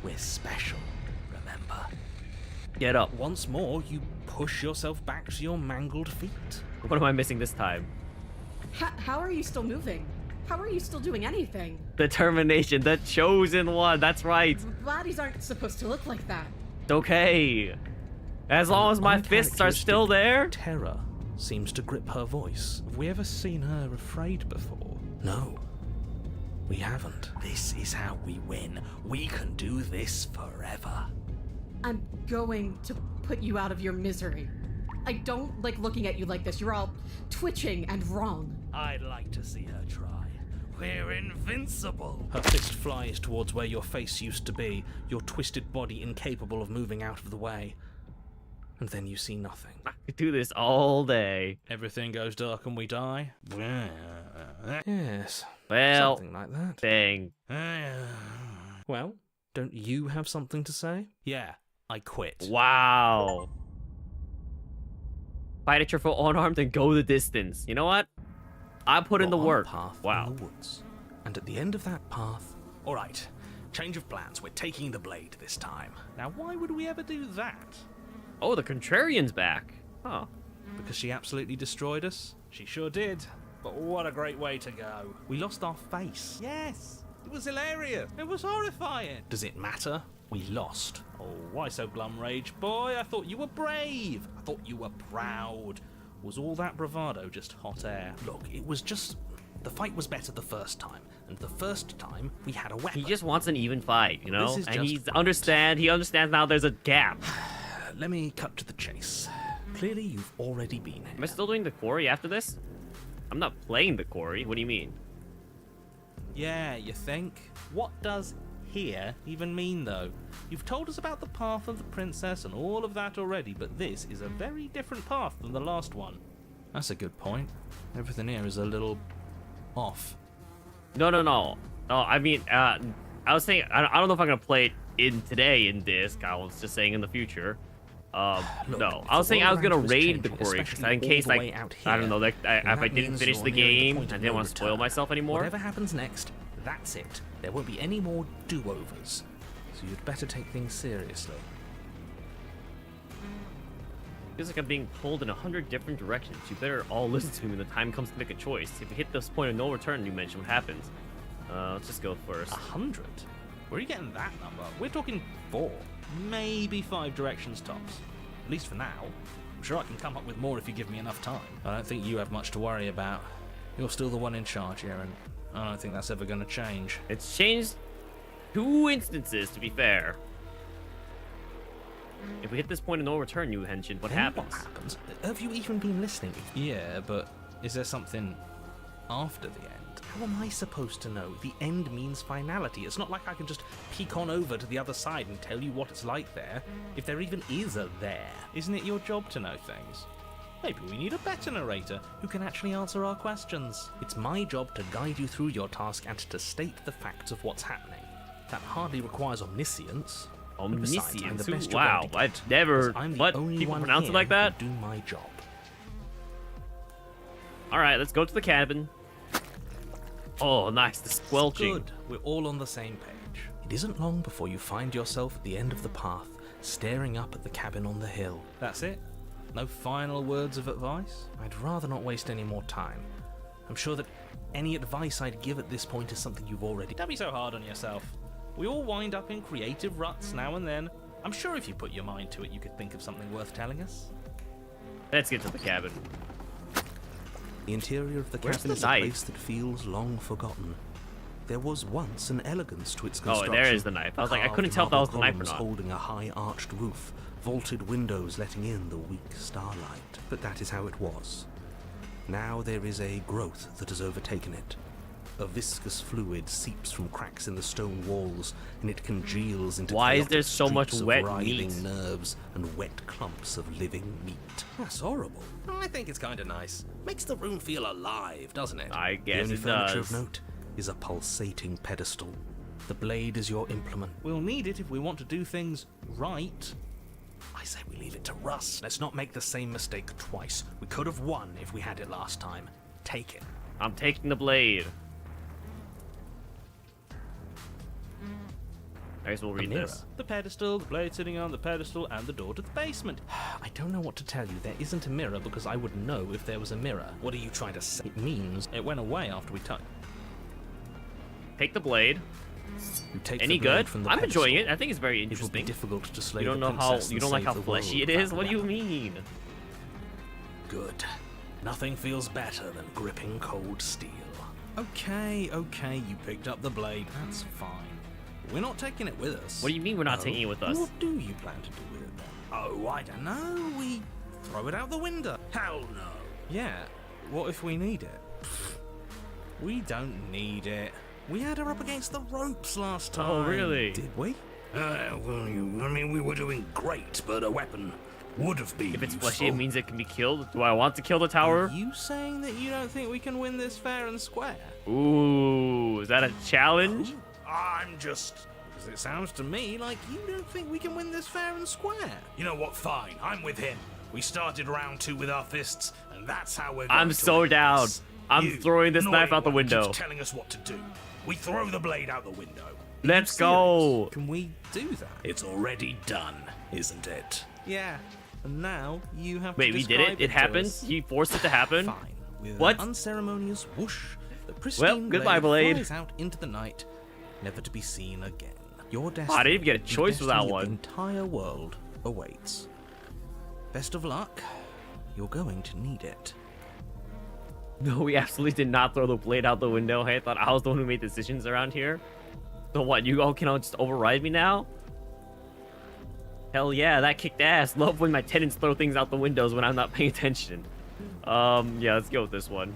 J: We're special, remember?
A: Get up.
D: Once more, you push yourself back to your mangled feet.
A: What am I missing this time?
I: How are you still moving? How are you still doing anything?
A: Determination. The chosen one. That's right.
I: Bodies aren't supposed to look like that.
A: It's okay. As long as my fists are still there.
D: Terror
B: seems to grip her voice. Have we ever seen her afraid before? No, we haven't.
J: This is how we win. We can do this forever.
I: I'm going to put you out of your misery. I don't like looking at you like this. You're all twitching and wrong.
J: I'd like to see her try. We're invincible.
B: Her fist flies towards where your face used to be, your twisted body incapable of moving out of the way. And then you see nothing.
A: I could do this all day.
B: Everything goes dark and we die? Yes.
A: Well,
B: something like that.
A: dang.
B: Well, don't you have something to say?
J: Yeah, I quit.
A: Wow. Fight at your full unarmed and go the distance. You know what? I put in the
B: You're on a
A: work.
B: path
A: Wow.
B: in the woods. And at the end of that path,
J: All right, change of plans. We're taking the blade this time.
B: now why would we ever do that?
A: Oh, the Contrarian's back. Huh.
B: Because she absolutely destroyed us?
J: She sure did. But what a great way to go.
B: We lost our face.
J: Yes, it was hilarious.
B: It was horrifying. Does it matter? We lost.
J: Oh, why so glum, Rage Boy? I thought you were brave. I thought you were proud.
B: Was all that bravado just hot air?
J: Look, it was just... The fight was better the first time. And the first time, we had a weapon.
A: He just wants an even fight, you know?
B: This is
A: And
B: just
A: he
B: right.
A: understands now there's a gap.
B: Let me cut to the chase. Clearly, you've already been
A: Am I
B: here.
A: still doing the quarry after this? I'm not playing the quarry. What do you mean?
B: Yeah, you think? What does here even mean, though? You've told us about the path of the princess and all of that already, but this is a very different path than the last one. That's a good point. Everything here is a little off.
A: No. No, I mean, I was saying, I don't know if I'm going to play it in today in disc. I was just saying in the future.
B: Look,
A: No,
B: if
A: I was
B: the
A: saying I was
B: world
A: gonna
B: around you is
A: raid the
B: changing,
A: quarry
B: especially
A: in case,
B: all the
A: like,
B: way out
A: I don't
B: here,
A: know, like, if
B: then
A: I
B: that
A: didn't
B: means
A: finish
B: you're
A: the
B: nearing
A: game,
B: point
A: I
B: of
A: didn't
B: no
A: want to spoil
B: return.
A: myself anymore.
B: Whatever happens next, that's it. There won't be any more do-overs. So you'd better take things seriously.
A: Feels like I'm being pulled in 100 different directions. You better all listen to me when the time comes to make a choice. If we hit this point of no return you mentioned, what happens? Let's just go first.
B: 100? Where are you getting that number? We're talking 4, maybe 5 directions tops. At least for now. I'm sure I can come up with more if you give me enough time. I don't think you have much to worry about. You're still the one in charge here, and I don't think that's ever going to change.
A: It's changed 2 instances, to be fair. If we hit this point of no return, you mentioned, what
B: Then
A: happens?
B: What happens? Have you even been listening? Yeah, but is there something after the end? How am I supposed to know? The end means finality. It's not like I can just peek on over to the other side and tell you what it's like there, if there even is a there. Isn't it your job to know things? Maybe we need a better narrator who can actually answer our questions. It's my job to guide you through your task and to state the facts of what's happening. That hardly requires omniscience. And besides, I'm the
A: Omniscience?
B: best you're
A: Wow,
B: going to
A: I've
B: get,
A: never...
B: 'cause I'm the
A: What?
B: only
A: People
B: one
A: pronounce it
B: here
A: like
B: who
A: that?
B: can do my job.
A: Alright, let's go to the cabin. Oh, nice, the squelching.
B: Good. We're all on the same page. It isn't long before you find yourself at the end of the path, staring up at the cabin on the hill. That's it? No final words of advice? I'd rather not waste any more time. I'm sure that any advice I'd give at this point is something you've already... Don't be so hard on yourself. We all wind up in creative ruts now and then. I'm sure if you put your mind to it, you could think of something worth telling us.
A: Let's get to the cabin.
B: The interior of the
A: Where's
B: cabin
A: the
B: is a
A: knife?
B: place that feels long forgotten. There was once an elegance to its
A: Oh,
B: construction.
A: there is the knife. I was like, I couldn't tell if that was the knife or
B: Columns
A: not.
B: holding a high arched roof, vaulted windows letting in the weak starlight. But that is how it was. Now there is a growth that has overtaken it. A viscous fluid seeps from cracks in the stone walls, and it congeals into
A: Why is
B: chaotic
A: there so much
B: streaks of
A: wet
B: writhing
A: meat?
B: nerves and wet clumps of living meat. That's horrible. I think it's kind of nice. Makes the room feel alive, doesn't it?
A: I
B: The
A: guess
B: only
A: it
B: furniture
A: does.
B: of note is a pulsating pedestal. The blade is your implement. We'll need it if we want to do things right. I say we leave it to Russ. Let's not make the same mistake twice. We could have won if we had it last time. Take it.
A: I'm taking the blade. I guess we'll read
B: mirror.
A: this.
B: The pedestal, the blade sitting on the pedestal, and the door to the basement. I don't know what to tell you. There isn't a mirror because I would know if there was a mirror. What are you trying to say? It means it went away after we touched.
A: Take the blade.
B: You take
A: Any
B: the blade
A: good?
B: from the
A: I'm enjoying
B: pedestal.
A: it. I think it's very
B: It will be
A: interesting.
B: difficult to slay
A: You don't
B: the
A: know how
B: princess
A: you
B: and
A: don't like
B: save
A: how
B: the
A: fleshy
B: world
A: it is.
B: without
A: What do you
B: weapon.
A: mean?
B: Good. Nothing feels better than gripping cold steel. Okay, you picked up the blade. That's fine. We're not taking it with us.
A: What do you mean we're not
B: Oh,
A: taking it with us?
B: What do you plan to do with it then? Oh, I don't know. We throw it out the window.
J: Hell no.
B: Yeah, what if we need it? We don't need it. We had her up against the ropes last time.
A: Oh, really?
B: Did we?
J: We were doing great, but a weapon would have been
A: If it's
J: useful.
A: fleshy, it means it can be killed. Do I want to kill the tower?
B: Are you saying that you don't think we can win this fair and square?
A: Ooh, is that a challenge?
J: I'm just...
B: Because it sounds to me like you don't think we can win this fair and square.
J: You know what? Fine. I'm with him. We started round 2 with our fists, and that's how we're going
A: I'm
J: to
A: so
J: win
A: down.
J: this.
A: I'm
J: You,
A: throwing this
J: annoying
A: knife out the
J: one,
A: window.
J: keeps telling us what to do. We throw the blade out the window.
A: Let's go.
B: Can we do that?
J: It's already done, isn't it?
B: Yeah. And now you have
A: Wait,
B: to
A: we did it?
B: describe
A: It
B: to
A: happened?
B: us.
A: He forced it to happen?
B: Fine. With
A: What?
B: an unceremonious whoosh, the pristine
A: goodbye, blade.
B: flies out into the night, never to be seen again. Your destiny,
A: I didn't even get a
B: the
A: choice with that
B: destiny of
A: one.
B: The entire world awaits. Best of luck. You're going to need it.
A: No, we absolutely did not throw the blade out the window. Hey, I thought I was the one who made decisions around here. So what, you all can all just override me now? Hell yeah, that kicked ass. Love when my tenants throw things out the windows when I'm not paying attention. Yeah, let's go with this one.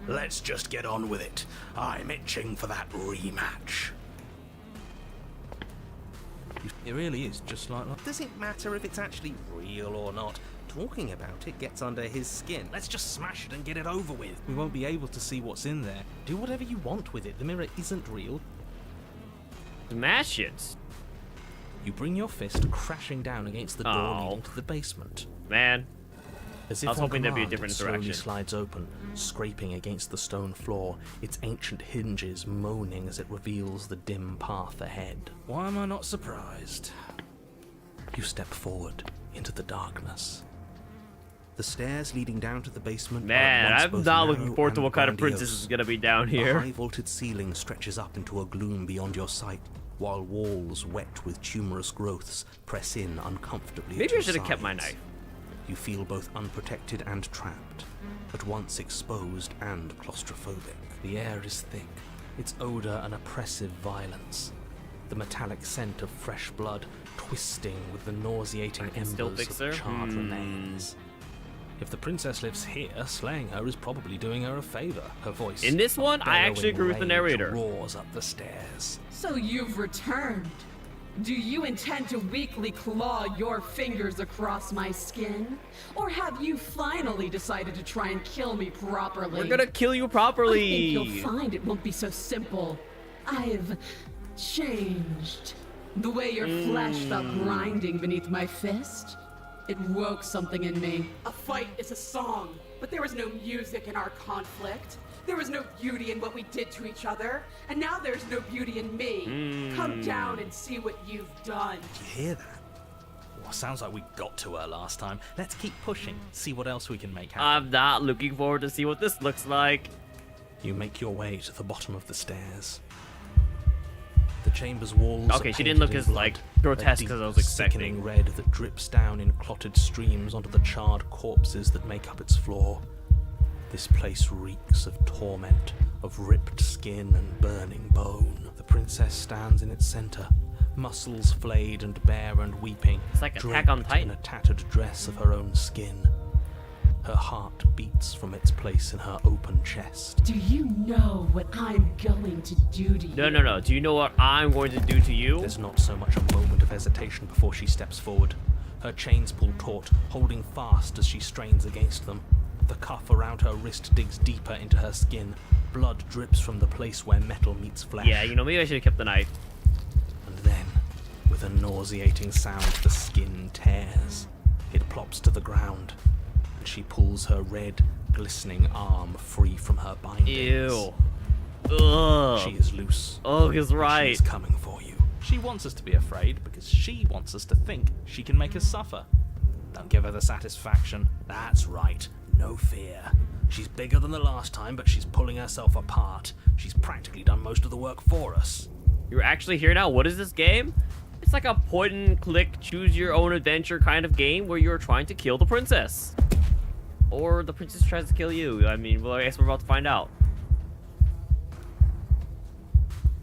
J: Let's just get on with it. I'm itching for that rematch.
B: It really is just like... Does it matter if it's actually real or not? Talking about it gets under his skin.
J: Let's just smash it and get it over with.
B: We won't be able to see what's in there. Do whatever you want with it. The mirror isn't real.
A: Smash it.
B: You bring your fist crashing down against the door
A: Oh.
B: leading to the basement.
A: Man.
B: As
A: I was
B: on
A: hoping there'd be a
B: command,
A: different
B: it slowly
A: interaction.
B: slides open, scraping against the stone floor, its ancient hinges moaning as it reveals the dim path ahead. Why am I not surprised? You step forward into the darkness. The stairs leading down to the basement
A: Man,
B: are at once
A: I'm
B: both
A: not
B: narrow
A: looking forward to
B: and
A: what kind of
B: grandiose.
A: princess is gonna be down
B: The
A: here.
B: high vaulted ceiling stretches up into a gloom beyond your sight, while walls wet with tumorous growths press in uncomfortably.
A: Maybe
B: at
A: I
B: your
A: should have kept my
B: sides.
A: knife.
B: You feel both unprotected and trapped, at once exposed and claustrophobic. The air is thick, its odor an oppressive violence. The metallic scent of fresh blood twisting with the nauseating
A: can still
B: embers
A: fix
B: of
A: her?
B: charred remains. If the princess lives here, slaying her is probably doing her a favor. Her voice,
A: In this one, I actually agree with the
B: bellowing rage,
A: narrator.
B: roars up the stairs.
F: So you've returned. Do you intend to weakly claw your fingers across my skin? Or have you finally decided to try and kill me properly?
A: We're gonna kill you
F: I
A: properly.
F: think you'll find it won't be so simple. I've changed. The way your flesh felt grinding beneath my fist, it woke something in me. A fight is a song, but there was no music in our conflict. There was no beauty in what we did to each other, and now there's no beauty in me. Come down and see what you've done.
B: You hear that? Well, sounds like we got to her last time. Let's keep pushing, see what else we can make happen.
A: I'm not looking forward to see what this looks like.
B: You make your way to the bottom of the stairs. The chamber's walls.
A: Okay,
B: are
A: she didn't look
B: painted
A: as,
B: in blood,
A: like,
B: a
A: grotesque
B: deep,
A: as I was expecting.
B: sickening red that drips down in clotted streams onto the charred corpses that make up its floor. This place reeks of torment, of ripped skin and burning bone. The princess stands in its center, muscles flayed and bare and weeping.
A: It's like Attack on
B: draped
A: Titan.
B: in a tattered dress of her own skin. Her heart beats from its place in her open chest.
F: Do you know what I'm going to do to you?
A: No. Do you know what I'm going to do to you?
B: There's not so much a moment of hesitation before she steps forward. Her chains pull taut, holding fast as she strains against them. The cuff around her wrist digs deeper into her skin. Blood drips from the place where metal meets flesh.
A: Yeah, maybe I should have kept the knife.
B: And then, with a nauseating sound, the skin tears. It plops to the ground, and she pulls her red, glistening arm free from her bindings.
A: Ew. Ugh.
B: She is loose.
A: Ugh is right.
B: She's coming for you. She wants us to be afraid because she wants us to think she can make us suffer. Don't give her the satisfaction. That's right. No fear. She's bigger than the last time, but she's pulling herself apart. She's practically done most of the work for us.
A: You're actually here now? What is this game? It's like a point and click, choose your own adventure kind of game where you're trying to kill the princess. Or the princess tries to kill you. I mean, well, I guess we're about to find out.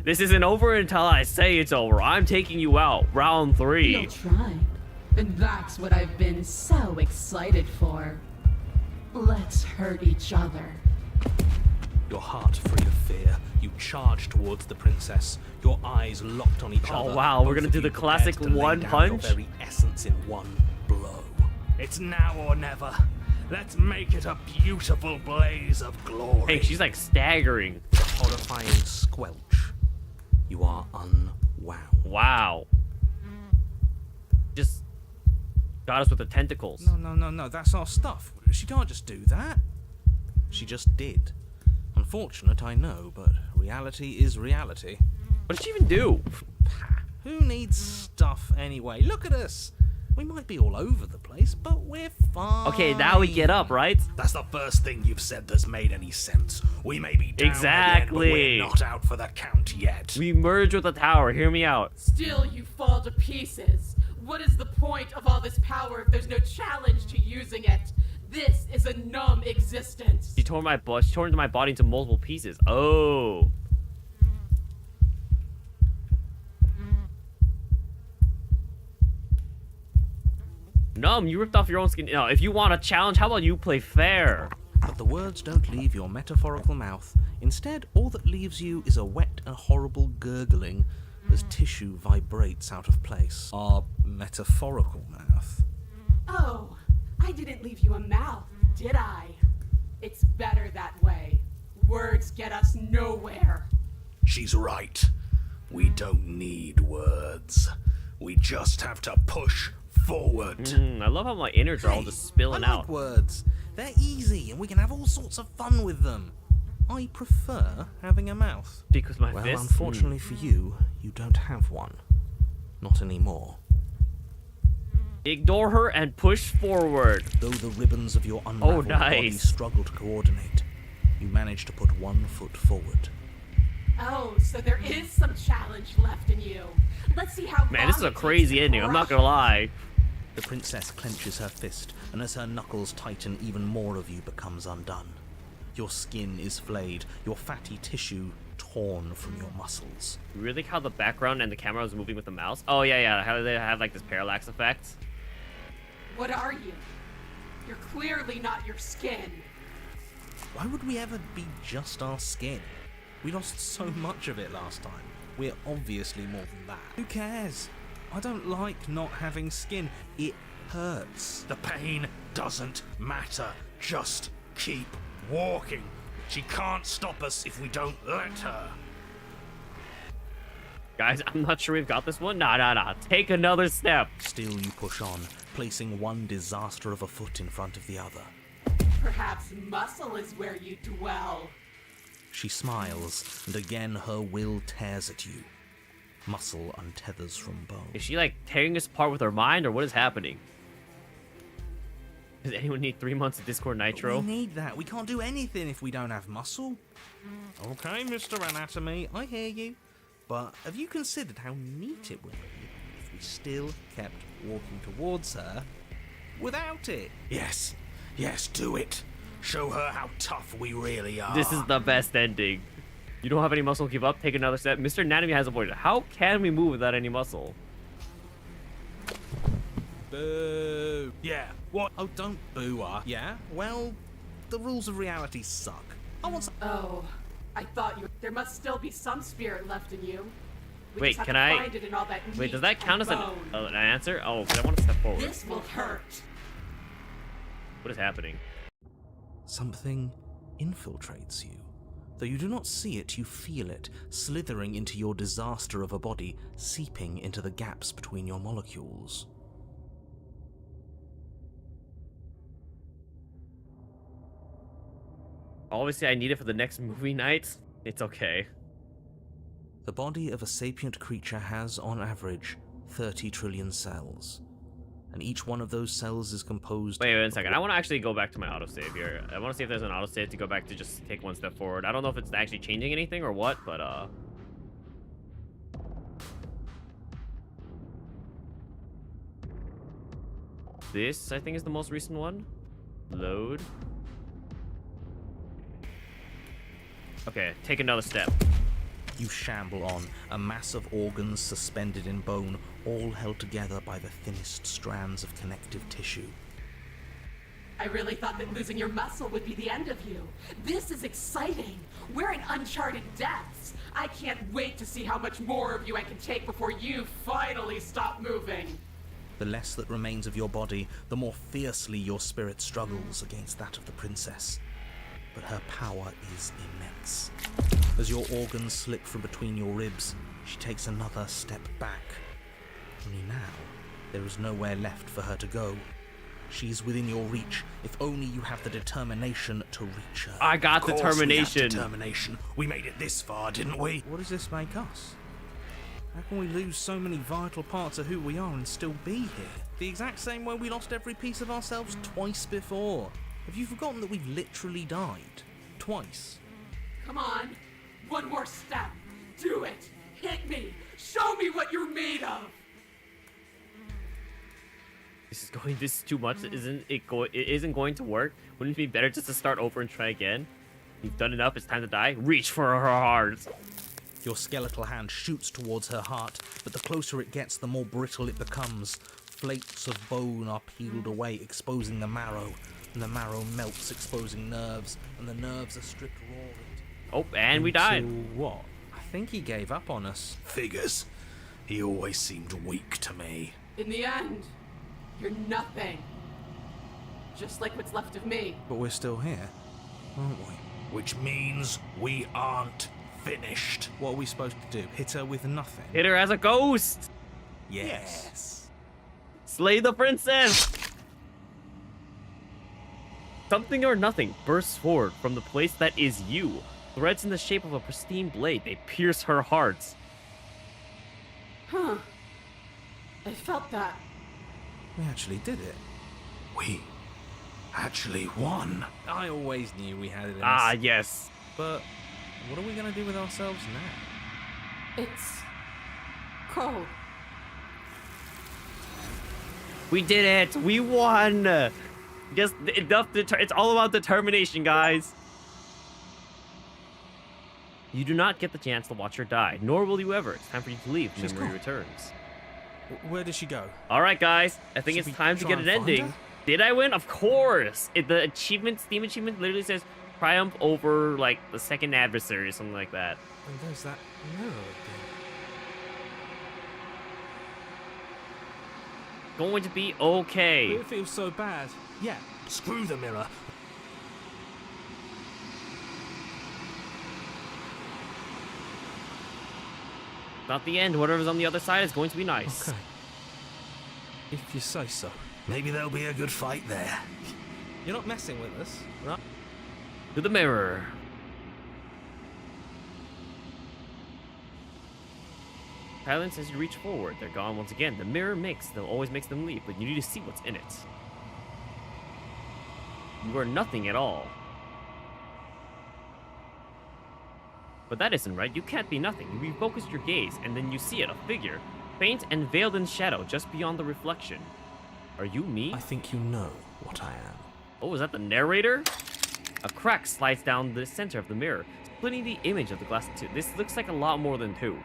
A: This isn't over until I say it's over. I'm taking you out. Round 3.
F: You'll try. And that's what I've been so excited for. Let's hurt each other.
B: Your heart free of fear, you charge towards the princess, your eyes locked on each other.
A: Oh wow, we're
B: both
A: gonna
B: of
A: do
B: you
A: the
B: prepared
A: classic
B: to lay
A: one
B: down
A: punch?
B: Your very essence in one blow. It's now or never. Let's make it a beautiful blaze of glory.
A: Hey, she's like staggering.
B: With a horrifying squelch, you are unwound.
A: Wow. Just got us with the tentacles.
B: No, that's our stuff. She can't just do that. She just did. Unfortunate, I know, but reality is reality.
A: What did she even do?
B: Who needs stuff anyway? Look at us. We might be all over the place, but we're fine.
A: Okay, now we get up, right?
J: That's the first thing you've said that's made any sense. We may be down
A: Exactly.
J: again, but we're not out for the count yet.
A: We merge with the tower. Hear me out.
F: Still, you fall to pieces. What is the point of all this power if there's no challenge to using it? This is a numb existence.
A: She tore into my body into multiple pieces. Oh. Numb, you ripped off your own skin. No, if you want a challenge, how about you play fair?
B: But the words don't leave your metaphorical mouth. Instead, all that leaves you is a wet and horrible gurgling as tissue vibrates out of place. Our metaphorical mouth.
F: Oh, I didn't leave you a mouth, did I? It's better that way. Words get us nowhere.
J: She's right. We don't need words. We just have to push forward.
A: I love how my innards are all just spilling
B: I like
A: out.
B: words. They're easy and we can have all sorts of fun with them. I prefer having a mouth.
A: Speak with my
B: Well,
A: fists.
B: unfortunately for you, you don't have one. Not anymore.
A: Ignore her and push forward.
B: Though the ribbons of your unraveled body
A: nice.
B: struggle to coordinate, you manage to put one foot forward.
F: Oh, so there is some challenge left in you. Let's see how
A: Man, this is a crazy ending. I'm not gonna lie.
B: The princess clenches her fist, and as her knuckles tighten, even more of you becomes undone. Your skin is flayed, your fatty tissue torn from your muscles.
A: You really like how the background and the camera was moving with the mouse? Oh, yeah. How they have like this parallax effect?
F: What are you? You're clearly not your skin.
B: Why would we ever be just our skin? We lost so much of it last time. We're obviously more than that. Who cares? I don't like not having skin. It hurts.
J: The pain doesn't matter. Just keep walking. She can't stop us if we don't let her.
A: Guys, I'm not sure we've got this one. Nah. Take another step.
B: Still you push on, placing one disaster of a foot in front of the other.
F: Perhaps muscle is where you dwell.
B: She smiles, and again her will tears at you. Muscle untethers from bone.
A: Is she like tearing us apart with her mind, or what is happening? Does anyone need 3 months of Discord Nitro?
B: We need that. We can't do anything if we don't have muscle. Okay, Mr. Anatomy, I hear you. But have you considered how neat it would be if we still kept walking towards her without it?
J: Yes, do it. Show her how tough we really are.
A: This is the best ending. You don't have any muscle, give up, take another step. Mr. Anatomy has avoided. How can we move without any muscle?
B: Boo.
J: Yeah, what?
B: Oh, don't boo her. Yeah? Well, the rules of reality suck. I want some...
F: Oh, I thought there must still be some spirit left in you. We
A: Wait,
F: just have
A: can
F: to
A: I...
F: find it in all that
A: Wait,
F: meat
A: does that count as
F: and
A: an
F: bone.
A: answer? Oh, because I want to step forward.
F: This will hurt.
A: What is happening?
B: Something infiltrates you. Though you do not see it, you feel it, slithering into your disaster of a body, seeping into the gaps between your molecules.
A: Obviously, I need it for the next movie night. It's okay.
B: The body of a sapient creature has, on average, 30 trillion cells. And each one of those cells is composed...
A: Wait a second. I want to actually go back to my autosave here. I want to see if there's an autosave to go back to just take one step forward. I don't know if it's actually changing anything or what, but this, I think, is the most recent one. Load. Okay, take another step.
B: You shamble on, a mass of organs suspended in bone, all held together by the thinnest strands of connective tissue.
F: I really thought that losing your muscle would be the end of you. This is exciting. We're in uncharted depths. I can't wait to see how much more of you I can take before you finally stop moving.
B: The less that remains of your body, the more fiercely your spirit struggles against that of the princess. But her power is immense. As your organs slip from between your ribs, she takes another step back. Only now, there is nowhere left for her to go. She's within your reach, if only you have the determination to reach her.
A: I got determination.
B: Determination. We made it this far, didn't we? What does this make us? How can we lose so many vital parts of who we are and still be here? The exact same way we lost every piece of ourselves twice before. Have you forgotten that we've literally died? Twice.
F: Come on. One more step. Do it. Hit me. Show me what you're made of.
A: This is too much. It isn't going to work. Wouldn't it be better just to start over and try again? You've done enough. It's time to die. Reach for her heart.
B: Your skeletal hand shoots towards her heart, but the closer it gets, the more brittle it becomes. Flakes of bone are peeled away, exposing the marrow, and the marrow melts, exposing nerves, and the nerves are stripped raw.
A: Oh, and we died.
B: What? I think he gave up on us.
J: Figures. He always seemed weak to me.
F: In the end, you're nothing. Just like what's left of me.
B: But we're still here, aren't we?
J: Which means we aren't finished.
B: What are we supposed to do? Hit her with nothing?
A: Hit her as a ghost.
B: Yes.
A: Slay the princess. Something or nothing bursts forward from the place that is you. Threads in the shape of a pristine blade. They pierce her heart.
F: Huh. I felt that.
B: We actually did it.
J: We actually won.
B: I always knew we had it in
A: Ah,
B: us.
A: yes.
B: But what are we going to do with ourselves now?
F: It's cold.
A: We did it. We won. Just enough. It's all about determination, guys. You do not get the chance to watch her die, nor will you ever. It's time for you to leave.
B: She's
A: Memory
B: gone.
A: returns.
B: Where did she go?
A: All right, guys. I think
B: Should
A: it's
B: we
A: time to
B: try
A: get
B: and
A: an
B: find
A: ending.
B: her?
A: Did I win? Of course. The achievement, Steam achievement, literally says triumph over like the second adversary or something like that.
B: And there's that mirror again.
A: Going to be okay.
B: It feels so bad. Yeah.
J: Screw the mirror.
A: Not the end. Whatever's on the other side is going to be nice.
B: Okay. If you say so.
J: Maybe there'll be a good fight there.
B: You're not messing with us, right?
A: To the mirror. Silence as you reach forward. They're gone once again. The mirror always makes them leave, but you need to see what's in it. You are nothing at all. But that isn't right. You can't be nothing. You refocus your gaze, and then you see it, a figure, faint and veiled in shadow just beyond the reflection. Are you me?
B: I think you know what I am.
A: Oh, is that the narrator? A crack slides down the center of the mirror, splitting the image of the glass in two. This looks like a lot more than two.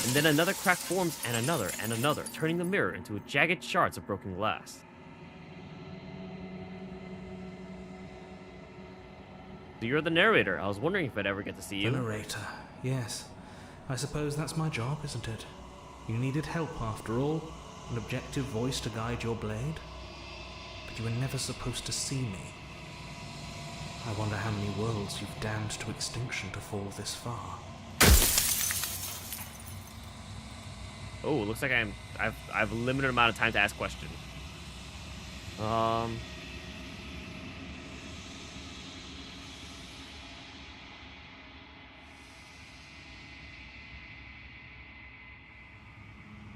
A: And then another crack forms, and another, turning the mirror into jagged shards of broken glass. So you're the narrator. I was wondering if I'd ever get to see you.
B: The narrator, yes. I suppose that's my job, isn't it? You needed help after all, an objective voice to guide your blade. But you were never supposed to see me. I wonder how many worlds you've damned to extinction to fall this far.
A: Oh, looks like I've a limited amount of time to ask questions.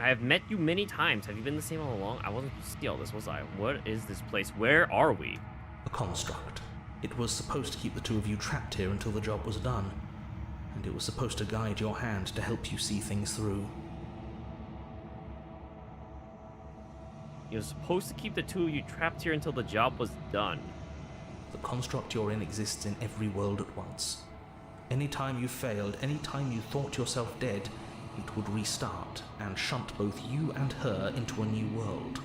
A: I have met you many times. Have you been the same all along? I wasn't supposed to see all this, was I? What is this place? Where are we?
B: A construct. It was supposed to keep the two of you trapped here until the job was done. And it was supposed to guide your hand to help you see things through.
A: You're supposed to keep the two of you trapped here until the job was done.
B: The construct you're in exists in every world at once. Any time you failed, any time you thought yourself dead, it would restart and shunt both you and her into a new world.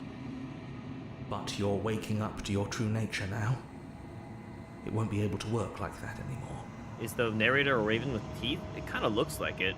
B: But you're waking up to your true nature now. It won't be able to work like that anymore.
A: Is the narrator a raven with teeth? It kind of looks like it.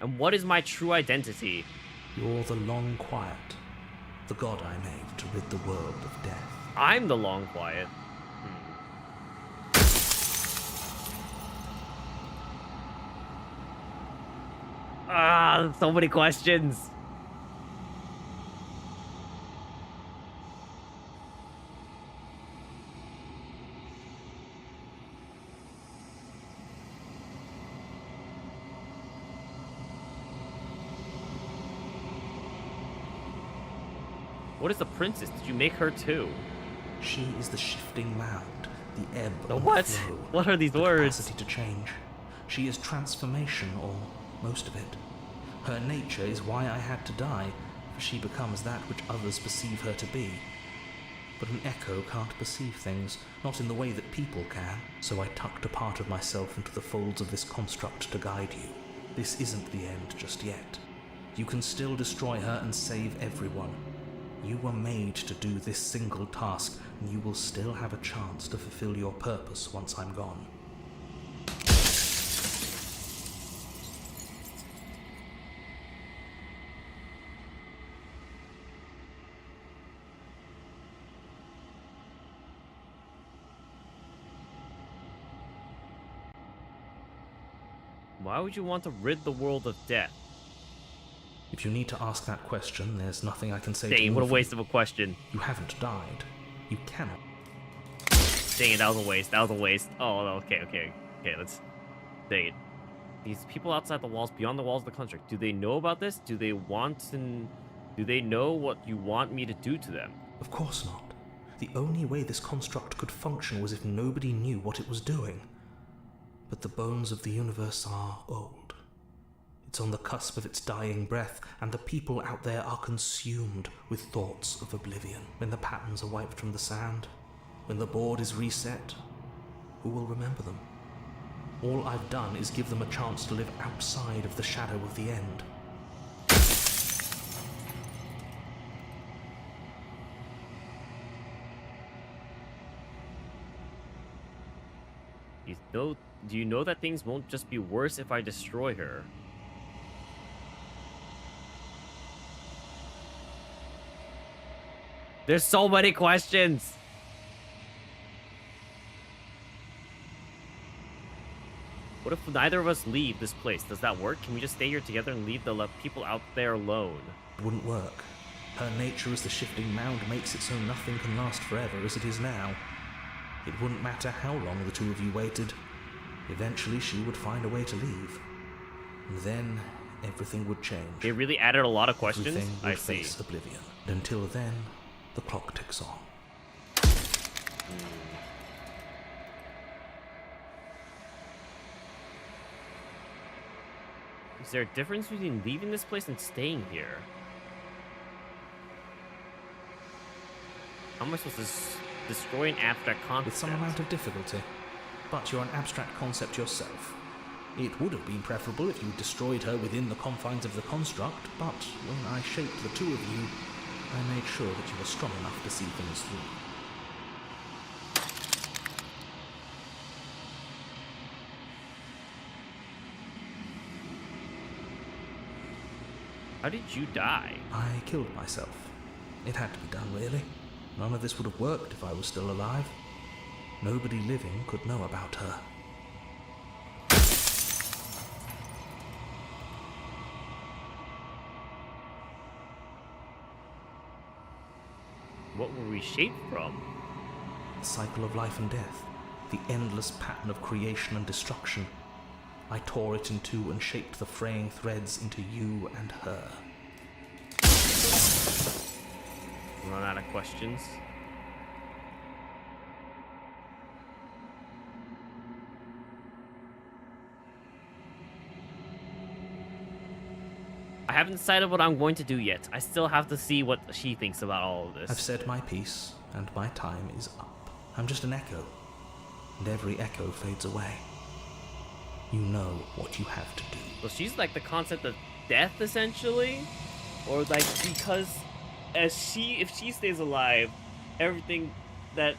A: And what is my true identity?
B: You're the Long Quiet, the god I made to rid the world of death.
A: I'm the Long Quiet. Ah, so many questions. What is the princess? Did you make her too?
B: She is the shifting mound, the ebb
A: The
B: and
A: what?
B: flow,
A: What are these
B: the
A: words?
B: capacity to change. She is transformation, or most of it. Her nature is why I had to die, for she becomes that which others perceive her to be. But an echo can't perceive things, not in the way that people can, so I tucked a part of myself into the folds of this construct to guide you. This isn't the end just yet. You can still destroy her and save everyone. You were made to do this single task, and you will still have a chance to fulfill your purpose once I'm gone.
A: Why would you want to rid the world of death?
B: If you need to ask that question, there's nothing I can say to
A: Dang, what a
B: move
A: waste
B: you.
A: of a question.
B: You haven't died. You cannot.
A: Dang it, that was a waste. That was a waste. Oh, okay, let's... Dang it. These people outside the walls, beyond the walls of the construct, do they know about this? Do they want to... Do they know what you want me to do to them?
B: Of course not. The only way this construct could function was if nobody knew what it was doing. But the bones of the universe are old. It's on the cusp of its dying breath, and the people out there are consumed with thoughts of oblivion. When the patterns are wiped from the sand, when the board is reset, who will remember them? All I've done is give them a chance to live outside of the shadow of the end.
A: Do you know that things won't just be worse if I destroy her? There's so many questions! What if neither of us leave this place? Does that work? Can we just stay here together and leave the people out there alone?
B: It wouldn't work. Her nature as the shifting mound makes it so nothing can last forever as it is now. It wouldn't matter how long the two of you waited. Eventually she would find a way to leave. And then everything would change.
A: They really added a lot of questions?
B: Everything would
A: I see.
B: face oblivion. And until then, the clock ticks on.
A: Is there a difference between leaving this place and staying here? How am I supposed to destroy an abstract concept?
B: With some amount of difficulty. But you're an abstract concept yourself. It would have been preferable if you destroyed her within the confines of the construct, but when I shaped the two of you, I made sure that you were strong enough to see things through.
A: How did you die?
B: I killed myself. It had to be done, really. None of this would have worked if I was still alive. Nobody living could know about her.
A: What were we shaped from?
B: The cycle of life and death. The endless pattern of creation and destruction. I tore it in two and shaped the fraying threads into you and her.
A: Run out of questions. I haven't decided what I'm going to do yet. I still have to see what she thinks about all of this.
B: I've said my piece, and my time is up. I'm just an echo, and every echo fades away. You know what you have to do.
A: So she's like the concept of death, essentially? Or like, because if she stays alive, everything that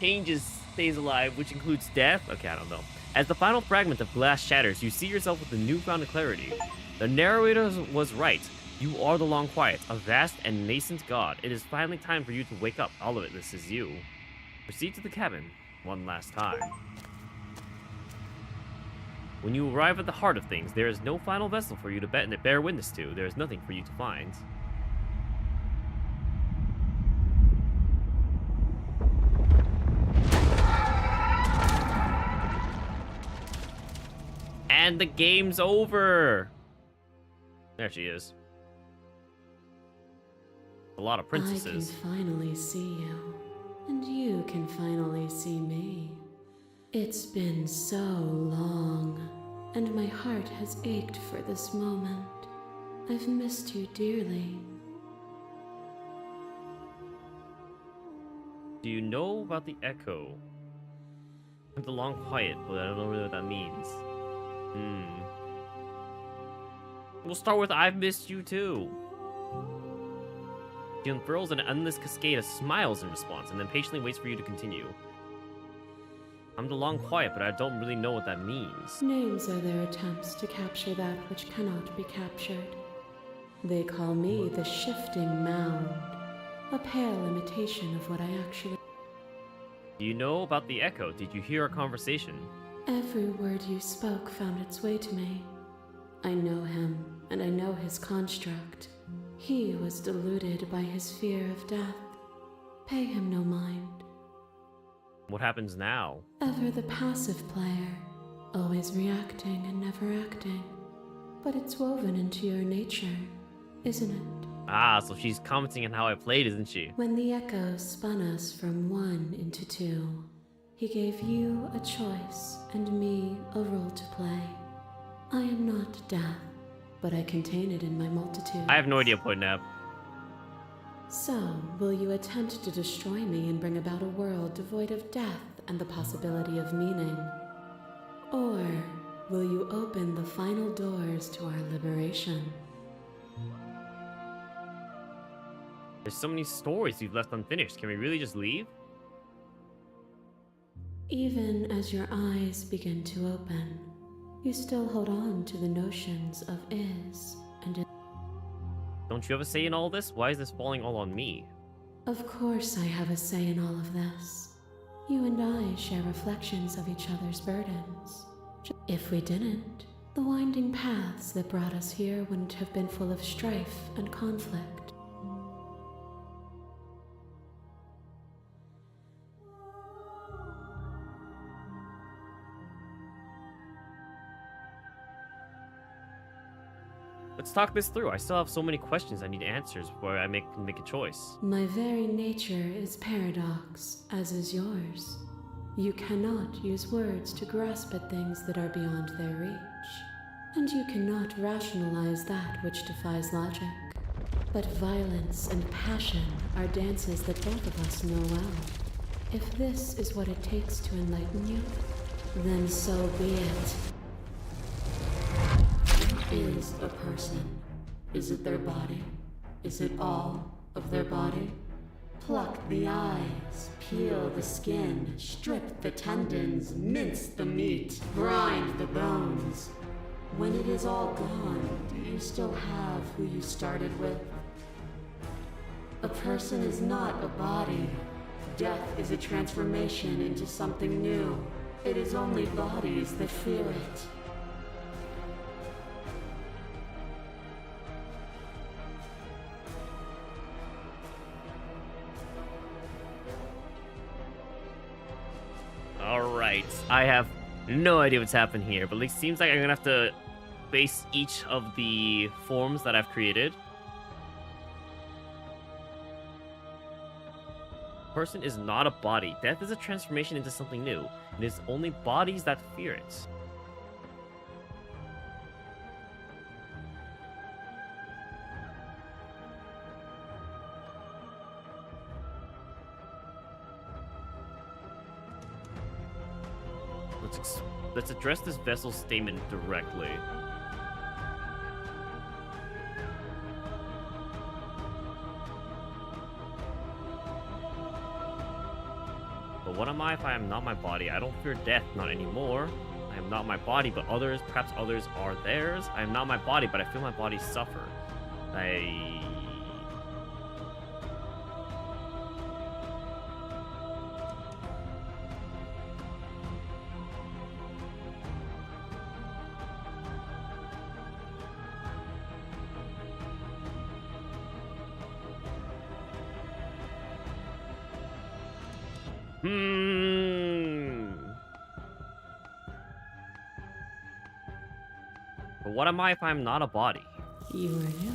A: changes stays alive, which includes death? Okay, I don't know. As the final fragment of glass shatters, you see yourself with a newfound clarity. The narrator was right. You are the Long Quiet, a vast and nascent god. It is finally time for you to wake up. All of it, this is you. Proceed to the cabin one last time. When you arrive at the heart of things, there is no final vessel for you to bear witness to. There is nothing for you to find. And the game's over! There she is. A lot of princesses.
G: I can finally see you, and you can finally see me. It's been so long, and my heart has ached for this moment. I've missed you dearly.
A: Do you know about the echo? I'm the Long Quiet, but I don't know really what that means. We'll start with I've missed you too. She unfurls an endless cascade of smiles in response, and then patiently waits for you to continue. I'm the Long Quiet, but I don't really know what that means.
G: Names are their attempts to capture that which cannot be captured. They call me the Shifting Mound, a pale imitation of what I actually...
A: Do you know about the echo? Did you hear our conversation?
G: Every word you spoke found its way to me. I know him, and I know his construct. He was deluded by his fear of death. Pay him no mind.
A: What happens now?
G: Ever the passive player, always reacting and never acting. But it's woven into your nature, isn't it?
A: Ah, so she's commenting on how I played, isn't she?
G: When the echo spun us from one into two, he gave you a choice and me a role to play. I am not death, but I contain it in my multitude.
A: I have no idea, Poinab.
G: So, will you attempt to destroy me and bring about a world devoid of death and the possibility of meaning? Or will you open the final doors to our liberation?
A: There's so many stories we've left unfinished. Can we really just leave?
G: Even as your eyes begin to open, you still hold on to the notions of is and...
A: Don't you have a say in all this? Why is this falling all on me?
G: Of course I have a say in all of this. You and I share reflections of each other's burdens. If we didn't, the winding paths that brought us here wouldn't have been full of strife and conflict.
A: Let's talk this through. I still have so many questions I need answers before I make a choice.
G: My very nature is paradox, as is yours. You cannot use words to grasp at things that are beyond their reach. And you cannot rationalize that which defies logic. But violence and passion are dances that both of us know well. If this is what it takes to enlighten you, then so be it. Is a person? Is it their body? Is it all of their body? Pluck the eyes, peel the skin, strip the tendons, mince the meat, grind the bones. When it is all gone, do you still have who you started with? A person is not a body. Death is a transformation into something new. It is only bodies that feel it.
A: Alright, I have No idea what's happened here, but it seems like I'm gonna have to face each of the forms that I've created. Person is not a body. Death is a transformation into something new. It is only bodies that fear it. Let's address this vessel's statement directly. But what am I if I am not my body? I don't fear death, not anymore. I am not my body, but others, perhaps others are theirs. I am not my body, but I feel my body suffer. But what am I if I'm not a body?
G: You are you.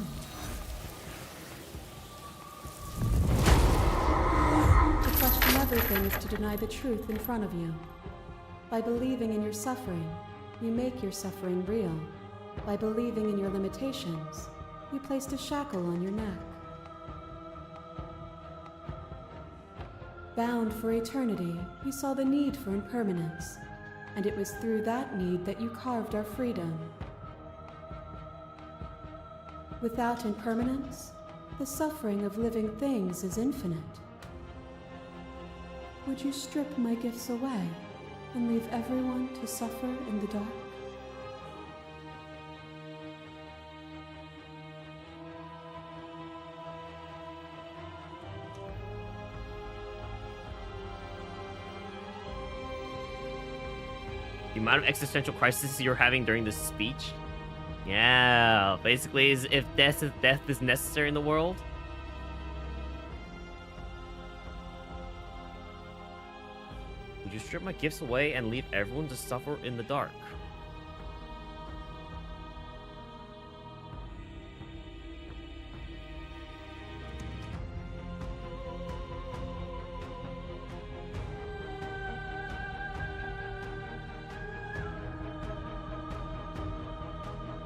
G: To question everything is to deny the truth in front of you. By believing in your suffering, you make your suffering real. By believing in your limitations, you placed a shackle on your neck. Bound for eternity, you saw the need for impermanence, and it was through that need that you carved our freedom. Without impermanence, the suffering of living things is infinite. Would you strip my gifts away and leave everyone to suffer in the dark?
A: The amount of existential crisis you're having during this speech? Yeah, basically is if death is necessary in the world. Would you strip my gifts away and leave everyone to suffer in the dark?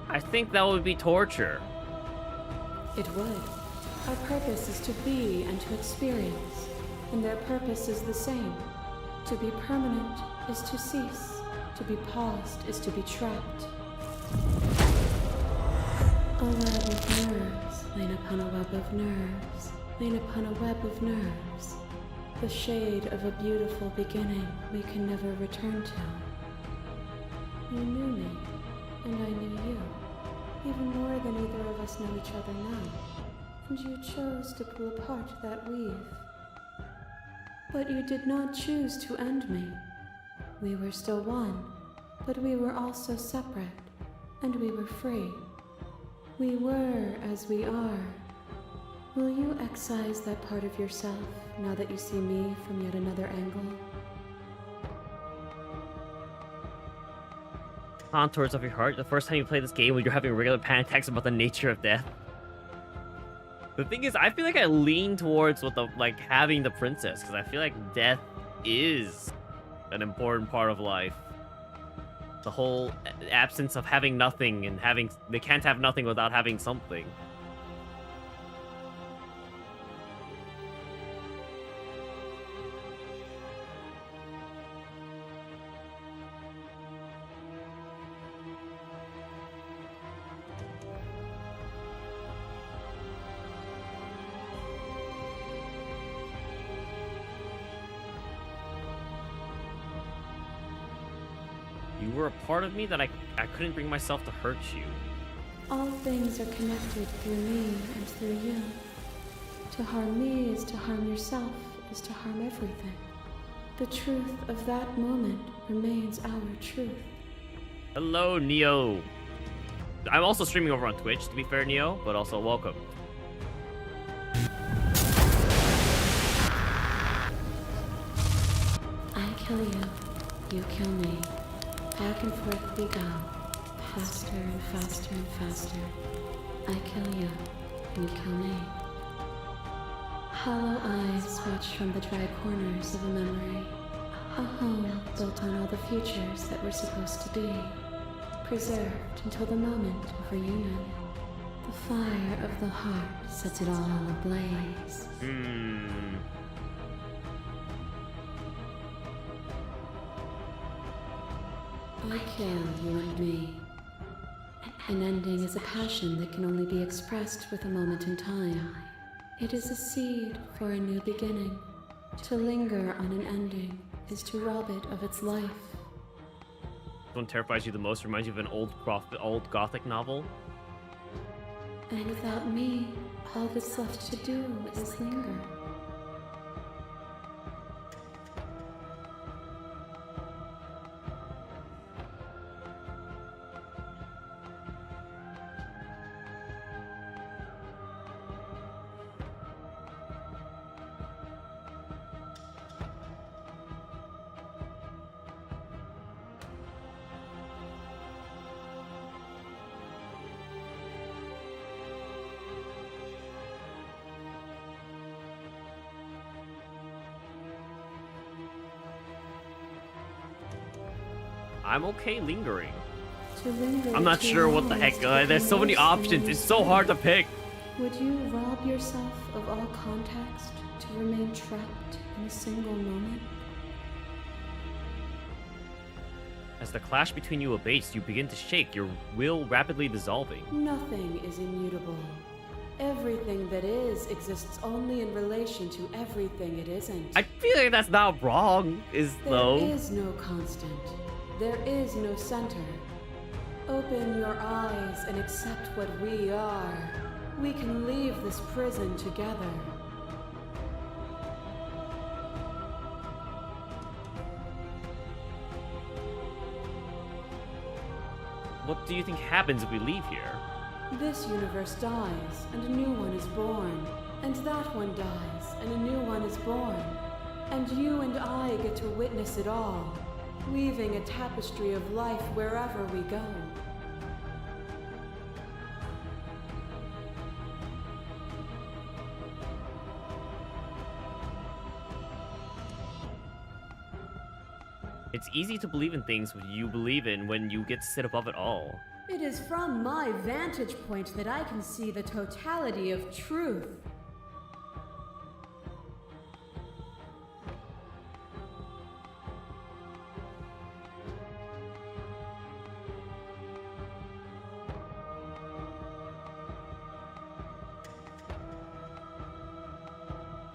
A: I think that would be torture.
G: It would. Our purpose is to be and to experience, and their purpose is the same. To be permanent is to cease. To be paused is to be trapped. A web of nerves, lain upon a web of nerves, lain upon a web of nerves. The shade of a beautiful beginning we can never return to. You knew me, and I knew you, even more than either of us know each other now, and you chose to pull apart that weave. But you did not choose to end me. We were still one, but we were also separate, and we were free. We were as we are. Will you excise that part of yourself now that you see me from yet another angle?
A: Contours of your heart. The first time you play this game when you're having regular panic attacks about the nature of death. The thing is, I feel like I lean towards what the having the princess, because I feel like death is an important part of life. The whole absence of having nothing and they can't have nothing without having something. You were a part of me that I couldn't bring myself to hurt you.
G: All things are connected through me and through you. To harm me is to harm yourself, is to harm everything. The truth of that moment remains our truth.
A: Hello, Neo. I'm also streaming over on Twitch, to be fair, Neo, but also welcome.
G: I kill you, you kill me. Back and forth we go, faster and faster and faster. I kill you, you kill me. Hollow eyes watch from the dry corners of a memory. A home built on all the futures that were supposed to be, preserved until the moment of reunion. The fire of the heart sets it all ablaze. I kill you and me. An ending is a passion that can only be expressed with a moment in time. It is a seed for a new beginning. To linger on an ending is to rob it of its life.
A: Which one terrifies you the most? Reminds you of an old Gothic novel?
G: And without me, all that's left to do is linger.
A: I'm okay lingering.
G: To linger
A: I'm not
G: too
A: sure what the
G: long
A: heck.
G: is to
A: There's so many
G: immerse in
A: options.
G: your
A: It's so hard to pick.
G: Would you rob yourself of all context to remain trapped in a single moment?
A: As the clash between you abates, you begin to shake, your will rapidly dissolving.
F: Nothing is immutable. Everything that is exists only in relation to everything it isn't.
A: I feel like that's not wrong, though.
F: There is no constant. There is no center. Open your eyes and accept what we are. We can leave this prison together.
A: What do you think happens if we leave here?
F: This universe dies, and a new one is born. And that one dies, and a new one is born. And you and I get to witness it all, weaving a tapestry of life wherever we go.
A: It's easy to believe in things you believe in when you get to sit above it all.
F: It is from my vantage point that I can see the totality of truth.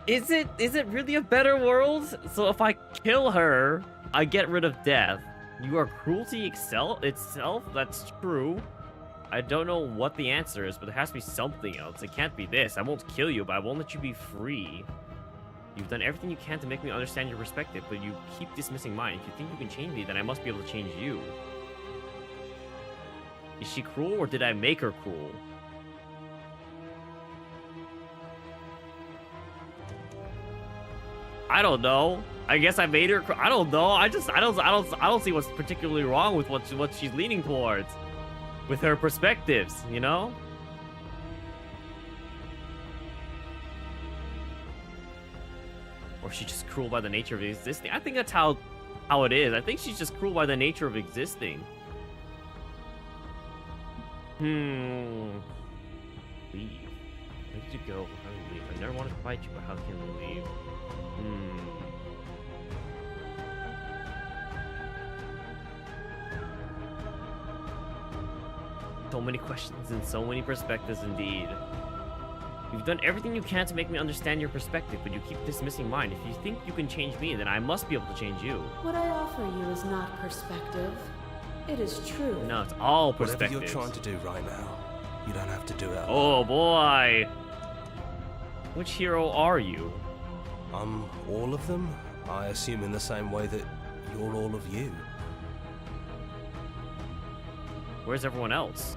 A: Is it really a better world? So if I kill her, I get rid of death. You are cruelty itself? That's true. I don't know what the answer is, but there has to be something else. It can't be this. I won't kill you, but I won't let you be free. You've done everything you can to make me understand your perspective, but you keep dismissing mine. If you think you can change me, then I must be able to change you. Is she cruel, or did I make her cruel? I don't know. I guess I made her. I don't know. I don't see what's particularly wrong with what she's leaning towards, with her perspectives. You know. Or is she just cruel by the nature of existing? I think that's how it is. I think she's just cruel by the nature of existing. Leave. Where did you go? How do you leave? I never wanted to fight you, but how can we leave? So many questions and so many perspectives indeed. You've done everything you can to make me understand your perspective, but you keep dismissing mine. If you think you can change me, then I must be able to change you.
F: What I offer you is not perspective. It is truth.
A: No, it's all perspective.
E: Whatever you're trying to do right now, you don't have to do it.
A: Oh boy. Which hero are you?
E: All of them? I assume in the same way that you're all of you.
A: Where's everyone else?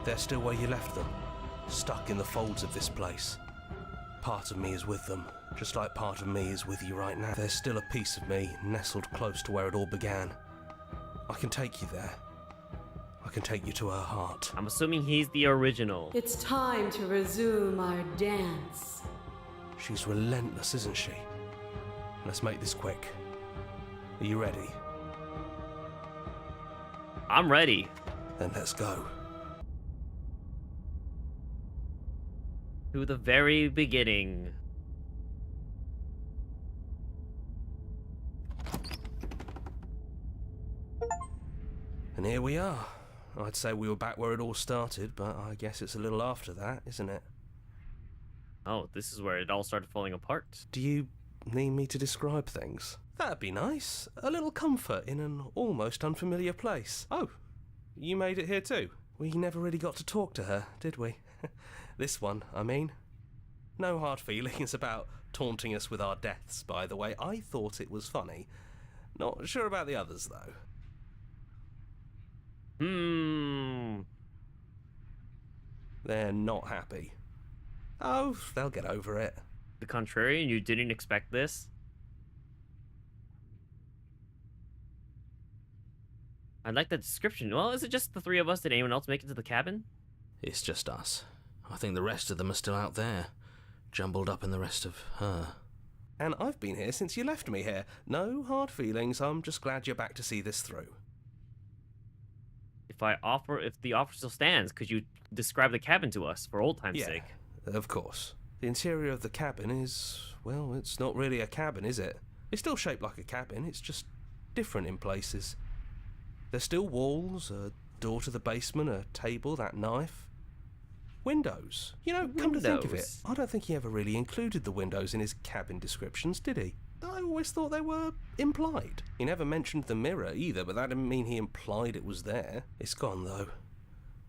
E: They're still where you left them, stuck in the folds of this place. Part of me is with them, just like part of me is with you right now. There's still a piece of me nestled close to where it all began. I can take you there. I can take you to her heart.
A: I'm assuming he's the original.
F: It's time to resume our dance.
E: She's relentless, isn't she? Let's make this quick. Are you ready?
A: I'm ready.
E: Then let's go.
A: To the very beginning.
E: And here we are. I'd say we were back where it all started, but I guess it's a little after that, isn't it?
A: Oh, this is where it all started falling apart.
E: Do you need me to describe things? That'd be nice. A little comfort in an almost unfamiliar place. Oh, you made it here too? We never really got to talk to her, did we? This one, I mean. No hard feelings about taunting us with our deaths, by the way. I thought it was funny. Not sure about the others, though. They're not happy. Oh, they'll get over it.
A: The contrarian, you didn't expect this? I like the description. Well, is it just the three of us? Did anyone else make it to the cabin?
D: It's just us. I think the rest of them are still out there, jumbled up in the rest of her.
E: And I've been here since you left me here. No hard feelings, I'm just glad you're back to see this through.
A: If the offer still stands, could you describe the cabin to us for old time's sake?
E: Of course. The interior of the cabin is, well, it's not really a cabin, is it? It's still shaped like a cabin, it's just different in places. There's still walls, a door to the basement, a table, that knife. Windows. You know, come to think of it, I don't think he ever really included the windows in his cabin descriptions, did he? I always thought they were implied. He never mentioned the mirror either, but that didn't mean he implied it was there. It's gone, though.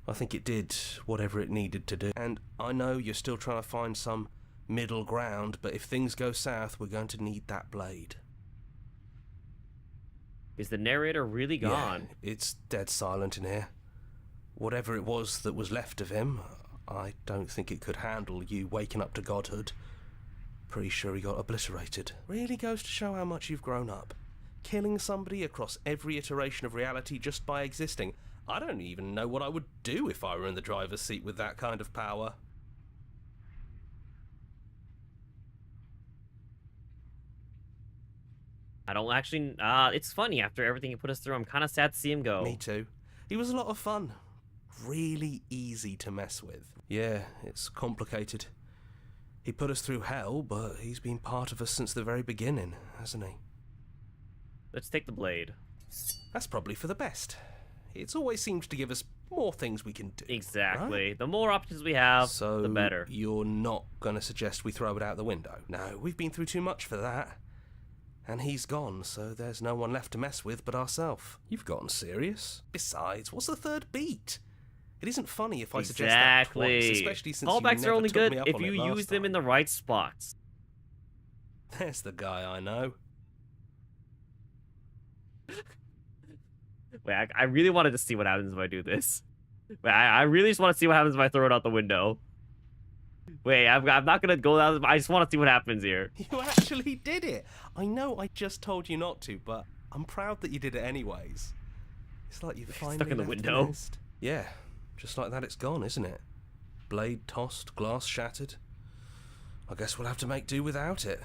E: I think it did whatever it needed to do. And I know you're still trying to find some middle ground, but if things go south, we're going to need that blade.
A: Is the narrator really gone?
E: Yeah, it's dead silent in here. Whatever it was that was left of him, I don't think it could handle you waking up to godhood. Pretty sure he got obliterated. Really goes to show how much you've grown up. Killing somebody across every iteration of reality just by existing. I don't even know what I would do if I were in the driver's seat with that kind of power.
A: I don't actually... it's funny, after everything he put us through, I'm kind of sad to see him go.
E: Me too. He was a lot of fun. Really easy to mess with. Yeah, it's complicated. He put us through hell, but he's been part of us since the very beginning, hasn't he?
A: Let's take the blade.
E: That's probably for the best. It's always seems to give us more things we can do.
A: Exactly.
E: Right?
A: The more options we have, the better.
E: You're not going to suggest we throw it out the window? No, we've been through too much for that. And he's gone, so there's no one left to mess with but ourselves. You've gotten serious. Besides, what's the third beat? It isn't funny if I suggest that twice, especially since
A: callbacks
E: you never
A: are only
E: took
A: good
E: me up
A: if
E: on
A: you
E: it last
A: use them
E: time.
A: in the right spots.
E: There's the guy I know.
A: Wait, I really wanted to see what happens if I do this. Wait, I really just want to see what happens if I throw it out the window. Wait, I'm not gonna go down. I just want to see what happens here.
E: You actually did it. I know I just told you not to, but I'm proud that you did it anyways. It's like you finally
A: stuck in the
E: left
A: window.
E: nest. Yeah, just like that it's gone, isn't it? Blade tossed, glass shattered. I guess we'll have to make do without it.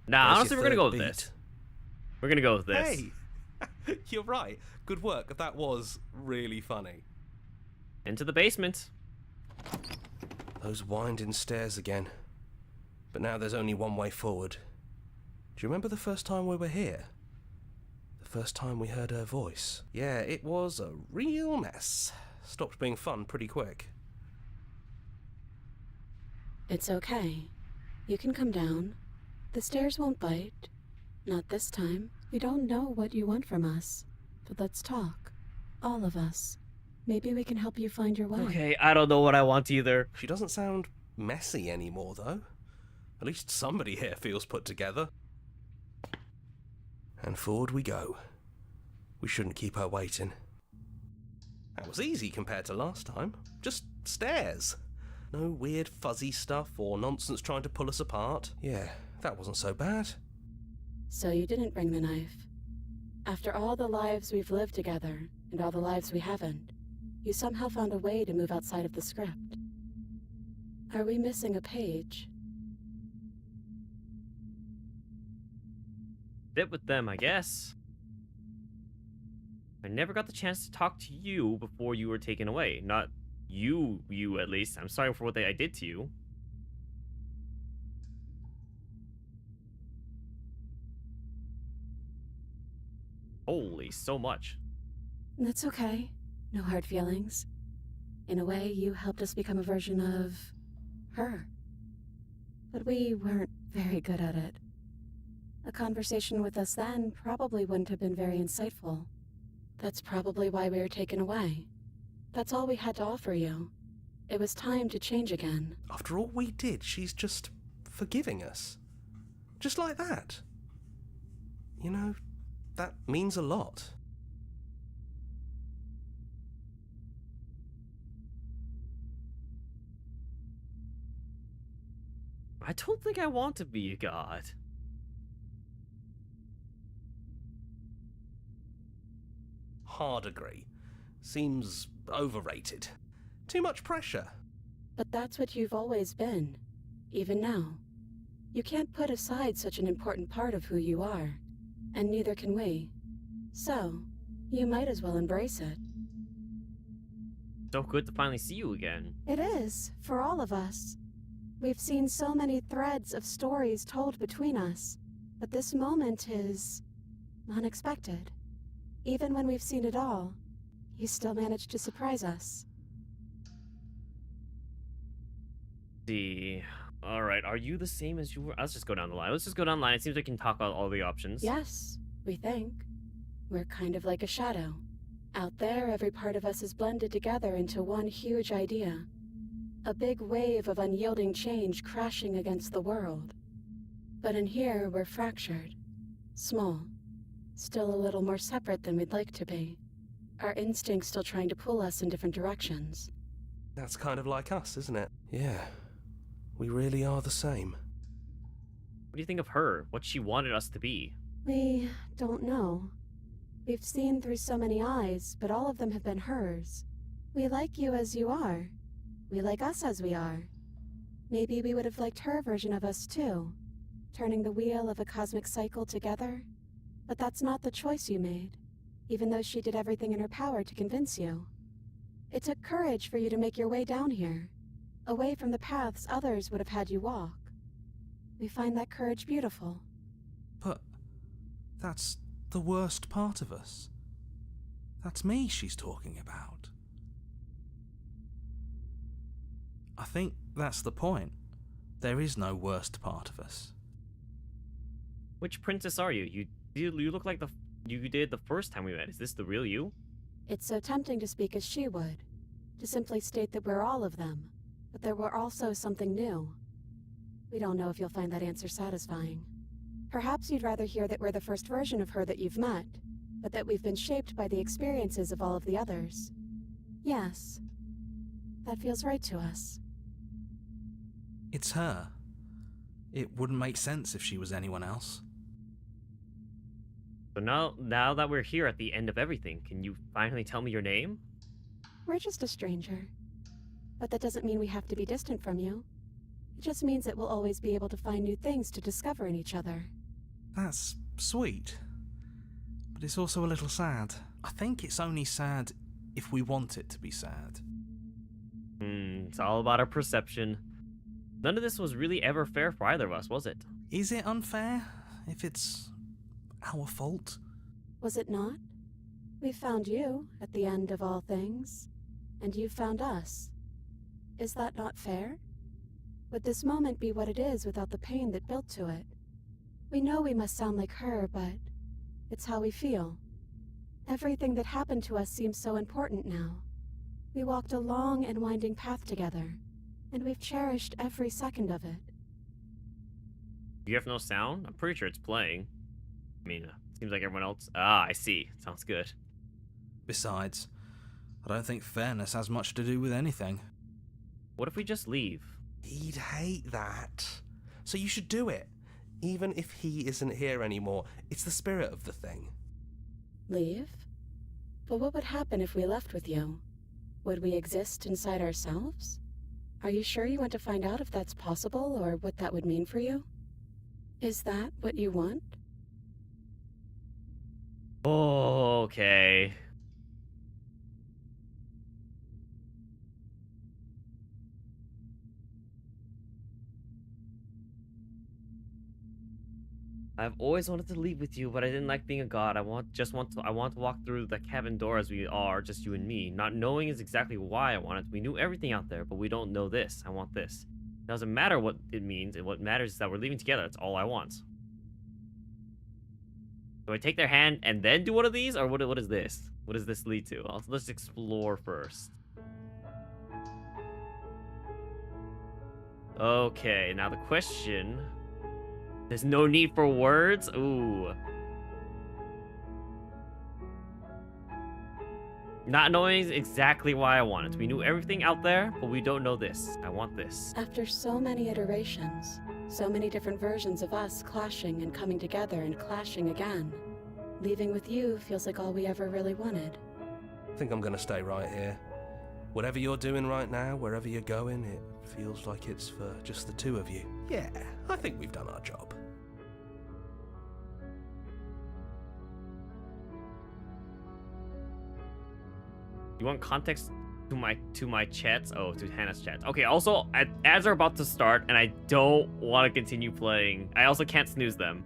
A: Nah,
E: There's
A: honestly,
E: your
A: we're gonna
E: third
A: go with
E: beat.
A: this. We're gonna go with this.
E: Hey, you're right. Good work. That was really funny.
A: Into the basement.
E: Those winding stairs again. But now there's only one way forward. Do you remember the first time we were here? The first time we heard her voice? Yeah, it was a real mess. Stopped being fun pretty quick.
G: It's okay. You can come down. The stairs won't bite. Not this time. We don't know what you want from us. But let's talk. All of us. Maybe we can help you find your way.
A: Okay, I don't know what I want either.
E: She doesn't sound messy anymore, though. At least somebody here feels put together. And forward we go. We shouldn't keep her waiting. That was easy compared to last time. Just stairs. No weird fuzzy stuff or nonsense trying to pull us apart. Yeah, that wasn't so bad.
G: So you didn't bring the knife.
F: After all the lives we've lived together, and all the lives we haven't, you somehow found a way to move outside of the script. Are we missing a page?
A: Sit with them, I guess. I never got the chance to talk to you before you were taken away. Not you at least. I'm sorry for what I did to you. Holy, so much.
F: That's okay. No hard feelings. In a way, you helped us become a version of her. But we weren't very good at it. A conversation with us then probably wouldn't have been very insightful. That's probably why we were taken away. That's all we had to offer you. It was time to change again.
E: After all we did, she's just forgiving us. Just like that. You know, that means a lot.
A: I don't think I want to be a god.
E: Hard agree. Seems overrated. Too much pressure.
F: But that's what you've always been, even now. You can't put aside such an important part of who you are, and neither can we. So, you might as well embrace it.
A: So good to finally see you again.
F: It is, for all of us. We've seen so many threads of stories told between us, but this moment is unexpected. Even when we've seen it all, you still managed to surprise us.
A: See. Alright, are you the same as you were? Let's just go down the line. Let's just go down the line. It seems we can talk about all the options.
F: Yes, we think. We're kind of like a shadow. Out there, every part of us is blended together into one huge idea. A big wave of unyielding change crashing against the world. But in here, we're fractured. Small. Still a little more separate than we'd like to be. Our instincts still trying to pull us in different directions.
E: That's kind of like us, isn't it? Yeah. We really are the same.
A: What do you think of her? What she wanted us to be?
F: We don't know. We've seen through so many eyes, but all of them have been hers. We like you as you are. We like us as we are. Maybe we would have liked her version of us too, turning the wheel of a cosmic cycle together. But that's not the choice you made, even though she did everything in her power to convince you. It took courage for you to make your way down here, away from the paths others would have had you walk. We find that courage beautiful.
B: But that's the worst part of us. That's me she's talking about. I think that's the point. There is no worst part of us.
A: Which princess are you? You look like you did the first time we met. Is this the real you?
F: It's so tempting to speak as she would, to simply state that we're all of them, but there were also something new. We don't know if you'll find that answer satisfying. Perhaps you'd rather hear that we're the first version of her that you've met, but that we've been shaped by the experiences of all of the others. Yes, that feels right to us.
B: It's her. It wouldn't make sense if she was anyone else.
A: So now that we're here at the end of everything, can you finally tell me your name?
F: We're just a stranger. But that doesn't mean we have to be distant from you. It just means that we'll always be able to find new things to discover in each other.
B: That's sweet. But it's also a little sad. I think it's only sad if we want it to be sad.
A: It's all about our perception. None of this was really ever fair for either of us, was it?
B: Is it unfair if it's our fault?
F: Was it not? We found you at the end of all things, and you found us. Is that not fair? Would this moment be what it is without the pain that built to it? We know we must sound like her, but it's how we feel. Everything that happened to us seems so important now. We walked a long and winding path together, and we've cherished every second of it.
A: You have no sound? I'm pretty sure it's playing. I mean, seems like everyone else... Ah, I see. Sounds good.
B: Besides, I don't think fairness has much to do with anything.
A: What if we just leave?
E: He'd hate that. So you should do it. Even if he isn't here anymore, it's the spirit of the thing.
G: Leave? But what would happen if we left with you? Would we exist inside ourselves? Are you sure you want to find out if that's possible or what that would mean for you? Is that what you want?
A: Okay. I've always wanted to leave with you, but I didn't like being a god. I want to walk through the cabin door as we are, just you and me. Not knowing is exactly why I want it. We knew everything out there, but we don't know this. I want this. It doesn't matter what it means, and what matters is that we're leaving together. That's all I want. Do I take their hand and then do one of these, or what is this? What does this lead to? Let's explore first. Okay, now the question... There's no need for words? Ooh. Not knowing exactly why I want it. We knew everything out there, but we don't know this. I want this.
G: After so many iterations, so many different versions of us clashing and coming together and clashing again, leaving with you feels like all we ever really wanted.
E: I think I'm gonna stay right here. Whatever you're doing right now, wherever you're going, it feels like it's for just the two of you. Yeah, I think we've done our job.
A: You want context to my chats? Oh, to Hannah's chats. Okay, also, ads are about to start, and I don't want to continue playing. I also can't snooze them.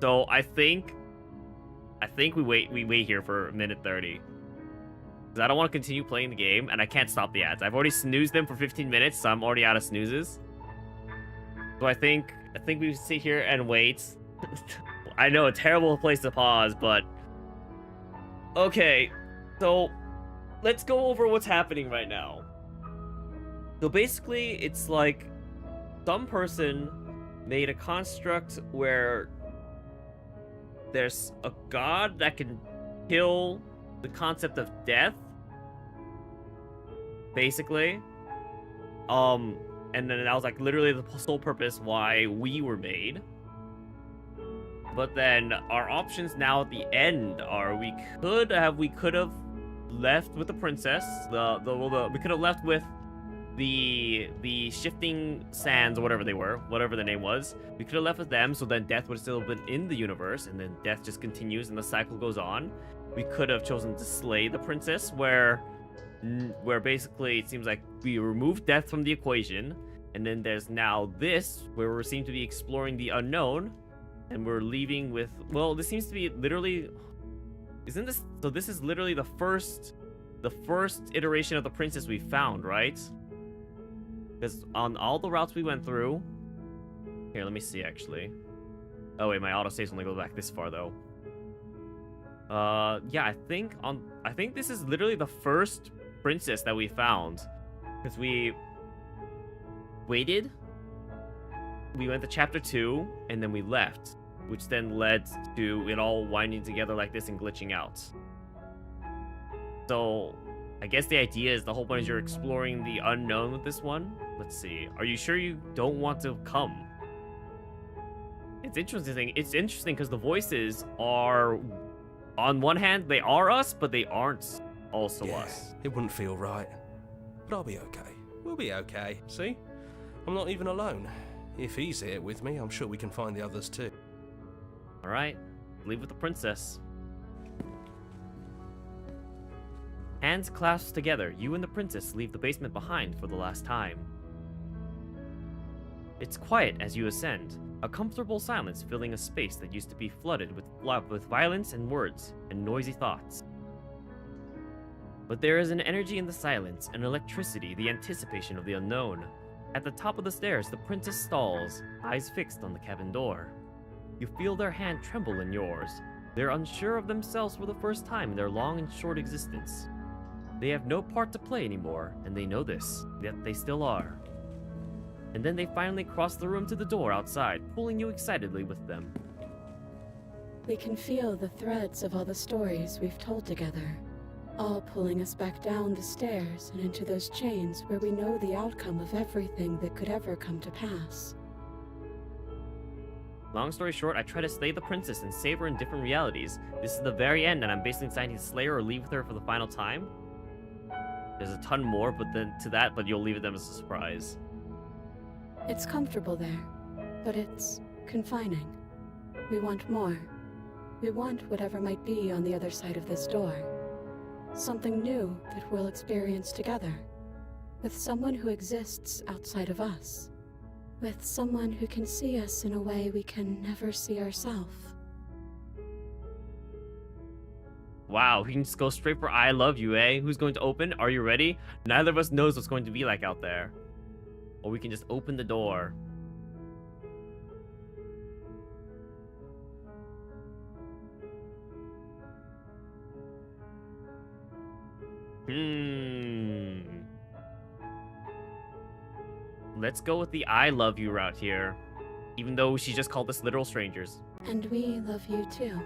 A: So I think we wait here for a minute 30. Because I don't want to continue playing the game, and I can't stop the ads. I've already snoozed them for 15 minutes, so I'm already out of snoozes. So I think we sit here and wait. I know, a terrible place to pause, but... Okay, so... Let's go over what's happening right now. So basically, it's like some person made a construct where there's a god that can kill the concept of death, basically. And then that was like literally the sole purpose why we were made. But then our options now at the end are we could have left with the princess. We could have left with the shifting sands or whatever they were, whatever the name was. We could have left with them, so then death would have still been in the universe, and then death just continues and the cycle goes on. We could have chosen to slay the princess, where basically it seems like we removed death from the equation, and then there's now this where we seem to be exploring the unknown, and we're leaving with, well, this seems to be literally. Isn't this... So this is literally the first iteration of the princess we found, right? Because on all the routes we went through... Here, let me see, actually. Oh, wait, my autosaves only go back this far, though. Yeah, I think this is literally the first princess that we found. Because we waited, we went to chapter 2, and then we left. Which then led to it all winding together like this and glitching out. So, I guess the idea is the whole point is you're exploring the unknown with this one. Let's see. Are you sure you don't want to come? It's interesting. It's interesting because the voices are, on one hand, they are us, but they aren't also us.
E: It wouldn't feel right. But I'll be okay. We'll be okay. See? I'm not even alone. If he's here with me, I'm sure we can find the others too.
A: Alright, leave with the princess. Hands clasped together, you and the princess leave the basement behind for the last time. It's quiet as you ascend, a comfortable silence filling a space that used to be flooded with violence and words and noisy thoughts. But there is an energy in the silence, an electricity, the anticipation of the unknown. At the top of the stairs, the princess stalls, eyes fixed on the cabin door. You feel their hand tremble in yours. They're unsure of themselves for the first time in their long and short existence. They have no part to play anymore, and they know this, yet they still are. And then they finally cross the room to the door outside, pulling you excitedly with them.
G: We can feel the threads of all the stories we've told together, all pulling us back down the stairs and into those chains where we know the outcome of everything that could ever come to pass.
A: Long story short, I try to slay the princess and save her in different realities. This is the very end, and I'm basically deciding to slay her or leave with her for the final time. There's a ton more, but then to that, but you'll leave it them as a surprise.
G: It's comfortable there, but it's confining. We want more. We want whatever might be on the other side of this door. Something new that we'll experience together. With someone who exists outside of us. With someone who can see us in a way we can never see ourselves.
A: Wow, we can just go straight for I love you, eh? Who's going to open? Are you ready? Neither of us knows what's going to be like out there. Or we can just open the door. Let's go with the I love you route here. Even though she just called us literal strangers.
G: And we love you too.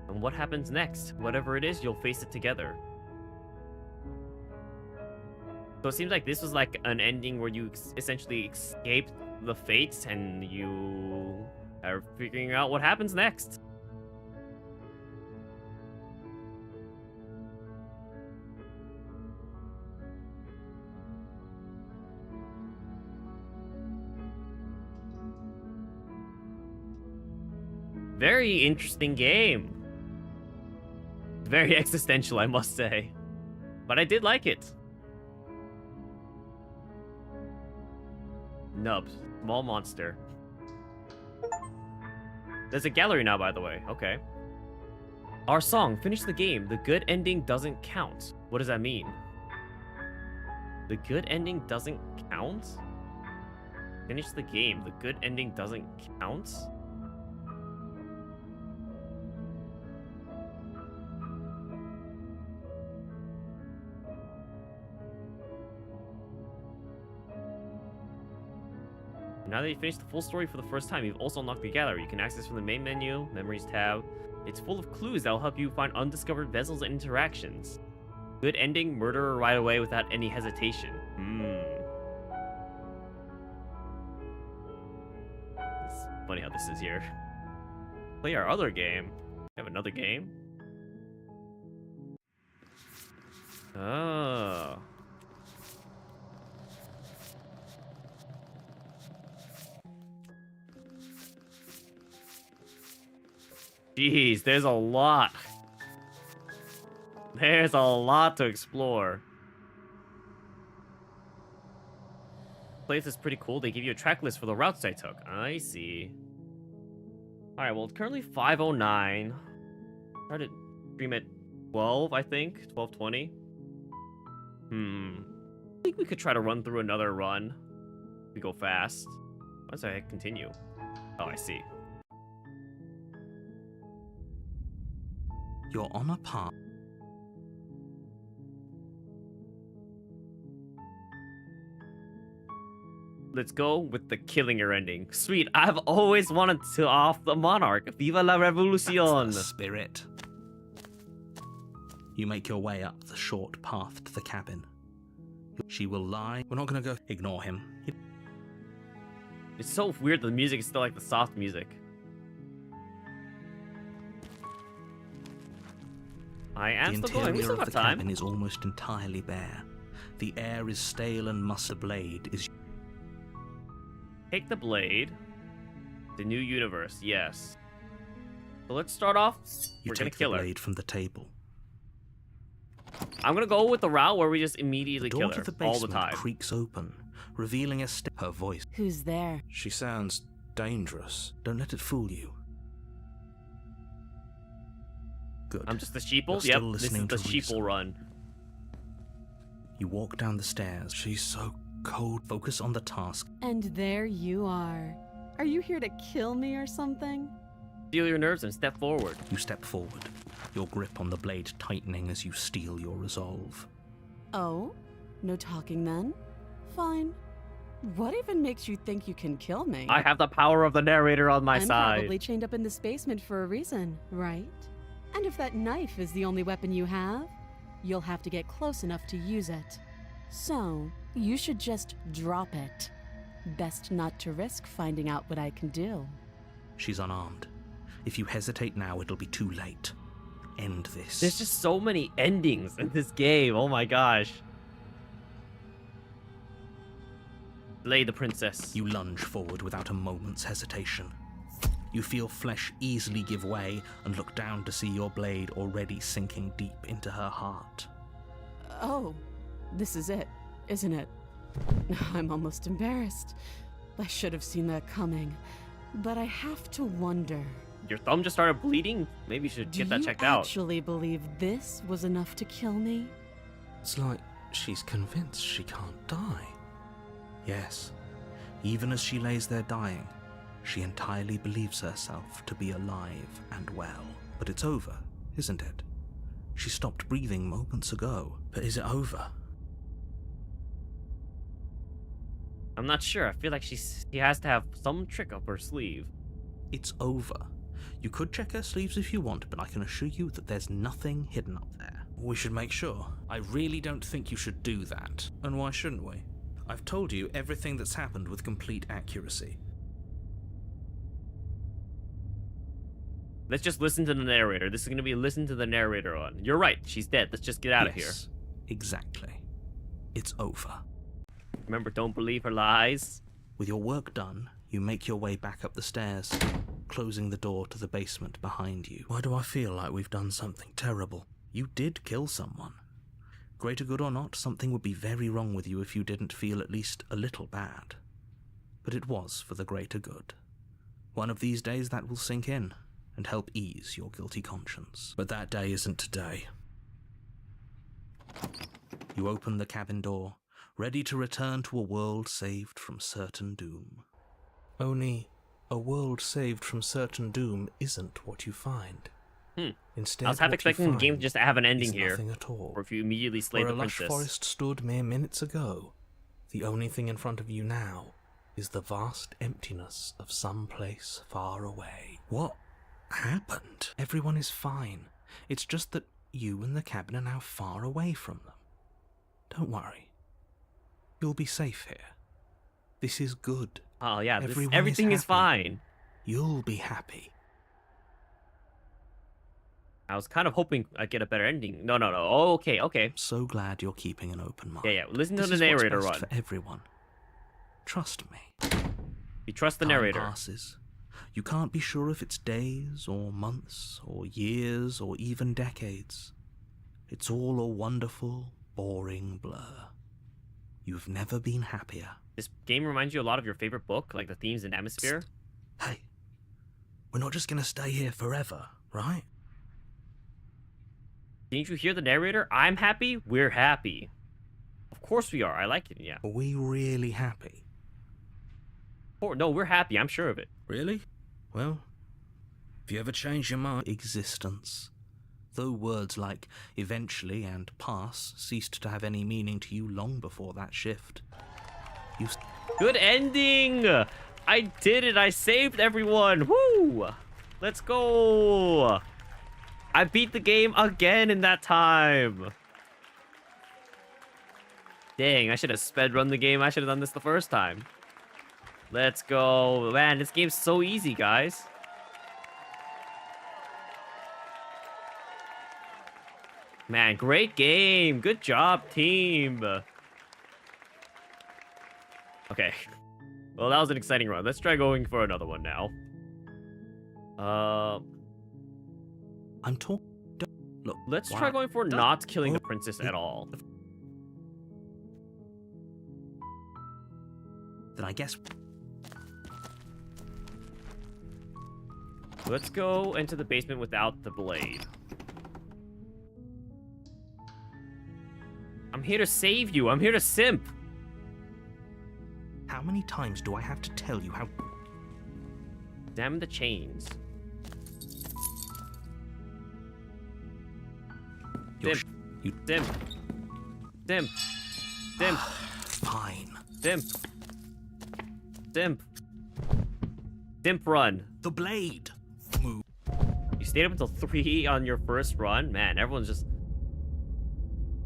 A: And what happens next? Whatever it is, you'll face it together. So it seems like this was like an ending where you essentially escaped the fates and you are figuring out what happens next. Very interesting game. Very existential, I must say. But I did like it. Nubs. Small monster. There's a gallery now, by the way. Okay. Our song, finish the game. The good ending doesn't count. What does that mean? The good ending doesn't count? Finish the game. The good ending doesn't count? Now that you finished the full story for the first time, you've also unlocked the gallery. You can access from the main menu, Memories tab. It's full of clues that will help you find undiscovered vessels and interactions. Good ending, murderer right away without any hesitation. It's funny how this is here. Play our other game. We have another game. Oh. Jeez, there's a lot. There's a lot to explore. This place is pretty cool. They give you a track list for the routes I took. I see. Alright, well, it's currently 5:09. Started stream at 12, I think. 12:20. I think we could try to run through another run. We go fast. Once I continue. Oh, I see.
B: You're on a path.
A: Let's go with the killing her ending. Sweet, I've always wanted to off the monarch. Viva la revolucion!
B: That's the spirit. You make your way up the short path to the cabin. She will lie. We're not gonna go. Ignore him.
A: It's so weird the music is still like the soft music. I am still going. We still have
B: the
A: time.
B: cabin is almost entirely bare. The air is stale and musty. Blade is.
A: Take the blade. The new universe, yes. So let's start off. We're gonna kill
B: the
A: her.
B: blade from the table.
A: I'm gonna go with the route where we just immediately
B: The
A: kill
B: door
A: her
B: to the
A: all
B: basement
A: the time.
B: creaks open, revealing her voice.
I: Who's there?
B: She sounds dangerous. Don't let it fool you. Good.
A: I'm just the sheeple.
B: You're
A: Yep,
B: still
A: this is
B: listening
A: the
B: to
A: sheeple
B: reason.
A: run.
B: You walk down the stairs. She's so cold. Focus on the task.
I: And there you are. Are you here to kill me or something?
A: Feel your nerves and step forward.
B: You step forward, your grip on the blade tightening as you steel your resolve.
I: Oh? No talking then? Fine. What even makes you think you can kill me?
A: I have the power of the narrator on my
I: I'm
A: side.
I: probably chained up in this basement for a reason, right? And if that knife is the only weapon you have, you'll have to get close enough to use it. So, you should just drop it. Best not to risk finding out what I can do.
B: She's unarmed. If you hesitate now, it'll be too late. End this.
A: There's just so many endings in this game. Oh my gosh. Slay the princess.
B: You lunge forward without a moment's hesitation. You feel flesh easily give way and look down to see your blade already sinking deep into her heart.
I: Oh, this is it, isn't it? I'm almost embarrassed. I should have seen that coming. But I have to wonder.
A: Your thumb just started bleeding? Maybe you should get that checked
I: Do you
A: out.
I: actually believe this was enough to kill me?
B: It's like she's convinced she can't die. Yes, even as she lays there dying, she entirely believes herself to be alive and well. But it's over, isn't it? She stopped breathing moments ago. But is it over?
A: I'm not sure. I feel like she has to have some trick up her sleeve.
B: It's over. You could check her sleeves if you want, but I can assure you that there's nothing hidden up there.
D: We should make sure. I really don't think you should do that.
B: And why shouldn't we? I've told you everything that's happened with complete accuracy.
A: Let's just listen to the narrator. This is going to be a listen to the narrator on. You're right. She's dead. Let's just get out of here.
B: Exactly. It's over.
A: Remember, don't believe her lies.
B: With your work done, you make your way back up the stairs, closing the door to the basement behind you. Why do I feel like we've done something terrible? You did kill someone. Greater good or not, something would be very wrong with you if you didn't feel at least a little bad. But it was for the greater good. One of these days that will sink in and help ease your guilty conscience. But that day isn't today. You open the cabin door, ready to return to a world saved from certain doom. Only a world saved from certain doom isn't what you find. Instead,
A: I was half expecting the game just to have an ending here.
B: Nothing at all.
A: Or if you immediately slay
B: Where
A: the
B: a lush
A: princess.
B: forest stood mere minutes ago, the only thing in front of you now is the vast emptiness of some place far away. What happened? Everyone is fine. It's just that you and the cabin are now far away from them. Don't worry. You'll be safe here. This is good.
A: Oh yeah,
B: Everyone
A: everything is
B: happy.
A: fine.
B: You'll be happy.
A: I was kind of hoping I'd get a better ending. No. Oh, okay.
B: So glad you're keeping an open mind.
A: Yeah. Listen to
B: This
A: the
B: is what's
A: narrator
B: best
A: run.
B: for everyone. Trust me.
A: You trust the
B: Time
A: narrator.
B: passes. You can't be sure if it's days or months or years or even decades. It's all a wonderful, boring blur. You've never been happier.
A: This game reminds you a lot of your favorite book, like the themes in Atmosphere.
B: Hey, we're not just gonna stay here forever, right?
A: Didn't you hear the narrator? I'm happy. We're happy. Of course we are. I like it. Yeah.
B: Are we really happy?
A: No, we're happy. I'm sure of it.
B: Really? Well, if you ever change your mind... Existence. Though words like eventually and pass ceased to have any meaning to you long before that shift. You...
A: Good ending! I did it. I saved everyone. Woo! Let's go. I beat the game again in that time. Dang, I should have sped run the game. I should have done this the first time. Let's go. Man, this game's so easy, guys. Man, great game. Good job, team. Okay. Well, that was an exciting run. Let's try going for another one now.
B: I'm talking... Look,
A: Let's
B: why-
A: try going for
B: don't-
A: not killing the
B: oh,
A: princess at all.
B: Then I guess...
A: Let's go into the basement without the blade. I'm here to save you. I'm here to simp.
B: How many times do I have to tell you how...
A: Damn the chains.
B: You're
A: Simp.
B: you...
A: Simp. Simp. Simp.
B: Fine.
A: Simp. Simp. Simp run.
B: The blade! Move.
A: You stayed up until 3 on your first run? Man, everyone's just...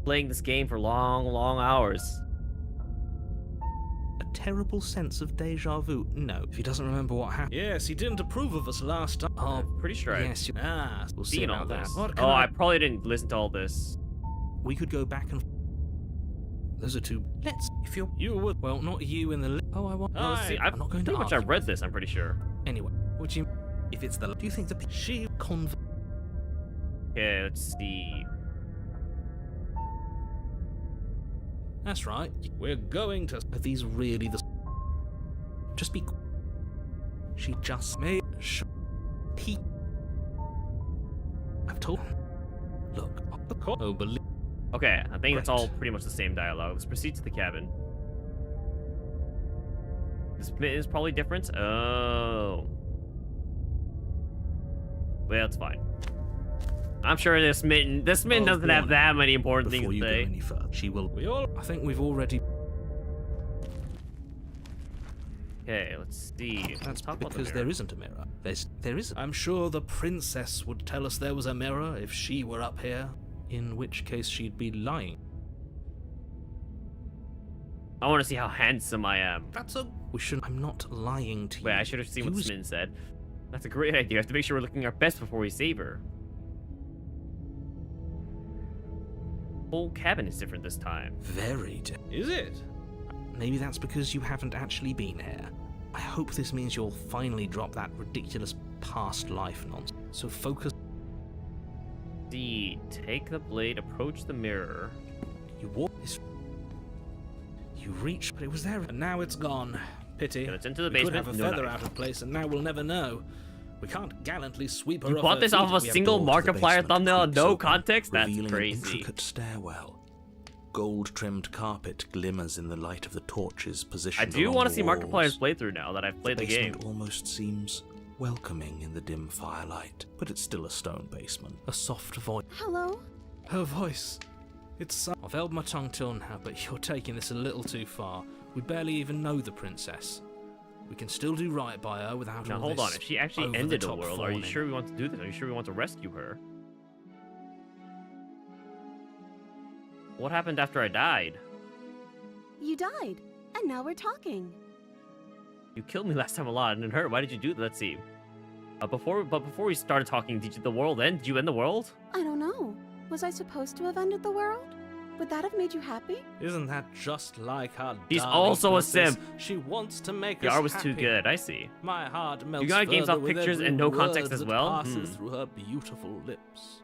A: playing this game for long, long hours.
B: A terrible sense of deja vu. No, if he doesn't remember what happened.
D: Yes, he didn't approve of us last time. Oh,
A: I'm pretty sure
B: Yes, you-
D: we'll see
A: seen all
D: about that.
A: this.
D: What can
A: Oh, I probably didn't listen to all this.
B: we could go back and.
D: Those are two.
B: Let's. If you're.
D: You would. Well, not you in the. Oh, I want.
A: No, see,
D: I'm not going to
A: pretty much
D: argue.
A: I've read this, I'm pretty sure.
D: Anyway, what do you?
B: If it's the. Do you think the.
D: She
A: Okay, let's see.
D: That's right. We're going to.
B: Are these really the. Just be. She just.
D: Me.
B: He. I've told. Look.
D: Oh, believe.
A: Okay, I think it's
B: Great.
A: all pretty much the same dialogue. Let's proceed to the cabin. This is probably different. Oh. Well, it's fine. I'm sure this mitten doesn't have that many important
B: Before
A: things
B: you
A: to
B: go
A: say.
B: any further, she will.
D: We all. I think we've already.
A: Okay, let's see.
B: That's
A: Talk about the
B: because
A: mirror.
B: there isn't a mirror. There isn't.
D: I'm sure the princess would tell us there was a mirror if she were up here. In which case she'd be lying.
A: I want to see how handsome I am.
D: That's a.
B: We shouldn't. I'm not lying to you.
A: Wait, I should have seen what
B: Use-
A: Smitten said. That's a great idea. We have to make sure we're looking our best before we save her. Whole cabin is different this time.
B: Very.
D: Is it?
B: Maybe that's because you haven't actually been here. I hope this means you'll finally drop that ridiculous past life nonsense. So focus.
A: See, take the blade, approach the mirror.
B: You walk. You reach, but it was there.
D: And now it's gone. Pity.
A: Okay, it's into the
D: We could
A: basement.
D: have a
A: No
D: feather
A: knife.
D: out of place, and now we'll never know. We can't gallantly sweep her
A: You
D: off
A: bought
D: her
A: this
D: feet
A: off of a
D: if we have
A: single
B: door to the
A: Markiplier
B: basement
A: thumbnail,
B: creaks
A: no
B: open,
A: context? That's
B: revealing
A: crazy.
B: An intricate stairwell. Gold-trimmed carpet glimmers in the light of the torches
A: I
B: positioned
A: do
B: along
A: want to
B: the
A: see
B: walls.
A: Markiplier's playthrough now that I've played the game.
B: basement almost seems welcoming in the dim firelight, but it's still a stone basement. A soft voice.
H: Hello?
D: Her voice. It's so. I've held my tongue till now, but you're taking this a little too far. We barely even know the princess. We can still do right by her without
A: Now
D: all
A: hold
D: this
A: on, if she actually
D: over the
A: ended the
D: top
A: world, are you
D: fawning.
A: sure we want to do this? Are you sure we want to rescue her? What happened after I died?
I: You died, and now we're talking.
A: You killed me last time a lot and it hurt. Why did you do that? Let's see. Before we started talking, did the world end? Did you end the world?
I: I don't know. Was I supposed to have ended the world? Would that have made you happy?
D: Isn't that just like our
A: He's
D: darling
A: also a
D: princess?
A: simp.
D: She wants to make
A: The
D: us
A: art was
D: happy.
A: too good. I see.
D: My heart melts
A: got games
D: further
A: off
D: with
A: pictures
D: every
A: and no
D: word
A: context as
D: that
A: well?
D: passes through her beautiful lips.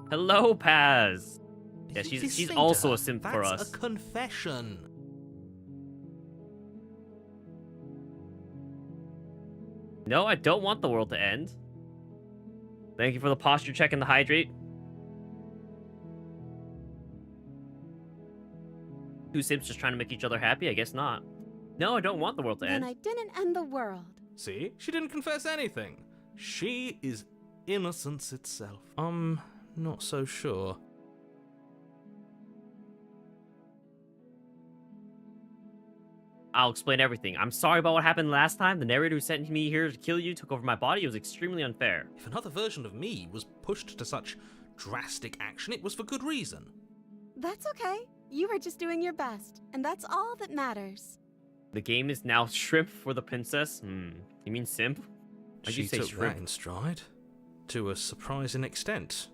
A: Hello, Paz. Yeah,
B: Did you
A: she's
B: say
A: also
B: to
A: a simp
B: her,
A: for
B: "That's
A: us.
B: a confession."
A: No, I don't want the world to end. Thank you for the posture check and the hydrate. Two simps just trying to make each other happy? I guess not. No, I don't want the world to
I: Then
A: end.
I: I didn't end the world.
D: See? She didn't confess anything. She is innocence itself.
B: Not so sure.
A: I'll explain everything. I'm sorry about what happened last time. The narrator who sent me here to kill you took over my body. It was extremely unfair.
B: If another version of me was pushed to such drastic action, it was for good reason.
I: That's okay. You were just doing your best, and that's all that matters.
A: The game is now shrimp for the princess. You mean simp? Why'd you
B: She
A: say
B: took
A: shrimp?
B: that in stride. To a surprising extent.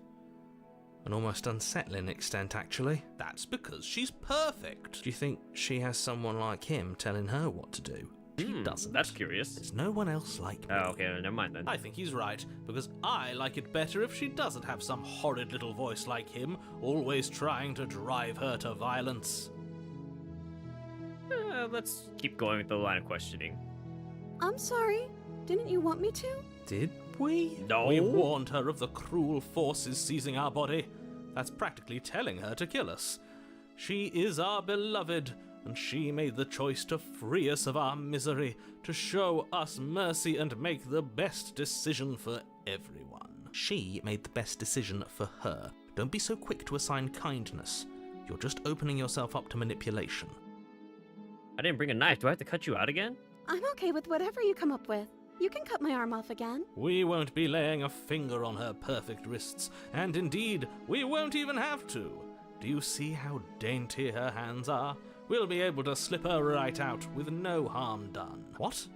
B: An almost unsettling extent, actually.
D: That's because she's perfect.
B: Do you think she has someone like him telling her what to do? She doesn't.
A: That's curious.
B: There's no one else like me.
A: Oh, okay, never mind then.
D: I think he's right, because I like it better if she doesn't have some horrid little voice like him, always trying to drive her to violence.
A: Let's keep going with the line of questioning.
I: I'm sorry. Didn't you want me to?
B: Did we?
A: No.
D: We warned her of the cruel forces seizing our body. That's practically telling her to kill us. She is our beloved, and she made the choice to free us of our misery, to show us mercy and make the best decision for everyone.
B: She made the best decision for her. Don't be so quick to assign kindness. You're just opening yourself up to manipulation.
A: I didn't bring a knife. Do I have to cut you out again?
I: I'm okay with whatever you come up with. You can cut my arm off again.
D: We won't be laying a finger on her perfect wrists, and indeed, we won't even have to. Do you see how dainty her hands are? We'll be able to slip her right out with no harm done. What?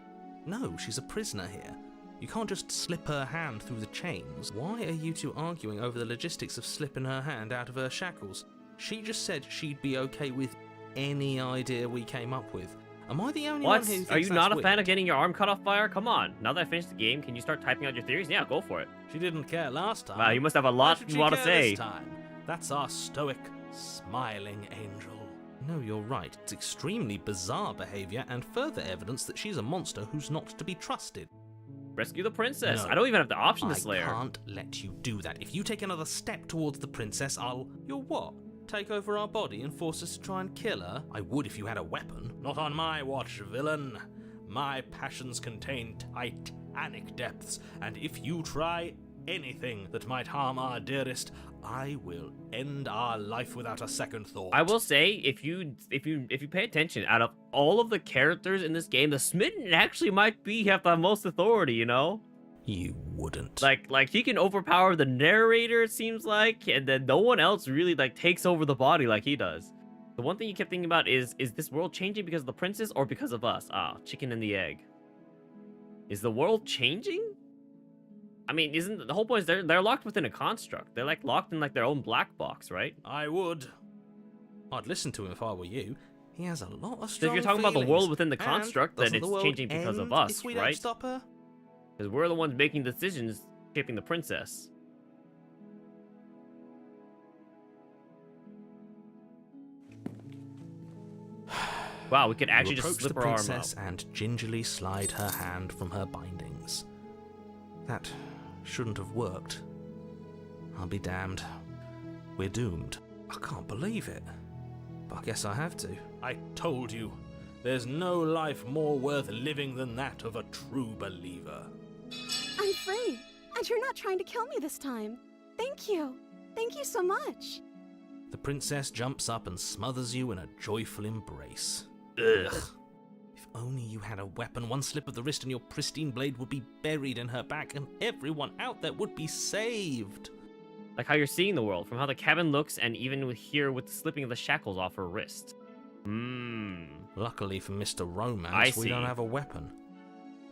D: No, she's a prisoner here. You can't just slip her hand through the chains. Why are you two arguing over the logistics of slipping her hand out of her shackles? She just said she'd be okay with any idea we came up with. Am I the only one who thinks
A: Are you not a fan
D: weird?
A: of getting your arm cut off by her? Come on. Now that I finished the game, can you start typing out your theories? Yeah, go for it.
D: She didn't care last time.
A: Wow, you must have a
D: Why
A: lot
D: should
A: you
D: she
A: want to
D: care
A: say.
D: this time? That's our stoic, smiling angel. No, you're right. It's extremely bizarre behavior and further evidence that she's a monster who's not to be trusted.
A: Rescue the princess.
D: No,
A: I don't even have the option to
D: I
A: slay her.
D: can't let you do that. If you take another step towards the princess, You'll what? Take over our body and force us to try and kill her? I would if you had a weapon. Not on my watch, villain. My passions contain titanic depths, and if you try anything that might harm our dearest, I will end our life without a second thought.
A: I will say, if you pay attention, out of all of the characters in this game, the Smitten actually might have the most authority, you know?
D: You wouldn't.
A: Like he can overpower the narrator, it seems like, and then no one else really takes over the body like he does. The one thing you kept thinking about is this world changing because of the princess or because of us? Ah, chicken and the egg. Is the world changing? I mean, isn't the whole point is they're locked within a construct. They're locked in their own black box, right?
D: I would. I'd listen to him if I were you. He has a lot of
A: So
D: strong
A: if you're talking about the
D: feelings.
A: world within the
D: And
A: construct, then
D: doesn't
A: it's
D: the world
A: changing because of
D: end
A: us,
D: if we don't
A: right?
D: stop her?
A: Because we're the ones making decisions shaping the princess. Wow, we could actually
D: You
A: just
D: approach
A: slip
D: the
A: her arm up.
D: princess and gingerly slide her hand from her bindings. That shouldn't have worked. I'll be damned. We're doomed. I can't believe it. But I guess I have to. I told you. There's no life more worth living than that of a true believer.
I: I'm free, and you're not trying to kill me this time. Thank you. Thank you so much.
D: The princess jumps up and smothers you in a joyful embrace. Ugh. If only you had a weapon, one slip of the wrist and your pristine blade would be buried in her back, and everyone out there would be saved.
A: Like how you're seeing the world, from how the cabin looks, and even here with the slipping of the shackles off her wrist.
D: Luckily for Mr.
A: I
D: Romance, we
A: see.
D: don't have a weapon.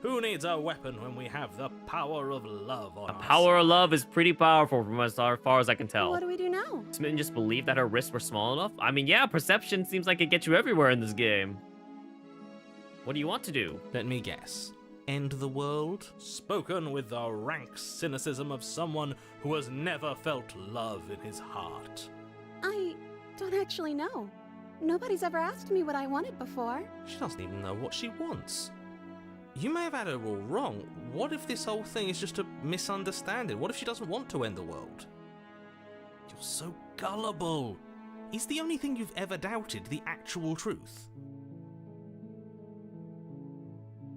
D: Who needs a weapon when we have the power of love on
A: The
D: our
A: power of
D: side?
A: love is pretty powerful from as far as I can tell.
I: What do we do now?
A: Smitten just believed that her wrists were small enough? I mean, yeah, perception seems like it gets you everywhere in this game. What do you want to do?
D: Let me guess. End the world? Spoken with the rank cynicism of someone who has never felt love in his heart.
I: I don't actually know. Nobody's ever asked me what I wanted before.
D: She doesn't even know what she wants. You may have had her all wrong. What if this whole thing is just a misunderstanding? What if she doesn't want to end the world? You're so gullible. Is the only thing you've ever doubted the actual truth?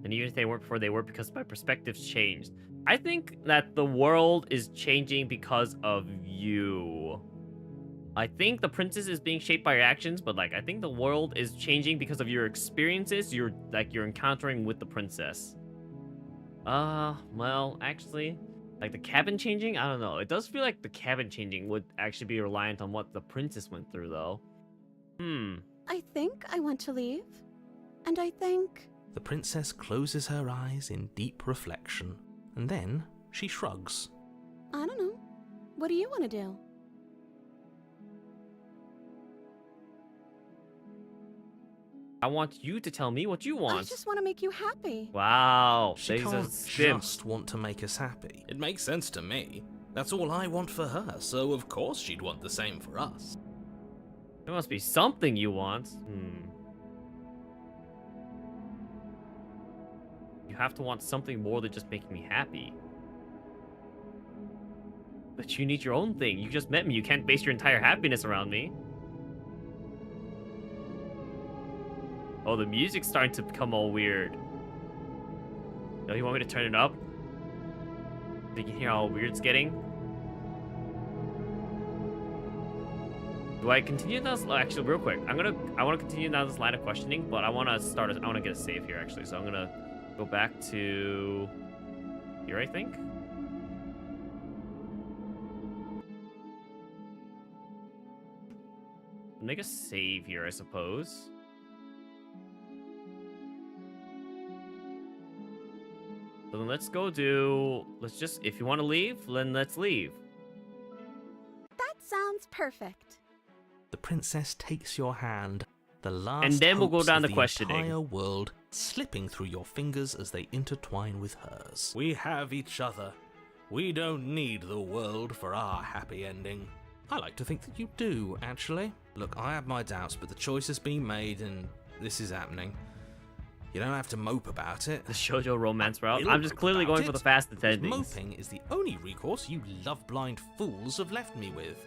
A: And even if they weren't before, they were because my perspective's changed. I think that the world is changing because of you. I think the princess is being shaped by your actions, but I think the world is changing because of your experiences you're encountering with the princess. Well, actually, the cabin changing? I don't know. It does feel like the cabin changing would actually be reliant on what the princess went through, though.
I: I think I want to leave. And I think...
D: The princess closes her eyes in deep reflection, and then she shrugs.
I: I don't know. What do you want to do?
A: I want you to tell me what you want.
I: I just want to make you happy.
A: Wow.
D: She
A: There's a
D: can't
A: simp.
D: just want to make us happy. It makes sense to me. That's all I want for her, so of course she'd want the same for us.
A: There must be something you want. You have to want something more than just making me happy. But you need your own thing. You just met me. You can't base your entire happiness around me. Oh, the music's starting to become all weird. Oh, you want me to turn it up? So you can hear how weird it's getting? Do I continue this? Actually, real quick, I want to continue down this line of questioning, but I want to get a save here actually. So I'm gonna go back to Here, I think. Make a save here, I suppose. So then let's go do... Let's just... If you want to leave, then let's leave.
K: That sounds perfect.
B: The princess takes your hand. The last
A: And then we'll go
B: hopes
A: down
B: of
A: to
B: the
A: questioning.
B: entire world slipping through your fingers as they intertwine with hers.
D: We have each other. We don't need the world for our happy ending.
B: I like to think that you do, actually.
D: Look, I have my doubts, but the choice has been made and this is happening. You don't have to mope about it.
A: The shoujo romance route.
B: We'll
A: I'm just clearly
B: about
A: going for
B: it.
A: the fast
B: Because
A: attendings.
B: moping is the only recourse you love-blind fools have left me with.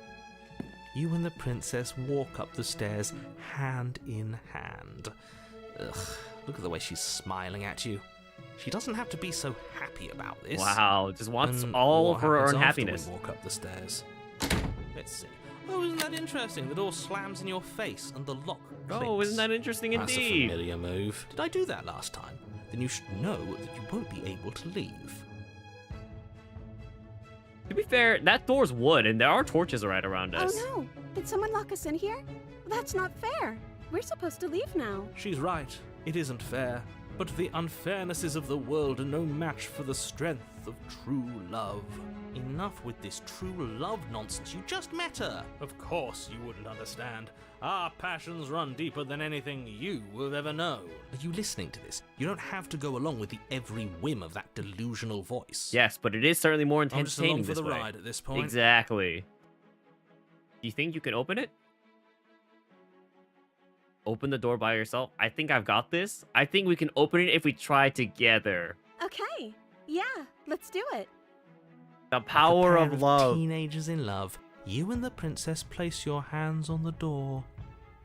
B: You and the princess walk up the stairs, hand in hand. Ugh, look at the way she's smiling at you. She doesn't have to be so happy about this.
A: Wow, just wants
B: And
A: all
B: what
A: of her
B: happens after
A: unhappiness.
B: we walk up the stairs. Let's see. Oh, isn't that interesting? The door slams in your face and the lock clicks.
A: Oh, isn't that interesting
B: That's a
A: indeed?
B: familiar move. Did I do that last time? Then you should know that you won't be able to leave.
A: To be fair, that door's wood, and there are torches right around us.
K: Oh no! Did someone lock us in here? That's not fair. We're supposed to leave now.
D: She's right. It isn't fair. But the unfairnesses of the world are no match for the strength of true love.
B: Enough with this true love nonsense. You just met her.
D: Of course you wouldn't understand. Our passions run deeper than anything you will ever know.
B: Are you listening to this? You don't have to go along with the every whim of that delusional voice.
A: Yes, but it is certainly more
D: I'm just
A: entertaining
D: along for
A: this
D: the
A: way.
D: ride at this point.
A: Exactly. Do you think you can open it? Open the door by yourself? I think I've got this. I think we can open it if we try together.
K: Okay. Yeah, let's do it.
A: The power
B: Like a pair
A: of love.
B: Teenagers in love. You and the princess place your hands on the door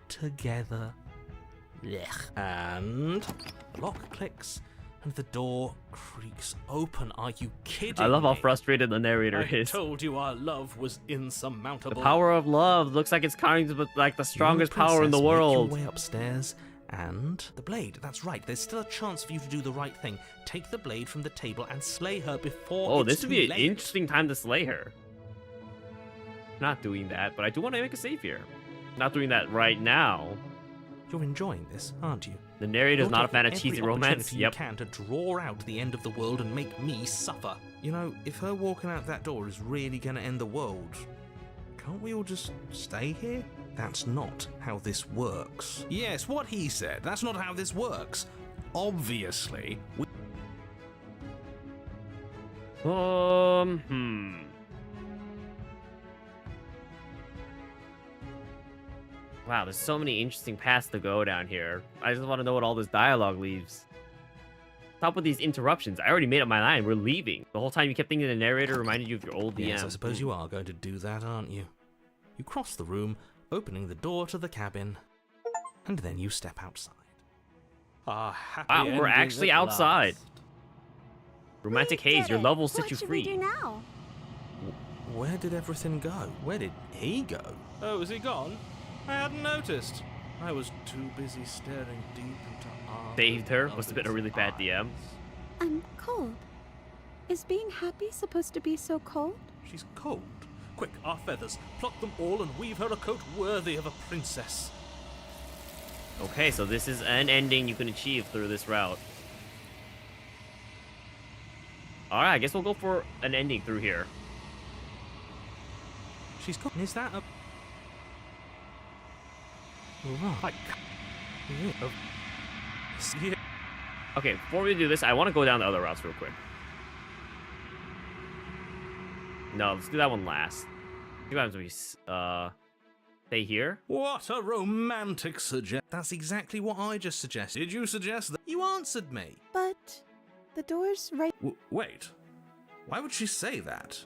B: together. Blech. And lock clicks and the door creaks open. Are you kidding
A: I love how
B: me?
A: frustrated the narrator
D: I
A: is.
D: told you our love was
A: The
D: insurmountable.
A: power of love looks like it's kind of like the
B: You and
A: strongest power in the
B: princess make
A: world.
B: Your way upstairs, and the blade. That's right. There's still a chance for you to do the right thing. Take the blade from the table and slay her before.
A: Oh,
B: it's
A: this would
B: too
A: be an
B: late.
A: interesting time to slay her. Not doing that, but I do want to make a save here. Not doing that right now.
B: You're enjoying this, aren't you?
A: The narrator's
B: You're
A: not a fan of
B: taking
A: cheesy
B: every
A: romance.
B: opportunity
A: Yep.
B: You can to draw out the end of the world and make me suffer. You know, if her walking out that door is really going to end the world, can't we all just stay here? That's not how this works.
D: Yes, what he said. That's not how this works. Obviously, we
A: Wow, there's so many interesting paths to go down here. I just want to know what all this dialogue leaves. Stop with these interruptions. I already made up my line. We're leaving. The whole time you kept thinking the narrator reminded you of your old DM.
B: Yes, I suppose you are going to do that, aren't you? You cross the room, opening the door to the cabin, and then you step outside.
D: are happy.
A: Wow, we're
D: ending
A: actually
D: at
A: outside.
D: last.
A: Romantic
K: We
A: haze.
K: did
A: Your
K: it.
A: love will set
K: What
A: you
K: should
A: free.
K: we do now?
B: Where did everything go? Where did he go?
D: Oh, is he gone? I hadn't noticed. I was too busy staring deep into our
A: Saved her. Must have been a really bad
D: eyes.
A: DM.
K: I'm cold. Is being happy supposed to be so cold?
D: She's cold. Quick, our feathers. Pluck them all and weave her a coat worthy of a princess.
A: Okay, so this is an ending you can achieve through this route. Alright, I guess we'll go for an ending through here.
B: She's gone. Is that a... Right.
D: Yeah.
A: Okay, before we do this, I want to go down the other routes real quick. No, let's do that one last. See what happens if we stay here.
D: What a romantic suggestion.
B: That's exactly what I just suggested.
D: Did you suggest that?
B: You answered me.
K: But the door's right.
D: Wait. Why would she say that?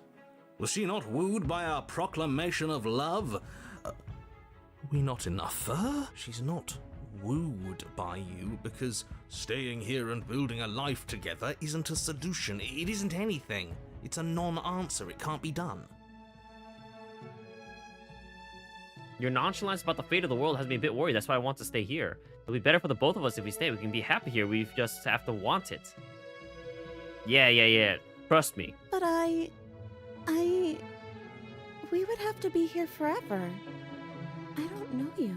D: Was she not wooed by our proclamation of love?
B: We not enough for her? She's not wooed by you because
D: Staying here and building a life together
B: isn't a solution. It isn't anything. It's a non-answer. It can't be done.
A: Your nonchalance about the fate of the world has me a bit worried. That's why I want to stay here. It'll be better for the both of us if we stay. We can be happy here. We just have to want it. Yeah. Trust me.
K: But we would have to be here forever. I don't know you.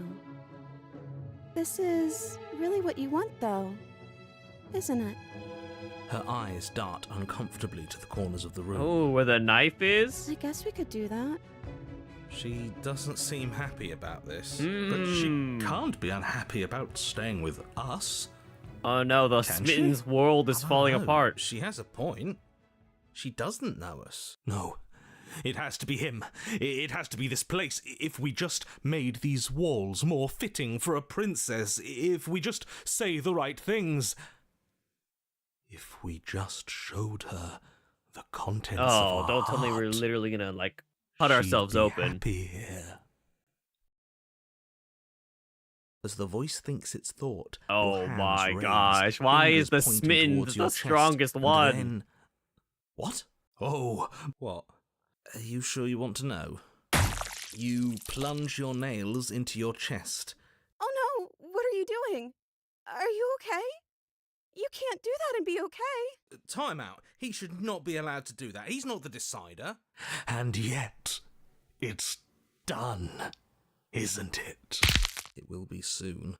K: This is really what you want, though, isn't it?
B: Her eyes dart uncomfortably to the corners of the room.
A: Oh, where the knife is?
K: I guess we could do that.
B: She doesn't seem happy about this, but she can't be unhappy about staying with us.
A: Oh no, the
B: Can
A: Smitten's
B: she?
A: world is
B: I don't
A: falling
B: know.
A: apart.
B: She has a point. She doesn't know us. No, it has to be him. It has to be this place. If we just made these walls more fitting for a princess, if we just say the right things, if we just showed her the contents of our
A: don't tell me we're
B: heart,
A: literally gonna, like, cut
B: she'd
A: ourselves
B: be
A: open.
B: happy here. As the voice thinks its thought,
A: Oh
B: your hands
A: my
B: raise,
A: gosh, why is
B: fingers
A: the
B: pointing
A: Smitten
B: towards your
A: the
B: chest,
A: strongest
B: and
A: one?
B: then- What? Oh, what? Are you sure you want to know? You plunge your nails into your chest.
H: Oh no, what are you doing? Are you okay? You can't do that and be okay.
B: Time out. He should not be allowed to do that. He's not the decider. And yet, it's done, isn't it? It will be soon.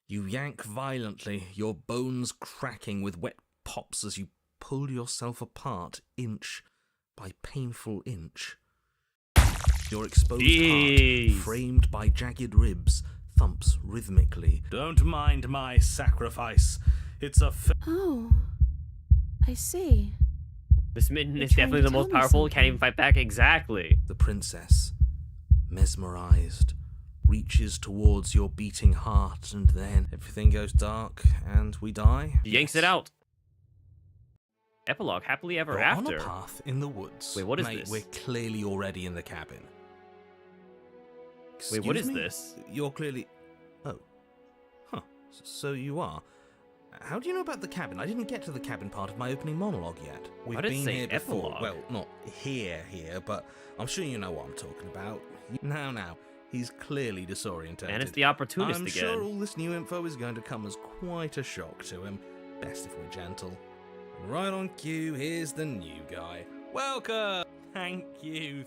B: You yank violently, your bones cracking with wet pops as you pull yourself apart inch by painful inch. Your exposed
A: Jeez.
B: heart, framed by jagged ribs, thumps rhythmically. Don't mind my sacrifice. It's a
K: Oh, I see.
A: The Smitten
K: You're
A: is
K: trying
A: definitely
K: to
A: the most
K: tell me
A: powerful, can't even
K: something.
A: fight back. Exactly.
B: The princess, mesmerized, reaches towards your beating heart, and then everything goes dark and we die.
A: She yanks it out. Epilogue, happily ever
B: You're
A: after.
B: on a path in the woods.
A: Wait, what is
B: Mate,
A: this?
B: We're clearly already in the cabin.
A: Wait, what
B: Excuse
A: is
B: me?
A: this?
B: You're clearly... Oh. Huh. So you are. How do you know about the cabin? I didn't get to the cabin part of my opening monologue yet. We've
A: did it
B: been
A: say
B: here before.
A: epilogue?
B: Well, not here, but I'm sure you know what I'm talking about. Now. He's clearly disorientated.
A: And it's the opportunist
B: I'm
A: again.
B: sure all this new info is going to come as quite a shock to him. Best if we're gentle. Right on cue, here's the new guy. Welcome! Thank you.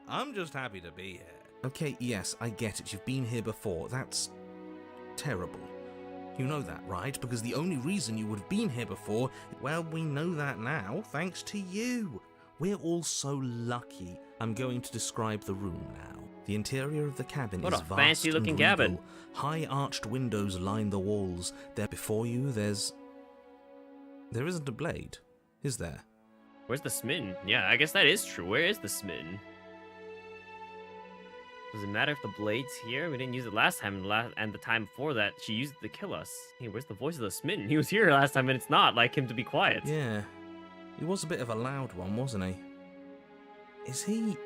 B: I'm just happy to be here. Okay, yes, I get it. You've been here before. That's terrible. You know that, right? Because the only reason you would have been here before, well, we know that now, thanks to you. We're all so lucky. I'm going to describe the room now. The interior of the cabin
A: What
B: is
A: a
B: vast
A: fancy-looking
B: and
A: cabin.
B: regal. High arched windows line the walls. There before you, there isn't a blade, is there?
A: Where's the Smitten? Yeah, I guess that is true. Where is the Smitten? Does it matter if the blade's here? We didn't use it last time, and the time before that, she used it to kill us. Hey, where's the voice of the Smitten? He was here last time, and it's not like him to be quiet.
B: Yeah, he was a bit of a loud one, wasn't he? Is he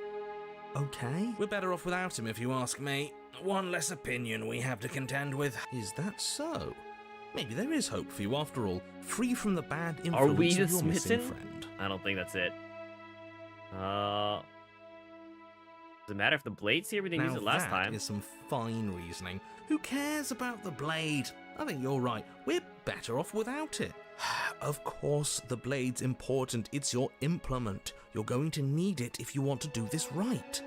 B: okay? We're better off without him, if you ask me. One less opinion we have to contend with. Is that so? Maybe there is hope for you after all. Free from the bad influence
A: Are we the
B: of your missing
A: Smitten?
B: friend.
A: I don't think that's it. Does it matter if the blade's here? We didn't use it last time.
B: That is some fine reasoning. Who cares about the blade? I think you're right. We're better off without it. Of course, the blade's important. It's your implement. You're going to need it if you want to do this right.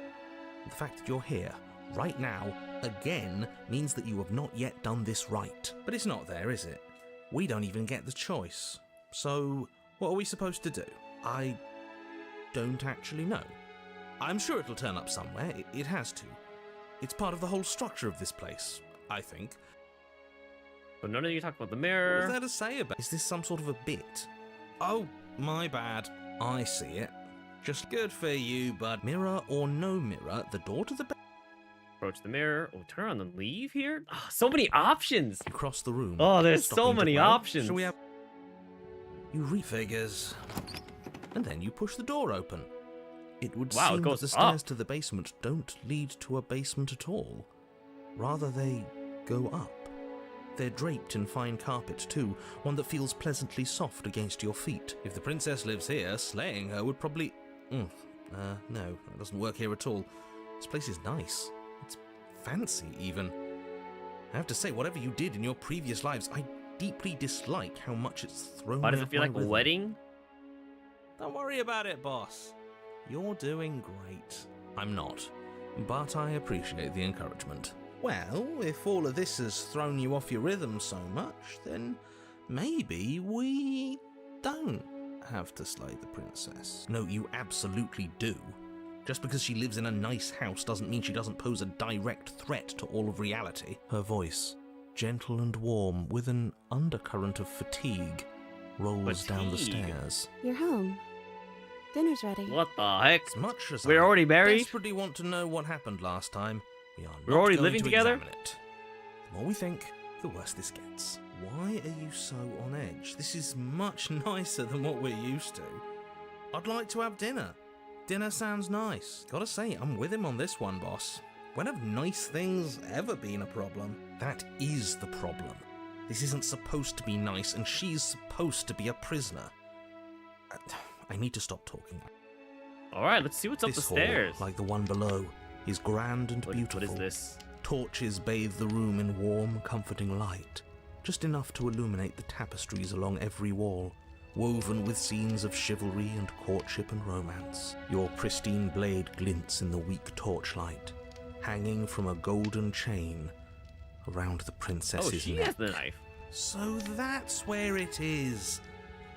B: The fact that you're here, right now, again, means that you have not yet done this right. But it's not there, is it? We don't even get the choice. So, what are we supposed to do? I don't actually know. I'm sure it'll turn up somewhere. It has to. It's part of the whole structure of this place, I think.
A: But none of you talk about the
B: What
A: mirror.
B: is there to say about it? Is this some sort of a bit? Oh, my bad. I see it. Just good for you, bud. Mirror or no mirror, the door to the bed.
A: Approach the mirror. Oh, turn on and leave here? Oh, so many options.
B: Across the room.
A: Oh, there's so
B: Stopping to
A: many
B: play.
A: options.
B: Shall we have... You refigures. And then you push the door open. It would
A: Wow, it
B: seem
A: goes
B: that the stairs
A: up.
B: to the basement don't lead to a basement at all. Rather, they go up. They're draped in fine carpet, too, one that feels pleasantly soft against your feet. If the princess lives here, slaying her would probably... no, that doesn't work here at all. This place is nice. It's fancy, even. I have to say, whatever you did in your previous lives, I deeply dislike how much it's thrown
A: Why does
B: out
A: it feel
B: my
A: like a
B: rhythm.
A: wedding?
B: Don't worry about it, boss. You're doing great. I'm not, but I appreciate the encouragement. Well, if all of this has thrown you off your rhythm so much, then maybe we don't have to slay the princess. No, you absolutely do. Just because she lives in a nice house doesn't mean she doesn't pose a direct threat to all of reality. Her voice, gentle and warm, with an undercurrent of fatigue, rolls down the stairs.
K: You're home. Dinner's ready.
A: What the heck?
B: As much as
A: We're
B: I
A: already married?
B: desperately want to know what happened last time,
A: We're already living together?
B: Examine it. The more we think, the worse this gets. Why are you so on edge? This is much nicer than what we're used to. I'd like to have dinner. Dinner sounds nice. Gotta say, I'm with him on this one, boss. When have nice things ever been a problem? That is the problem. This isn't supposed to be nice, and she's supposed to be a prisoner. I need to stop talking.
A: Alright, let's see what's up the
B: This hall,
A: stairs.
B: like the one below, is grand and beautiful.
A: What is this?
B: Torches bathe the room in warm, comforting light, just enough to illuminate the tapestries along every wall, woven with scenes of chivalry and courtship and romance. Your pristine blade glints in the weak torchlight, hanging from a golden chain around the princess's
A: Oh, she
B: neck.
A: has the knife.
B: So that's where it is.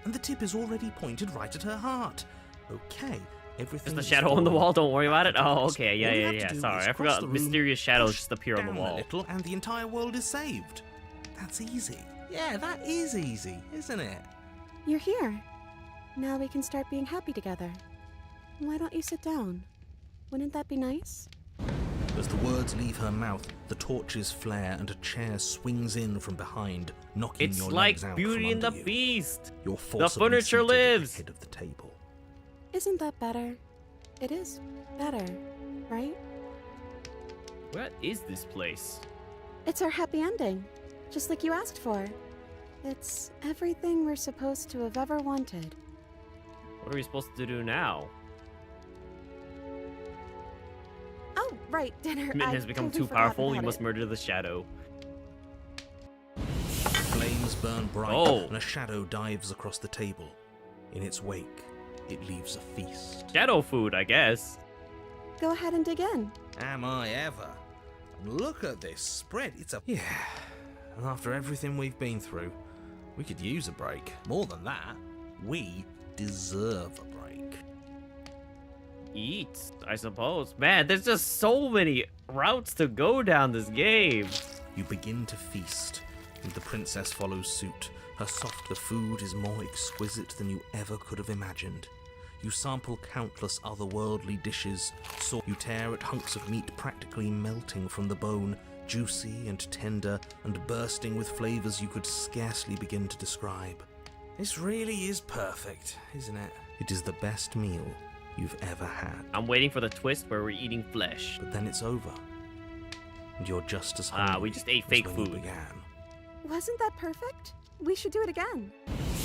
B: And the tip is already pointed right at her heart. Okay, everything
A: There's
B: is
A: the shadow on the
B: fine.
A: wall, don't worry about it. Oh, okay,
B: All you have
A: yeah.
B: to do
A: Sorry,
B: is
A: I
B: cross
A: forgot
B: the room,
A: mysterious shadows
B: push
A: just appear on the
B: down a
A: wall.
B: little, and the entire world is saved. That's easy. Yeah, that is easy, isn't it?
K: You're here. Now we can start being happy together. Why don't you sit down? Wouldn't that be nice?
B: As the words leave her mouth, the torches flare and a chair swings in from behind, knocking
A: It's
B: your
A: like
B: legs out
A: Beauty
B: from
A: and the
B: under you.
A: Beast.
B: You're
A: The
B: forcibly
A: furniture
B: seated at the
A: lives.
B: head of the table.
K: Isn't that better? It is better, right?
A: What is this place?
K: It's our happy ending, just like you asked for. It's everything we're supposed to have ever wanted.
A: What are we supposed to do now?
K: Oh, right, dinner.
A: Min
K: I
A: has become
K: totally
A: too
K: forgot
A: powerful. You
K: about
A: must
K: it.
A: murder the shadow.
B: Flames burn bright,
A: Oh.
B: and a shadow dives across the table. In its wake, it leaves a feast.
A: Shadow food, I guess.
K: Go ahead and dig in.
B: Am I ever? Look at this spread. It's a... Yeah. And after everything we've been through, we could use a break. More than that, we deserve a break.
A: Eat, I suppose. Man, there's just so many routes to go down this game.
B: You begin to feast, and the princess follows suit. Her softer food is more exquisite than you ever could have imagined. You sample countless otherworldly dishes, so you tear at hunks of meat practically melting from the bone, juicy and tender and bursting with flavors you could scarcely begin to describe. This really is perfect, isn't it? It is the best meal you've ever had.
A: I'm waiting for the twist where we're eating flesh.
B: But then it's over, and you're just as hungry
A: we just ate
B: as
A: fake
B: when you
A: food.
B: began.
K: Wasn't that perfect? We should do it again.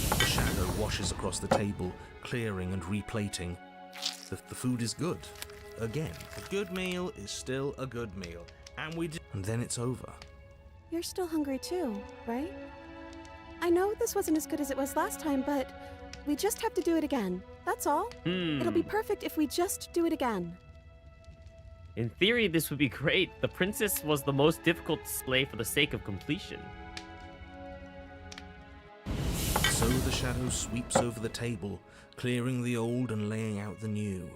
B: The shadow washes across the table, clearing and replating. The food is good. Again, a good meal is still a good meal. And then it's over.
K: You're still hungry too, right? I know this wasn't as good as it was last time, but we just have to do it again. That's all. It'll be perfect if we just do it again.
A: In theory, this would be great. The princess was the most difficult to slay for the sake of completion.
B: So the shadow sweeps over the table, clearing the old and laying out the new.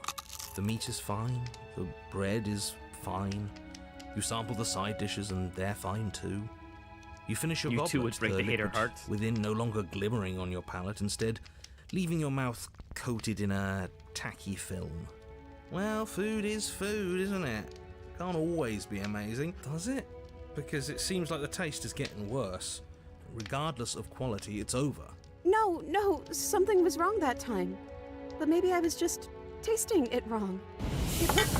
B: The meat is fine, the bread is fine. You sample the side dishes and they're fine too. You finish your
A: You
B: goblet,
A: too would break the hater
B: liquid
A: heart.
B: within no longer glimmering on your palate, instead leaving your mouth coated in a tacky film. Well, food is food, isn't it? Can't always be amazing, does it? Because it seems like the taste is getting worse. Regardless of quality, it's over.
K: No, something was wrong that time. But maybe I was just tasting it wrong.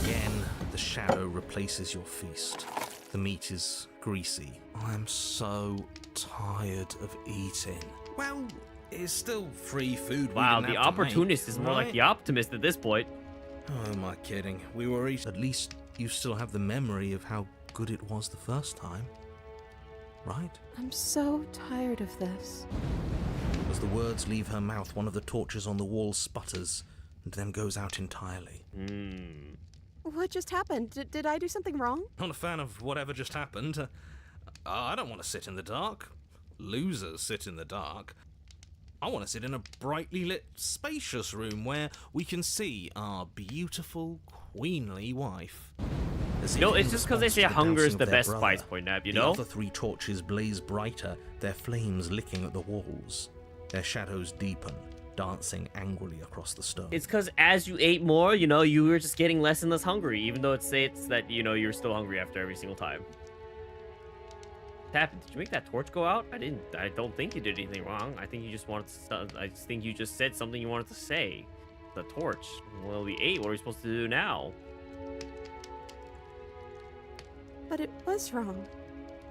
B: Again, the shadow replaces your feast. The meat is greasy. I'm so tired of eating. Well, it's still free food.
A: Wow,
B: we didn't
A: the
B: have to
A: opportunist
B: make,
A: is more like
B: right?
A: the optimist at this point.
B: Oh, am I kidding? We were eating. At least you still have the memory of how good it was the first time. Right?
K: I'm so tired of this.
B: As the words leave her mouth, one of the torches on the wall sputters and then goes out entirely.
K: What just happened? Did I do something wrong?
D: Not a fan of whatever just happened. I don't want to sit in the dark. Losers sit in the dark. I want to sit in a brightly lit, spacious room where we can see our beautiful, queenly wife.
A: No, it's just because they say hunger is the best spice point, Nab, you know?
B: The other 3 torches blaze brighter, their flames licking at the walls. Their shadows deepen, dancing angrily across the stone.
A: It's because as you ate more, you know, you were just getting less and less hungry, even though it's that, you know, you're still hungry after every single time. What happened? Did you make that torch go out? I don't think you did anything wrong. I think you just wanted to, I just think you just said something you wanted to say. The torch. Well, we ate. What are we supposed to do now?
K: But it was wrong.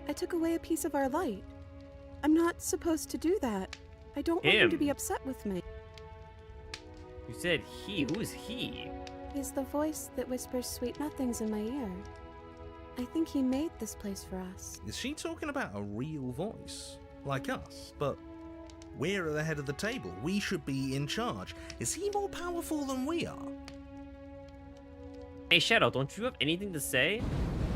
K: I took away a piece of our light. I'm not supposed to do that. I don't want him to be upset with me.
A: You said he. Who is he?
K: He's the voice that whispers sweet nothings in my ear. I think he made this place for us.
B: Is she talking about a real voice? Like us? But we're at the head of the table. We should be in charge. Is he more powerful than we are?
A: Hey, Shadow, don't you have anything to say?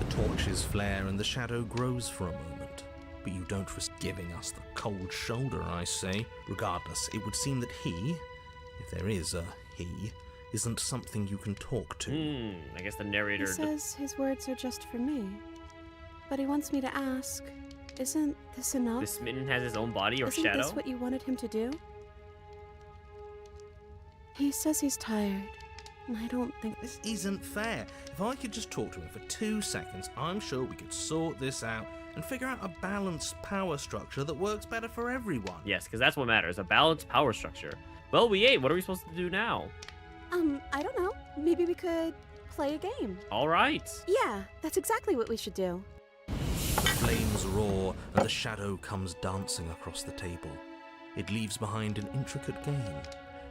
B: The torches flare and the shadow grows for a moment. But you don't risk giving us the cold shoulder, I say. Regardless, it would seem that he, if there is a he, isn't something you can talk to.
A: I guess the narrator...
K: He says his words are just for me. But he wants me to ask, isn't this enough?
A: The smitten has his own body or
K: isn't
A: shadow?
K: Isn't this what you wanted him to do? He says he's tired. And I don't think...
B: This isn't fair. If I could just talk to him for 2 seconds, I'm sure we could sort this out and figure out a balanced power structure that works better for everyone.
A: Yes, because that's what matters, a balanced power structure. Well, we ate. What are we supposed to do now?
K: I don't know. Maybe we could play a game.
A: All right.
K: Yeah, that's exactly what we should do.
B: The flames roar and the shadow comes dancing across the table. It leaves behind an intricate game.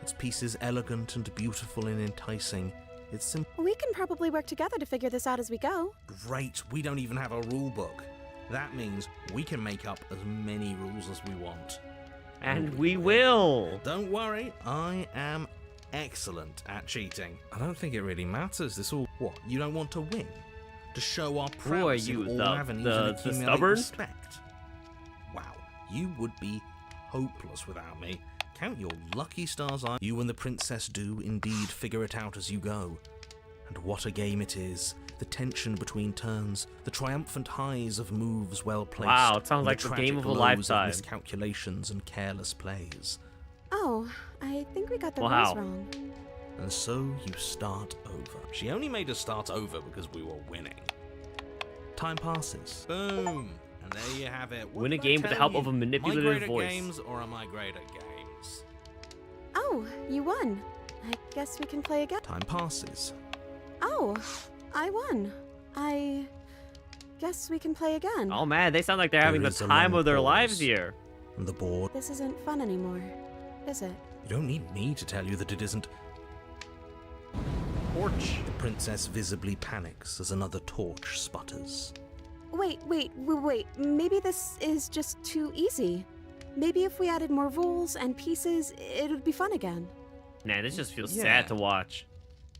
B: Its pieces elegant and beautiful and enticing. It's simple.
K: We can probably work together to figure this out as we go.
B: Great, we don't even have a rule book. That means we can make up as many rules as we want.
A: And we will.
B: Don't worry, I am excellent at cheating. I don't think it really matters. This all... What, you don't want to win? To show our prowess in all avenues and accumulate
A: stubborn?
B: respect? Wow, you would be hopeless without me. Count your lucky stars. You and the princess do indeed figure it out as you go. And what a game it is. The tension between turns, the triumphant highs of moves well placed.
A: Wow, it sounds like the game of a lifetime.
B: Miscalculations and careless plays.
K: Oh, I think we got the rules wrong.
B: And so you start over.
D: She only made us start over because we were winning.
B: Time passes.
D: Boom. And there you have it.
A: Win a game with the help of a manipulative voice.
D: Am I great at games or am I great at games?
K: Oh, you won. I guess we can play again.
B: Time passes.
K: Oh, I won. I guess we can play again.
A: Oh man, they sound like they're having the time of their lives here.
B: And the board.
K: This isn't fun anymore, is it?
B: You don't need me to tell you that it isn't.
A: Torch.
B: The princess visibly panics as another torch sputters.
K: Wait. Maybe this is just too easy. Maybe if we added more rules and pieces, it would be fun again.
A: Nah, this just feels sad to watch.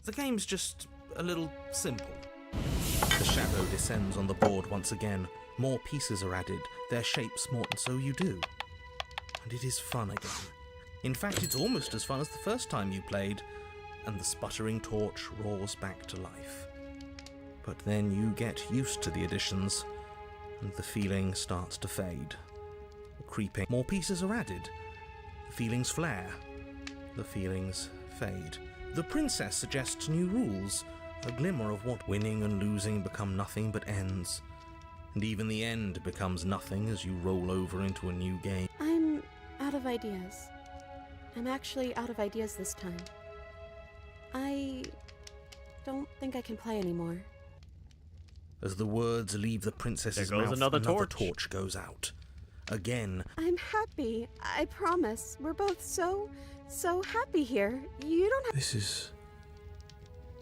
B: The game's just a little simple. The shadow descends on the board once again. More pieces are added, their shapes more, and so you do. And it is fun again. In fact, it's almost as fun as the first time you played, and the sputtering torch roars back to life. But then you get used to the additions, and the feeling starts to fade. Creeping. More pieces are added. The feelings flare. The feelings fade. The princess suggests new rules, a glimmer of what winning and losing become nothing but ends. And even the end becomes nothing as you roll over into a new game.
K: I'm out of ideas. I'm actually out of ideas this time. I don't think I can play anymore.
B: As the words leave the princess's mouth, another torch goes out. Again.
K: I'm happy. I promise. We're both so happy here. You don't have...
B: This is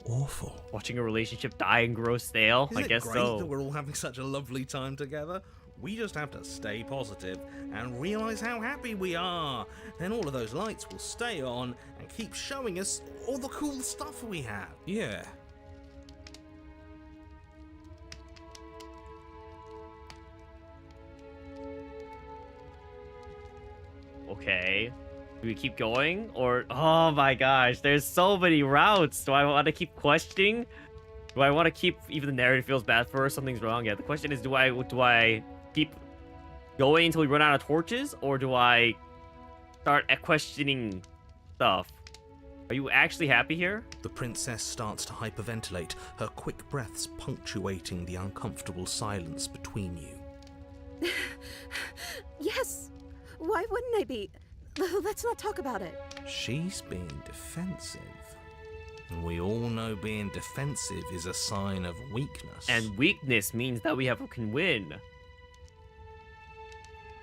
B: awful.
A: Watching a relationship die and grow stale? I guess
B: great
A: so.
B: That we're all having such a lovely time together? We just have to stay positive and realize how happy we are. Then all of those lights will stay on and keep showing us all the cool stuff we have.
D: Yeah.
A: Okay. Do we keep going? Or, oh my gosh, there's so many routes. Do I want to keep questioning? Do I want to keep, even the narrative feels bad for her, something's wrong? Yeah, the question is, do I keep going until we run out of torches? Or do I start questioning stuff? Are you actually happy here?
B: The princess starts to hyperventilate, her quick breaths punctuating the uncomfortable silence between you.
K: Yes! Why wouldn't I be? Let's not talk about it.
B: She's being defensive. And we all know being defensive is a sign of weakness.
A: And weakness means that we can win.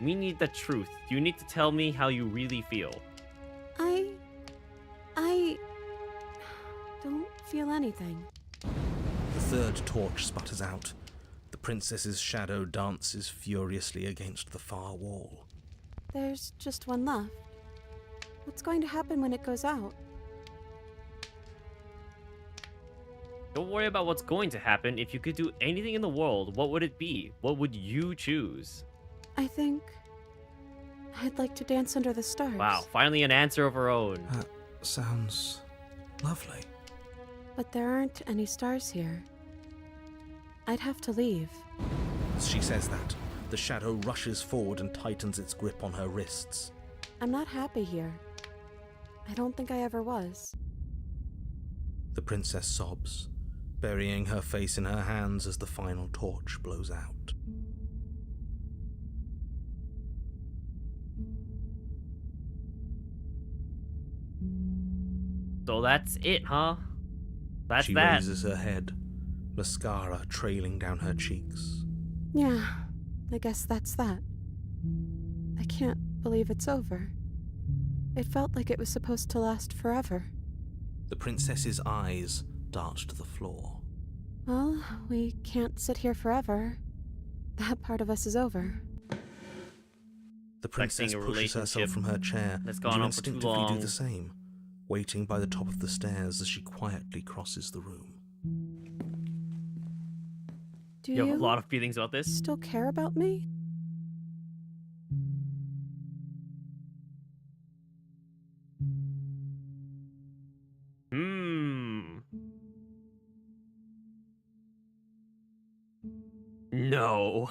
A: We need the truth. You need to tell me how you really feel.
K: I don't feel anything.
B: The third torch sputters out. The princess's shadow dances furiously against the far wall.
K: There's just one left. What's going to happen when it goes out?
A: Don't worry about what's going to happen. If you could do anything in the world, what would it be? What would you choose?
K: I think I'd like to dance under the stars.
A: Wow, finally an answer of her own.
B: That sounds lovely.
K: But there aren't any stars here. I'd have to leave.
B: As she says that, the shadow rushes forward and tightens its grip on her wrists.
K: I'm not happy here. I don't think I ever was.
B: The princess sobs, burying her face in her hands as the final torch blows out.
A: So that's it, huh? That's
B: she
A: that.
B: raises her head, mascara trailing down her cheeks.
K: Yeah, I guess that's that. I can't believe it's over. It felt like it was supposed to last forever.
B: The princess's eyes dart to the floor.
K: Well, we can't sit here forever. That part of us is over.
B: The princess
A: a
B: pushes herself
A: relationship
B: from her chair
A: that's
B: and
A: gone
B: you
A: on for too
B: instinctively
A: long.
B: do the same, waiting by the top of the stairs as she quietly crosses the room.
K: Do
A: You have a lot of feelings about this?
K: still care about me?
A: No.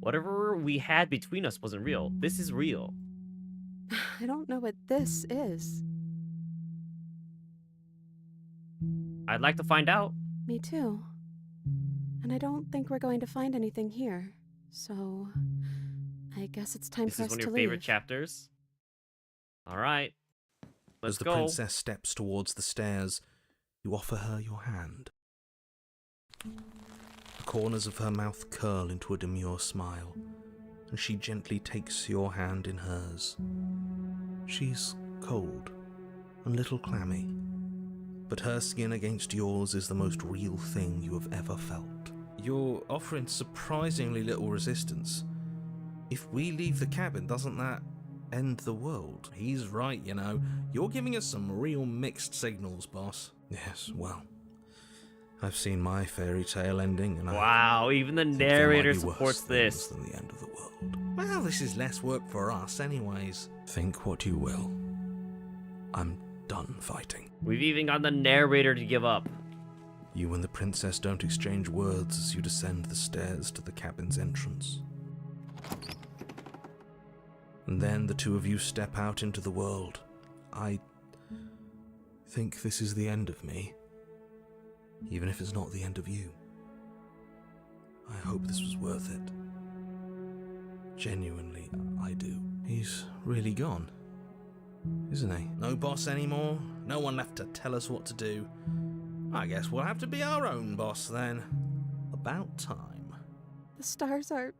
A: Whatever we had between us wasn't real. This is real.
K: I don't know what this is.
A: I'd like to find out.
K: Me too. And I don't think we're going to find anything here. So, I guess it's time
A: This
K: for
A: is
K: us
A: one of
K: to
A: your
K: leave.
A: favorite chapters. All right. Let's
B: As the
A: go.
B: princess steps towards the stairs, you offer her your hand. The corners of her mouth curl into a demure smile, and she gently takes your hand in hers. She's cold and a little clammy, but her skin against yours is the most real thing you have ever felt. You're offering surprisingly little resistance. If we leave the cabin, doesn't that end the world? He's right, you know. You're giving us some real mixed signals, boss. Yes, well, I've seen my fairy tale ending, and
A: Wow, even the
B: think there might
A: narrator
B: be worse
A: supports this.
B: things than the end of the world. Well, this is less work for us, anyways. Think what you will. I'm done fighting.
A: We've even got the narrator to give up.
B: You and the princess don't exchange words as you descend the stairs to the cabin's entrance. And then the two of you step out into the world. I think this is the end of me, even if it's not the end of you. I hope this was worth it. Genuinely, I do. He's really gone, isn't he? No boss anymore, no one left to tell us what to do. I guess we'll have to be our own boss then. About time.
K: The stars are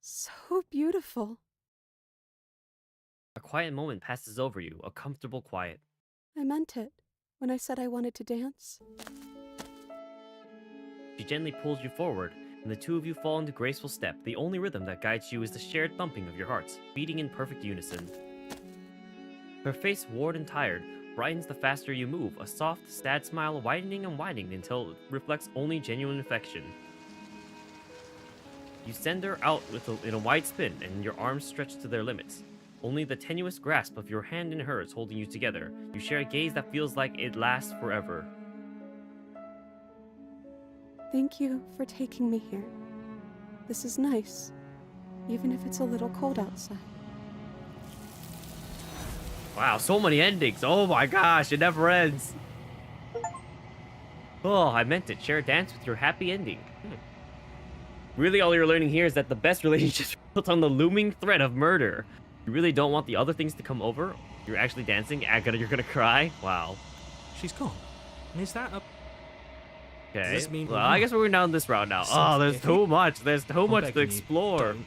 K: so beautiful.
A: A quiet moment passes over you, a comfortable quiet.
K: I meant it when I said I wanted to dance.
A: She gently pulls you forward, and the two of you fall into graceful step. The only rhythm that guides you is the shared thumping of your hearts, beating in perfect unison. Her face, worn and tired, brightens the faster you move, a soft, sad smile widening and widening until it reflects only genuine affection. You send her out in a wide spin, and your arms stretch to their limits. Only the tenuous grasp of your hand in hers holding you together. You share a gaze that feels like it lasts forever.
K: Thank you for taking me here. This is nice, even if it's a little cold outside.
A: Wow, so many endings. Oh my gosh, it never ends. Oh, I meant it. Share a dance with your happy ending. Really, all you're learning here is that the best relationships are built on the looming threat of murder. You really don't want the other things to come over. You're actually dancing. You're gonna cry. Wow.
B: She's gone. And is that a...
A: Okay.
B: Does this mean
A: Well, I guess we're going down this route now. Oh, there's too much. There's too much to
B: begging you,
A: explore.
B: don't.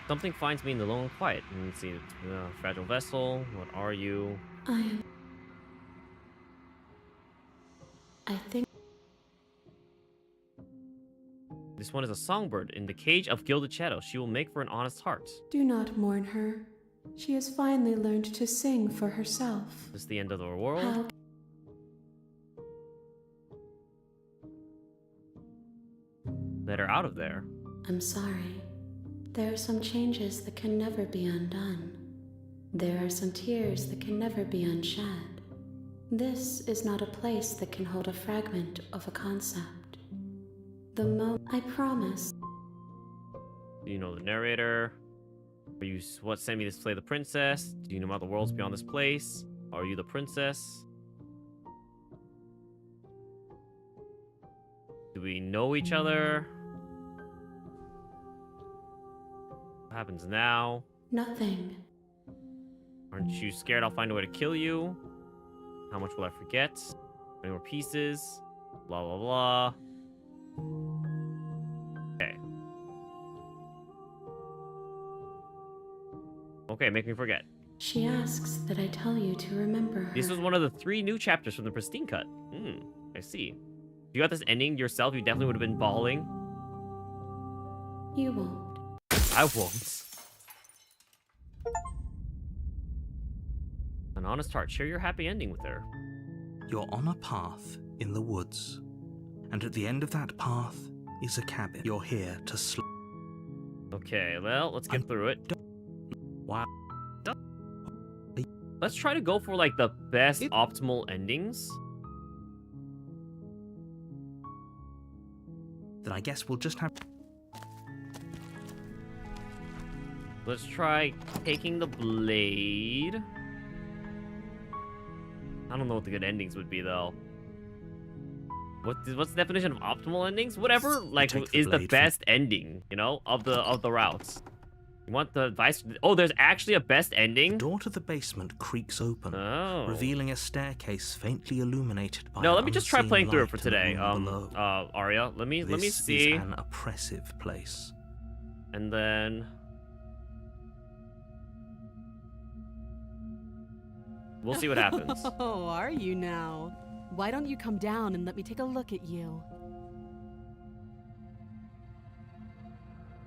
A: Something finds me in the lone and quiet. Let's see. Fragile vessel. What are you?
G: I think
A: This one is a songbird in the cage of gilded shadow. She will make for an honest heart.
G: do not mourn her. She has finally learned to sing for herself.
A: Is this the end of the world?
G: How
A: Let her out of there.
G: I'm sorry. There are some changes that can never be undone. There are some tears that can never be unshed. This is not a place that can hold a fragment of a concept. I promise.
A: Do you know the narrator? Are you what sent me to slay the princess? Do you know about the worlds beyond this place? Are you the princess? Do we know each other? What happens now?
G: Nothing.
A: Aren't you scared I'll find a way to kill you? How much will I forget? Any more pieces? Blah, blah, blah. Okay. Okay, make me forget.
G: She asks that I tell you to remember her.
A: This was one of the 3 new chapters from the Pristine Cut. I see. If you got this ending yourself, you definitely would have been bawling.
G: You won't.
A: I won't. An honest heart. Share your happy ending with her.
B: You're on a path in the woods, and at the end of that path is a cabin. You're here to sleep.
A: Okay, well, let's get through it.
B: Wow.
A: Let's try to go for, like, the best optimal endings.
B: Then I guess we'll just have...
A: Let's try taking the blade. I don't know what the good endings would be, though. What's the definition of optimal endings? Whatever, like, is the best ending, you know, of the routes. You want the advice? Oh, there's actually a best ending?
B: The door to the basement creaks open, revealing a staircase faintly illuminated by
A: No, let me just try
B: unseen
A: playing through it
B: light
A: for
B: in the
A: today.
B: room below.
A: Arya, let me
B: This
A: see.
B: is an oppressive place.
A: And then we'll see what happens.
I: Oh, are you now? Why don't you come down and let me take a look at you?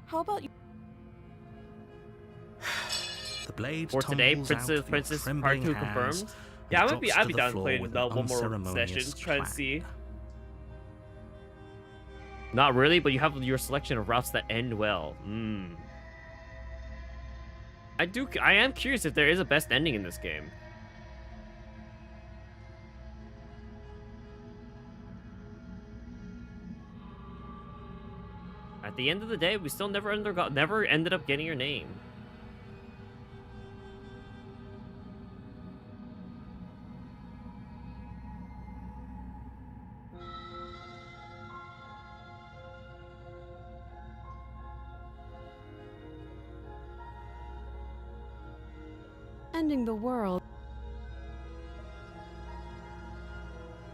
K: How about you?
B: The blade
A: For today,
B: tumbles out of your
A: Princess Part
B: trembling
A: 2
B: hands,
A: confirmed.
B: and
A: Yeah,
B: drops
A: I'd
B: to
A: be
B: the
A: down
B: floor
A: playing
B: with
A: one
B: an
A: more
B: unceremonious
A: session, try and
B: clack.
A: see. Not really, but you have your selection of routes that end well. I am curious if there is a best ending in this game. At the end of the day, we still never ended up getting your name.
I: Ending the world.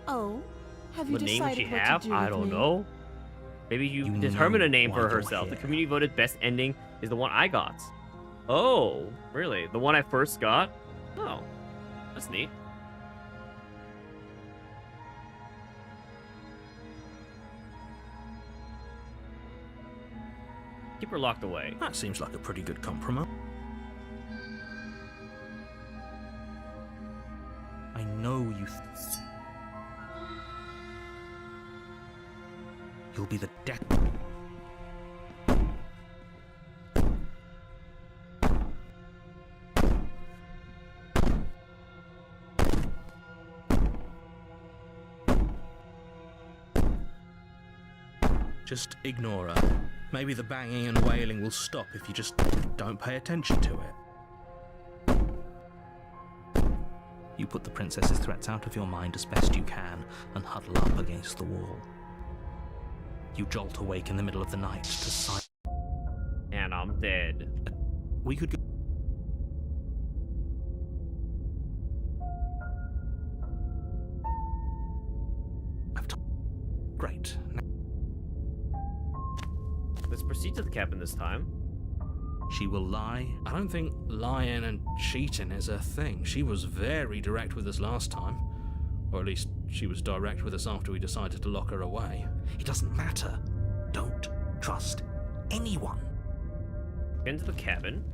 K: Oh, have you
A: What name would
K: decided
A: she
K: what
A: have?
K: to do
A: I
K: with
A: don't
K: me?
A: know. Maybe you
B: You
A: determine
B: know
A: a name
B: why
A: for
B: you're
A: herself. The
B: here.
A: community voted best ending is the one I got. Oh, really? The one I first got? Oh, that's neat. Keep her locked away.
B: That seems like a pretty good compromise. I know you. You'll be the death. Just ignore her. Maybe the banging and wailing will stop if you just don't pay attention to it. You put the princess's threats out of your mind as best you can and huddle up against the wall. You jolt awake in the middle of the night to sight.
A: And I'm dead.
B: We could go. Great.
A: Let's proceed to the cabin this time.
B: She will lie.
D: I don't think lying and cheating is a thing. She was very direct with us last time. Or at least she was direct with us after we decided to lock her away.
B: It doesn't matter. Don't trust anyone.
A: Into the cabin.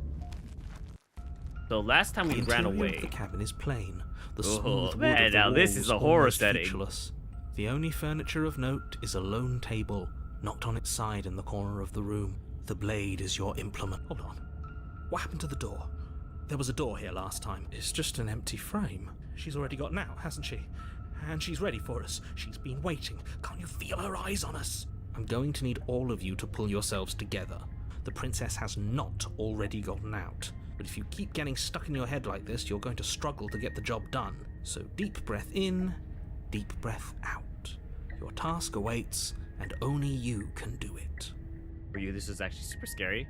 A: So last time we
B: The
A: ran
B: interior
A: away.
B: of the cabin is plain. The
A: Oh,
B: smooth wood
A: man,
B: of the
A: now this is
B: walls
A: a horror
B: almost
A: setting.
B: featureless. The only furniture of note is a lone table, knocked on its side in the corner of the room. The blade is your implement.
D: Hold on. What happened to the door? There was a door here last time. It's just an empty frame. She's already got out, hasn't she? And she's ready for us. She's been waiting. Can't you feel her eyes on us?
B: I'm going to need all of you to pull yourselves together. The princess has not already gotten out. But if you keep getting stuck in your head like this, you're going to struggle to get the job done. So deep breath in, deep breath out. Your task awaits, and only you can do it.
A: For you, this is actually super scary.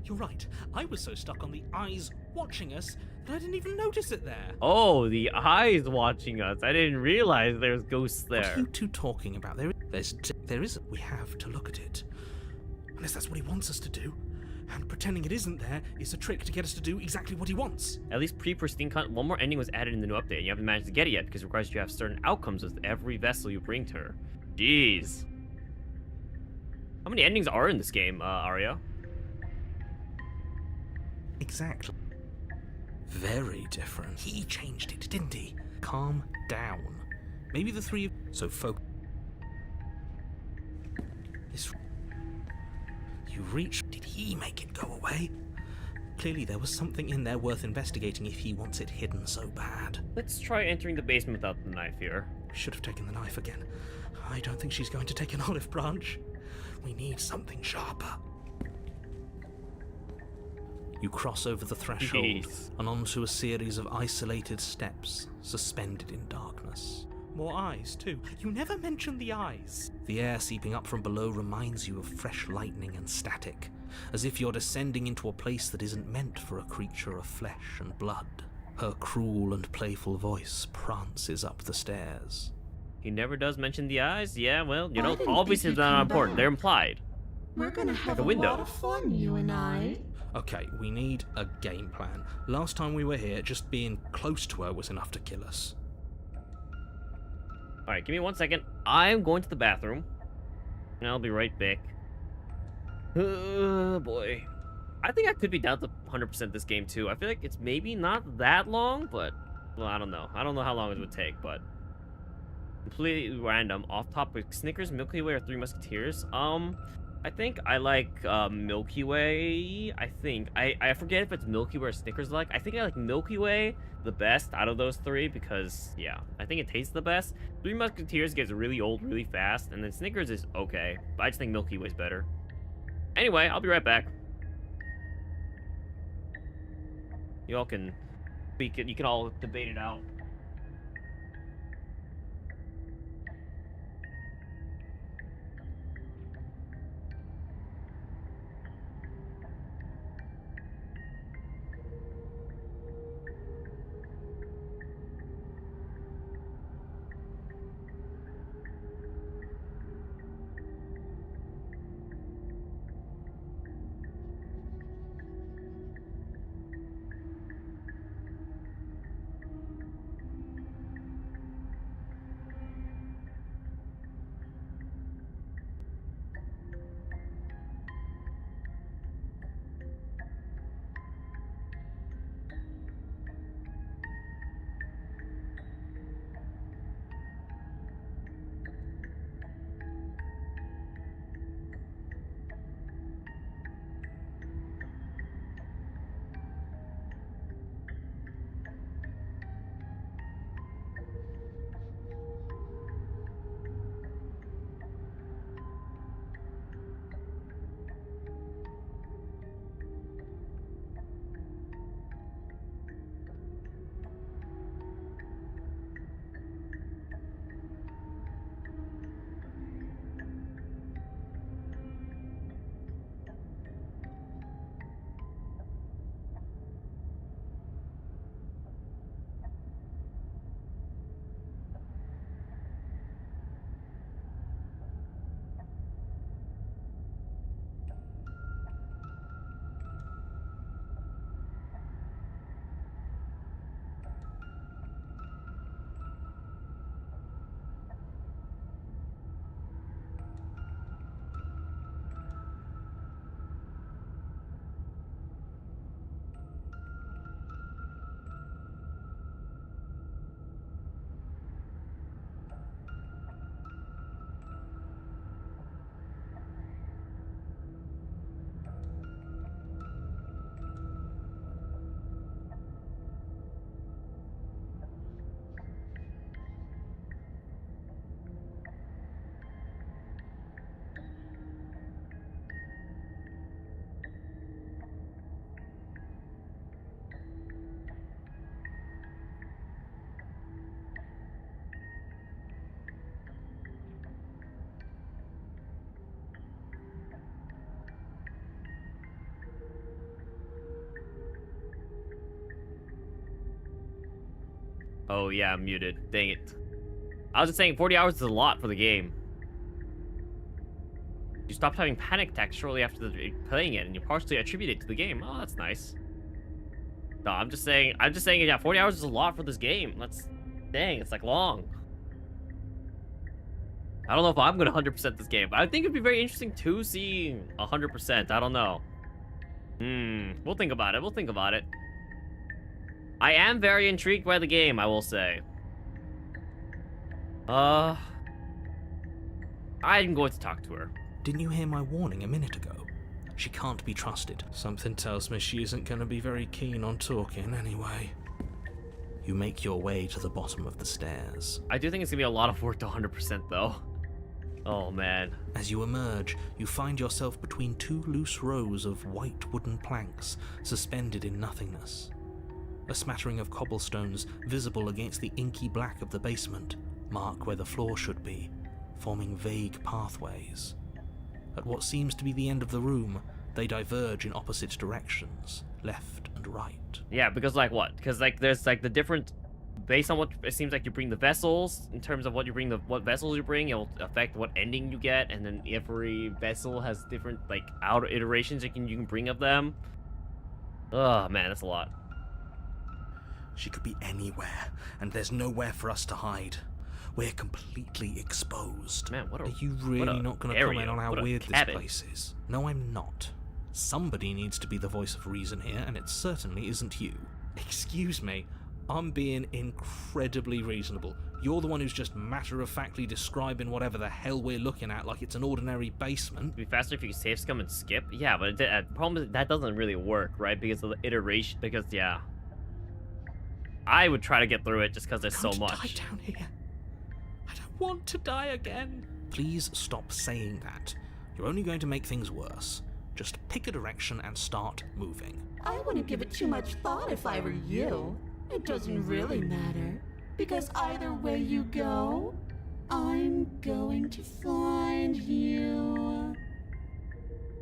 D: You're right. I was so stuck on the eyes watching us that I didn't even notice it there.
A: Oh, the eyes watching us. I didn't realize there's ghosts
B: What
A: there.
B: are you two talking about? There is. We have to look at it.
D: Unless that's what he wants us to do. And pretending it isn't there is a trick to get us to do exactly what he wants.
A: At least pre-pristine content. One more ending was added in the new update. You haven't managed to get it yet because it requires you to have certain outcomes with every vessel you bring to her. Jeez. How many endings are in this game, Arya?
B: Exactly. Very different. He changed it, didn't he? Calm down. Maybe the three of... So focus. This... You reached... Did he make it go away? Clearly there was something in there worth investigating if he wants it hidden so bad.
A: Let's try entering the basement without the knife here.
B: We should have taken the knife again. I don't think she's going to take an olive branch. We need something sharper. You cross over the threshold
A: Jeez.
B: and onto a series of isolated steps suspended in darkness.
D: More eyes, too. You never mention the eyes.
B: The air seeping up from below reminds you of fresh lightning and static, as if you're descending into a place that isn't meant for a creature of flesh and blood. Her cruel and playful voice prances up the stairs.
A: He never does mention the eyes? Yeah, well, you
C: I
A: know,
C: didn't
A: obviously
C: think
A: they're
C: you'd
A: not
C: come
A: important.
C: back.
A: They're implied.
C: We're gonna have
A: The
C: a
A: window.
C: lot of fun, you and I.
B: Okay, we need a game plan. Last time we were here, just being close to her was enough to kill us.
A: Alright, give me 1 second. I'm going to the bathroom. And I'll be right back. Oh, boy. I think I could be down to 100% this game, too. I feel like it's maybe not that long, but... Well, I don't know. I don't know how long it would take, but... Completely random. Off topic. Snickers, Milky Way, or Three Musketeers? I think I like Milky Way. I think. I forget if it's Milky Way or Snickers like. I think I like Milky Way the best out of those three because, yeah, I think it tastes the best. Three Musketeers gets really old really fast, and then Snickers is okay. But I just think Milky Way's better. Anyway, I'll be right back. Y'all can speak it. You can all debate it out. Oh yeah, I'm muted. Dang it. I was just saying 40 hours is a lot for the game. You stopped having panic attacks shortly after playing it, and you partially attribute it to the game. Oh, that's nice. No, I'm just saying, yeah, 40 hours is a lot for this game. Dang, it's like long. I don't know if I'm gonna 100% this game, but I think it'd be very interesting to see 100%. I don't know. We'll think about it. We'll think about it. I am very intrigued by the game, I will say. I'm going to talk to her.
B: Didn't you hear my warning a minute ago? She can't be trusted.
D: Something tells me she isn't going to be very keen on talking anyway.
B: You make your way to the bottom of the stairs.
A: I do think it's gonna be a lot of work to 100% though. Oh man.
B: As you emerge, you find yourself between two loose rows of white wooden planks suspended in nothingness. A smattering of cobblestones visible against the inky black of the basement mark where the floor should be, forming vague pathways. At what seems to be the end of the room, they diverge in opposite directions, left and right.
A: Yeah, because like what? Because like there's like the different, based on what it seems like you bring the vessels, in terms of what you bring, what vessels you bring, it'll affect what ending you get, and then every vessel has different like outer iterations you can bring of them. Oh man, that's a lot.
B: She could be anywhere, and there's nowhere for us to hide. We're completely exposed.
A: Man, what
B: Are you really not going to comment on how weird this place is? No, I'm not. Somebody needs to be the voice of reason here, and it certainly isn't you.
D: Excuse me, I'm being incredibly reasonable. You're the one who's just matter-of-factly describing whatever the hell we're looking at like it's an ordinary basement.
A: It'd be faster if you could save scum and skip. Yeah, but the problem is that doesn't really work, right? Because of the iteration. Because yeah, I would try to get through it just because there's so much.
D: Die down here. I don't want to die again.
B: Please stop saying that. You're only going to make things worse. Just pick a direction and start moving.
C: I wouldn't give it too much thought if I were you. It doesn't really matter, because either way you go, I'm going to find you.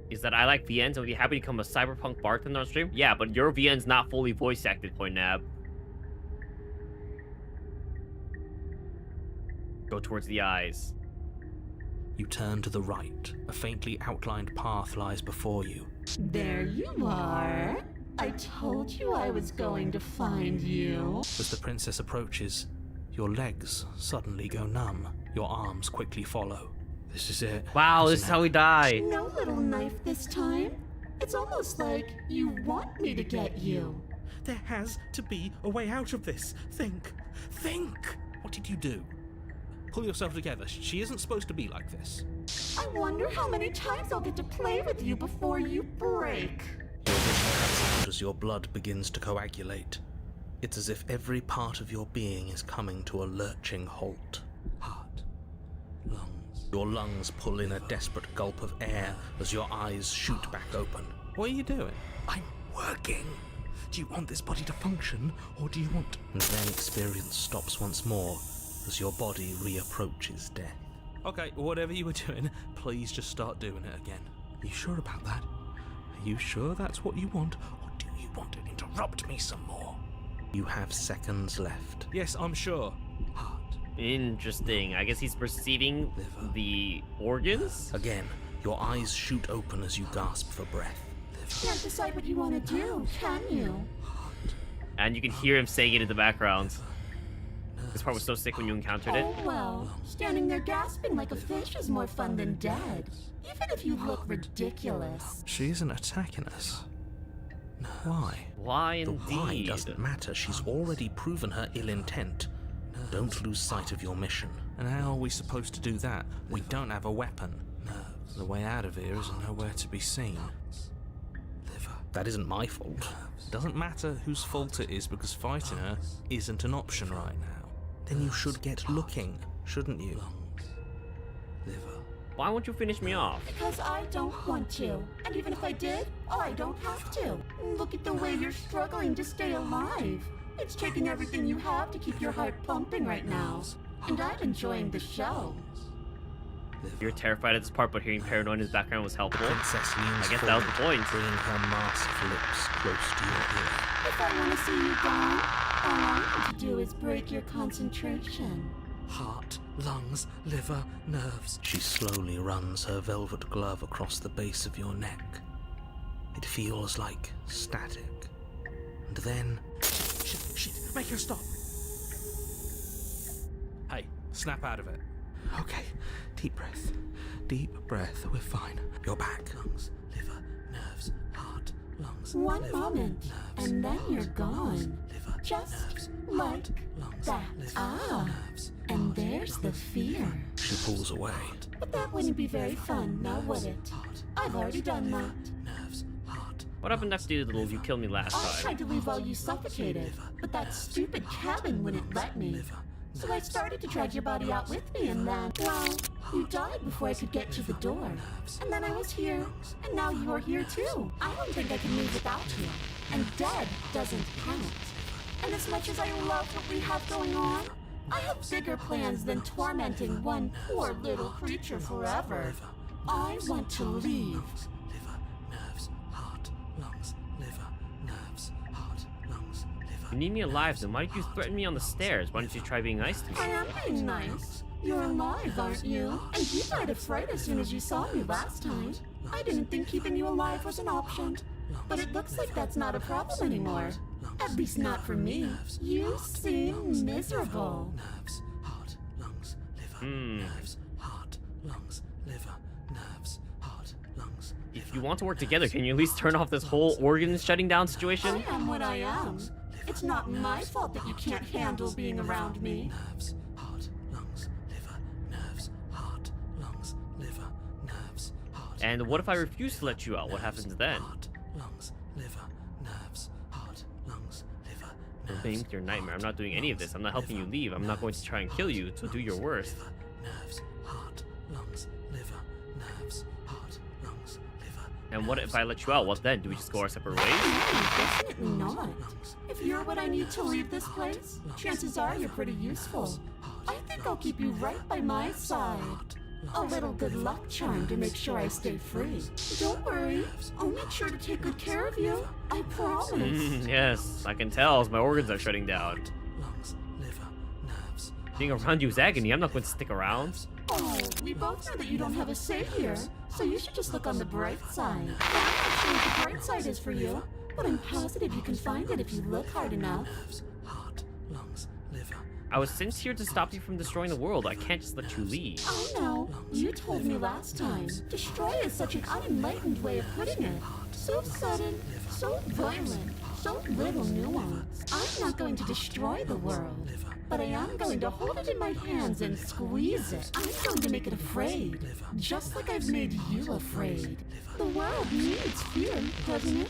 A: Is that I like VNs and would be happy to become a cyberpunk bartender on stream? Yeah, but your VN's not fully voice acted, Poinab. Go towards the eyes.
B: You turn to the right. A faintly outlined path lies before you.
C: There you are. I told you I was going to find you.
B: As the princess approaches, your legs suddenly go numb. Your arms quickly follow.
D: This is it.
A: Wow, this is how we die.
C: No little knife this time. It's almost like you want me to get you.
B: There has to be a way out of this. Think. What did you do? Pull yourself together. She isn't supposed to be like this.
C: I wonder how many times I'll get to play with you before you break.
B: Your vision cuts out as your blood begins to coagulate. It's as if every part of your being is coming to a lurching halt. Heart. Lungs. Your lungs pull in a desperate gulp of air as your eyes shoot back open. What are you doing? I'm working. Do you want this body to function, or do you want... And then experience stops once more, as your body reapproaches death.
D: Okay, whatever you were doing, please just start doing it again.
B: Are you sure about that? Are you sure that's what you want, or do you want to interrupt me some more? You have seconds left.
D: Yes, I'm sure.
B: Heart.
A: Interesting. I guess he's perceiving the organs?
B: Again, your eyes shoot open as you gasp for breath.
C: Can't decide what you want to do, can you?
A: And you can hear him saying it in the background. This part was so sick when you encountered it.
C: Oh well, standing there gasping like a fish is more fun than dead. Even if you look ridiculous.
B: She isn't attacking us. Why?
A: Why indeed?
B: The why doesn't matter. She's already proven her ill intent. Don't lose sight of your mission.
D: And how are we supposed to do that? We don't have a weapon. The way out of here is nowhere to be seen.
B: That isn't my fault.
D: Doesn't matter whose fault it is, because fighting her isn't an option right now.
B: Then you should get looking, shouldn't you?
A: Why won't you finish me off?
C: Because I don't want to. And even if I did, I don't have to. Look at the way you're struggling to stay alive. It's taking everything you have to keep your heart pumping right now. And I'm enjoying the show.
A: You're terrified at this part, but hearing paranoid in his background was helpful.
B: Princess leans
A: I guess that was the point.
B: bringing her masked lips close to your ear.
C: If I want to see you gone, I need to do is break your concentration.
B: Heart, lungs, liver, nerves. She slowly runs her velvet glove across the base of your neck. It feels like static. And then... Shit, make her stop.
D: Hey, snap out of it.
B: Okay, deep breath, we're fine. You're back. Lungs, liver, nerves, heart, lungs,
C: One
B: liver,
C: moment,
B: nerves,
C: and then you're
B: heart,
C: gone.
B: lungs, liver,
C: Just
B: nerves,
C: like
B: heart, lungs,
C: that.
B: liver,
C: Ah,
B: nerves,
C: and
B: heart,
C: there's the
B: lungs,
C: fear.
B: liver. She pulls away.
C: But that wouldn't be very fun, now would it? I've already done that.
B: Nerves, heart.
A: What happened after you killed me last
C: I
A: time?
C: tried to leave while you suffocated, but that stupid cabin wouldn't let me. So I started to drag your body out with me, and then, well, you died before I could get to the door. And then I was here, and now you're here too. I don't think I can leave without you. And dead doesn't count. And as much as I love what we have going on, I have bigger plans than tormenting one poor little creature forever. I want to leave.
B: Liver, nerves, heart, lungs, liver, nerves, heart, lungs, liver.
A: You need me alive, then why did you threaten me on the stairs? Why don't you try being nice to me?
C: I am being nice. You're alive, aren't you? And you died of fright as soon as you saw me last time. I didn't think keeping you alive was an option. But it looks like that's not a problem anymore. At least not for me. You seem miserable.
B: Nerves, heart, lungs, liver, nerves, heart, lungs, liver, nerves, heart, lungs, liver.
A: If you want to work together, can you at least turn off this whole organ shutting down situation?
C: I am what I am. It's not my fault that you can't handle being around me.
B: Nerves, heart, lungs, liver, nerves, heart, lungs, liver, nerves, heart.
A: And what if I refuse to let you out? What happens then?
B: Heart, lungs, liver, nerves, heart, lungs, liver,
A: I'm playing with your nightmare. I'm not doing any of this. I'm not helping you leave. I'm not going to try and kill you, so do your worst.
B: liver, nerves, heart, lungs, liver, nerves, heart, lungs, liver.
A: And what if I let you out? What then? Do we just go our separate ways?
C: Definitely not. If you're what I need to leave this place, chances are you're pretty useful. I think I'll keep you right by my side. A little good luck charm to make sure I stay free. Don't worry, I'll make sure to take good care of you. I promise.
A: Yes, I can tell as my organs are shutting down.
B: Lungs, liver, nerves.
A: Being around you is agony. I'm not going to stick around.
C: Oh, we both know that you don't have a say here, so you should just look on the bright side. I'm not sure what the bright side is for you, but I'm positive you can find it if you look hard enough.
B: Nerves, heart, lungs, liver.
A: I was sent here to stop you from destroying the world. I can't just let you leave.
C: I know. You told me last time. Destroy is such an unenlightened way of putting it. So sudden, so violent, so little nuance. I'm not going to destroy the world, but I am going to hold it in my hands and squeeze it. I'm going to make it afraid, just like I've made you afraid. The world needs fear, doesn't it?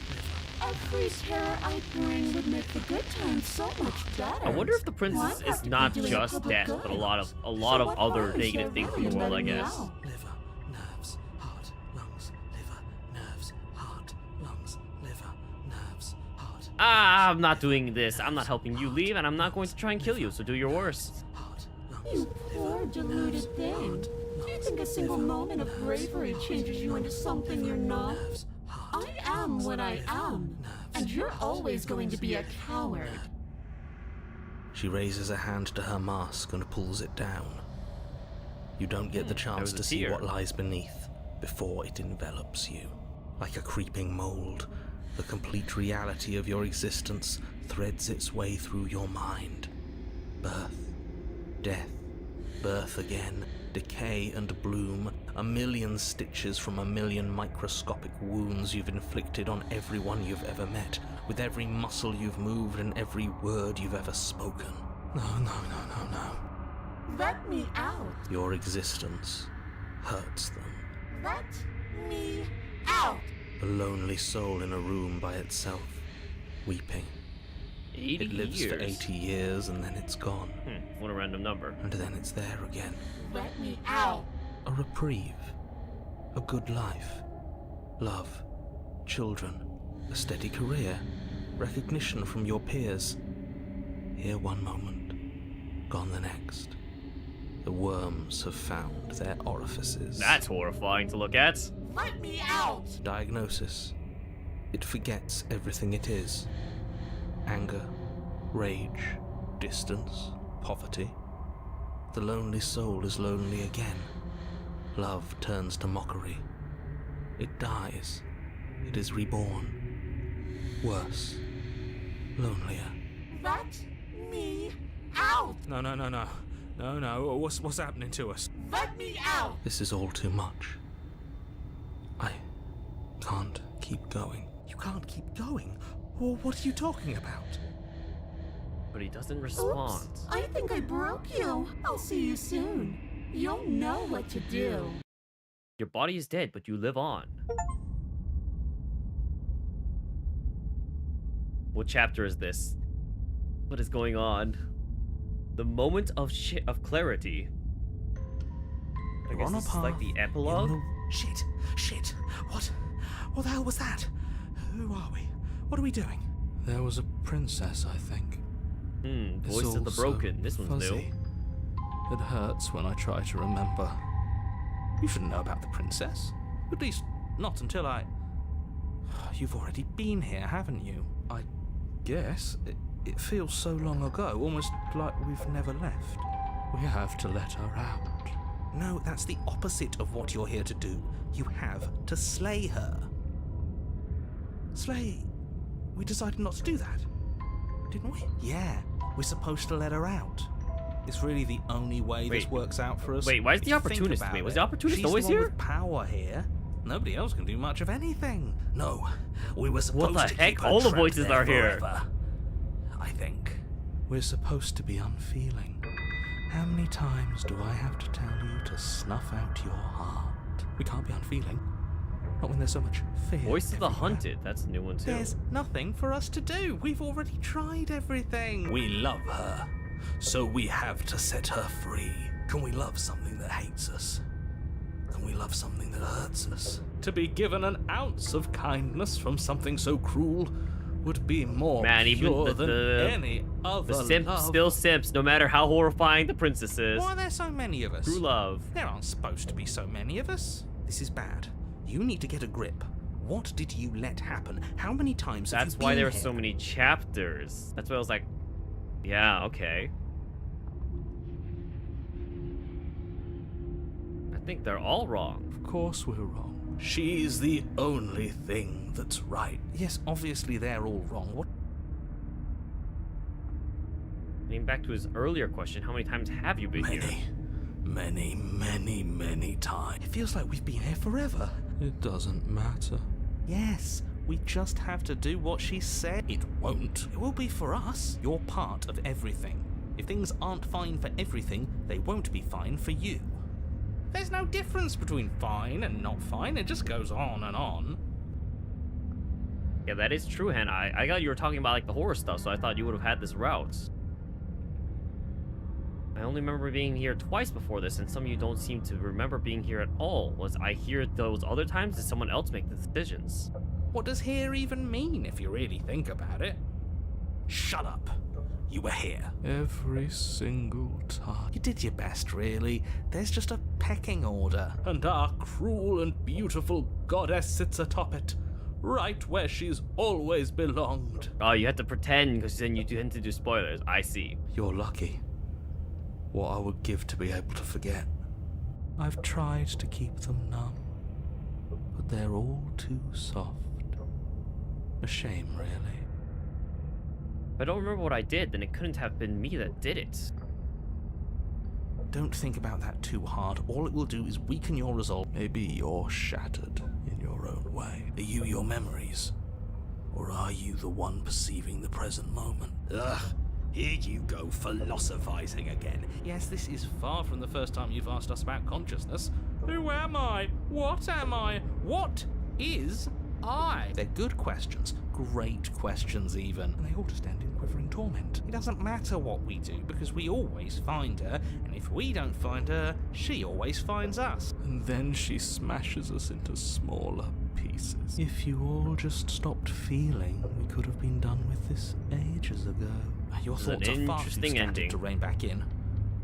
C: Every terror I bring would make the good times so much better.
A: I wonder if the princess is not just death, but a lot of other negative things in the world, I guess.
B: Liver, nerves, heart, lungs, liver, nerves, heart, lungs, liver, nerves, heart.
A: Ah, I'm not doing this. I'm not helping you leave, and I'm not going to try and kill you, so do your worst.
B: Heart, lungs,
C: You poor deluded thing. Do you think a single moment of bravery changes you into something you're not? I am what I am, and you're always going to be a coward.
B: She raises a hand to her mask and pulls it down. You don't get the chance
A: was a
B: to see
A: tear.
B: what lies beneath before it envelops you. Like a creeping mold, the complete reality of your existence threads its way through your mind. Birth, death, birth again, decay and bloom, a million stitches from a million microscopic wounds you've inflicted on everyone you've ever met, with every muscle you've moved and every word you've ever spoken. No.
C: Let me out.
B: Your existence hurts them.
C: Let me out.
B: A lonely soul in a room by itself, weeping.
A: 80
B: It lives
A: years.
B: for 80 years and then it's gone.
A: What a random number.
B: And then it's there again.
C: Let me out.
B: A reprieve. A good life. Love. Children. A steady career. Recognition from your peers. Here one moment. Gone the next. The worms have found their orifices.
A: That's horrifying to look at.
C: Let me out.
B: Diagnosis. It forgets everything it is. Anger. Rage, distance, poverty. The lonely soul is lonely again. Love turns to mockery. It dies. It is reborn. Worse. Lonelier.
C: Let me out!
D: No. No. What's happening to us?
C: Let me out!
B: This is all too much. I can't keep going.
E: You can't keep going? Well, what are you talking about?
A: But he doesn't respond.
C: Oops, I think I broke you. I'll see you soon. You'll know what to do.
A: Your body is dead, but you live on. What chapter is this? What is going on? The moment of clarity. I guess this is like the epilogue?
E: Shit. What the hell was that? Who are we? What are we doing?
B: There was a princess, I think.
A: Voice of the Broken. This one's new.
B: Fuzzy. It hurts when I try to remember.
E: You shouldn't know about the princess. At least, not until I... You've already been here, haven't you?
B: I guess. It feels so long ago, almost like we've never left. We have to let her out.
E: No, that's the opposite of what you're here to do. You have to slay her. Slay? We decided not to do that, didn't we? Yeah, we're supposed to let her out.
B: It's really the only way this works out for us.
A: Wait, why is the opportunist? Wait, was the opportunist always here?
E: She's the one with power here. Nobody else can do much of anything. No, we were supposed to
A: What the heck?
E: keep her
A: All the
E: trapped
A: voices
E: there
A: are here.
E: forever, I think.
B: We're supposed to be unfeeling. How many times do I have to tell you to snuff out your heart? We can't be unfeeling. Not when there's so much fear.
A: Voice of the
B: everywhere.
A: Hunted. That's a new one too.
E: There's nothing for us to do. We've already tried everything. We love her, so we have to set her free. Can we love something that hates us? Can we love something that hurts us?
D: To be given an ounce of kindness from something so cruel would be more pure than any other
A: The simp
D: love.
A: still simps, no matter how horrifying the princess is.
E: Why are there so many of us?
A: True love.
E: There aren't supposed to be so many of us. This is bad. You need to get a grip. What did you let happen? How many times have
A: That's
E: you
A: why
E: been
A: there are
E: here?
A: so many chapters. That's why I was like, yeah, okay. I think they're all wrong.
B: Of course we're wrong.
E: She's the only thing that's right. Yes, obviously they're all wrong. What?
A: Getting back to his earlier question, how many times have you been here?
E: Many times. It feels like we've been here forever.
B: It doesn't matter.
E: Yes, we just have to do what she said. It won't. It will be for us. You're part of everything. If things aren't fine for everything, they won't be fine for you. There's no difference between fine and not fine. It just goes on and on.
A: Yeah, that is true, Hannah. I thought you were talking about like the horror stuff, so I thought you would have had this route. I only remember being here twice before this, and some of you don't seem to remember being here at all. Was I here those other times? Did someone else make the decisions?
E: What does here even mean if you really think about it? Shut up. You were here.
B: Every single time.
E: You did your best, really. There's just a pecking order.
D: And our cruel and beautiful goddess sits atop it, right where she's always belonged.
A: Oh, you had to pretend because then you tend to do spoilers. I see.
B: You're lucky. What I would give to be able to forget. I've tried to keep them numb, but they're all too soft. A shame, really.
A: If I don't remember what I did, then it couldn't have been me that did it.
E: Don't think about that too hard. All it will do is weaken your resolve.
B: Maybe you're shattered in your own way.
E: Are you your memories? Or are you the one perceiving the present moment? Ugh, here you go philosophizing again.
D: Yes, this is far from the first time you've asked us about consciousness. Who am I? What am I? What is I?
E: They're good questions. Great questions, even. And they all just end in quivering torment. It doesn't matter what we do, because we always find her, and if we don't find her, she always finds us.
B: And then she smashes us into smaller pieces. If you all just stopped feeling, we could have been done with this ages ago.
E: Your
A: This is
E: thoughts
A: an
E: are far too
A: interesting
E: scattered
A: ending.
E: to rein back in.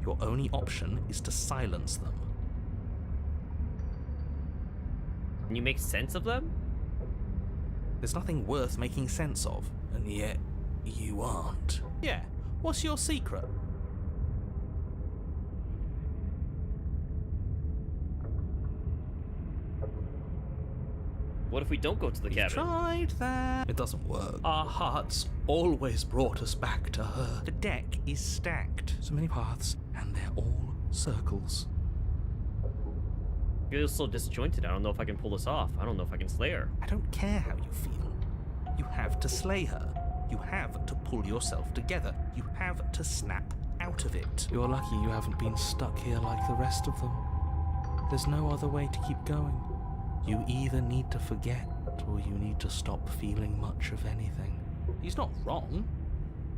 E: Your only option is to silence them.
A: Can you make sense of them?
E: There's nothing worth making sense of, and yet you aren't.
B: Yeah, what's your secret?
A: What if we don't go to the
B: We've
A: cabin?
B: tried that.
D: It doesn't work.
B: Our hearts always brought us back to her. The deck is stacked. So many paths, and they're all circles.
A: I feel so disjointed. I don't know if I can pull this off. I don't know if I can slay her.
B: I don't care how you feel. You have to slay her. You have to pull yourself together. You have to snap out of it.
D: You're lucky you haven't been stuck here like the rest of them. There's no other way to keep going.
B: You either need to forget, or you need to stop feeling much of anything.
D: He's not wrong.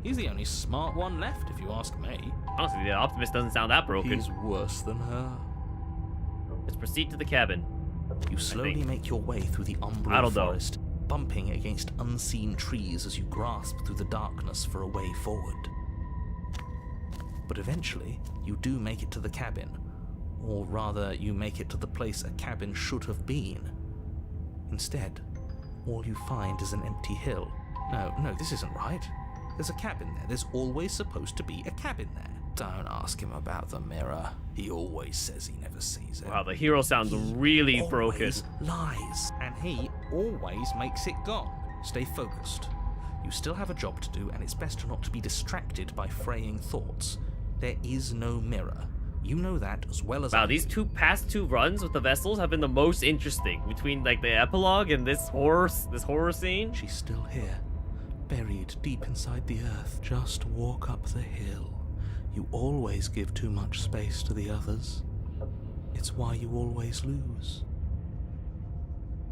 D: He's the only smart one left, if you ask me.
A: Honestly, the optimist doesn't sound that broken.
B: He's worse than her.
A: Let's proceed to the cabin.
B: You slowly make your way through the umbral forest, bumping against unseen trees as you grasp through the darkness for a way forward. But eventually, you do make it to the cabin. Or rather, you make it to the place a cabin should have been. Instead, all you find is an empty hill. No, this isn't right. There's a cabin there. There's always supposed to be a cabin there.
J: Don't ask him about the mirror. He always says he never sees it.
A: Wow, the hero sounds really broken.
B: Always lies.
D: And he always makes it gone.
B: Stay focused. You still have a job to do, and it's best not to be distracted by fraying thoughts. There is no mirror. You know that as well as I
A: Wow,
B: do.
A: these past two runs with the vessels have been the most interesting between like the epilogue and this horror scene.
B: She's still here, buried deep inside the earth. Just walk up the hill. You always give too much space to the others. It's why you always lose.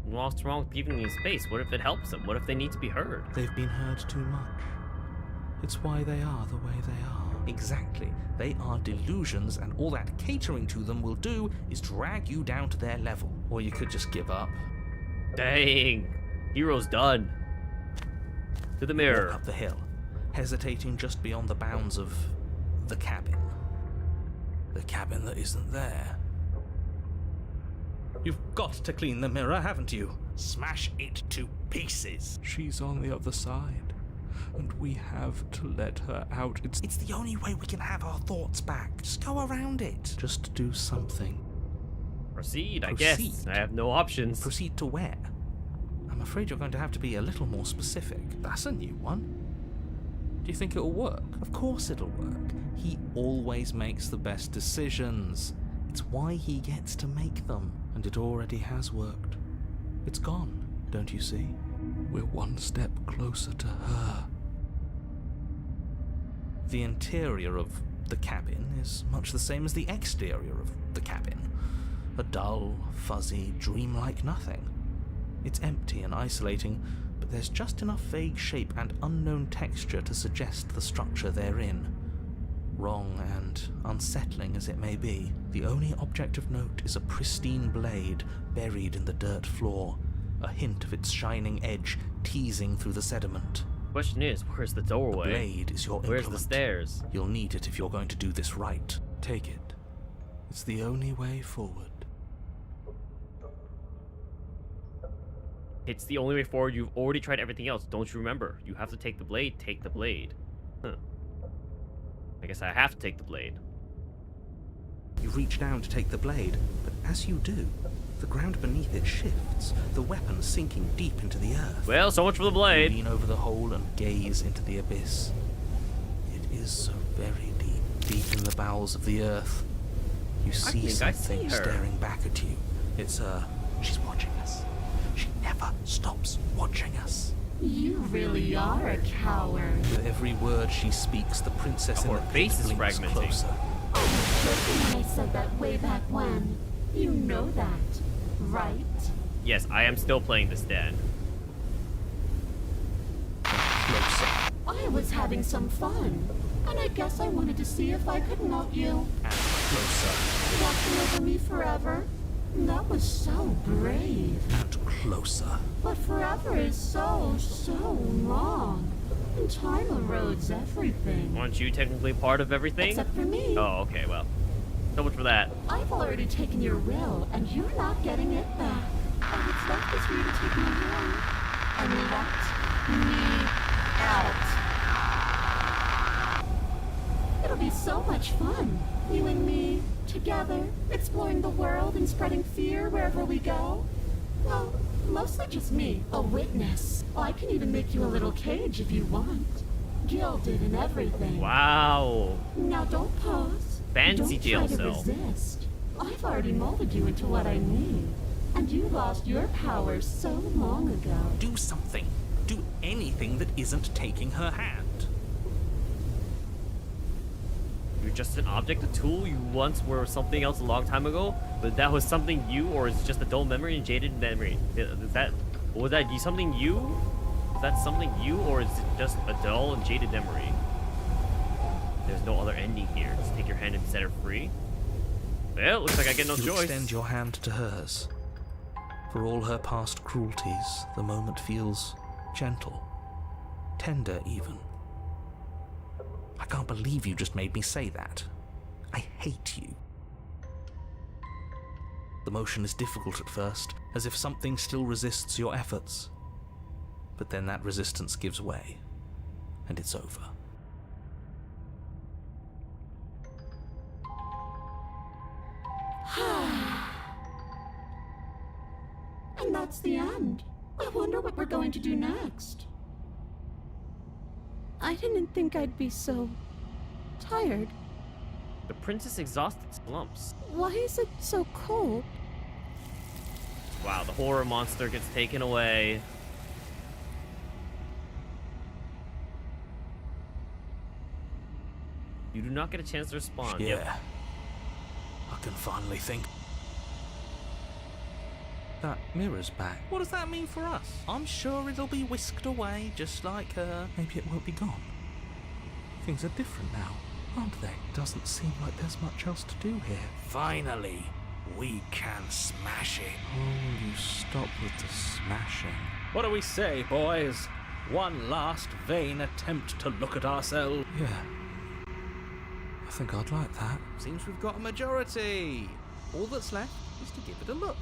A: What's wrong with giving them space? What if it helps them? What if they need to be heard?
B: They've been heard too much. It's why they are the way they are. Exactly. They are delusions, and all that catering to them will do is drag you down to their level.
D: Or you could just give up.
A: Dang. Hero's done. To the mirror.
B: Walk up the hill, hesitating just beyond the bounds of the cabin.
J: The cabin that isn't there.
B: You've got to clean the mirror, haven't you? Smash it to pieces.
D: She's on the other side, and we have to let her out.
B: It's the only way we can have our thoughts back. Just go around it. Just do something.
A: Proceed, I guess. I have no options.
B: Proceed to where? I'm afraid you're going to have to be a little more specific. That's a new one.
D: Do you think it'll work?
B: Of course it'll work. He always makes the best decisions. It's why he gets to make them. And it already has worked. It's gone, don't you see?
D: We're one step closer to her.
B: The interior of the cabin is much the same as the exterior of the cabin. A dull, fuzzy, dreamlike nothing. It's empty and isolating, but there's just enough vague shape and unknown texture to suggest the structure they're in. Wrong and unsettling as it may be, the only object of note is a pristine blade buried in the dirt floor, a hint of its shining edge teasing through the sediment.
A: Question is, where's the doorway?
B: The blade is your
A: Where's
B: implement.
A: the stairs?
B: You'll need it if you're going to do this right. Take it. It's the only way forward.
A: It's the only way forward. You've already tried everything else. Don't you remember? You have to take the blade. Take the blade. Huh. I guess I have to take the blade.
B: You reach down to take the blade, but as you do, the ground beneath it shifts, the weapon sinking deep into the earth.
A: Well, so much for the blade.
B: You lean over the hole and gaze into the abyss. It is so very deep in the bowels of the earth. You see something staring back at you. It's her. She's watching us. She never stops watching us.
C: You really are a coward.
B: With every word she speaks, the princess in the pit blinks closer.
C: I said that way back when. You know that, right?
A: Yes, I am still playing this, Dan.
B: Closer.
C: I was having some fun, and I guess I wanted to see if I could melt you.
B: And closer.
C: Watching over me forever? That was so brave.
B: And closer.
C: But forever is so long. And time erodes everything.
A: Aren't you technically part of everything?
C: Except for me.
A: Oh, okay, well. So much for that.
C: I've already taken your will, and you're not getting it back. And what's left is for you to take my hand and let me out. much fun. You and me, together, exploring the world and spreading fear wherever we go. Well, mostly just me, a witness. I can even make you a little cage if you want. Gilded and everything.
A: Wow.
C: Now don't pause.
A: Fancy
C: Don't
A: jail
C: try to
A: cell.
C: resist. I've already molded you into what I need. And you lost your powers so long ago.
B: Do something. Do anything that isn't taking her hand.
A: You're just an object, a tool. You once were something else a long time ago, but that was something you, or is it just a dull memory and jaded memory? Is that, was that something you? Is that something you, or is it just a dull and jaded memory? There's no other ending here. Just take your hand and set her free. Well, looks like I get no
B: You
A: choice.
B: extend your hand to hers. For all her past cruelties, the moment feels gentle, tender even. I can't believe you just made me say that. I hate you. The motion is difficult at first, as if something still resists your efforts. But then that resistance gives way, and it's over.
C: And that's the end. I wonder what we're going to do next.
K: I didn't think I'd be so tired.
A: The princess exhausted slumps.
K: Why is it so cold?
A: Wow, the horror monster gets taken away. You do not get a chance to respond.
B: Yeah.
A: Yep.
B: I can finally think. That mirror's back. What does that mean for us? I'm sure it'll be whisked away, just like her. Maybe it won't be gone. Things are different now, aren't they? Doesn't seem like there's much else to do here.
J: Finally, we can smash it.
B: Oh, you stop with the smashing.
D: What do we say, boys? One last vain attempt to look at ourselves.
B: Yeah. I think I'd like that.
D: Seems we've got a majority. All that's left is to give it a look.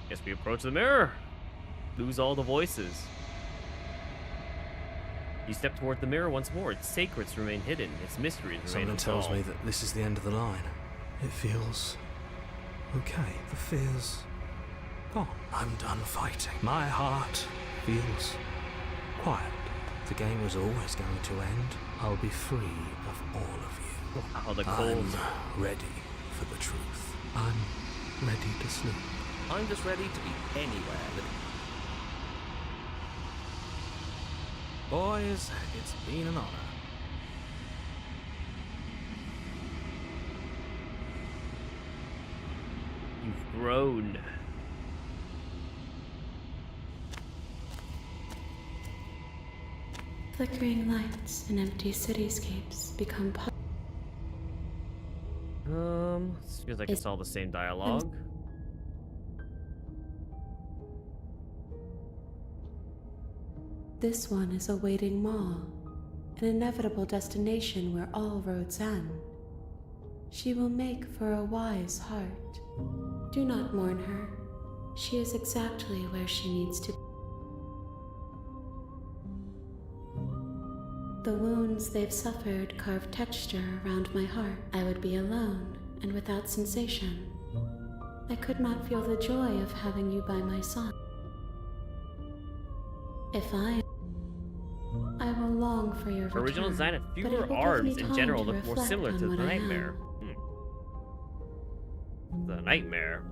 A: Guess we approach the mirror. Lose all the voices. You step toward the mirror once more. Its secrets remain hidden. Its mysteries remain
B: Someone tells me
A: unsolved.
B: that this is the end of the line. It feels okay. The fear's gone. I'm done fighting. My heart feels quiet. The game was always going to end. I'll be free of all of you.
A: Wow, the cold.
B: I'm ready for the truth. I'm ready to sleep.
E: I'm just ready to be anywhere that...
D: Boys, it's been an honor.
A: You've grown.
G: Flickering lights and empty cityscapes become
A: Feels like it's all the same dialogue.
G: This one is awaiting Ma, an inevitable destination where all roads end. She will make for a wise heart. Do not mourn her. She is exactly where she needs to be. The wounds they've suffered carve texture around my heart. I would be alone and without sensation. I could not feel the joy of having you by my side. If I will long for your return.
A: Original design had
G: but it
A: fewer
G: will give
A: arms
G: me
A: in
G: time
A: general,
G: to
A: look more
G: reflect
A: similar
G: on
A: to the
G: what I am.
A: nightmare. The nightmare.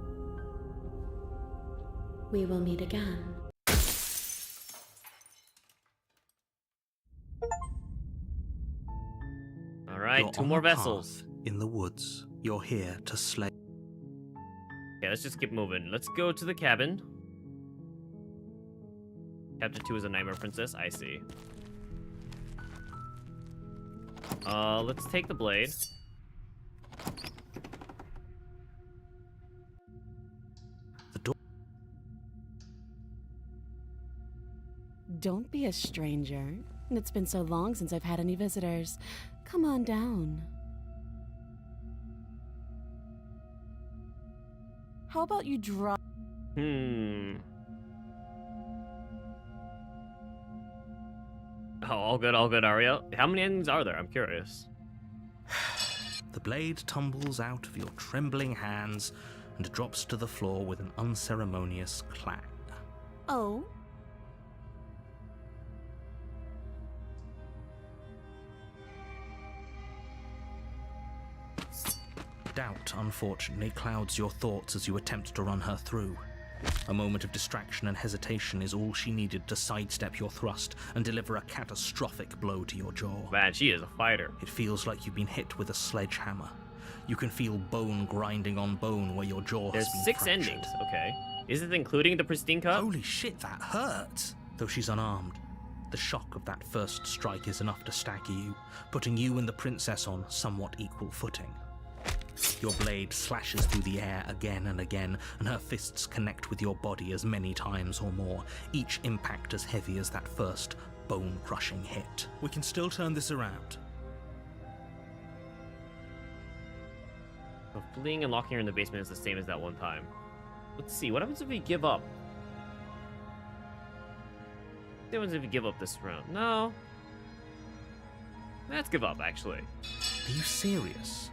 G: We will meet again.
A: Alright,
B: You're
A: two
B: on
A: more
B: a
A: vessels.
B: path in the woods. You're here to slay.
A: Okay, let's just keep moving. Let's go to the cabin. Chapter 2 is a nightmare princess. I see. Let's take the blade.
B: The door.
I: Don't be a stranger. It's been so long since I've had any visitors. Come on down. How about you drop?
A: Oh, all good, Aria. How many endings are there? I'm curious.
B: The blade tumbles out of your trembling hands and drops to the floor with an unceremonious clang.
I: Oh?
B: Doubt, unfortunately, clouds your thoughts as you attempt to run her through. A moment of distraction and hesitation is all she needed to sidestep your thrust and deliver a catastrophic blow to your jaw.
A: Man, she is a fighter.
B: It feels like you've been hit with a sledgehammer. You can feel bone grinding on bone where your jaw
A: There's
B: has been
A: 6
B: fractured.
A: endings, okay. Is it including the pristine cut?
B: Holy shit, that hurt! Though she's unarmed, the shock of that first strike is enough to stagger you, putting you and the princess on somewhat equal footing. Your blade slashes through the air again and again, and her fists connect with your body as many times or more, each impact as heavy as that first bone-crushing hit.
D: We can still turn this around.
A: So fleeing and locking her in the basement is the same as that one time. Let's see, what happens if we give up? What happens if we give up this round? No. Let's give up, actually.
B: Are you serious?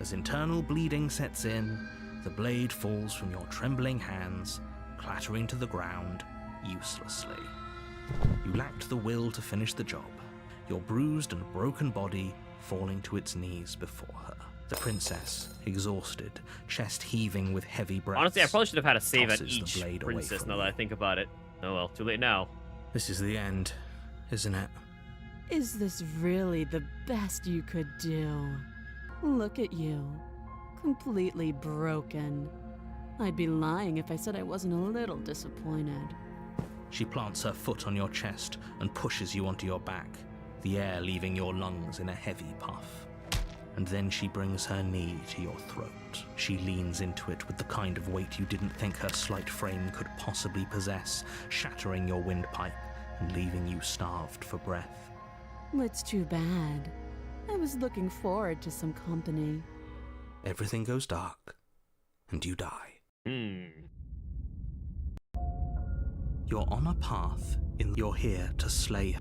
B: As internal bleeding sets in, the blade falls from your trembling hands, clattering to the ground uselessly. You lacked the will to finish the job, your bruised and broken body falling to its knees before her. The princess, exhausted, chest heaving with heavy breaths.
A: Honestly, I probably should have had a save at
B: tosses the
A: each
B: blade away
A: princess
B: from
A: now that I
B: you.
A: think about it. Oh well, too late now.
B: This is the end, isn't it?
I: Is this really the best you could do? Look at you. Completely broken. I'd be lying if I said I wasn't a little disappointed.
B: She plants her foot on your chest and pushes you onto your back, the air leaving your lungs in a heavy puff. And then she brings her knee to your throat. She leans into it with the kind of weight you didn't think her slight frame could possibly possess, shattering your windpipe and leaving you starved for breath.
I: It's too bad. I was looking forward to some company.
B: Everything goes dark, and you die. You're on a path, you're here to slay her.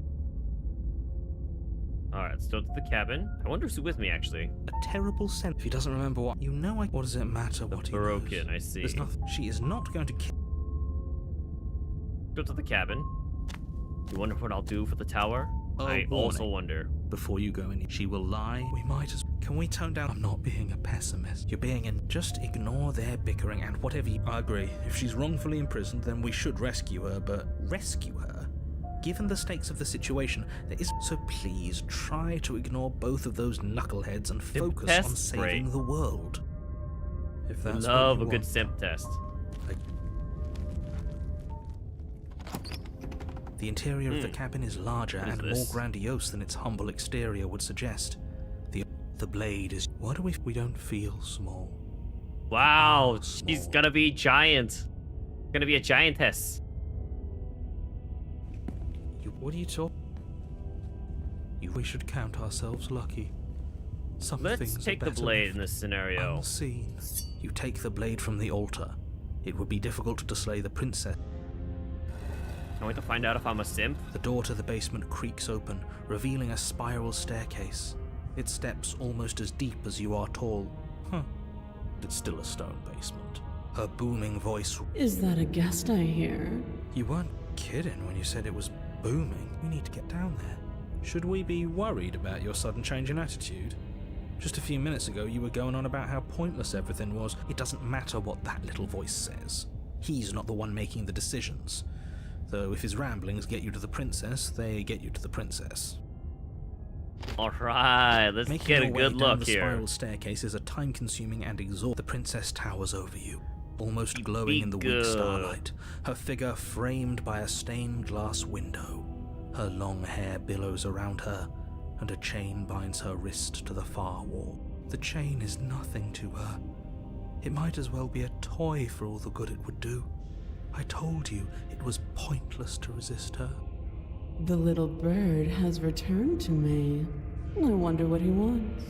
A: Alright, let's go to the cabin. I wonder who's with me, actually.
B: A terrible sense. If he doesn't remember what you know, what does it matter what he knows?
A: Broken, I see.
B: There's nothing. She is not going to kill.
A: Go to the cabin. You wonder what I'll do for the tower?
B: Oh,
A: I also
B: warning.
A: wonder.
B: Before you go in, she will lie. We might as. Can we tone down? I'm not being a pessimist. You're being in. Just ignore their bickering and whatever you.
D: I agree. If she's wrongfully imprisoned, then we should rescue her, but
B: Rescue her? Given the stakes of the situation, there is. So please try to ignore both of those knuckleheads and focus
A: pest
B: on
A: spray.
B: saving the world.
D: if that's
A: Love
D: what
A: a
D: you
A: good
D: want.
A: simp test.
B: The interior of the cabin is larger
A: What is
B: and
A: this?
B: more grandiose than its humble exterior would suggest. The blade is. Why do we don't feel small?
A: Wow,
B: Oh,
A: she's
B: small.
A: gonna be giant. Gonna be a giantess.
B: What are you talking? We should count ourselves lucky. Some
A: Let's
B: things are
A: take the
B: better
A: blade
B: if
A: in this scenario.
B: unseen. You take the blade from the altar. It would be difficult to slay the princess.
A: Can't wait to find out if I'm a simp.
B: The door to the basement creaks open, revealing a spiral staircase. Its steps almost as deep as you are tall. It's still a stone basement. Her booming voice.
I: Is that a guest I hear?
B: You weren't kidding when you said it was booming. We need to get down there.
D: Should we be worried about your sudden change in attitude? Just a few minutes ago, you were going on about how pointless everything was.
B: It doesn't matter what that little voice says. He's not the one making the decisions. Though if his ramblings get you to the princess, they get you to the princess.
A: Alright, let's
B: Making
A: get a
B: your way
A: good
B: down
A: look
B: the
A: here.
B: spiral staircase is a time-consuming and exhausting. The princess towers over you, almost glowing in the weak
A: good.
B: starlight, her figure framed by a stained glass window. Her long hair billows around her, and a chain binds her wrist to the far wall. The chain is nothing to her. It might as well be a toy for all the good it would do. I told you it was pointless to resist her.
I: The little bird has returned to me. I wonder what he wants.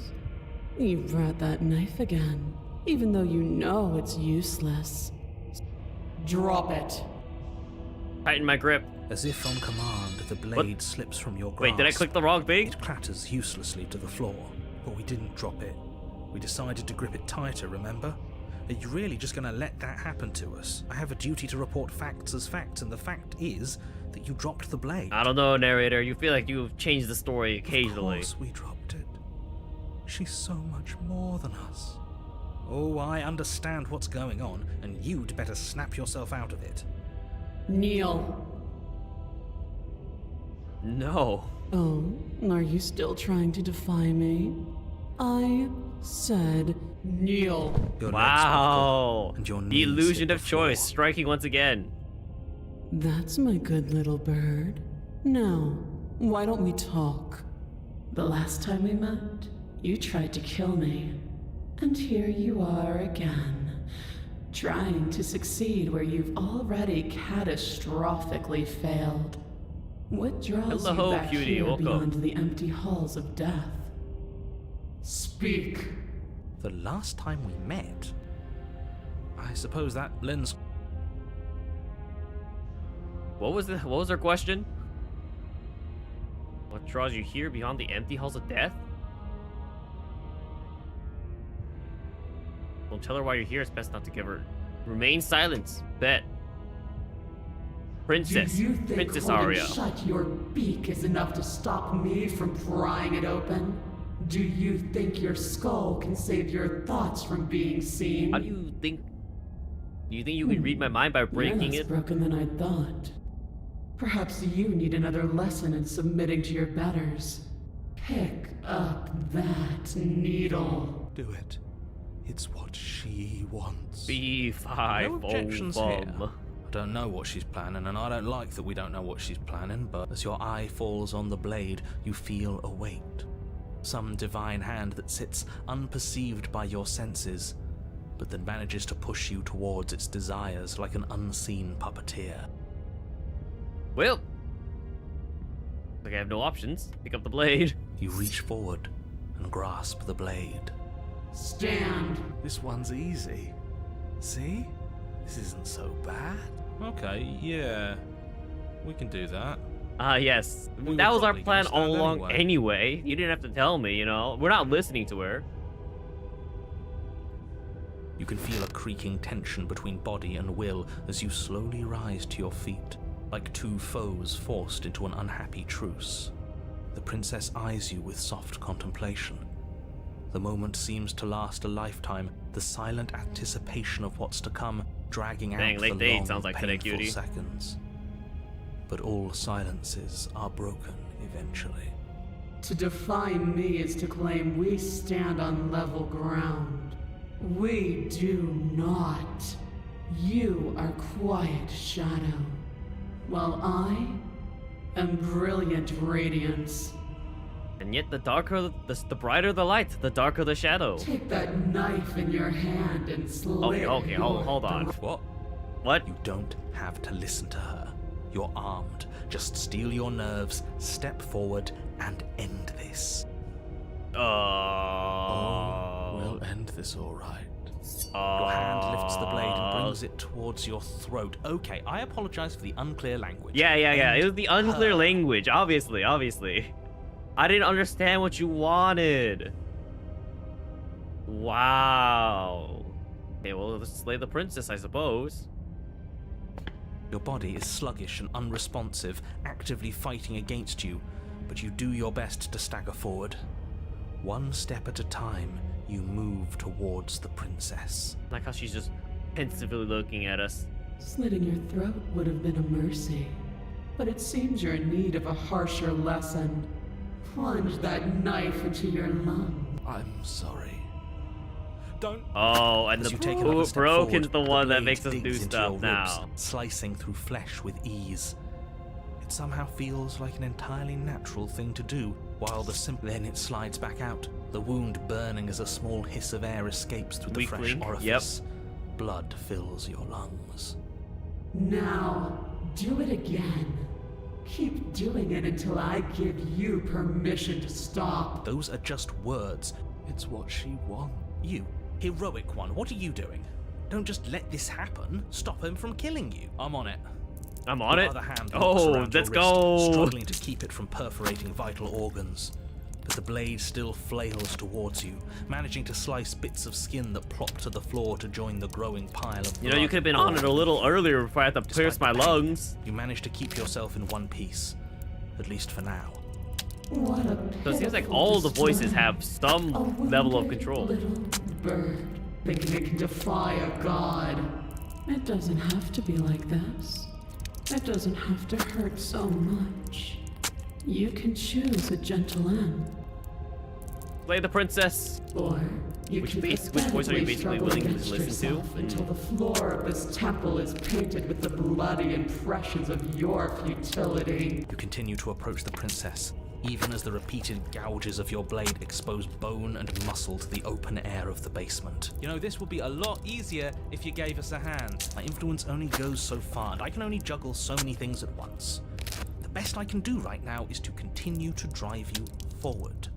I: You brought that knife again, even though you know it's useless. Drop it.
A: Tighten my grip.
B: As if on command, the blade slips from your grasp.
A: Wait, did I click the wrong thing?
B: It clatters uselessly to the floor. But we didn't drop it. We decided to grip it tighter, remember? Are you really just going to let that happen to us? I have a duty to report facts as facts, and the fact is that you dropped the blade.
A: I don't know, narrator. You feel like you've changed the story occasionally.
B: Of course we dropped it. She's so much more than us. Oh, I understand what's going on, and you'd better snap yourself out of it.
I: Kneel.
A: No.
I: Oh, are you still trying to defy me? I said kneel.
B: Your legs
A: Wow.
B: buckle, and your
A: The
B: knees
A: illusion
B: hit
A: of
B: the
A: choice
B: floor.
A: striking once again.
I: That's my good little bird. Now, why don't we talk? The last time we met, you tried to kill me. And here you are again, trying to succeed where you've already catastrophically failed. What draws
A: Hello,
I: you back
A: cutie,
I: here
A: welcome.
I: beyond the empty halls of death? Speak.
B: The last time we met? I suppose that lends...
A: What was her question? What draws you here beyond the empty halls of death? Don't tell her why you're here. It's best not to give her. Remain silent. Bet. Princess.
I: Do you think
A: Princess
I: holding
A: Aria.
I: shut your beak is enough to stop me from prying it open? Do you think your skull can save your thoughts from being seen?
A: How do you think? Do you think you can read my mind by breaking
I: You're less
A: it?
I: broken than I thought. Perhaps you need another lesson in submitting to your betters. Pick up that needle.
B: Do it. It's what she wants.
A: B5.
B: No objections here.
A: bum.
B: I don't know what she's planning, and I don't like that we don't know what she's planning, but as your eye falls on the blade, you feel a weight. Some divine hand that sits unperceived by your senses, but that manages to push you towards its desires like an unseen puppeteer.
A: Well, like I have no options. Pick up the blade.
B: You reach forward and grasp the blade.
I: Stand.
B: This one's easy. See? This isn't so bad. Okay, yeah. We can do that.
A: Yes.
B: We
A: That
B: were
A: was our
B: probably gonna
A: plan all
B: stand
A: along anyway. You didn't have to tell me, you know. We're not listening to her.
B: You can feel a creaking tension between body and will as you slowly rise to your feet, like two foes forced into an unhappy truce. The princess eyes you with soft contemplation. The moment seems to last a lifetime, the silent anticipation of what's to come dragging
A: Dang,
B: out
A: late
B: the
A: date
B: long,
A: sounds like today,
B: painful
A: cutie.
B: seconds. But all silences are broken eventually.
I: To defy me is to claim we stand on level ground. We do not. You are quiet shadow, while I am brilliant radiance.
A: And yet, the darker, the brighter the light, the darker the shadow.
I: Take that knife in your hand and slit
A: Okay,
I: your
A: hold on.
B: What?
A: What?
B: You don't have to listen to her. You're armed. Just steel your nerves, step forward, and end this. We'll end this all right. Your hand lifts the blade and brings it towards your throat. Okay, I apologize for the unclear language.
A: Yeah.
B: End
A: It was the unclear
B: her.
A: language, obviously. I didn't understand what you wanted. Wow. Okay, well, let's slay the princess, I suppose.
B: Your body is sluggish and unresponsive, actively fighting against you, but you do your best to stagger forward. One step at a time, you move towards the princess.
A: Like how she's just pensively looking at us.
I: Slitting your throat would have been a mercy, but it seems you're in need of a harsher lesson. Plunge that knife into your lung.
B: I'm sorry. Don't.
A: Oh, and
B: As
A: the
B: you take another step
A: broken's
B: forward,
A: the one that
B: blade
A: makes us
B: digs
A: do
B: into
A: stuff
B: your
A: now.
B: ribs, slicing through flesh with ease. It somehow feels like an entirely natural thing to do, while then it slides back out, the wound burning as a small hiss of air escapes through the fresh
A: Weakling,
B: orifice. Blood fills your lungs.
I: Now, do it again. Keep doing it until I give you permission to stop.
B: Those are just words. It's what she wants. You, heroic one, what are you doing? Don't just let this happen. Stop him from killing you. I'm on it.
A: I'm on
B: Your
A: it.
B: other hand locks
A: Oh,
B: around your
A: let's
B: wrist,
A: go.
B: struggling to keep it from perforating vital organs. but the blade still flails towards you, managing to slice bits of skin that plop to the floor to join the growing pile of blood.
A: You know, you could have been on it a little earlier before I had to pierce my lungs.
B: You manage to keep yourself in one piece, at least for now.
C: What a
A: So it seems like all the voices have some level of control.
C: little bird thinking it can defy a god. It doesn't have to be like this. It doesn't have to hurt so much. You can choose a gentle end.
A: Play the princess.
C: Or you
A: Which
C: can
A: voice are you basically
C: struggle
A: willing to
C: against
A: listen to?
C: yourself until the floor of this temple is painted with the bloody impressions of your futility.
B: You continue to approach the princess, even as the repeated gouges of your blade expose bone and muscle to the open air of the basement. You know, this would be a lot easier if you gave us a hand. My influence only goes so far, and I can only juggle so many things at once. The best I can do right now is to continue to drive you forward.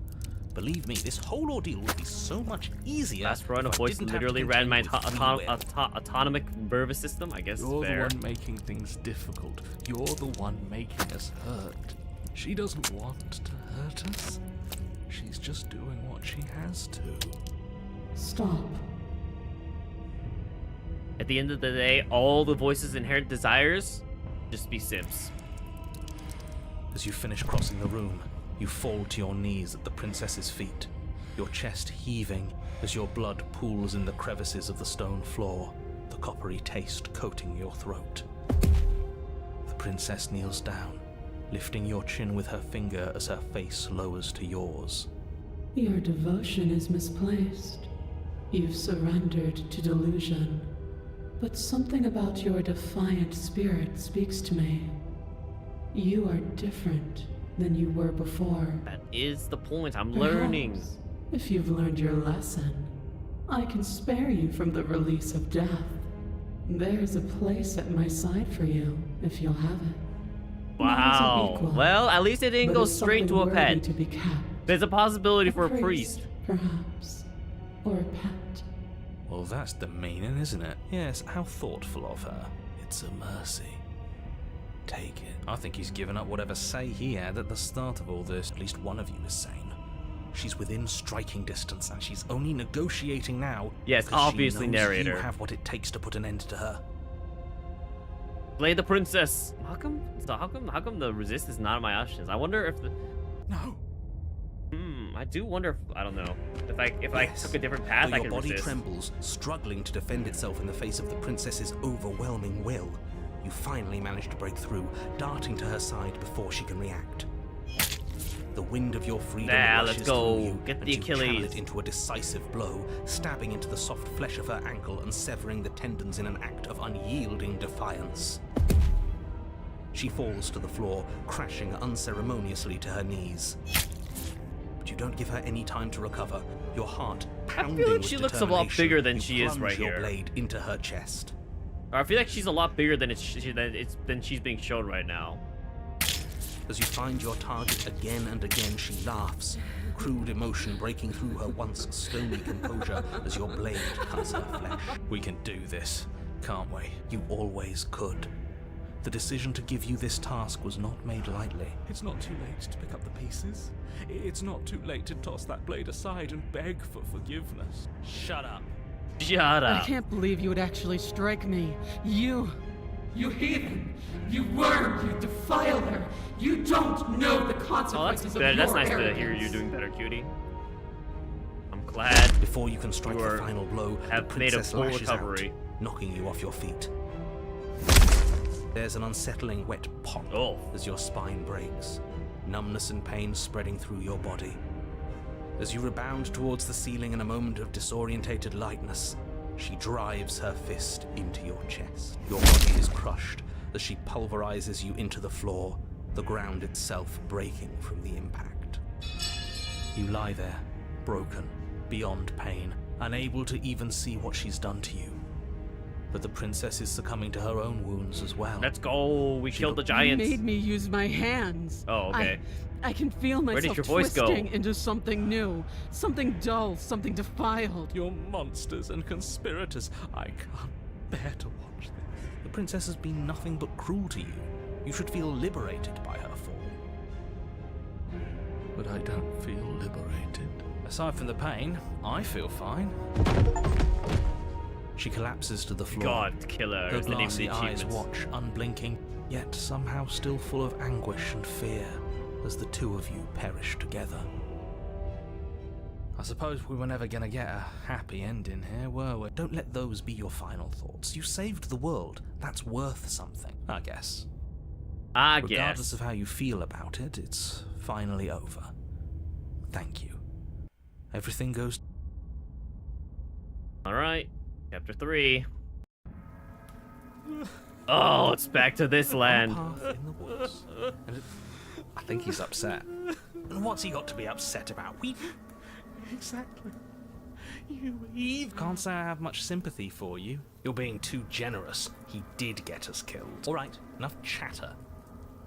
B: Believe me, this whole ordeal would be so much easier.
A: Last run, a
B: if I
A: voice
B: didn't have to
A: literally ran my
B: contend with free will.
A: autonomic nervous system. I guess
B: You're
A: it's fair.
B: the one making things difficult. You're the one making us hurt. She doesn't want to hurt us. She's just doing what she has to.
C: Stop.
A: At the end of the day, all the voices' inherent desires just be simps.
B: As you finish crossing the room, you fall to your knees at the princess's feet, your chest heaving as your blood pools in the crevices of the stone floor, the coppery taste coating your throat. The princess kneels down, lifting your chin with her finger as her face lowers to yours.
C: Your devotion is misplaced. You've surrendered to delusion. But something about your defiant spirit speaks to me. You are different than you were before.
A: That is the point. I'm
C: Perhaps,
A: learning.
C: If you've learned your lesson, I can spare you from the release of death. There's a place at my side for you, if you'll have it. Not as an
A: Wow.
C: equal,
A: Well, at least it didn't
C: but
A: go
C: as
A: straight to a
C: something worthy
A: pet.
C: to be kept.
A: There's a possibility for a priest.
C: Perhaps. Or a pet.
B: Well, that's demeaning, isn't it? Yes, how thoughtful of her. It's a mercy. Take it. I think he's given up whatever say he had at the start of all this. At least one of you is sane. She's within striking distance, and she's only negotiating now.
A: Yes,
B: because
A: obviously,
B: she knows
A: narrator.
B: You have what it takes to put an end to her.
A: Play the princess. How come the resist is not on my options? I wonder if the
B: No.
A: I do wonder if I don't know. If I took a different path,
B: Though
A: I
B: your
A: could
B: body
A: resist.
B: trembles, struggling to defend itself in the face of the princess's overwhelming will, you finally manage to break through, darting to her side before she can react. The wind of your freedom rushes
A: let's go.
B: through you,
A: Get
B: and
A: the
B: you channel
A: Achilles.
B: it into a decisive blow, stabbing into the soft flesh of her ankle and severing the tendons in an act of unyielding defiance. She falls to the floor, crashing unceremoniously to her knees. But you don't give her any time to recover, your heart pounding
A: like
B: with
A: she looks a lot
B: determination.
A: bigger than
B: You
A: she is
B: plunge
A: right
B: your
A: here.
B: blade into her chest.
A: Or I feel like she's a lot bigger than than she's being shown right now.
B: As you find your target again and again, she laughs, crude emotion breaking through her once stony composure as your blade cuts her flesh. We can do this, can't we? You always could. The decision to give you this task was not made lightly.
E: It's not too late to pick up the pieces. It's not too late to toss that blade aside and beg for forgiveness.
B: Shut up.
A: Shut
I: I
A: up.
I: can't believe you would actually strike me. You
C: heathen! You worm! You defiler! You don't know the
A: Oh,
C: consequences of
A: that's
C: your
A: nice to
C: arrogance.
A: hear you're doing better, cutie. I'm glad
B: Before you can strike
A: You
B: the final blow,
A: have
B: the
A: made a
B: princess
A: full
B: lashes
A: recovery.
B: out, knocking you off your feet. There's an unsettling wet pop as your spine breaks, numbness and pain spreading through your body. As you rebound towards the ceiling in a moment of disorientated lightness, she drives her fist into your chest. Your body is crushed as she pulverizes you into the floor, the ground itself breaking from the impact. You lie there, broken, beyond pain, unable to even see what she's done to you. But the princess is succumbing to her own wounds as well.
A: Let's go. We killed the
I: You
A: giants.
I: made me use my hands.
A: Oh, okay.
I: I can feel
A: Where did
I: myself
A: your voice go?
I: twisting into something new, something dull, something defiled.
E: You're monsters and conspirators. I can't bear to watch this.
B: The princess has been nothing but cruel to you. You should feel liberated by her fall.
D: but I don't feel liberated. Aside from the pain, I feel fine. She collapses to the floor.
A: God, killer.
D: Her
A: is the name of the
D: glassy eyes
A: achievements.
D: watch, unblinking, yet somehow still full of anguish and fear as the two of you perish together. I suppose we were never gonna get a happy ending here, were we? Don't let those be your final thoughts. You saved the world. That's worth something, I guess. Regardless of how you feel about it, it's finally over. Thank you. Everything goes...
A: Alright, chapter 3. Oh, it's back to this land.
D: Path in the woods. I think he's upset. And what's he got to be upset about? Exactly. Eve can't say I have much sympathy for you. You're being too generous. He did get us killed. Alright, enough chatter.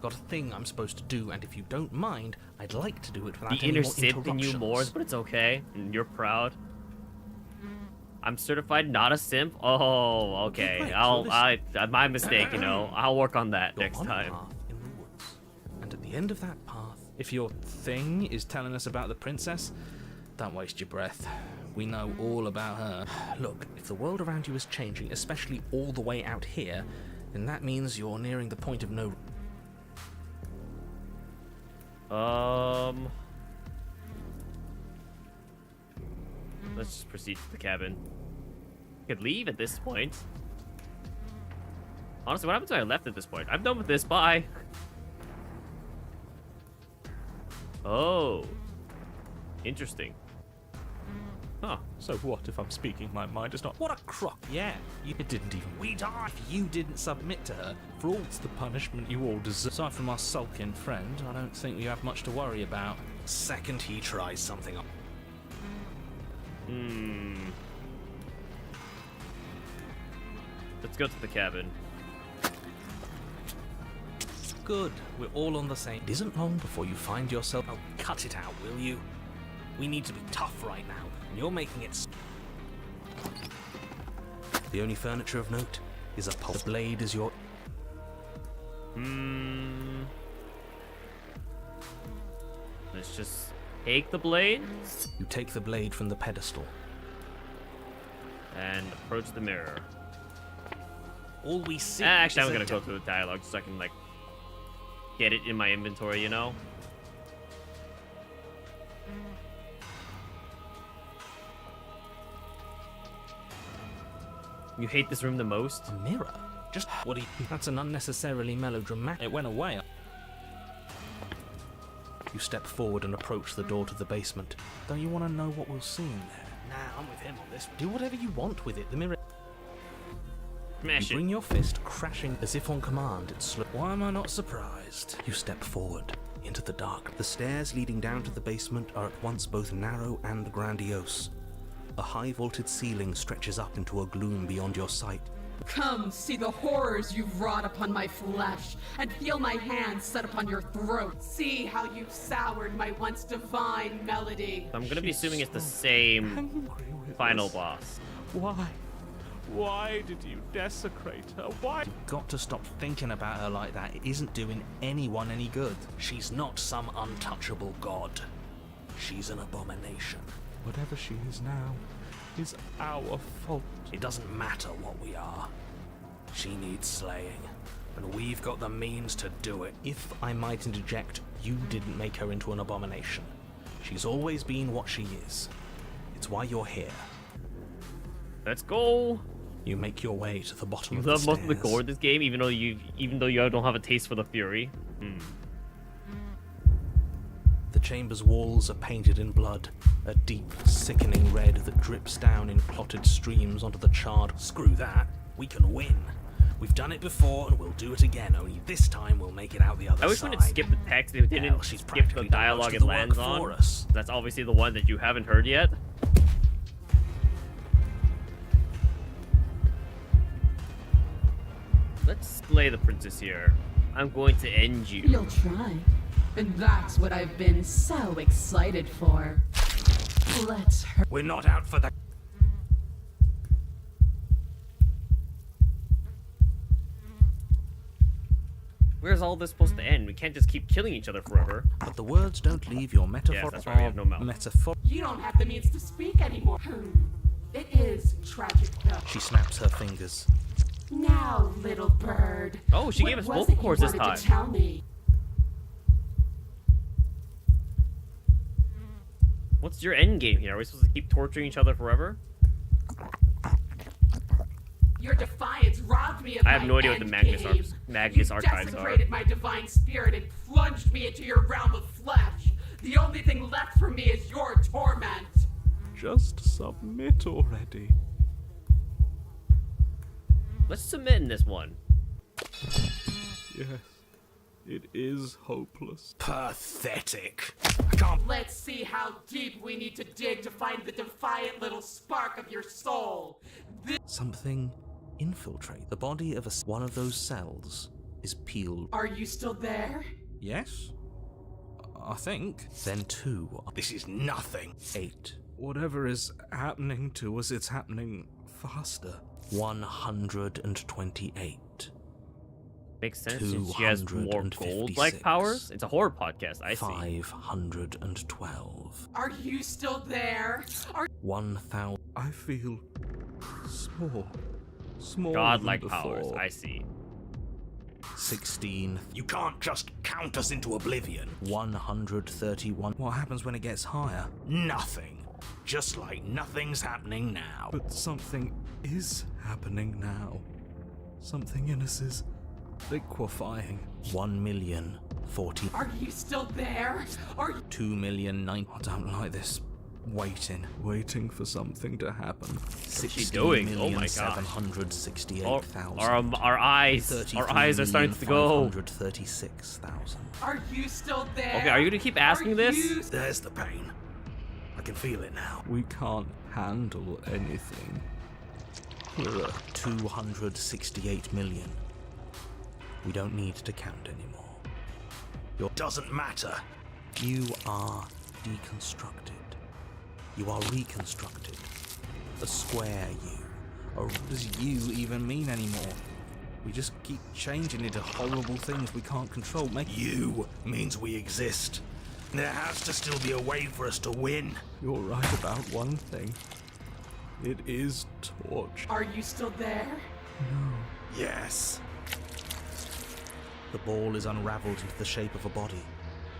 D: Got a thing I'm supposed to do, and if you don't mind, I'd like to do it without
A: The
D: any
A: inner
D: more
A: Sith in you
D: interruptions.
A: more, but it's okay. And you're proud. I'm certified not a simp? Oh, okay.
D: Great,
A: My mistake, you know. I'll work on that
D: You're
A: next
D: on a
A: time.
D: path in the woods, and at the end of that path, if your thing is telling us about the princess, don't waste your breath. We know all about her. Look, if the world around you is changing, especially all the way out here, then that means you're nearing the point of no...
A: Let's just proceed to the cabin. We could leave at this point. Honestly, what happens if I left at this point? I'm done with this. Bye. Oh. Interesting. Huh.
D: So what if I'm speaking my mind? It's not... What a crock! Yeah, you didn't even... We died! If you didn't submit to her, for all the punishment you all deserve. Aside from our sulking friend, I don't think you have much to worry about.
J: Second he tries something up.
A: Let's go to the cabin.
D: Good, we're all on the same... It isn't long before you find yourself...
J: Oh, cut it out, will you? We need to be tough right now, and you're making it...
B: The only furniture of note is a pole. The blade is your...
A: Let's just take the blade
B: You take the blade from the pedestal.
A: and approach the mirror.
J: All we see
A: Actually,
J: is
A: I'm
J: a
A: gonna go through the dialogue so I can, like, get it in my inventory, you know? You hate this room the most?
D: A mirror? Just... What do you... That's an unnecessarily melodramatic... It went away.
B: You step forward and approach the door to the basement. Don't you want to know what we'll see in there?
J: Nah, I'm with him on this.
D: Do whatever you want with it. The mirror...
A: Smash
B: You
A: it.
B: bring your fist crashing as if on command. It's
D: Why am I not surprised?
B: You step forward into the dark. The stairs leading down to the basement are at once both narrow and grandiose. A high vaulted ceiling stretches up into a gloom beyond your sight.
F: Come, see the horrors you've wrought upon my flesh, and feel my hands set upon your throat. See how you've soured my once divine melody.
A: I'm gonna be assuming it's the same final boss.
D: Why? Why did you desecrate her? Why? You've got to stop thinking about her like that. It isn't doing anyone any good.
J: She's not some untouchable god. She's an abomination.
D: Whatever she is now is our fault.
J: It doesn't matter what we are. She needs slaying, and we've got the means to do it.
B: If I might interject, you didn't make her into an abomination. She's always been what she is. It's why you're here.
A: Let's go.
B: You make your way to the bottom
A: You
B: of the
A: love
B: stairs.
A: most of the gore in this game, even though you don't have a taste for the fury.
B: The chamber's walls are painted in blood, a deep, sickening red that drips down in clotted streams onto the charred...
J: Screw that. We can win. We've done it before, and we'll do it again, only this time we'll make it out the other
A: I wish
J: side.
A: when it skipped the text, it didn't
J: Hell, she's
A: skip the
J: practically done most
A: dialogue
J: of
A: it
J: the
A: lands
J: work
A: on.
J: for us.
A: That's obviously the one that you haven't heard yet. Let's slay the princess here. I'm going to end you.
F: You'll try. And that's what I've been so excited for. Let's hurry.
J: We're not out for the...
A: Where's all this supposed to end? We can't just keep killing each other forever.
B: But the words don't leave your metaphor.
A: Yes, that's right, we have no mouth.
C: You don't have the means to speak anymore. It is tragic, though.
B: She snaps her fingers.
C: Now, little bird.
A: Oh, she gave us vocal cords this time.
C: Tell me.
A: What's your end game here? Are we supposed to keep torturing each other forever?
C: Your defiance robbed me of
A: I have no idea what the Magnus
C: You
A: archives are.
C: desecrated my divine spirit and plunged me into your realm of flesh. The only thing left for me is your torment.
B: Just submit already.
A: Let's submit in this one.
B: Yes, it is hopeless.
J: Pathetic. I can't.
C: Let's see how deep we need to dig to find the defiant little spark of your soul.
B: Something infiltrate the body of one of those cells is peeled.
C: Are you still there?
B: Yes, I think. Then 2.
J: This is nothing.
B: 8. Whatever is happening to us, it's happening faster. 128.
A: Makes sense since she has more gold-like powers. It's a horror podcast, I see.
B: 512.
C: Are you still there?
B: 1,000. I feel small. Small.
A: God-like powers, I see.
B: 16.
J: You can't just count us into oblivion.
B: 131. What happens when it gets higher?
J: Nothing. Just like nothing's happening now.
B: But something is happening now. Something in us is liquefying. 1,040.
C: Are you still there? Are you...
B: 2,009. I don't like this. Waiting for something to happen.
A: What's she doing? Oh my god.
B: 768,000.
A: Our eyes are starting to go.
B: 536,000.
C: Are you still there?
A: Okay, are you gonna keep asking this?
J: There's the pain. I can feel it now.
B: We can't handle anything. We're at
J: 268 million. We don't need to count anymore. Doesn't matter.
B: You are deconstructed. You are reconstructed. A square you. Or does you even mean anymore? We just keep changing into horrible things we can't control.
J: You means we exist. There has to still be a way for us to win.
B: You're right about one thing. It is torture.
C: Are you still there?
B: No.
J: Yes.
B: The ball is unraveled into the shape of a body.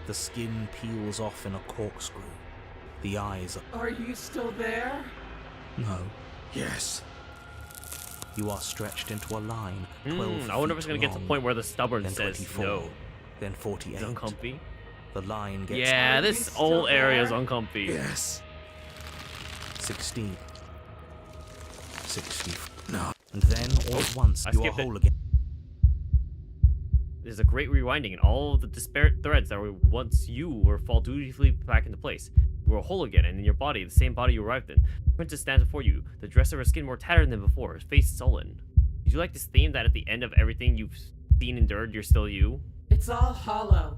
B: The skin peels off in a corkscrew. The eyes
C: are you still there?
B: No.
J: Yes.
B: You are stretched into a line 12
A: I wonder if it's
B: going
A: to get to the point where the stubborn
B: then
A: says
B: 24,
A: no.
B: Then 48.
A: It's uncomfy.
B: The line gets...
A: Yeah, this whole area is uncomfy.
J: Yes.
B: 16. 60.
J: No.
B: And then, all at once, you are whole again.
A: There's a great rewinding, and all of the disparate threads that were once you were fall dutifully back into place. You were whole again, and in your body, the same body you arrived in. The princess stands before you, the dress of her skin more tattered than before, her face sullen. Did you like this theme that at the end of everything you've seen and endured, you're still you?
C: It's all hollow.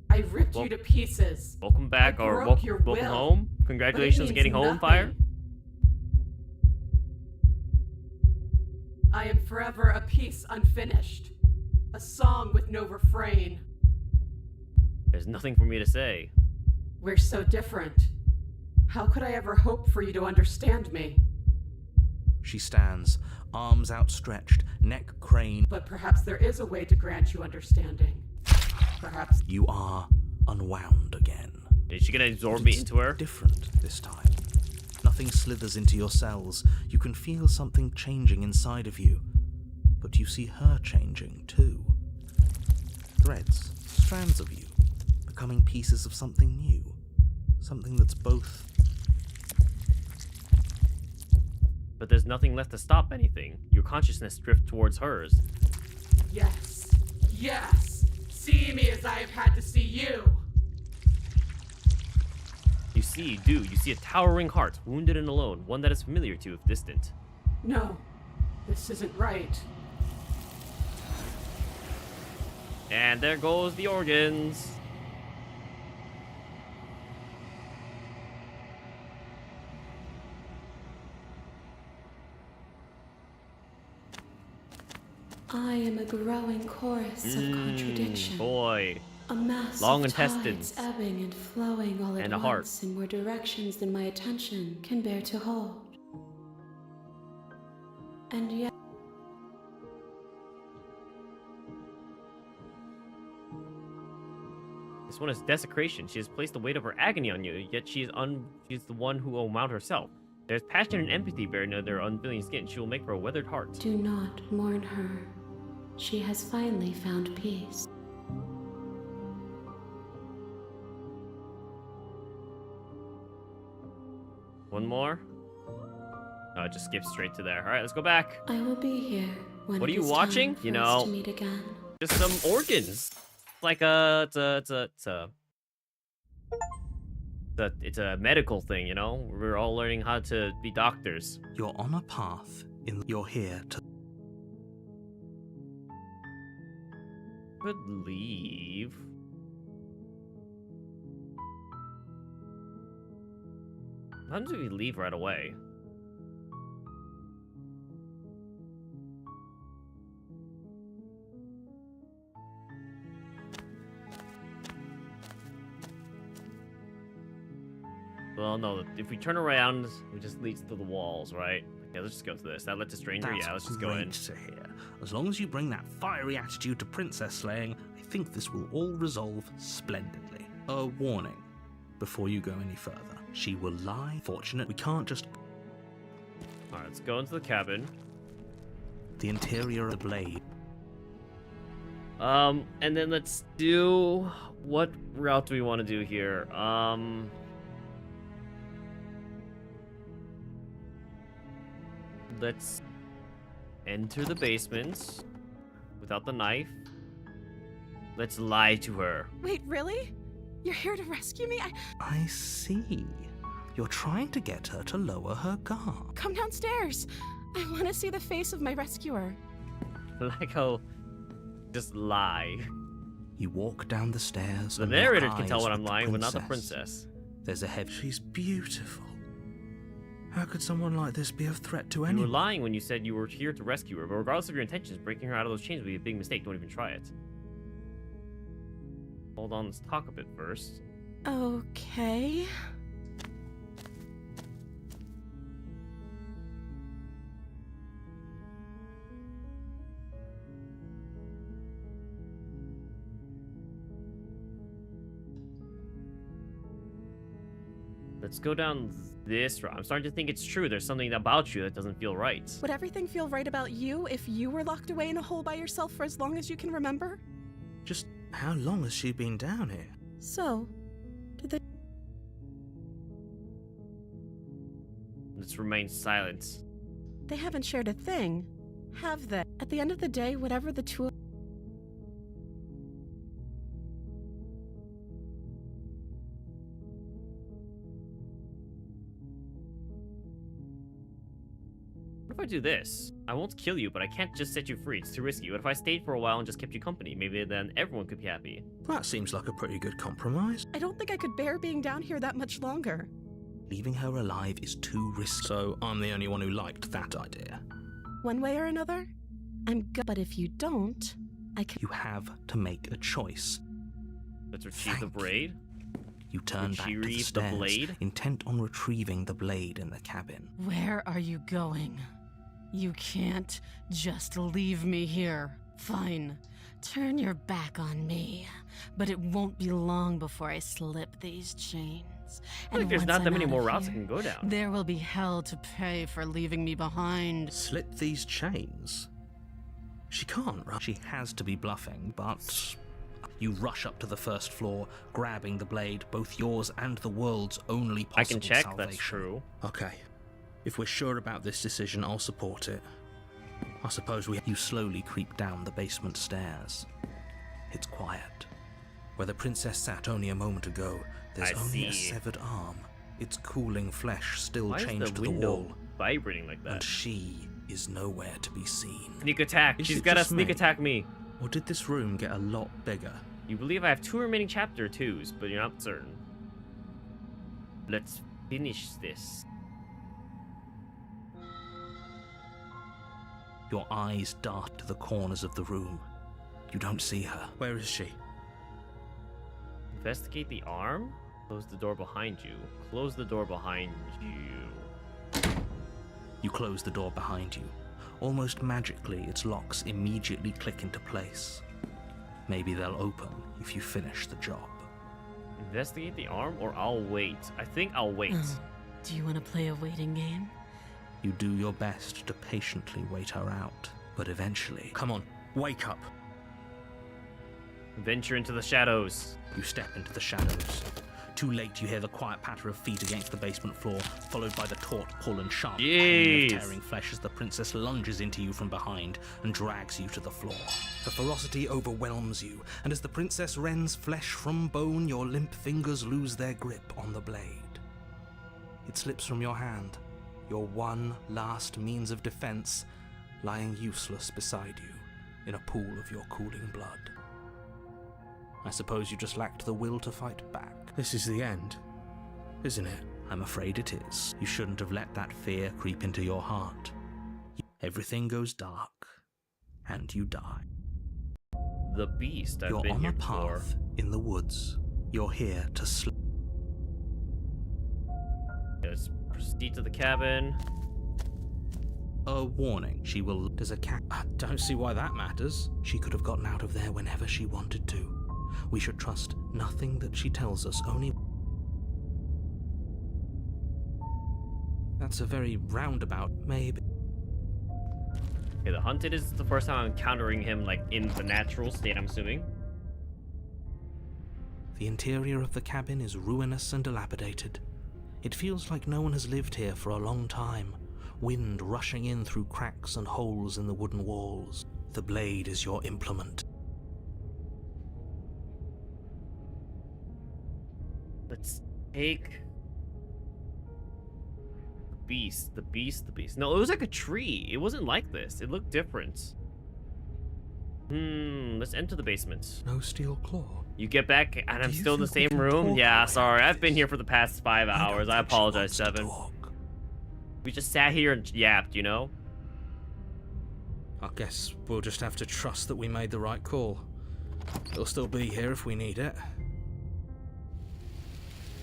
C: I ripped you to pieces.
A: Welcome back, or welcome home. Congratulations on getting home, Fire.
C: I am forever a piece unfinished. A song with no refrain.
A: There's nothing for me to say.
C: We're so different. How could I ever hope for you to understand me?
B: She stands, arms outstretched, neck craned.
C: But perhaps there is a way to grant you understanding. Perhaps
B: you are unwound again.
A: Is she gonna absorb me into her?
B: Different this time. Nothing slithers into your cells. You can feel something changing inside of you. But you see her changing too. Threads, strands of you, becoming pieces of something new. Something that's both.
A: But there's nothing left to stop anything. Your consciousness drifts towards hers.
C: Yes. Yes. See me as I have had to see you.
A: You see a towering heart, wounded and alone, one that is familiar to you if distant.
C: No, this isn't right.
A: And there goes the organs.
G: I am a growing chorus of contradiction.
A: Boy.
G: A mass
A: Long
G: of
A: intestines.
G: tides ebbing and flowing all
A: And
G: at
A: a heart.
G: once in more directions than my attention can bear to hold. And yet,
A: This one is desecration. She has placed the weight of her agony on you, yet she is the one who will mount herself. There's passion and empathy buried under their unfeeling skin. She will make for a weathered heart.
G: do not mourn her. She has finally found peace.
A: One more? No, it just skips straight to there. All right, let's go back.
G: I will be here when
A: What are
G: it
A: you
G: is
A: watching?
G: time for
A: You
G: us
A: know,
G: to meet again.
A: just some organs. Like it's a medical thing, you know? We're all learning how to be doctors.
B: You're on a path. You're here to.
A: Could leave. What happens if we leave right away? Well, no, if we turn around, it just leads to the walls, right? Okay, let's just go to this. That lets a stranger.
B: That's
A: Yeah, let's just go in.
B: great to hear. As long as you bring that fiery attitude to princess slaying, I think this will all resolve splendidly. A warning before you go any further. She will lie. Fortunate, we can't just.
A: Alright, let's go into the cabin.
B: The interior of the blade.
A: And then let's do... What route do we want to do here? Let's enter the basement without the knife. Let's lie to her.
H: Wait, really? You're here to rescue me?
B: I see. You're trying to get her to lower her guard.
H: Come downstairs. I want to see the face of my rescuer.
A: Like how... Just lie.
B: You walk down the stairs.
A: The
B: and lock
A: narrator can tell
B: eyes
A: when I'm
B: with the
A: lying, but not the princess.
B: There's a heavy. She's beautiful. How could someone like this be of threat to
A: You were
B: anyone?
A: lying when you said you were here to rescue her, but regardless of your intentions, breaking her out of those chains would be a big mistake. Don't even try it. Hold on, let's talk a bit first.
H: Okay.
A: Let's go down this route. I'm starting to think it's true. There's something about you that doesn't feel right.
H: Would everything feel right about you if you were locked away in a hole by yourself for as long as you can remember?
B: Just how long has she been down here?
H: So, did they...
A: Let's remain silent.
H: They haven't shared a thing, have they? At the end of the day, whatever the two...
A: What if I do this? I won't kill you, but I can't just set you free. It's too risky. What if I stayed for a while and just kept you company? Maybe then everyone could be happy.
B: That seems like a pretty good compromise.
H: I don't think I could bear being down here that much longer.
B: Leaving her alive is too risky. So I'm the only one who liked that idea.
H: One way or another, I'm good. But if you don't, I can...
B: You have to make a choice.
A: Let's retrieve the braid.
B: You turn back to the
A: Retrieve the
B: stairs,
A: blade?
B: intent on retrieving the blade in the cabin.
I: Where are you going? You can't just leave me here. Fine. Turn your back on me. But it won't be long before I slip these chains.
A: I think there's
I: once
A: not that
I: I'm
A: many
I: out
A: more
I: of
A: routes I
I: here,
A: can go down.
I: There will be hell to pay for leaving me behind.
B: Slip these chains? She can't, right? She has to be bluffing, but... You rush up to the first floor, grabbing the blade, both yours and the world's only possible
A: I can check,
B: salvation.
A: that's true.
B: Okay. If we're sure about this decision, I'll support it. I suppose You slowly creep down the basement stairs. It's quiet. Where the princess sat only a moment ago, there's
A: I
B: only a
A: see.
B: severed arm. Its cooling flesh still
A: Why
B: chained
A: is the
B: to the
A: window
B: wall.
A: vibrating like
B: And
A: that?
B: she is nowhere to be seen.
A: Sneak attack.
B: Is
A: She's
B: it
A: gotta
B: just
A: sneak
B: me?
A: attack me.
B: Or did this room get a lot bigger?
A: You believe I have 2 remaining chapter 2s, but you're not certain. Let's finish this.
B: Your eyes dart to the corners of the room. You don't see her.
D: Where is she?
A: Investigate the arm? Close the door behind you. Close the door behind you.
B: You close the door behind you. Almost magically, its locks immediately click into place. Maybe they'll open if you finish the job.
A: Investigate the arm, or I'll wait. I think I'll wait.
I: Do you want to play a waiting game?
B: You do your best to patiently wait her out, but eventually...
D: Come on, wake up.
A: Venture into the shadows.
B: You step into the shadows. Too late, you hear the quiet patter of feet against the basement floor, followed by the taut pull and sharp pain of tearing flesh as the princess lunges into you from behind and drags you to the floor. The ferocity overwhelms you, and as the princess rends flesh from bone, your limp fingers lose their grip on the blade. It slips from your hand, your one last means of defense, lying useless beside you in a pool of your cooling blood. I suppose you just lacked the will to fight back.
D: This is the end, isn't it?
B: I'm afraid it is. You shouldn't have let that fear creep into your heart. Everything goes dark, and you die.
A: The beast. I've
B: You're
A: been
B: on
A: here
B: a
A: before.
B: path in the woods. You're here to sleep.
A: Let's proceed to the cabin.
B: A warning. She will... There's a cat.
D: I don't see why that matters.
B: She could have gotten out of there whenever she wanted to. We should trust nothing that she tells us, only...
D: That's a very roundabout,
B: Maybe.
A: Okay, the hunted is the first time I'm encountering him, like, in the natural state, I'm assuming.
B: The interior of the cabin is ruinous and dilapidated. It feels like no one has lived here for a long time. Wind rushing in through cracks and holes in the wooden walls. The blade is your implement.
A: Let's take the beast. No, it was like a tree. It wasn't like this. It looked different. Let's enter the basement.
B: No steel claw.
A: You get back and I'm
B: Do you
A: still in the
B: think we
A: same
B: can
A: room?
B: talk
A: Yeah,
B: like
A: sorry. I've been
B: this?
A: here for the past 5 hours. I
B: don't think she
A: apologize,
B: wants to
A: Seven.
B: talk.
A: We just sat here and yapped, you know?
D: I guess we'll just have to trust that we made the right call. It'll still be here if we need it.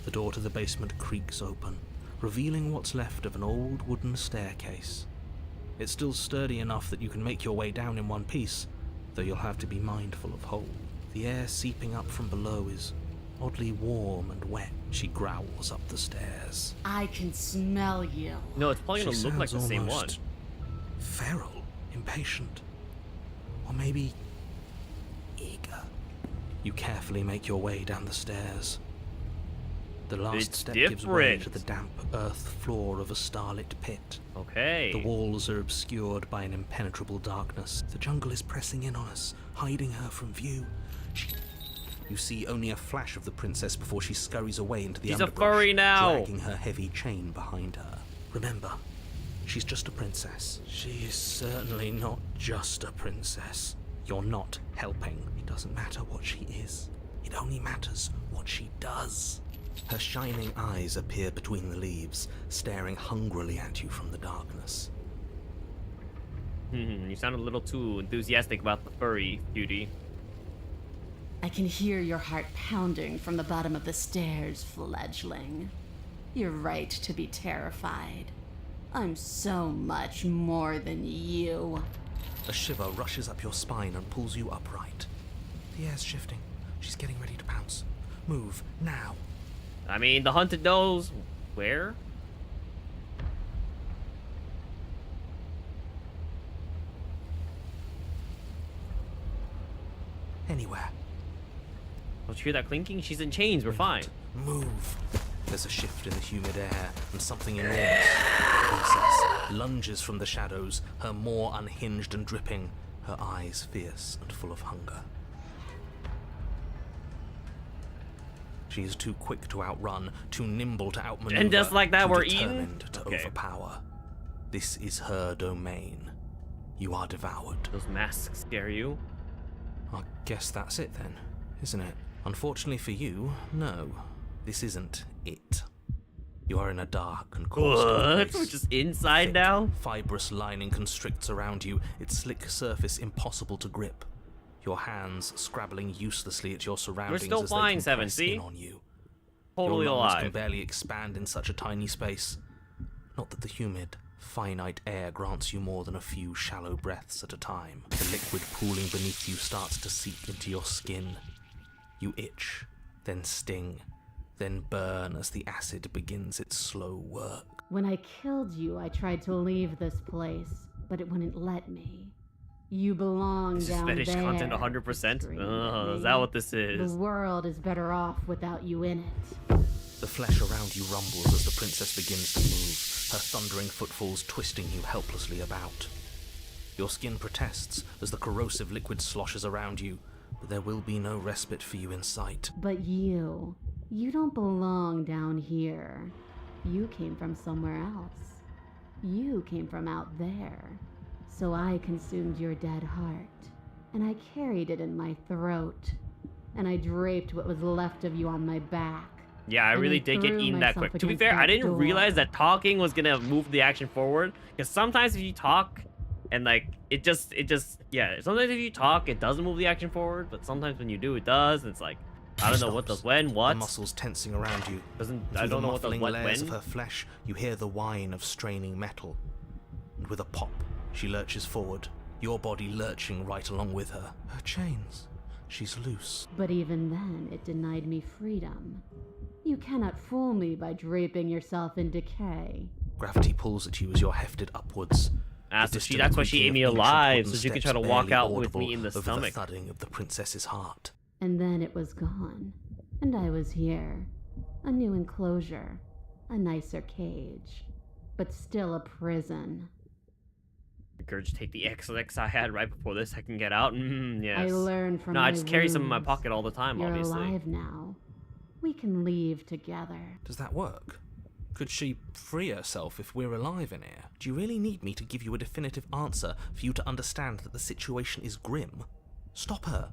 B: The door to the basement creaks open, revealing what's left of an old wooden staircase. It's still sturdy enough that you can make your way down in one piece, though you'll have to be mindful of hole. The air seeping up from below is oddly warm and wet. She growls up the stairs.
I: I can smell you.
A: No, it's probably
B: She
A: gonna look like the
B: sounds
A: same one.
B: almost feral, impatient, or maybe eager. You carefully make your way down the stairs. The last
A: It's
B: step gives way
A: different.
B: to the damp earth floor of a starlit pit.
A: Okay.
B: The walls are obscured by an impenetrable darkness. The jungle is pressing in on us, hiding her from view. You see only a flash of the princess before she scurries away into the
A: She's a
B: underbrush,
A: furry now.
B: dragging her heavy chain behind her. Remember, she's just a princess.
D: She is certainly not just a princess.
B: You're not helping. It doesn't matter what she is. It only matters what she does. Her shining eyes appear between the leaves, staring hungrily at you from the darkness.
A: You sound a little too enthusiastic about the furry, cutie.
I: I can hear your heart pounding from the bottom of the stairs, fledgling. You're right to be terrified. I'm so much more than you.
B: A shiver rushes up your spine and pulls you upright. The air's shifting. She's getting ready to pounce. Move, now.
A: I mean, the hunted knows where?
B: Anywhere.
A: Don't you hear that clinking? She's in chains. We're fine.
B: Move. There's a shift in the humid air, and something enormous. The princess lunges from the shadows, her maw unhinged and dripping, her eyes fierce and full of hunger. She is too quick to outrun, too nimble to outmaneuver,
A: And just like that,
B: too
A: we're
B: determined
A: eaten?
B: to
A: Okay.
B: overpower. This is her domain. You are devoured.
A: Those masks scare you?
B: I guess that's it then, isn't it? Unfortunately for you, no. This isn't it. You are in a dark and coarse
A: What?
B: place.
A: We're just inside
B: Thick,
A: now?
B: fibrous lining constricts around you, its slick surface impossible to grip. Your hands scrabbling uselessly at your surroundings
A: still
B: as
A: flying,
B: they
A: Seven,
B: compress
A: see?
B: in on you.
A: Totally
B: your lungs can
A: alive.
B: barely expand in such a tiny space. Not that the humid, finite air grants you more than a few shallow breaths at a time. The liquid pooling beneath you starts to seep into your skin. You itch, then sting, then burn as the acid begins its slow work.
I: When I killed you, I tried to leave this place, but it wouldn't let me. You belong
A: This is
I: down
A: fetish
I: there.
A: content 100%? Oh, is that what this is?
I: The world is better off without you in it.
B: The flesh around you rumbles as the princess begins to move, her thundering footfalls twisting you helplessly about. Your skin protests as the corrosive liquid sloshes around you, but there will be no respite for you in sight.
I: But you don't belong down here. You came from somewhere else. You came from out there. So I consumed your dead heart, and I carried it in my throat, and I draped what was left of you on my back.
A: Yeah, I
I: and
A: really
I: I
A: did get
I: threw
A: eaten that
I: myself
A: quick. To be
I: against
A: fair, I
I: that
A: didn't
I: door.
A: realize that talking was gonna move the action forward. Because sometimes if you talk, and like, yeah, sometimes if you talk, it doesn't move the action forward. But sometimes when you do, it does. And it's like, I don't know what does when,
B: The
A: what.
B: muscles tensing around you.
A: I don't know what does
B: Through the
A: what
B: muffling layers
A: when.
B: of her flesh, you hear the whine of straining metal. And with a pop, she lurches forward, your body lurching right along with her. Her chains. She's loose.
I: But even then, it denied me freedom. You cannot fool me by draping yourself in decay.
B: Gravity pulls at you as you're hefted upwards.
A: Ah,
B: The
A: so that's why she ate
B: distant
A: me
B: creaking of
A: alive,
B: ancient
A: so she could
B: wooden
A: try to
B: steps
A: walk
B: barely
A: out with
B: audible
A: me in the
B: over
A: stomach.
B: the thudding of the princess's heart.
I: And then it was gone. And I was here. A new enclosure. A nicer cage. But still a prison.
A: Regurgitate the XX I had right before this. I can get out. Yes.
I: I learned from
A: No,
I: my
A: I just carry some in my
I: wounds.
A: pocket all the time,
I: You're
A: obviously.
I: alive now. We can leave together.
B: Does that work? Could she free herself if we're alive in here? Do you really need me to give you a definitive answer for you to understand that the situation is grim? Stop her.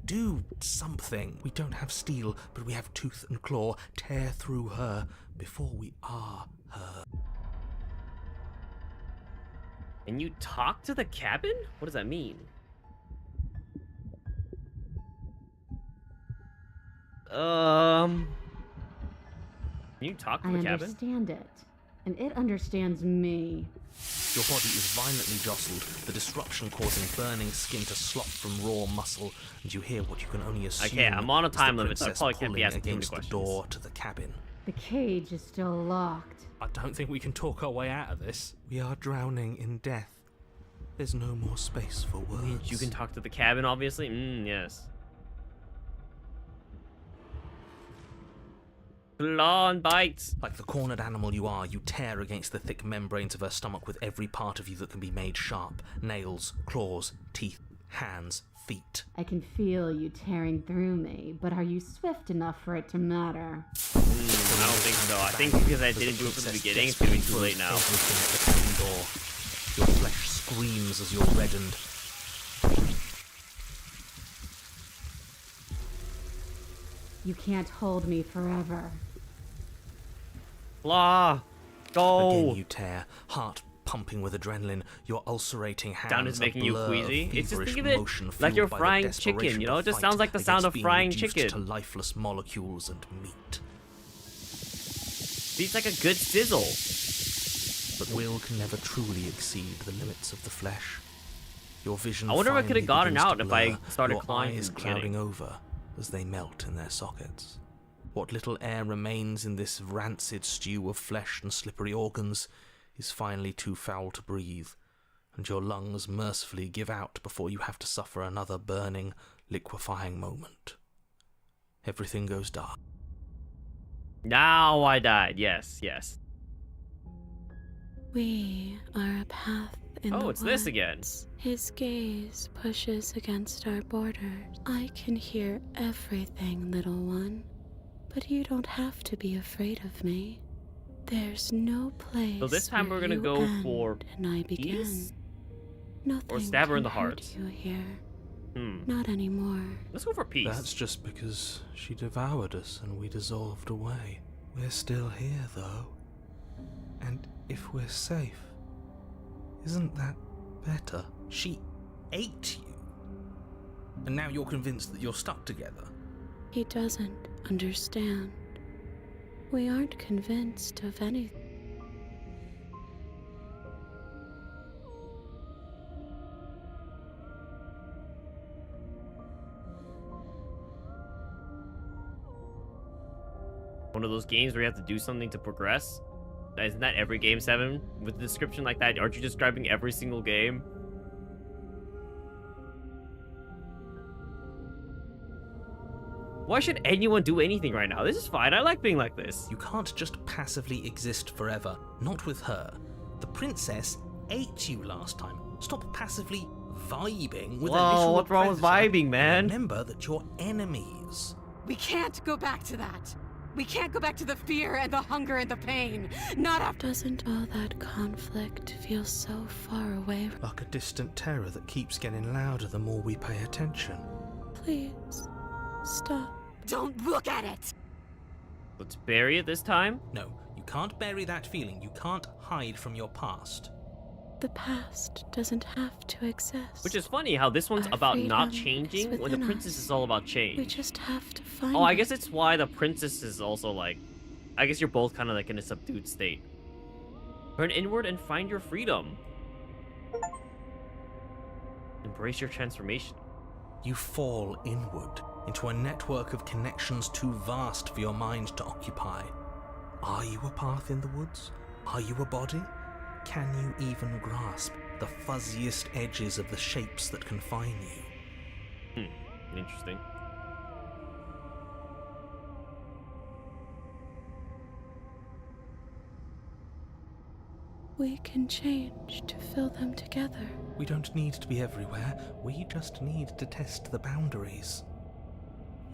B: Do something. We don't have steel, but we have tooth and claw. Tear through her before we are her.
A: And you talk to the cabin? What does that mean? Can you talk to
I: I
A: the cabin?
I: understand it. And it understands me.
B: Your body is violently jostled, the disruption causing burning skin to slop from raw muscle, and you hear what you can only assume
A: Okay, I'm on a
B: is
A: time
B: the
A: limit, so I
B: princess
A: probably can't be
B: pulling
A: asking too many
B: against the
A: questions.
B: door to the cabin.
I: The cage is still locked.
D: I don't think we can talk our way out of this.
B: We are drowning in death. There's no more space for words.
A: You can talk to the cabin, obviously? Yes. Claw and bites.
B: Like the cornered animal you are, you tear against the thick membranes of her stomach with every part of you that can be made sharp. Nails, claws, teeth, hands, feet.
I: I can feel you tearing through me, but are you swift enough for it to matter?
A: I don't think so. I think because I didn't do it from the beginning, it's gonna be too late now.
B: Everything at the cabin door. Your flesh screams as you're reddened.
I: You can't hold me forever.
A: Claw. Go.
B: Again you tear, heart pumping with adrenaline, your ulcerating hands
A: Sound is making you
B: a blur of
A: queasy. It's just
B: feverish
A: think of it
B: motion
A: like
B: fueled
A: you're
B: by the
A: frying
B: desperation
A: chicken, you
B: to
A: know? It just
B: fight
A: sounds like the sound
B: against
A: of
B: being
A: frying
B: reduced
A: chicken.
B: to lifeless molecules and meat.
A: It's like a good sizzle.
B: But will can never truly exceed the limits of the flesh. Your vision
A: I wonder if I could have
B: finally
A: gotten
B: begins to
A: out if I
B: blur,
A: started
B: your
A: clawing
B: eyes
A: from the
B: clouding
A: beginning.
B: over as they melt in their sockets. What little air remains in this rancid stew of flesh and slippery organs is finally too foul to breathe, and your lungs mercifully give out before you have to suffer another burning, liquefying moment. Everything goes dark.
A: Now I died. Yes.
G: We are a path in the
A: Oh, it's this
G: woods.
A: again.
G: His gaze pushes against our borders. I can hear everything, little one. But you don't have to be afraid of me. There's no place
A: So this time
G: where
A: we're gonna
G: you
A: go
G: end
A: for
G: and I begin.
A: peace?
G: Nothing
A: stab her in
G: can
A: the heart?
G: hurt you here.
A: Hmm.
G: Not anymore.
A: Let's go for peace.
B: That's just because she devoured us and we dissolved away. We're still here, though. And if we're safe, isn't that better?
D: She ate you. And now you're convinced that you're stuck together.
G: He doesn't understand. We aren't convinced of anything.
A: One of those games where you have to do something to progress? Isn't that every game, 7? With a description like that, aren't you describing every single game? Why should anyone do anything right now? This is fine. I like being like this.
B: You can't just passively exist forever. Not with her. The princess ate you last time. Stop passively vibing with a
A: Whoa,
B: literal
A: what's wrong with
B: predator.
A: vibing, man?
B: Remember that you're enemies.
I: We can't go back to that. We can't go back to the fear and the hunger and the pain. Not after.
G: Doesn't all that conflict feel so far away?
B: Like a distant terror that keeps getting louder the more we pay attention.
G: Please, stop.
I: Don't look at it!
A: Let's bury it this time.
B: No, you can't bury that feeling. You can't hide from your past.
G: The past doesn't have to exist.
A: Which is funny how this one's
G: Our
A: about not
G: freedom is
A: changing when the
G: within
A: princess
G: us.
A: is all about change.
G: We just have to find
A: Oh, I
G: it.
A: guess it's why the princess is also like... I guess you're both kind of like in a subdued state. Turn inward and find your freedom. Embrace your transformation.
B: You fall inward into a network of connections too vast for your mind to occupy. Are you a path in the woods? Are you a body? Can you even grasp the fuzziest edges of the shapes that confine you?
A: Interesting.
G: We can change to fill them together.
B: We don't need to be everywhere. We just need to test the boundaries.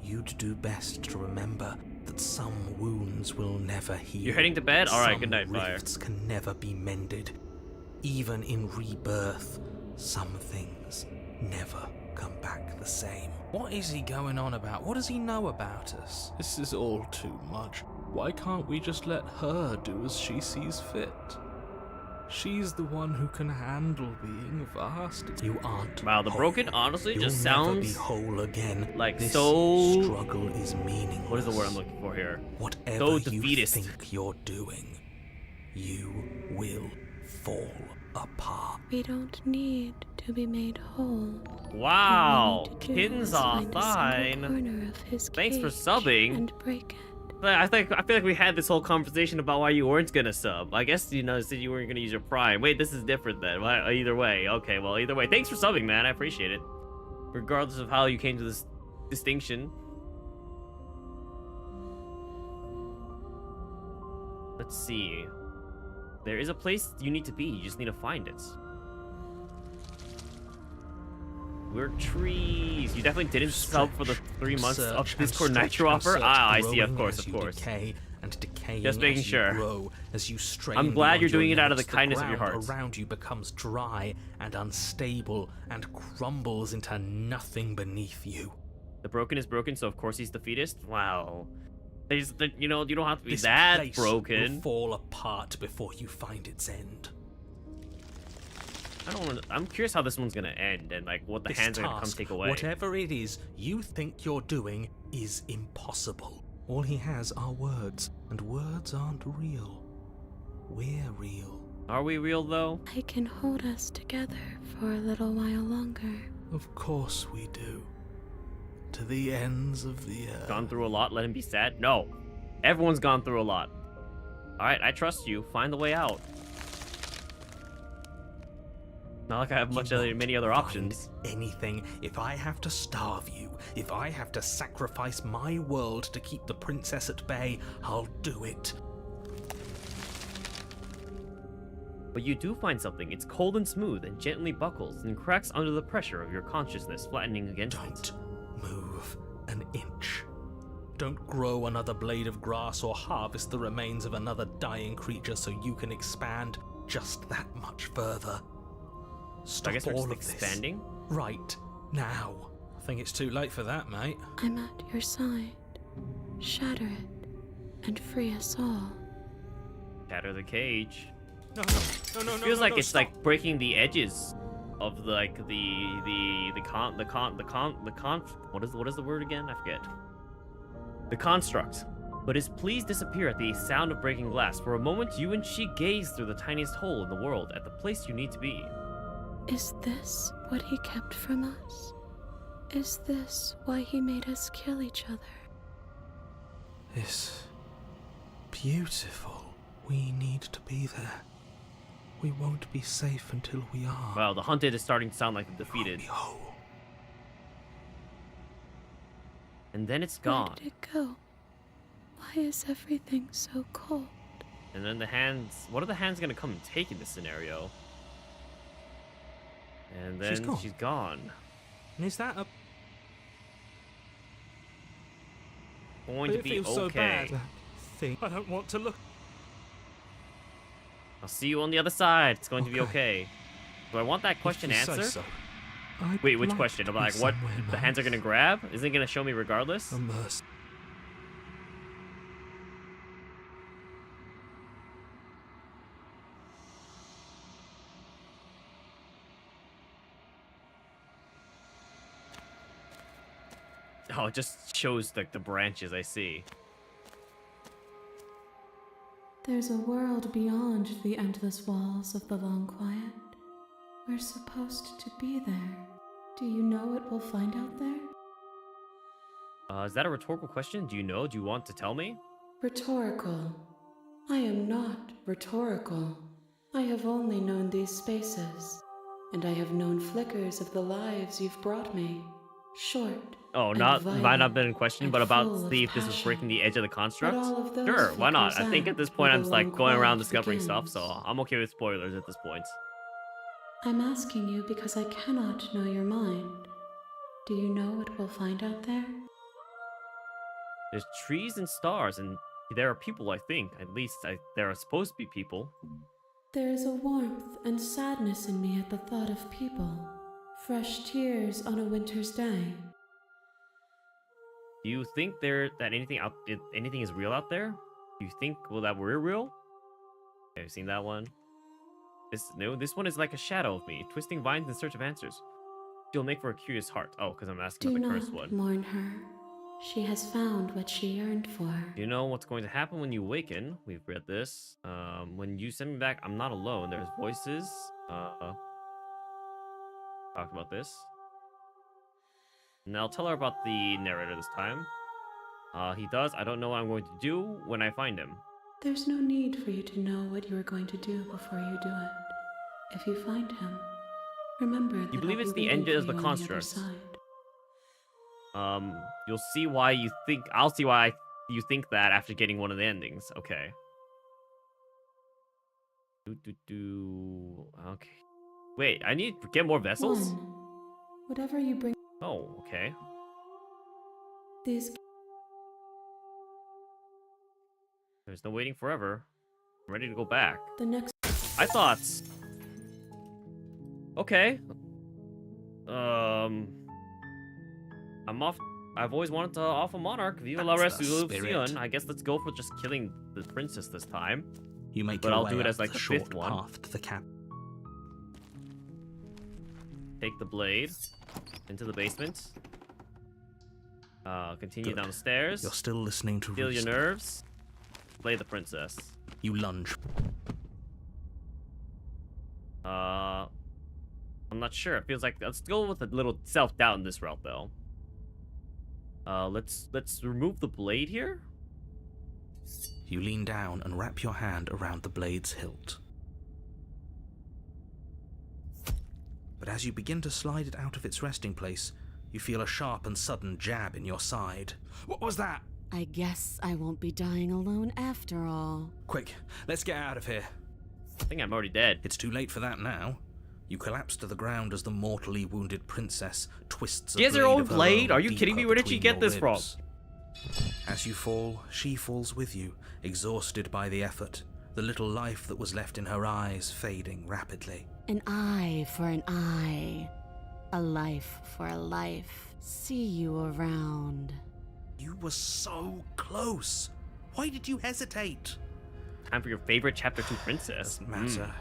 B: You'd do best to remember that some wounds will never heal.
A: You're heading to bed? Alright,
B: Some
A: good night, Fire.
B: rifts can never be mended. Even in rebirth, some things never come back the same.
D: What is he going on about? What does he know about us? This is all too much. Why can't we just let her do as she sees fit? She's the one who can handle being vast.
B: You aren't.
A: Wow, the
B: whole.
A: broken honestly
B: You'll
A: just
B: never be
A: sounds
B: whole again.
A: like
B: This
A: so...
B: struggle is meaningless.
A: What is the word I'm looking for here?
B: Whatever
A: So
B: you
A: defeatist.
B: think you're doing, you will fall apart.
G: We don't need to be made whole.
A: Wow,
G: All we need to do is
A: Kins
G: find a
A: offline.
G: single corner of his
A: Thanks for
G: cage
A: subbing.
G: and break it.
A: I feel like we had this whole conversation about why you weren't gonna sub. I guess you know said you weren't gonna use your Prime. Wait, this is different then. Well, either way, okay. Well, either way, thanks for subbing, man. I appreciate it. Regardless of how you came to this distinction. Let's see. There is a place you need to be. You just need to find it. We're trees. You definitely didn't sub for the 3 months of Discord Nitro offer. Ah, I see. Of course, of course.
B: Decay and decaying
A: Just making
B: as
A: sure.
B: You grow, as you strain
A: I'm glad
B: beyond
A: you're
B: your
A: doing it out of the
B: limits,
A: kindness of your
B: ground
A: hearts.
B: around you becomes dry and unstable and crumbles into nothing beneath you.
A: The broken is broken, so of course he's defeatist. Wow. You know, you don't have to be
B: This
A: that
B: place
A: broken.
B: will fall apart before you find its end.
A: I'm curious how this one's gonna end and like what the
B: This
A: hands are gonna come
B: task,
A: take away.
B: Whatever it is you think you're doing is impossible. All he has are words, and words aren't real. We're real.
A: Are we real though?
G: I can hold us together for a little while longer.
B: Of course we do. To the ends of the earth.
A: Gone through a lot, let him be sad? No. Everyone's gone through a lot. Alright, I trust you. Find the way out. Not like I have many other options.
B: Anything. If I have to starve you, if I have to sacrifice my world to keep the princess at bay, I'll do it.
A: But you do find something. It's cold and smooth and gently buckles and cracks under the pressure of your consciousness, flattening against it.
B: Don't move an inch. Don't grow another blade of grass or harvest the remains of another dying creature so you can expand just that much further. Stop
A: I guess we're
B: all
A: just
B: of
A: expanding?
B: This right now.
D: I think it's too late for that, mate.
G: I'm at your side. Shatter it and free us all.
A: Shatter the cage.
E: No,
A: It feels like it's like breaking the edges of what is the word again? I forget. The construct. But his pleas disappear at the sound of breaking glass. For a moment, you and she gaze through the tiniest hole in the world at the place you need to be.
G: Is this what he kept from us? Is this why he made us kill each other?
B: It's beautiful. We need to be there. We won't be safe until we are.
A: Wow, the hunted is starting to sound like the defeated.
B: Be whole.
A: And then it's
G: Where
A: gone.
G: did it go? Why is everything so cold?
A: And then the hands... What are the hands going to come and take in this scenario? And then she's gone.
E: And is that a...
A: Going to
E: It
A: be
E: feels so
A: okay.
E: bad. Thing. I don't want to look.
A: I'll see you on the other side. It's going to be okay. Do I want that question
E: If you say
A: answered?
E: so.
B: I'd
A: Wait, which
B: like
A: question?
B: to
A: I'm
B: be
A: like, what
B: somewhere
A: the hands are
B: nice.
A: going to grab? Isn't it going to show me regardless?
B: Immersed.
A: Oh, it just shows like the branches I see.
G: There's a world beyond the endless walls of the long quiet. We're supposed to be there. Do you know what we'll find out there?
A: Is that a rhetorical question? Do you know? Do you want to tell me?
G: Rhetorical. I am not rhetorical. I have only known these spaces, and I have known flickers of the lives you've brought me. Short.
A: Oh,
G: and
A: might not
G: violent
A: been a question,
G: and
A: but about
G: full of
A: see if this is
G: passion.
A: breaking the edge of the construct.
G: all of those
A: Sure, why not? I
G: flickers
A: think at
G: end
A: this point
G: where
A: I'm
G: the
A: just like
G: long
A: going around
G: quiet
A: discovering stuff,
G: begins.
A: so I'm okay with spoilers at this point.
G: I'm asking you because I cannot know your mind. Do you know what we'll find out there?
A: There's trees and stars, and there are people, I think. At least there are supposed to be people.
G: There is a warmth and sadness in me at the thought of people. Fresh tears on a winter's day.
A: Do you think that anything is real out there? Do you think that we're real? Have you seen that one? This one is like a shadow of me, twisting vines in search of answers. She'll make for a curious heart. Oh, because I'm asking
G: Do
A: about the
G: not
A: cursed one.
G: mourn her. She has found what she yearned for.
A: You know what's going to happen when you awaken? We've read this. When you send me back, I'm not alone. There's voices. Talked about this. And I'll tell her about the narrator this time. He does. I don't know what I'm going to do when I find him.
G: There's no need for you to know what you are going to do before you do it. If you find him, remember that
A: You believe
G: I'll
A: it's
G: be
A: the
G: waiting
A: end
G: for
A: of the
G: you on other
A: construct.
G: side.
A: You'll see why you think. I'll see why you think that after getting one of the endings. Okay. Okay. Wait, I need to get more vessels?
G: One. Whatever you bring
A: Oh, okay.
G: these
A: There's no waiting forever. I'm ready to go back.
G: the next
A: I thought. Okay. I'm off. I've always wanted to off a monarch. Viva la
J: That's the
A: Resurrección.
J: spirit.
A: I guess let's go for just killing the princess this time.
B: You make
A: But
B: your
A: I'll
B: way
A: do it
B: up
A: as, like,
B: the
A: the
B: short
A: fifth one.
B: path to the cabin.
A: Take the blade into the basement. Continue
B: Good.
A: down the stairs.
B: You're still listening to
A: Feel your
B: Roost.
A: nerves. Play the princess.
B: You lunge.
A: I'm not sure. It feels like let's go with a little self-doubt in this route, though. Let's remove the blade here.
B: You lean down and wrap your hand around the blade's hilt. But as you begin to slide it out of its resting place, you feel a sharp and sudden jab in your side. What was that?
I: I guess I won't be dying alone after all.
B: Quick, let's get out of here.
A: I think I'm already dead.
B: It's too late for that now. You collapse to the ground as the mortally wounded princess twists a
A: She has her
B: blade
A: own
B: of her
A: blade?
B: own
A: Are you kidding me?
B: deeper
A: Where did she
B: between
A: get
B: your
A: this from?
B: ribs. As you fall, she falls with you, exhausted by the effort, the little life that was left in her eyes fading rapidly.
I: An eye for an eye. A life for a life. See you around.
B: You were so close. Why did you hesitate?
A: Time for your favorite Chapter 2 princess.
B: Doesn't matter.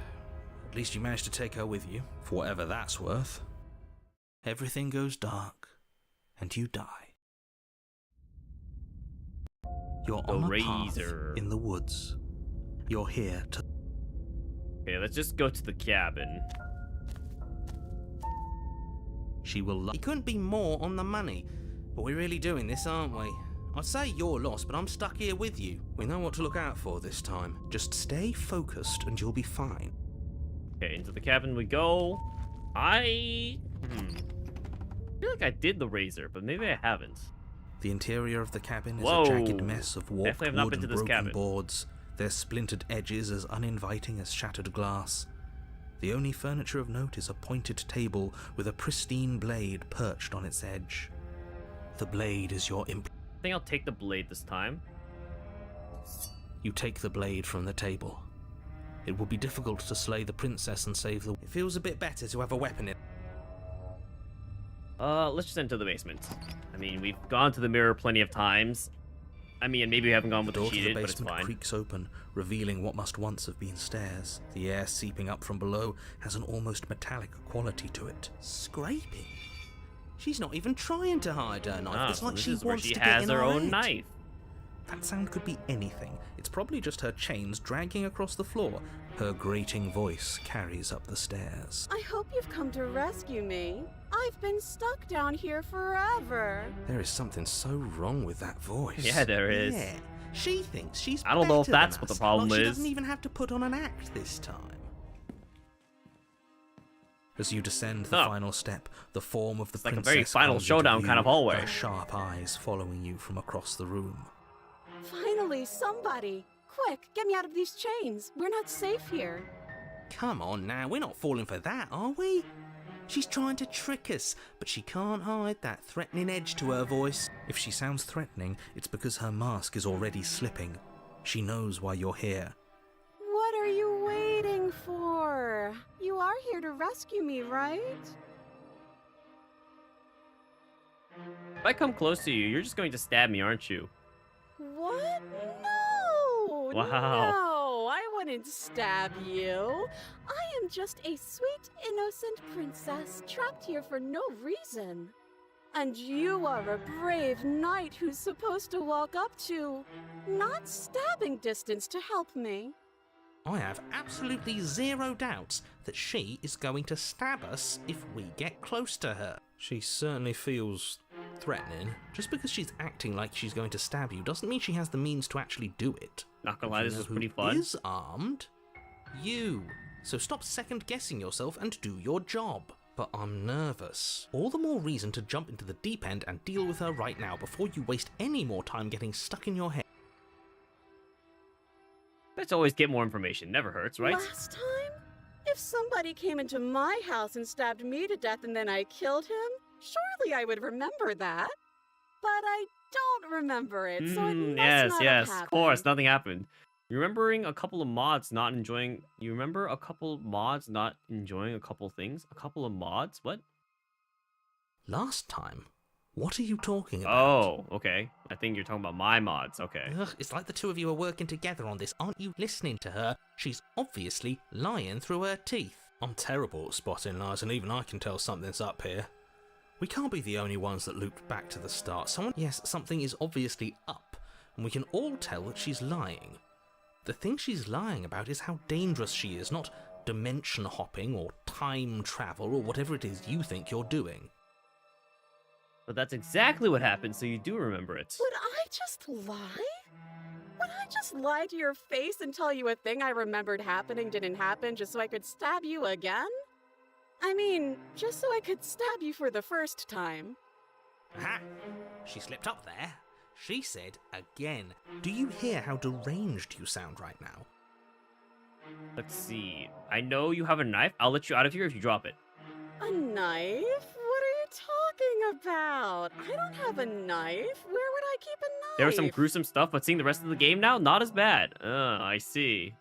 B: At least you managed to take her with you, for whatever that's worth. Everything goes dark, and you die. You're
A: The
B: on a
A: razor.
B: path in the woods. You're here to...
A: Okay, let's just go to the cabin.
B: She will...
D: He couldn't be more on the money. But we're really doing this, aren't we? I'd say you're lost, but I'm stuck here with you. We know what to look out for this time.
B: Just stay focused and you'll be fine.
A: Okay, into the cabin we go. I feel like I did the razor, but maybe I haven't.
B: The interior of the cabin is
A: Whoa.
B: a jagged mess of warped
A: Definitely have not
B: wood
A: been to
B: and
A: this
B: broken
A: cabin.
B: boards, their splintered edges as uninviting as shattered glass. The only furniture of note is a pointed table with a pristine blade perched on its edge. The blade is your
A: I think I'll take the blade this time.
B: You take the blade from the table. It will be difficult to slay the princess and save the...
D: It feels a bit better to have a weapon in.
A: Let's just enter the basement. I mean, we've gone to the mirror plenty of times. I mean, maybe we haven't gone
B: The
A: with the
B: door to the
A: cheated, but it's
B: basement
A: fine.
B: creaks open, revealing what must once have been stairs. The air seeping up from below has an almost metallic quality to it.
D: Scraping? She's not even trying to hide her knife. It's
A: so
D: like
A: this
D: she
A: is where
D: wants
A: she
D: to
A: has
D: get in
A: her
D: our
A: own
D: head.
A: knife.
B: That sound could be anything. It's probably just her chains dragging across the floor. Her grating voice carries up the stairs.
F: I hope you've come to rescue me. I've been stuck down here forever.
B: There is something so wrong with that voice.
A: Yeah, there is.
D: Yeah, she thinks she's
A: I don't know if
D: better than
A: that's what the
D: us,
A: problem
D: like she
A: is.
D: doesn't even have to put on an act this time.
B: As you descend the
A: Oh.
B: final step, the form of the
A: It's like a
B: princess
A: very Final
B: comes into
A: Showdown kind of
B: view,
A: hallway.
B: her sharp eyes following you from across the room.
F: Finally, somebody. Quick, get me out of these chains. We're not safe here.
D: Come on now, we're not falling for that, are we? She's trying to trick us, but she can't hide that threatening edge to her voice.
B: If she sounds threatening, it's because her mask is already slipping. She knows why you're here.
F: What are you waiting for? You are here to rescue me, right?
A: If I come close to you, you're just going to stab me, aren't you?
F: What? No!
A: Wow.
F: No, I wouldn't stab you. I am just a sweet, innocent princess trapped here for no reason. And you are a brave knight who's supposed to walk up to, not stabbing distance to help me.
D: I have absolutely zero doubts that she is going to stab us if we get close to her.
B: She certainly feels threatening. Just because she's acting like she's going to stab you doesn't mean she has the means to actually do it.
A: Not gonna
B: But
A: lie,
B: you
A: this
B: know
A: was
B: who
A: pretty fun.
D: Is armed? You. So stop second-guessing yourself and do your job.
B: But I'm nervous. All the more reason to jump into the deep end and deal with her right now before you waste any more time getting stuck in your head.
A: Let's always get more information. Never hurts, right?
F: Last time? If somebody came into my house and stabbed me to death and then I killed him, surely I would remember that. But I don't remember it, so it must
A: yes,
F: not
A: yes,
F: have
A: of course,
F: happened.
A: nothing happened. You remember a couple of mods not enjoying a couple things? A couple of mods? What?
B: Last time? What are you talking about?
A: Oh, okay. I think you're talking about my mods. Okay.
D: Ugh, it's like the two of you are working together on this. Aren't you listening to her? She's obviously lying through her teeth.
B: I'm terrible at spotting lies, and even I can tell something's up here. We can't be the only ones that looped back to the start. Something is obviously up, and we can all tell that she's lying. The thing she's lying about is how dangerous she is, not dimension hopping or time travel or whatever it is you think you're doing.
A: But that's exactly what happened, so you do remember it.
F: Would I just lie? Would I just lie to your face and tell you a thing I remembered happening didn't happen just so I could stab you again? I mean, just so I could stab you for the first time.
D: Aha! She slipped up there. She said again.
B: Do you hear how deranged you sound right now?
A: Let's see. I know you have a knife. I'll let you out of here if you drop it.
F: A knife? What are you talking about? I don't have a knife. Where would I keep a knife?
A: There was some gruesome stuff, but seeing the rest of the game now, not as bad. I see.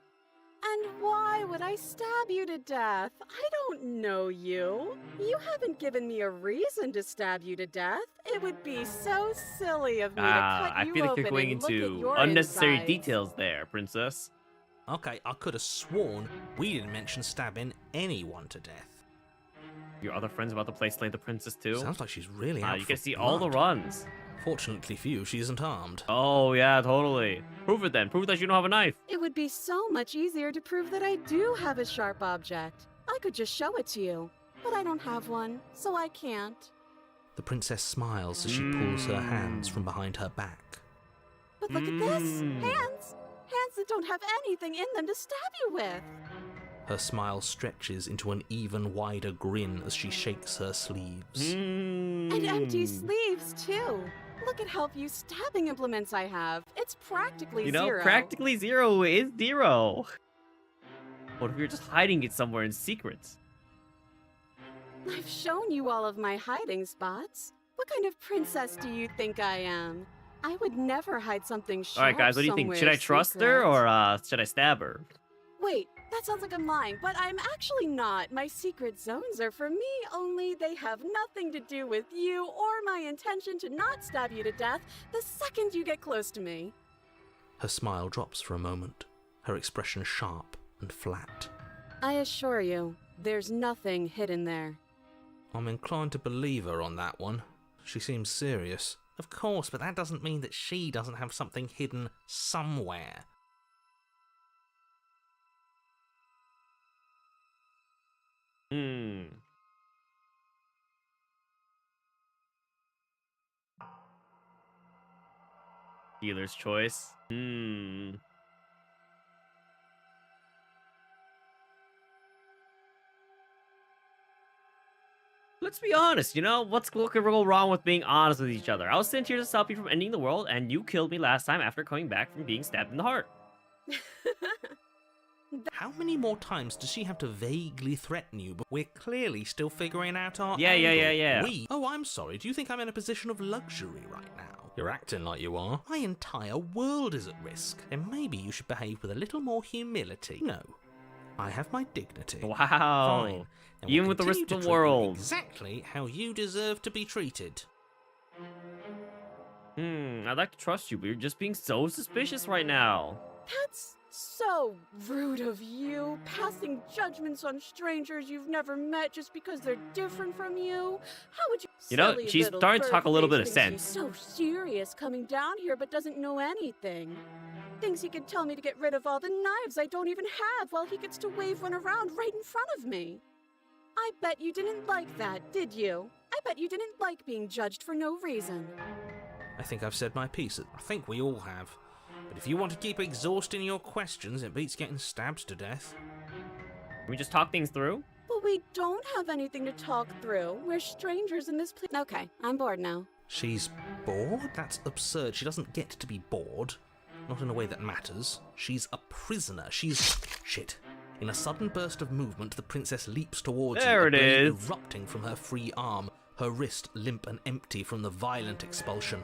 F: And why would I stab you to death? I don't know you. You haven't given me a reason to stab you to death. It would be so silly of me to cut
A: I
F: you
A: feel like
F: open
A: you're going
F: and look at
A: into
F: your
A: unnecessary
F: insides.
A: details there, princess.
D: Okay, I could have sworn we didn't mention stabbing anyone to death.
A: Your other friends about to play Slay the Princess too?
D: Sounds like she's really out
A: You
D: for
A: can see all the
D: blood.
A: runs.
D: Fortunately for you, she isn't armed.
A: Oh, yeah, totally. Prove it then. Prove that you don't have a knife.
K: It would be so much easier to prove that I do have a sharp object. I could just show it to you, but I don't have one, so I can't.
D: The princess smiles as she pulls her hands from behind her back.
K: But look at this! Hands! Hands that don't have anything in them to stab you with!
D: Her smile stretches into an even wider grin as she shakes her sleeves.
K: And empty sleeves, too! Look at how few stabbing implements I have. It's practically zero.
A: Practically zero is zero. What if you're just hiding it somewhere in secret?
K: I've shown you all of my hiding spots. What kind of princess do you think I am? I would never hide something sharp.
A: All right, guys, what do you think? Should I trust her or should I stab her?
K: Wait, that sounds like I'm lying, but I'm actually not. My secret zones are for me only. They have nothing to do with you or my intention to not stab you to death the second you get close to me.
D: Her smile drops for a moment, her expression sharp and flat.
K: I assure you, there's nothing hidden there.
D: I'm inclined to believe her on that one. She seems serious. Of course, but that doesn't mean that she doesn't have something hidden somewhere.
A: Dealer's choice. Let's be honest, what could go wrong with being honest with each other? I was sent here to stop you from ending the world, and you killed me last time after coming back from being stabbed in the heart.
D: How many more times does she have to vaguely threaten you, but we're clearly still figuring out our
A: Yeah.
D: Oh, I'm sorry, do you think I'm in a position of luxury right now? You're acting like you are. My entire world is at risk, and maybe you should behave with a little more humility. No, I have my dignity.
A: Wow.
D: Fine. And
A: Even
D: will
A: with the rest
D: continue
A: of
D: to
A: the
D: treat you
A: world.
D: exactly how you deserve to be treated.
A: I'd like to trust you, but you're just being so suspicious right now.
K: That's so rude of you, passing judgments on strangers you've never met just because they're different from you. How would you? Silly
A: She's
K: little
A: starting to talk a little bit of
K: bird-faced thinks
A: sense.
K: he's so serious coming down here, but doesn't know anything. Thinks he could tell me to get rid of all the knives I don't even have, while he gets to wave one around right in front of me. I bet you didn't like that, did you? I bet you didn't like being judged for no reason.
D: I think I've said my piece. I think we all have. But if you want to keep exhausting your questions, it beats getting stabbed to death.
A: Can we just talk things through?
K: But we don't have anything to talk through. We're strangers in this place. Okay, I'm bored now.
D: She's bored? That's absurd. She doesn't get to be bored. Not in a way that matters. She's a prisoner. She's... Shit. In a sudden burst of movement, the princess leaps towards you,
A: There
D: a
A: it
D: blade
A: is.
D: erupting from her free arm, her wrist limp and empty from the violent expulsion.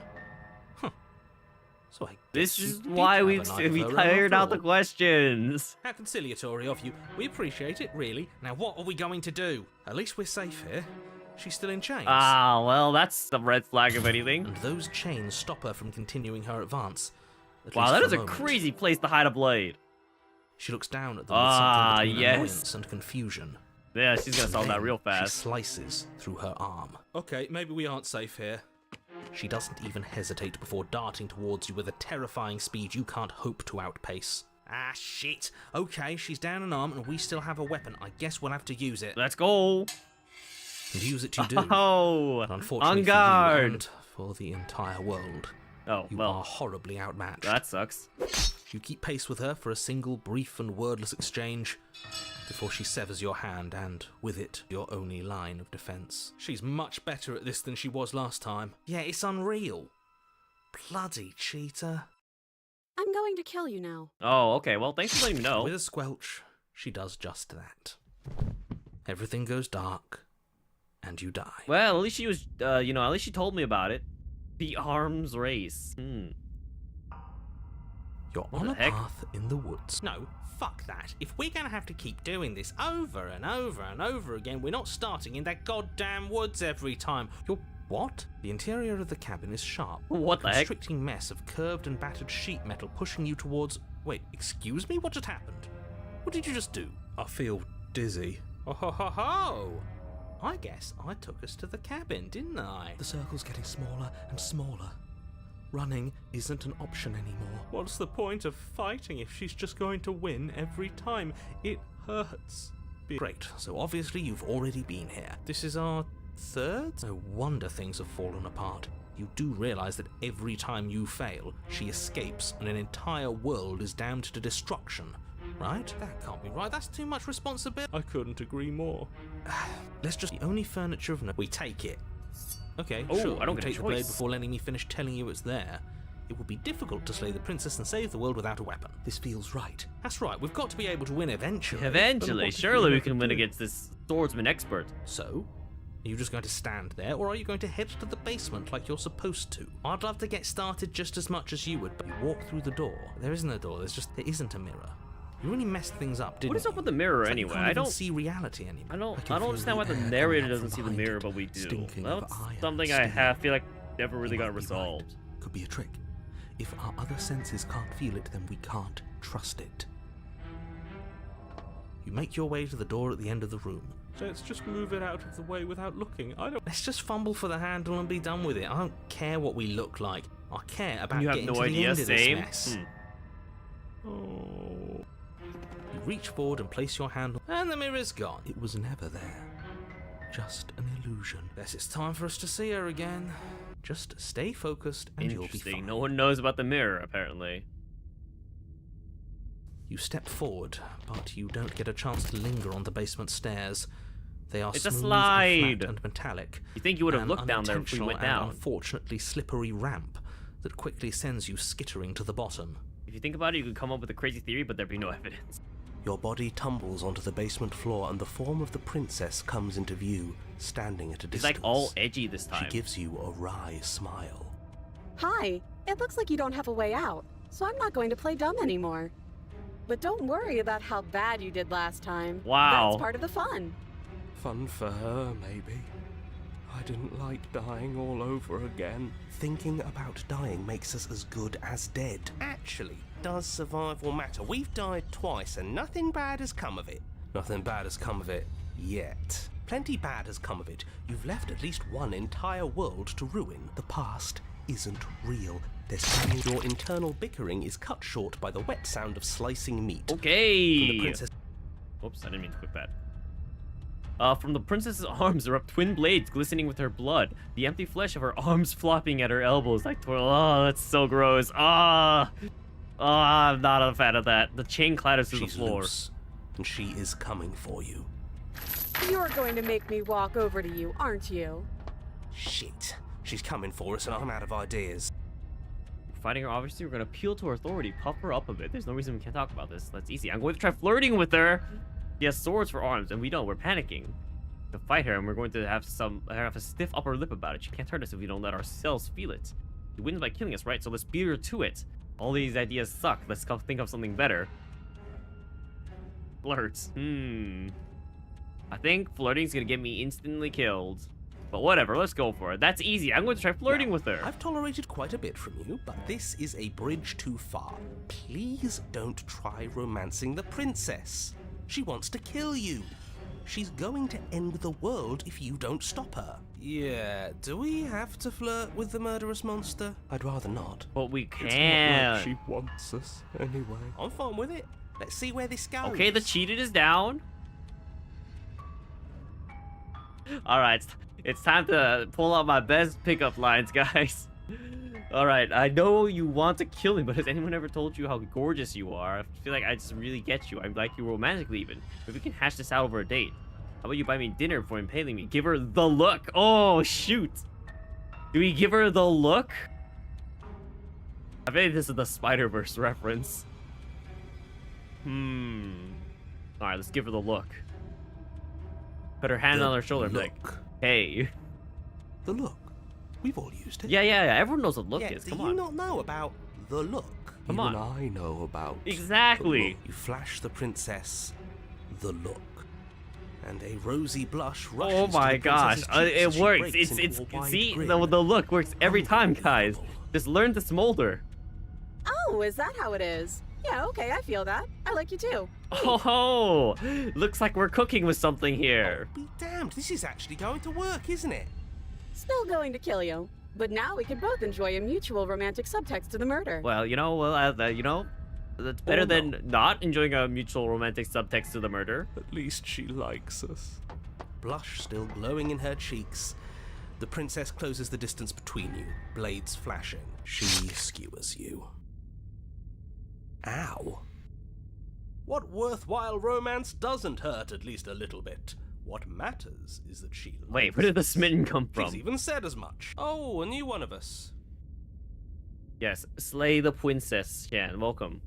D: So I
A: This
D: guess you
A: is
D: did
A: why
D: have
A: we
D: a knife of her own
A: tired out
D: after
A: the
D: all.
A: questions.
D: How conciliatory of you. We appreciate it, really. Now what are we going to do? At least we're safe here. She's still in chains.
A: Ah, well, that's a red flag if anything.
D: And those chains stop her from continuing her advance. At
A: Wow,
D: least
A: that
D: for
A: is a
D: moment.
A: crazy place to hide a blade.
D: She looks down at them with
A: Ah,
D: something between
A: yes.
D: annoyance and confusion.
A: Yeah, she's gonna solve that
D: Then
A: real
D: She
A: fast.
D: slices through her arm. Okay, maybe we aren't safe here. She doesn't even hesitate before darting towards you with a terrifying speed you can't hope to outpace. Ah, shit. Okay, she's down an arm and we still have a weapon. I guess we'll have to use it.
A: Let's go.
D: And use it you do.
A: Oh,
D: But unfortunately
A: on
D: for you
A: guard.
D: and for the entire world,
A: Oh,
D: you
A: well,
D: are horribly outmatched.
A: that sucks.
D: You keep pace with her for a single brief and wordless exchange before she severs your hand and, with it, your only line of defense. She's much better at this than she was last time. Yeah, it's unreal. Bloody cheater.
K: I'm going to kill you now.
A: Oh, okay. Well, thanks for letting me know.
D: With a squelch, she does just that. Everything goes dark, and you die.
A: Well, at least she was, at least she told me about it. The arms race.
D: You're
A: What
D: on
A: the
D: a
A: heck?
D: path in the woods. No, fuck that. If we're gonna have to keep doing this over and over and over again, we're not starting in that goddamn woods every time. You're... What? The interior of the cabin is sharp.
A: What the
D: a
A: heck?
D: constricting mess of curved and battered sheet metal pushing you towards Wait, excuse me? What just happened? What did you just do?
B: I feel dizzy.
D: Oh ho ho ho! I guess I took us to the cabin, didn't I?
B: The circle's getting smaller and smaller. Running isn't an option anymore.
D: What's the point of fighting if she's just going to win every time? It hurts.
B: Great, so obviously you've already been here.
D: This is our third?
B: No wonder things have fallen apart. You do realize that every time you fail, she escapes and an entire world is damned to destruction, right?
D: That can't be right. That's too much responsibility. I couldn't agree more.
B: Let's just... The only furniture of note... We take it.
D: Okay,
A: Oh,
D: sure.
A: I don't
D: you
A: get a
D: take the blade
A: choice.
D: before letting me finish telling you it's there. It would be difficult to slay the princess and save the world without a weapon.
B: This feels right.
D: That's right. We've got to be able to win eventually.
A: Eventually, surely we can win against this swordsman expert.
D: So, are you just going to stand there, or are you going to head to the basement like you're supposed to? I'd love to get started just as much as you would, but you walk through the door. There isn't a door. There isn't a mirror. You really messed things up, didn't you?
A: What is up with the mirror
D: It's like
A: anyway?
D: You can't
A: I
D: even
A: don't
D: see reality anymore.
A: I don't
B: can feel
A: understand why
B: the
A: the
B: air
A: narrator
B: coming up
A: doesn't see
B: from
A: the mirror,
B: behind
A: but we
B: it,
A: do.
B: stinking
A: That's
B: of iron,
A: something I
B: steam.
A: feel like never really
B: You
A: got
B: might be right.
A: resolved.
B: Could be a trick. If our other senses can't feel it, then we can't trust it.
D: You make your way to the door at the end of the room. Let's just move it out of the way without looking. Let's just fumble for the handle and be done with it. I don't care what we look like. I care about
A: You have
D: getting
A: no
D: to the
A: idea,
D: end of
A: same.
D: this mess. Oh. You reach forward and place your hand on, and the mirror's gone.
B: It was never there. Just an illusion.
D: Guess it's time for us to see her again. Just stay focused and you'll be
A: Interesting.
D: fine.
A: No one knows about the mirror, apparently.
D: You step forward, but you don't get a chance to linger on the basement stairs. They are
A: It's a
D: smooth
A: slide.
D: and flat and metallic.
A: You think you would have
D: An
A: looked down there if we
D: unintentional
A: went
D: and
A: down.
D: unfortunately slippery ramp that quickly sends you skittering to the bottom.
A: If you think about it, you could come up with a crazy theory, but there'd be no evidence.
E: Your body tumbles onto the basement floor and the form of the princess comes into view, standing at a
A: It's
E: distance.
A: like all edgy this
E: She
A: time.
E: gives you a wry smile.
K: Hi, it looks like you don't have a way out, so I'm not going to play dumb anymore. But don't worry about how bad you did last time.
A: Wow.
K: That's part of the fun.
E: Fun for her, maybe. I didn't like dying all over again. Thinking about dying makes us as good as dead. Actually, does survival matter? We've died twice and nothing bad has come of it. Nothing bad has come of it yet. Plenty bad has come of it. You've left at least one entire world to ruin. The past isn't real. Your internal bickering is cut short by the wet sound of slicing meat. From the
A: Okay.
E: princess.
A: Oops, I didn't mean to click that. From the princess's arms erupt twin blades glistening with her blood. The empty flesh of her arms flopping at her elbows like twirl. Oh, that's so gross. I'm not a fan of that. The chain clatters to the
E: She's
A: floor.
E: loose, and she is coming for you.
K: You're going to make me walk over to you, aren't you?
E: Shit. She's coming for us and I'm out of ideas.
A: Fighting her, obviously, we're gonna appeal to her authority, puff her up a bit. There's no reason we can't talk about this. That's easy. I'm going to try flirting with her. She has swords for arms, and we don't. We're panicking to fight her, and we're going to have a stiff upper lip about it. She can't hurt us if we don't let ourselves feel it. She wins by killing us, right? So let's beat her to it. All these ideas suck. Let's go think of something better. Flirts. I think flirting's gonna get me instantly killed. But whatever, let's go for it. That's easy. I'm going to try flirting
E: Now,
A: with her.
E: I've tolerated quite a bit from you, but this is a bridge too far. Please don't try romancing the princess. She wants to kill you. She's going to end the world if you don't stop her.
D: Yeah, do we have to flirt with the murderous monster?
E: I'd rather not.
A: But we
E: It's not
A: can.
E: like she wants us anyway. I'm fine with it. Let's see where this goes.
A: Okay, the cheated is down. Alright, it's time to pull out my best pickup lines, guys. Alright, I know you want to kill me, but has anyone ever told you how gorgeous you are? I feel like I just really get you. I like you romantically even. Maybe we can hash this out over a date. How about you buy me dinner before impaling me? Give her the look. Oh, shoot. Do we give her the look? I think this is the Spider-Verse reference. Alright, let's give her the look. Put her hand on her shoulder and be like,
E: Look.
A: hey.
E: The look. We've all used it.
A: Yeah. Everyone knows what look is.
E: Do
A: Come
E: you
A: on.
E: not know about the look?
A: Come on.
E: Even I know about
A: Exactly.
E: the look. You flash the princess the look. And a rosy blush rushes
A: Oh my
E: to the
A: gosh,
E: princess's cheeks
A: it
E: as she
A: works.
E: breaks
A: It's
E: into a wide
A: see,
E: grin.
A: the look works every time, guys. Just learn to smolder.
K: Oh, is that how it is? Yeah, okay, I feel that. I like you too.
A: Oh, looks like we're cooking with something here.
E: Be damned, this is actually going to work, isn't it?
K: Still going to kill you. But now we can both enjoy a mutual romantic subtext to the murder.
A: Well, that's better than not enjoying a mutual romantic subtext to the murder.
E: At least she likes us. Blush still glowing in her cheeks. The princess closes the distance between you, blades flashing. She skewers you. Ow. What worthwhile romance doesn't hurt at least a little bit? What matters is that she likes
A: Wait, where did the smitten come from?
E: She's even said as much. Oh, a new one of us.
A: Yes, slay the princess, Shan. Welcome.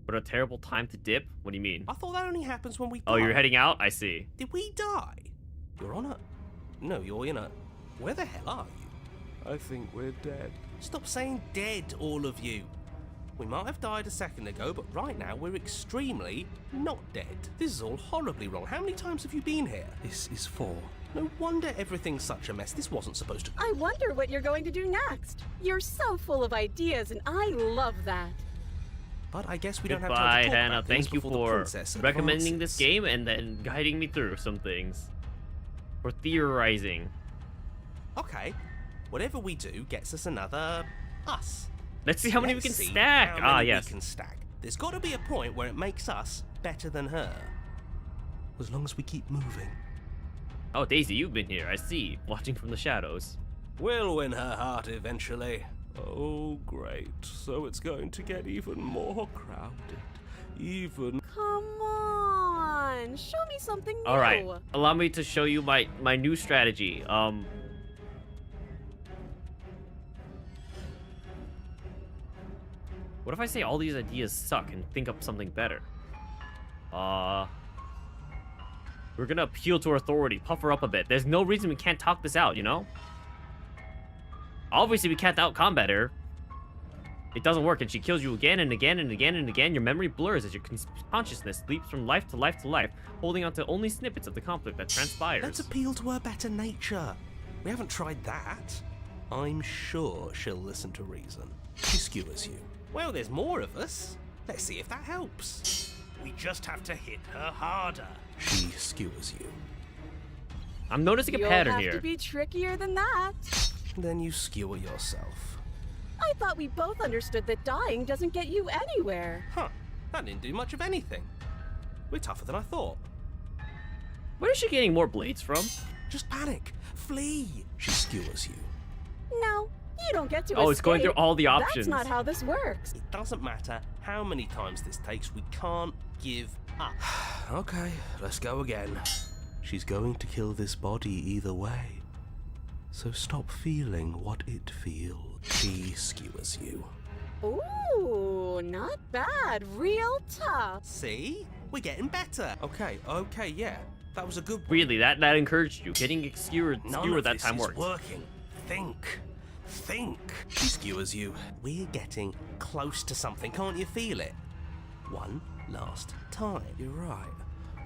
A: What a terrible time to dip? What do you mean?
E: I thought that only happens when we die.
A: Oh, you're heading out? I see.
E: Did we die? You're on a... No, you're in a... Where the hell are you? I think we're dead. Stop saying dead, all of you. We might have died a second ago, but right now we're extremely not dead. This is all horribly wrong. How many times have you been here?
B: This is 4.
E: No wonder everything's such a mess. This wasn't supposed to...
K: I wonder what you're going to do next. You're so full of ideas, and I love that.
E: But I guess we don't have
A: Goodbye,
E: time to talk
A: Hannah.
E: about things
A: Thank you
E: before the
A: for
E: princess
A: recommending this
E: advances.
A: game and then guiding me through some things. For theorizing.
E: Okay, whatever we do gets us another us.
A: Let's see how many we
E: Let's
A: can
E: see
A: stack.
E: how many
A: Yes.
E: we can stack. There's got to be a point where it makes us better than her. As long as we keep moving.
A: Oh, Daisy, you've been here. I see. Watching from the shadows.
E: We'll win her heart eventually. Oh, great. So it's going to get even more crowded. Even...
K: Come on, show me something new.
A: All right. Allow me to show you my new strategy. What if I say all these ideas suck and think up something better? We're gonna appeal to her authority, puff her up a bit. There's no reason we can't talk this out, you know? Obviously, we can't out-combat her. It doesn't work, and she kills you again and again and again and again. Your memory blurs as your consciousness leaps from life to life to life, holding on to only snippets of the conflict that transpires.
E: Let's appeal to her better nature. We haven't tried that. I'm sure she'll listen to reason. She skewers you. Well, there's more of us. Let's see if that helps. We just have to hit her harder. She skewers you.
A: I'm noticing a pattern
K: You'll
A: here.
K: have to be trickier than that.
E: Then you skewer yourself.
K: I thought we both understood that dying doesn't get you anywhere.
E: Huh. That didn't do much of anything. We're tougher than I thought.
A: Where is she getting more blades from?
E: Just panic. Flee. She skewers you.
K: No, you don't get to
A: Oh, it's going
K: escape.
A: through all the options.
K: That's not how this works.
E: It doesn't matter how many times this takes, we can't give up. Okay, let's go again. She's going to kill this body either way. So stop feeling what it feels. She skewers you.
K: Ooh, not bad. Real tough.
E: See? We're getting better. Okay, yeah. That was a good one.
A: Really, that encouraged you. Getting skewered
E: None of
A: that
E: this
A: time
E: is
A: worked.
E: working. Think. She skewers you. We're getting close to something. Can't you feel it? One last time. You're right.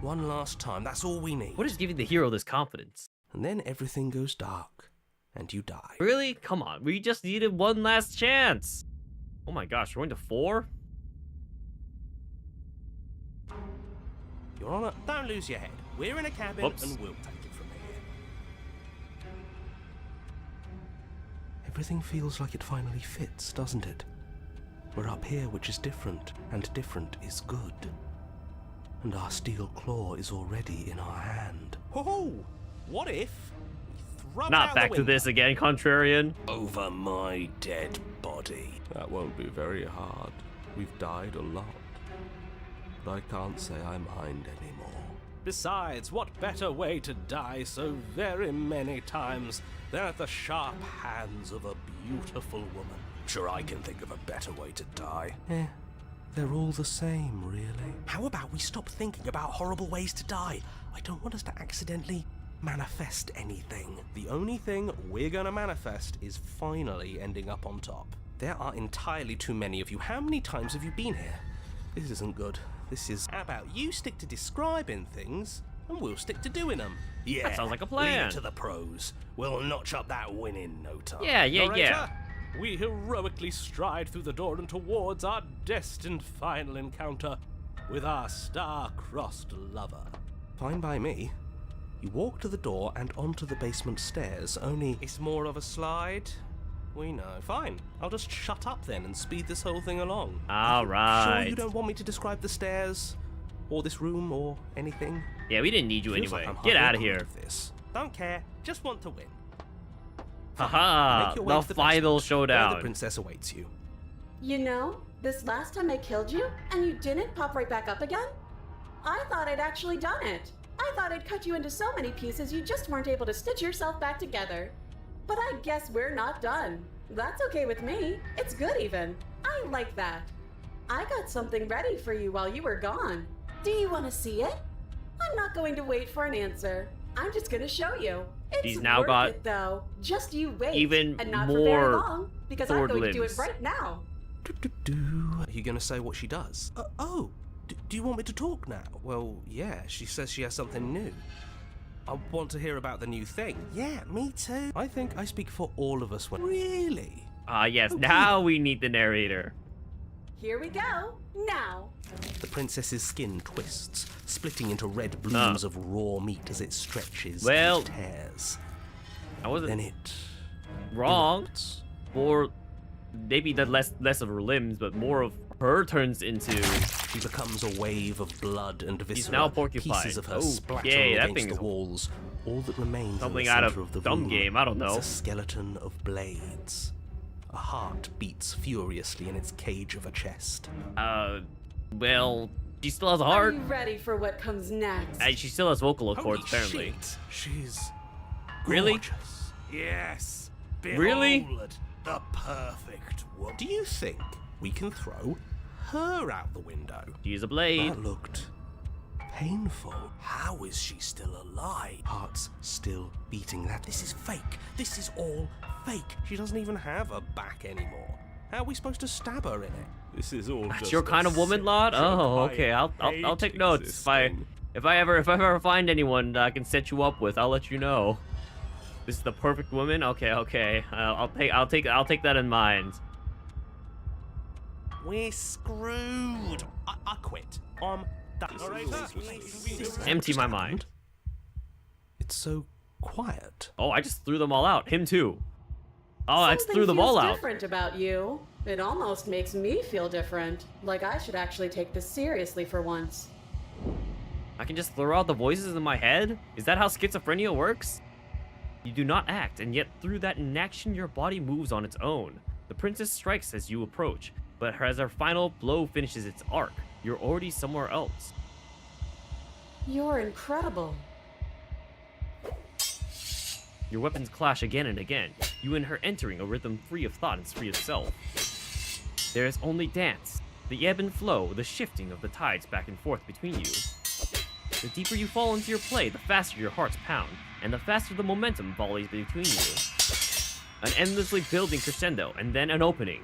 E: One last time. That's all we need.
A: What is giving the hero this confidence?
E: And then everything goes dark, and you die.
A: Really? Come on. We just needed one last chance. Oh my gosh, we're going to 4?
E: Your Honor, don't lose your head. We're in a cabin,
A: Whoops.
E: and we'll take it from here. Everything feels like it finally fits, doesn't it? We're up here, which is different, and different is good. And our steel claw is already in our hand. Oh, what if we throw it
A: Not
E: out
A: back
E: the
A: to
E: window?
A: this again, contrarian.
E: Over my dead body.
L: That won't be very hard. We've died a lot. But I can't say I mind anymore.
E: Besides, what better way to die so very many times than at the sharp hands of a beautiful woman? Sure, I can think of a better way to die. They're all the same, really. How about we stop thinking about horrible ways to die? I don't want us to accidentally manifest anything. The only thing we're gonna manifest is finally ending up on top. There are entirely too many of you. How many times have you been here? This isn't good. This is... How about you stick to describing things, and we'll stick to doing them? Yeah,
A: That sounds like a
E: leave
A: plan.
E: it to the pros. We'll notch up that win in no time.
A: Yeah.
E: Narrator, we heroically stride through the door and towards our destined final encounter with our star-crossed lover.
B: Fine by me. You walk to the door and onto the basement stairs, only...
E: It's more of a slide. We know. Fine. I'll just shut up then and speed this whole thing along.
A: All right.
B: Sure you don't want me to describe the stairs, or this room, or anything?
A: Yeah, we didn't need you
B: Feels
A: anyway.
B: like I'm
A: Get out of
B: hardly
A: here.
B: of this.
E: Don't care. Just want to win.
A: Haha,
B: Make your way
A: the
B: to the
A: final
B: basement, where the
A: showdown.
B: princess awaits you.
K: You know, this last time I killed you, and you didn't pop right back up again? I thought I'd actually done it. I thought I'd cut you into so many pieces you just weren't able to stitch yourself back together. But I guess we're not done. That's okay with me. It's good even. I like that. I got something ready for you while you were gone. Do you want to see it? I'm not going to wait for an answer. I'm just going to show you. It's
A: He's now
K: worth
A: got
K: it, though. Just you wait.
A: even
K: and not for very
A: more
K: long, because I'm
A: sword
K: going to do it
A: limbs.
K: right now.
B: Are you going to say what she does? Do you want me to talk now? Well, yeah, she says she has something new. I want to hear about the new thing. Yeah, me too. I think I speak for all of us when... Really?
A: Yes,
B: Okay.
A: now we need the narrator.
K: Here we go. Now.
B: The princess's skin twists, splitting into red blooms of raw meat as it stretches
A: Well,
B: and tears.
A: I wasn't
B: Then it...
A: wrong.
B: erupts.
A: Or maybe that less of her limbs, but more of her turns into...
B: She becomes a wave of blood and viscera.
A: He's now porcupine.
B: Pieces of her
A: Oh,
B: splatter
A: yay, that
B: against
A: thing
B: the
A: is
B: walls. All that remains
A: something
B: in the
A: out
B: center
A: of
B: the
A: dumb
B: room
A: game, I don't know.
B: is a skeleton of blades. A heart beats furiously in its cage of a chest.
A: Well, she still has a
K: Are
A: heart.
K: you ready for what comes next?
A: And she still has vocal
B: Holy
A: cords, apparently.
B: shit, she's
A: Really?
B: gorgeous.
E: Yes.
A: Really?
E: Behold the perfect woman.
B: Do you think we can throw her out the window?
A: She's a blade.
B: That looked painful.
E: How is she still alive?
B: Heart's still beating. This is fake. This is all fake. She doesn't even have a back anymore. How are we supposed to stab her in it?
L: This is all
A: That's
L: just
A: your
L: a
A: kind of woman,
L: sick
A: Lot?
L: joke.
A: Oh,
L: I
A: okay. I'll
L: hate
A: take notes.
L: existing.
A: If I ever find anyone that I can set you up with, I'll let you know. This is the perfect woman. Okay. I'll take that in mind.
E: We're screwed. I quit. Done.
A: Empty my mind.
B: It's so quiet.
A: Oh, I just threw them all out. Him too. Oh, I just
K: Something
A: threw them all
K: feels
A: out.
K: different about you. It almost makes me feel different. Like I should actually take this seriously for once.
A: I can just throw out the voices in my head? Is that how schizophrenia works? You do not act, and yet through that inaction your body moves on its own. The princess strikes as you approach, but as her final blow finishes its arc, you're already somewhere else.
K: You're incredible.
A: Your weapons clash again and again, you and her entering a rhythm free of thought and free of self. There is only dance, the ebb and flow, the shifting of the tides back and forth between you. The deeper you fall into your play, the faster your hearts pound, and the faster the momentum volleys between you. An endlessly building crescendo, and then an opening.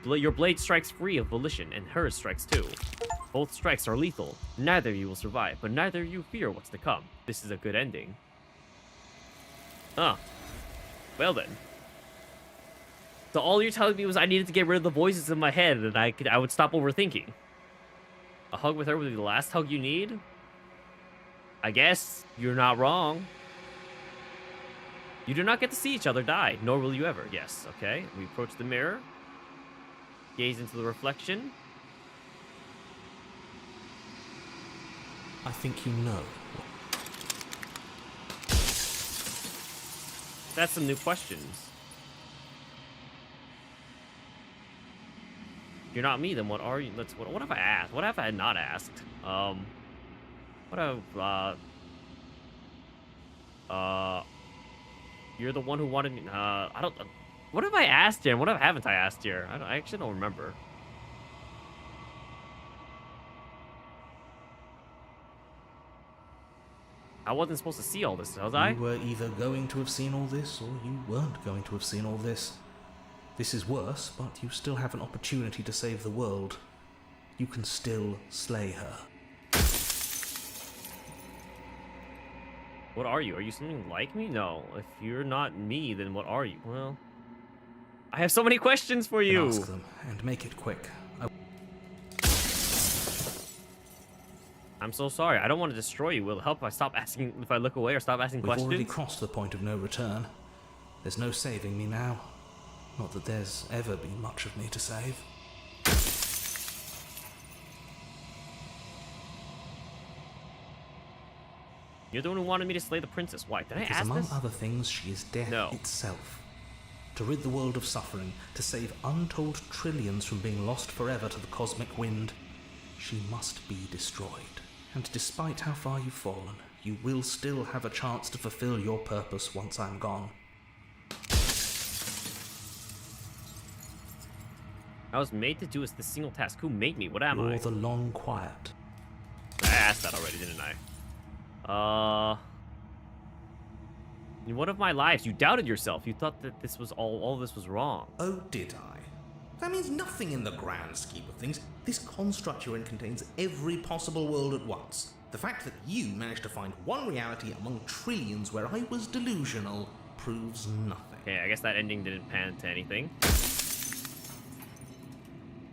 A: Your blade strikes free of volition, and hers strikes too. Both strikes are lethal. Neither of you will survive, but neither of you fear what's to come. This is a good ending. Well then. So all you're telling me was I needed to get rid of the voices in my head, and I would stop overthinking. A hug with her would be the last hug you need? I guess you're not wrong. You do not get to see each other die, nor will you ever. Yes, okay. We approach the mirror. Gaze into the reflection.
B: I think you know.
A: That's some new questions. You're not me, then what are you? What have I asked? What have I not asked? You're the one who wanted me. I don't. What have I asked here? And what haven't I asked here? I actually don't remember. I wasn't supposed to see all this, was I?
B: You were either going to have seen all this, or you weren't going to have seen all this. This is worse, but you still have an opportunity to save the world. You can still slay her.
A: What are you? Are you something like me? No. If you're not me, then what are you? Well, I have so many questions for you.
B: Ask them, and make it quick.
A: I'm so sorry. I don't want to destroy you. Will it help if I stop asking, if I look away or stop asking
B: We've
A: questions?
B: already crossed the point of no return. There's no saving me now. Not that there's ever been much of me to save.
A: You're the one who wanted me to slay the princess. Why? Did I
B: Because
A: ask
B: among
A: this?
B: other things, she is death itself. To rid the world of suffering, to save untold trillions from being lost forever to the cosmic wind, she must be destroyed. And despite how far you've fallen, you will still have a chance to fulfill your purpose once I'm gone.
A: I was made to do this single task. Who made me? What am I?
B: You're the long quiet.
A: I asked that already, didn't I? In one of my lives, you doubted yourself. You thought that this was all this was wrong.
B: Oh, did I? That means nothing in the grand scheme of things. This construct you're in contains every possible world at once. The fact that you managed to find one reality among trillions where I was delusional proves nothing.
A: Okay, I guess that ending didn't pan to anything.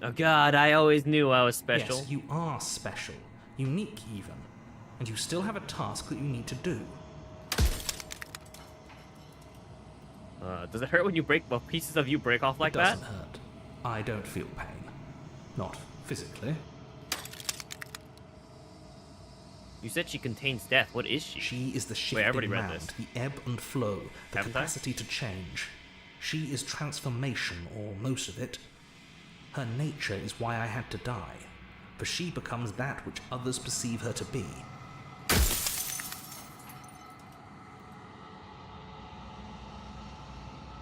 A: Oh god, I always knew I was special.
B: Yes, you are special. Unique even. And you still have a task that you need to do.
A: Does it hurt when you pieces of you break off like that?
B: It doesn't hurt. I don't feel pain. Not physically.
A: You said she contains death. What is she?
B: She is the shifting
A: Wait, I already read
B: round,
A: this.
B: the ebb and flow, the
A: Haven't I?
B: capacity to change. She is transformation, or most of it. Her nature is why I had to die, for she becomes that which others perceive her to be.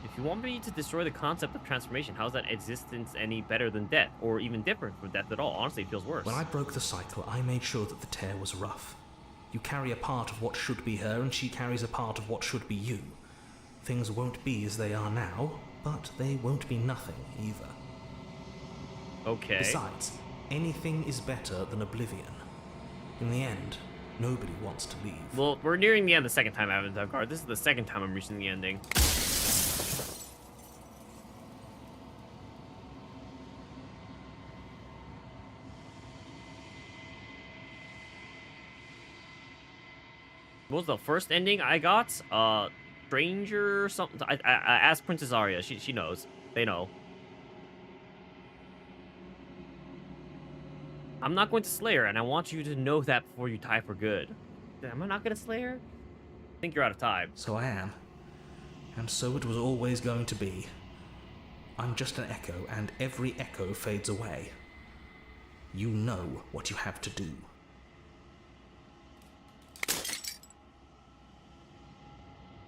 A: If you want me to destroy the concept of transformation, how is that existence any better than death? Or even different from death at all? Honestly, it feels worse.
B: When I broke the cycle, I made sure that the tear was rough. You carry a part of what should be her, and she carries a part of what should be you. Things won't be as they are now, but they won't be nothing either.
A: Okay.
B: Besides, anything is better than oblivion. In the end, nobody wants to leave.
A: Well, we're nearing the end the second time I haven't done guard. This is the second time I'm reaching the ending. What was the first ending I got? Stranger or something? I asked Princess Arya. She knows. They know. I'm not going to slay her, and I want you to know that before you die for good. Am I not going to slay her? I think you're out of time.
B: So I am. And so it was always going to be. I'm just an echo, and every echo fades away. You know what you have to do.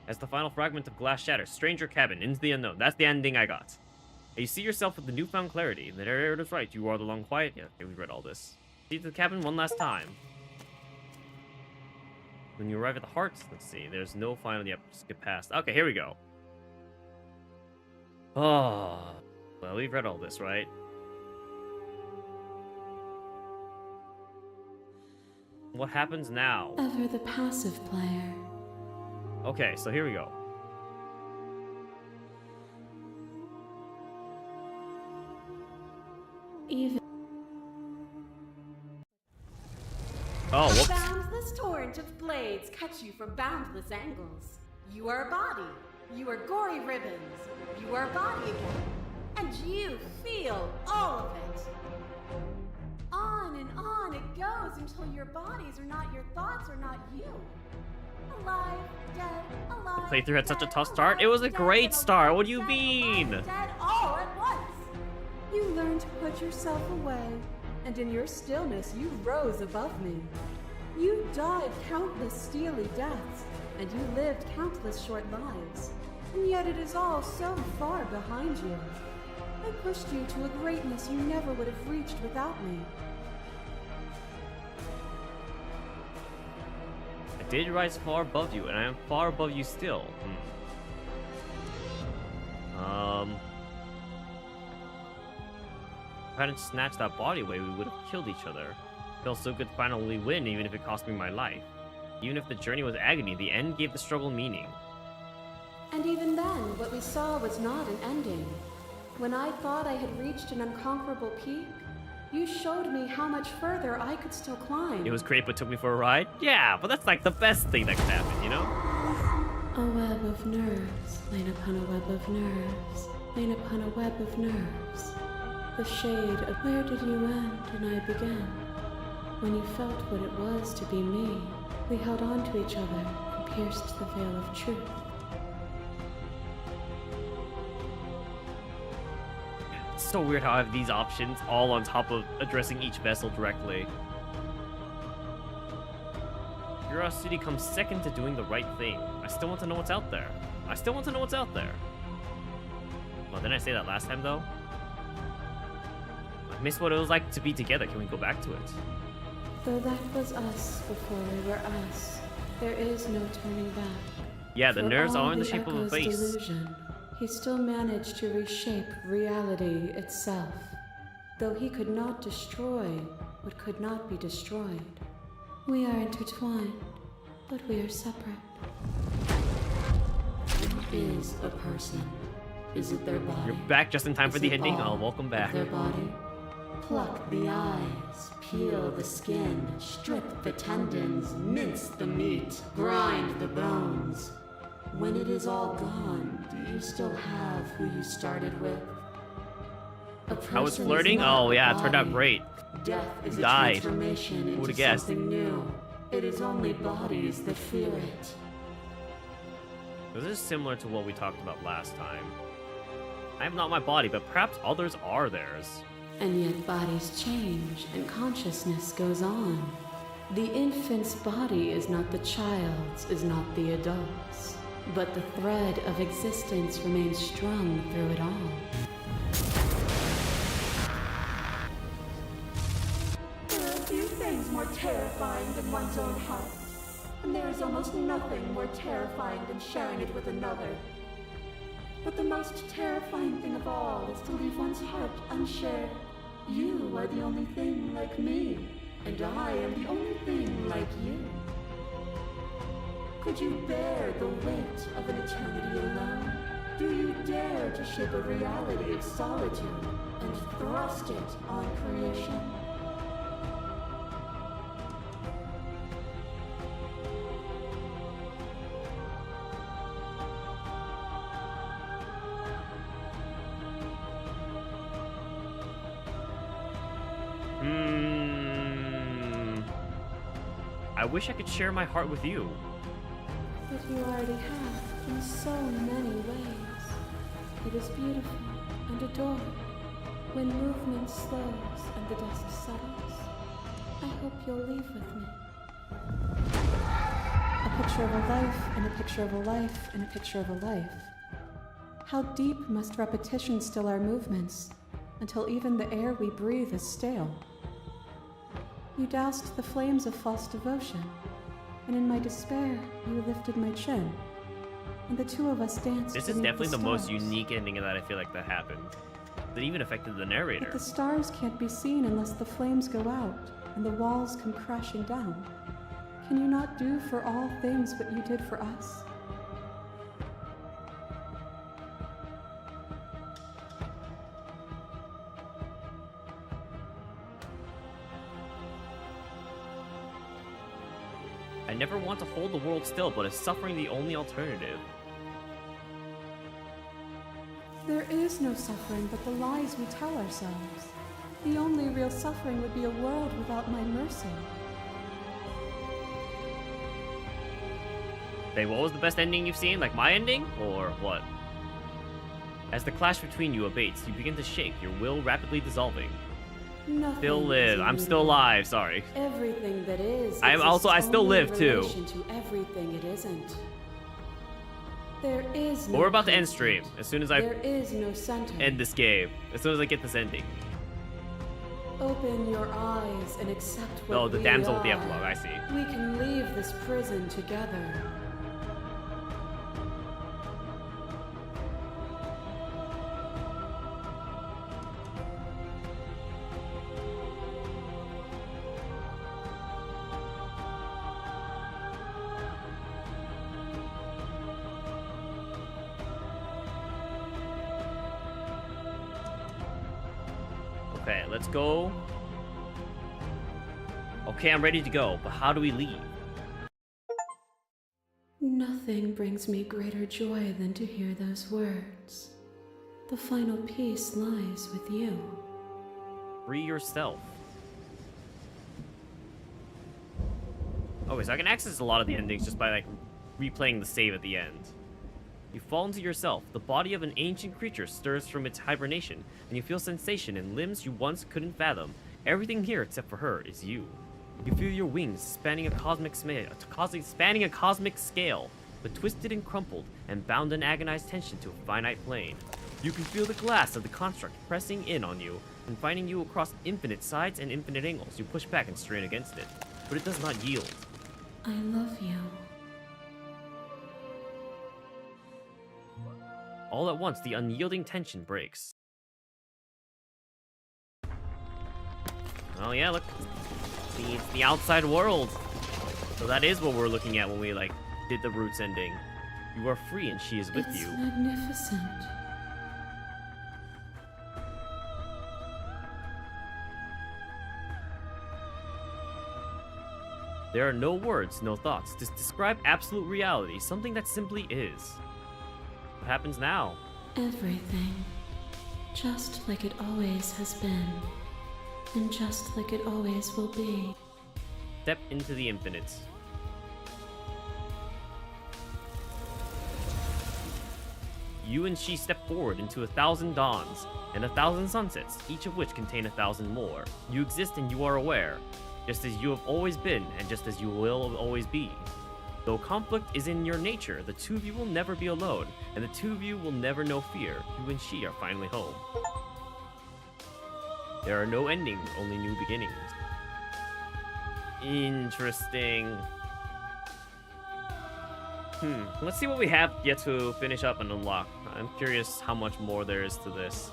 A: As the final fragment of glass shatters, stranger cabin, into the unknown. That's the ending I got. And you see yourself with the newfound clarity. The narrator is right. You are the long quiet. Yeah, okay, we read all this. See the cabin one last time. When you arrive at the heart, let's see. There's no final. Yep, skip past. Okay, here we go. Oh, well, we've read all this, right? What happens now?
G: Ever the passive player.
A: Okay, so here we go.
G: Even.
A: Oh, whoops.
K: Boundless torrent of blades cut you from boundless angles. You are a body. You are gory ribbons. You are a body again. And you feel all of it. On and on it goes until your bodies are not your thoughts, are not you. Alive, dead, alive.
A: Playthrough had such a
K: dead,
A: tough start.
K: alive,
A: It was a
K: dead,
A: great start. What do you
K: dead,
A: mean?
K: alive, dead, all at once. You learned to put yourself away, and in your stillness you rose above me. You died countless steely deaths, and you lived countless short lives. And yet it is all so far behind you. I pushed you to a greatness you never would have reached without me.
A: I did rise far above you, and I am far above you still. If I hadn't snatched that body away, we would have killed each other. It felt so good to finally win, even if it cost me my life. Even if the journey was agony, the end gave the struggle meaning.
K: And even then, what we saw was not an ending.
G: When I thought I had reached an unconquerable peak, you showed me how much further I could still climb.
A: It was great, but took me for a ride? Yeah, but that's like the best thing that could happen, you know?
G: A web of nerves, lain upon a web of nerves, lain upon a web of nerves. The shade of where did you end and I began? When you felt what it was to be me, we held on to each other and pierced the veil of truth.
A: It's so weird how I have these options all on top of addressing each vessel directly. Curiosity comes second to doing the right thing. I still want to know what's out there. I still want to know what's out there. Well, didn't I say that last time, though? I miss what it was like to be together. Can we go back to it?
G: Though that was us before we were us, there is no turning back.
A: Yeah, the
G: For
A: nerves
G: all
A: are in the shape of a
G: echo's
A: face.
G: delusion, he still managed to reshape reality itself. Though he could not destroy what could not be destroyed. We are intertwined, but we are separate.
C: What is a person? Is it their body?
A: You're back just in time for
C: Is
A: the
C: it
A: ending.
C: all
A: Oh, welcome
C: of
A: back.
C: Their body? Pluck the eyes, peel the skin, strip the tendons, mince the meat, grind the bones. When it is all gone, do you still have who you started with?
A: I was flirting? Oh yeah, it turned out great.
C: Death is a
A: Died.
C: transformation
A: Who
C: into
A: would've guessed?
C: something new. It is only bodies that fear it.
A: This is similar to what we talked about last time. I am not my body, but perhaps others are theirs.
G: And yet bodies change and consciousness goes on. The infant's body is not the child's, is not the adult's. But the thread of existence remains strung through it all.
C: There are few things more terrifying than one's own heart. And there is almost nothing more terrifying than sharing it with another. But the most terrifying thing of all is to leave one's heart unshared. You are the only thing like me, and I am the only thing like you. Could you bear the weight of an eternity alone? Do you dare to shape a reality of solitude and thrust it on creation?
A: I wish I could share my heart with you.
G: But you already have, in so many ways. It is beautiful and adored. When movement slows and the dust settles, I hope you'll leave with me. A picture of a life, and a picture of a life, and a picture of a life. How deep must repetition still our movements, until even the air we breathe is stale? You doused the flames of false devotion, and in my despair, you lifted my chin, and the two of us danced.
A: This is
G: beneath
A: definitely the most
G: stars.
A: unique ending that I feel like that happened. That even affected the narrator.
G: But the stars can't be seen unless the flames go out, and the walls come crashing down. Can you not do for all things what you did for us?
A: I never want to hold the world still, but is suffering the only alternative?
G: There is no suffering but the lies we tell ourselves. The only real suffering would be a world without my mercy.
A: Hey, what was the best ending you've seen? Like my ending? Or what? As the clash between you abates, you begin to shake, your will rapidly dissolving.
G: Nothing
A: Still
G: is
A: live. I'm still
G: immutable.
A: alive, sorry.
G: Everything that is.
A: I
G: exists
A: still
G: only in
A: live, too.
G: relation to everything it isn't. There is no
A: But we're about to end
G: constant.
A: stream. As soon as I
G: There is no center.
A: end this game. As soon as I get this ending.
G: Open your eyes and accept what
A: Oh, the
G: we
A: damsel with the
G: are.
A: epilogue, I see.
G: We can leave this prison together.
A: Okay, let's go. Okay, I'm ready to go, but how do we leave?
G: Nothing brings me greater joy than to hear those words. The final piece lies with you.
A: Free yourself. Okay, so I can access a lot of the endings just by, like, replaying the save at the end. You fall into yourself. The body of an ancient creature stirs from its hibernation, and you feel sensation in limbs you once couldn't fathom. Everything here, except for her, is you. You feel your wings spanning a cosmic scale, but twisted and crumpled, and bound in agonized tension to a finite plane. You can feel the glass of the construct pressing in on you, confining you across infinite sides and infinite angles. You push back and strain against it, but it does not yield.
G: I love you.
A: All at once, the unyielding tension breaks. Oh yeah, look. It's the outside world. So that is what we're looking at when we, like, did the Roots ending. You are free and she is with
G: It's
A: you.
G: magnificent.
A: There are no words, no thoughts to describe absolute reality, something that simply is. What happens now?
G: Everything. Just like it always has been. And just like it always will be.
A: Step into the infinite. You and she step forward into 1,000 dawns and 1,000 sunsets, each of which contain 1,000 more. You exist and you are aware, just as you have always been and just as you will always be. Though conflict is in your nature, the two of you will never be alone, and the two of you will never know fear. You and she are finally home. There are no endings, only new beginnings. Interesting. Let's see what we have yet to finish up and unlock. I'm curious how much more there is to this.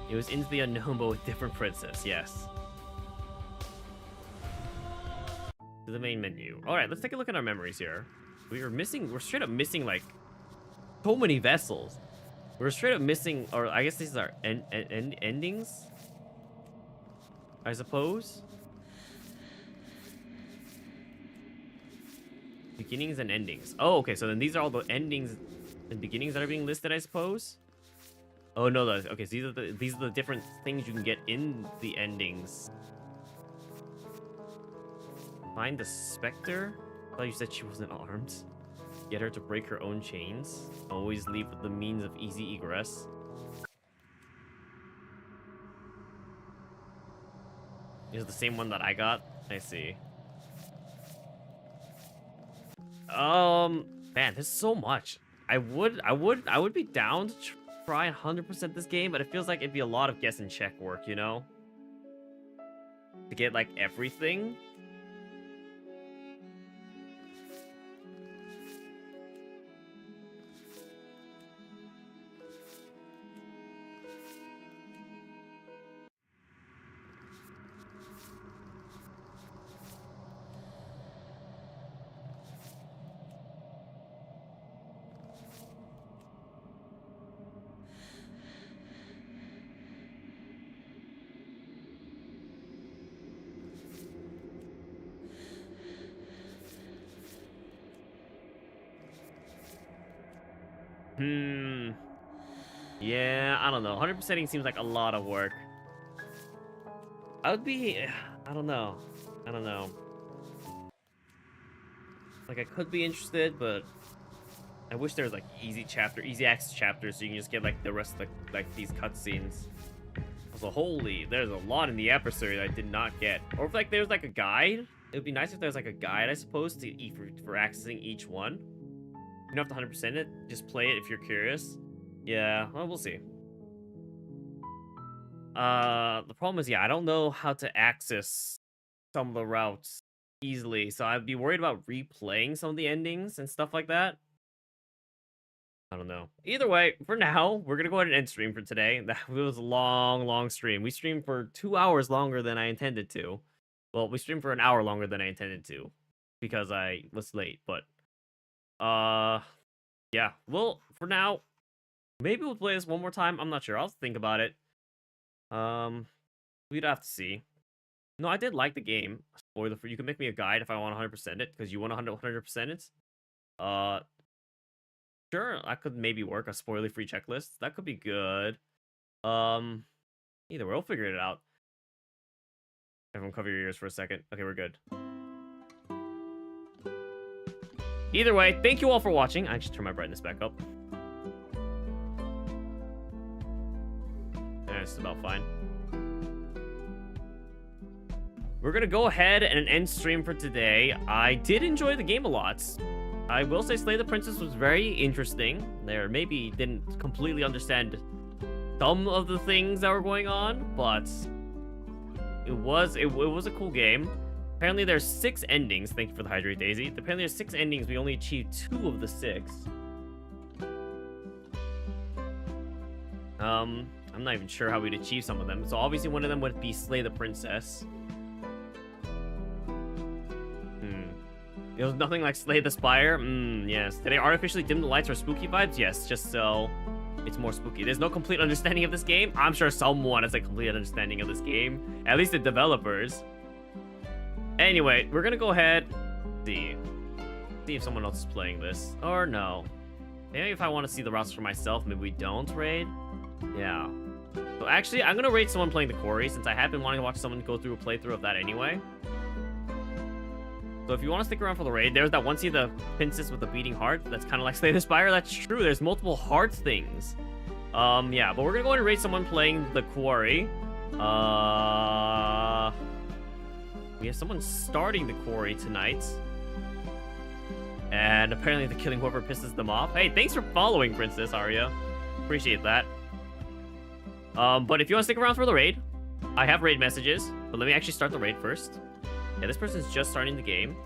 A: It was into the unknown, but with different princess, yes. To the main menu. Alright, let's take a look at our memories here. We're straight up missing, like, so many vessels. We're straight up missing, or I guess these are endings? I suppose? Beginnings and endings. Oh, okay, so then these are all the endings and beginnings that are being listed, I suppose? Oh, no, okay, so these are the different things you can get in the endings. Find the Spectre? I thought you said she wasn't armed. Get her to break her own chains. Always leave with the means of easy egress. Is it the same one that I got? I see. Man, there's so much. I would be down to try 100% this game, but it feels like it'd be a lot of guess and check work, you know? To get, like, everything. Yeah, I don't know. 100%ing seems like a lot of work. I don't know. I don't know. Like, I could be interested, but I wish there was, like, easy access chapters so you can just get, like, the rest of the, like, these cutscenes. So, holy, there's a lot in the adversary that I did not get. Or if, like, there's, like, a guide. It would be nice if there was, like, a guide, I suppose, for accessing each one. You don't have to 100% it. Just play it if you're curious. Yeah, well, we'll see. The problem is, yeah, I don't know how to access some of the routes easily, so I'd be worried about replaying some of the endings and stuff like that. I don't know. Either way, for now, we're gonna go ahead and end stream for today. That was a long stream. We streamed for 2 hours longer than I intended to. Well, we streamed for an hour longer than I intended to because I was late, but yeah. Well, for now, Maybe we'll play this one more time. I'm not sure. I'll think about it. We'd have to see. No, I did like the game. Spoiler for you can make me a guide if I want 100% it, because you want 100% it. Sure, I could maybe work a spoiler-free checklist. That could be good. Either way, we'll figure it out. Everyone cover your ears for a second. Okay, we're good. Either way, thank you all for watching. I just turn my brightness back up. That's about fine. We're gonna go ahead and end stream for today. I did enjoy the game a lot. I will say Slay the Princess was very interesting. There maybe didn't completely understand some of the things that were going on, but it was a cool game. Apparently there's 6 endings. Thank you for the Hydrate Daisy. Apparently there's 6 endings. We only achieved 2 of the 6. I'm not even sure how we'd achieve some of them. So obviously one of them would be Slay the Princess. It was nothing like Slay the Spire. Yes. Did I artificially dim the lights for spooky vibes? Yes, just so it's more spooky. There's no complete understanding of this game. I'm sure someone has a complete understanding of this game. At least the developers. Anyway, we're gonna go ahead, see if someone else is playing this. Or no. Maybe if I want to see the routes for myself, maybe we don't raid. Yeah. So actually, I'm gonna raid someone playing the Quarry, since I have been wanting to watch someone go through a playthrough of that anyway. So if you want to stick around for the raid, there's that one scene, the princess with the beating heart. That's kind of like Slay the Spire. That's true. There's multiple heart things. Yeah, but we're gonna go ahead and raid someone playing the Quarry. We have someone starting the Quarry tonight. And apparently they're killing whoever pisses them off. Hey, thanks for following, Princess Arya. Appreciate that. But if you want to stick around for the raid, I have raid messages. But let me actually start the raid first. Yeah, this person's just starting the game.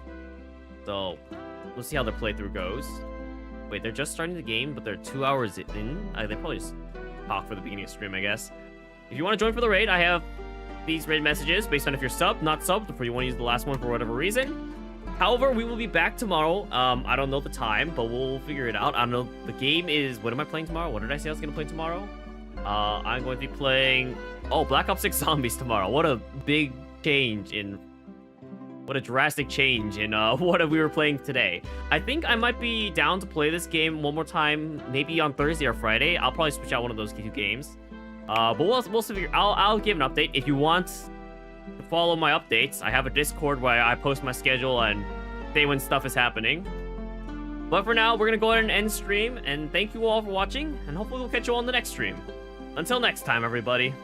A: So, we'll see how their playthrough goes. Wait, they're just starting the game, but they're 2 hours in? They probably just talk for the beginning of stream, I guess. If you want to join for the raid, I have these raid messages based on if you're subbed, not subbed, or you want to use the last one for whatever reason. However, we will be back tomorrow. I don't know the time, but we'll figure it out. I don't know. The game is... What am I playing tomorrow? What did I say I was going to play tomorrow? I'm going to be playing... Oh, Black Ops 6 Zombies tomorrow. What a big change in... What a drastic change in what we were playing today. I think I might be down to play this game one more time, maybe on Thursday or Friday. I'll probably switch out one of those 2 games. But we'll figure. I'll give an update. If you want to follow my updates, I have a Discord where I post my schedule and say when stuff is happening. But for now, we're gonna go ahead and end stream. And thank you all for watching. And hopefully we'll catch you all on the next stream. Until next time, everybody.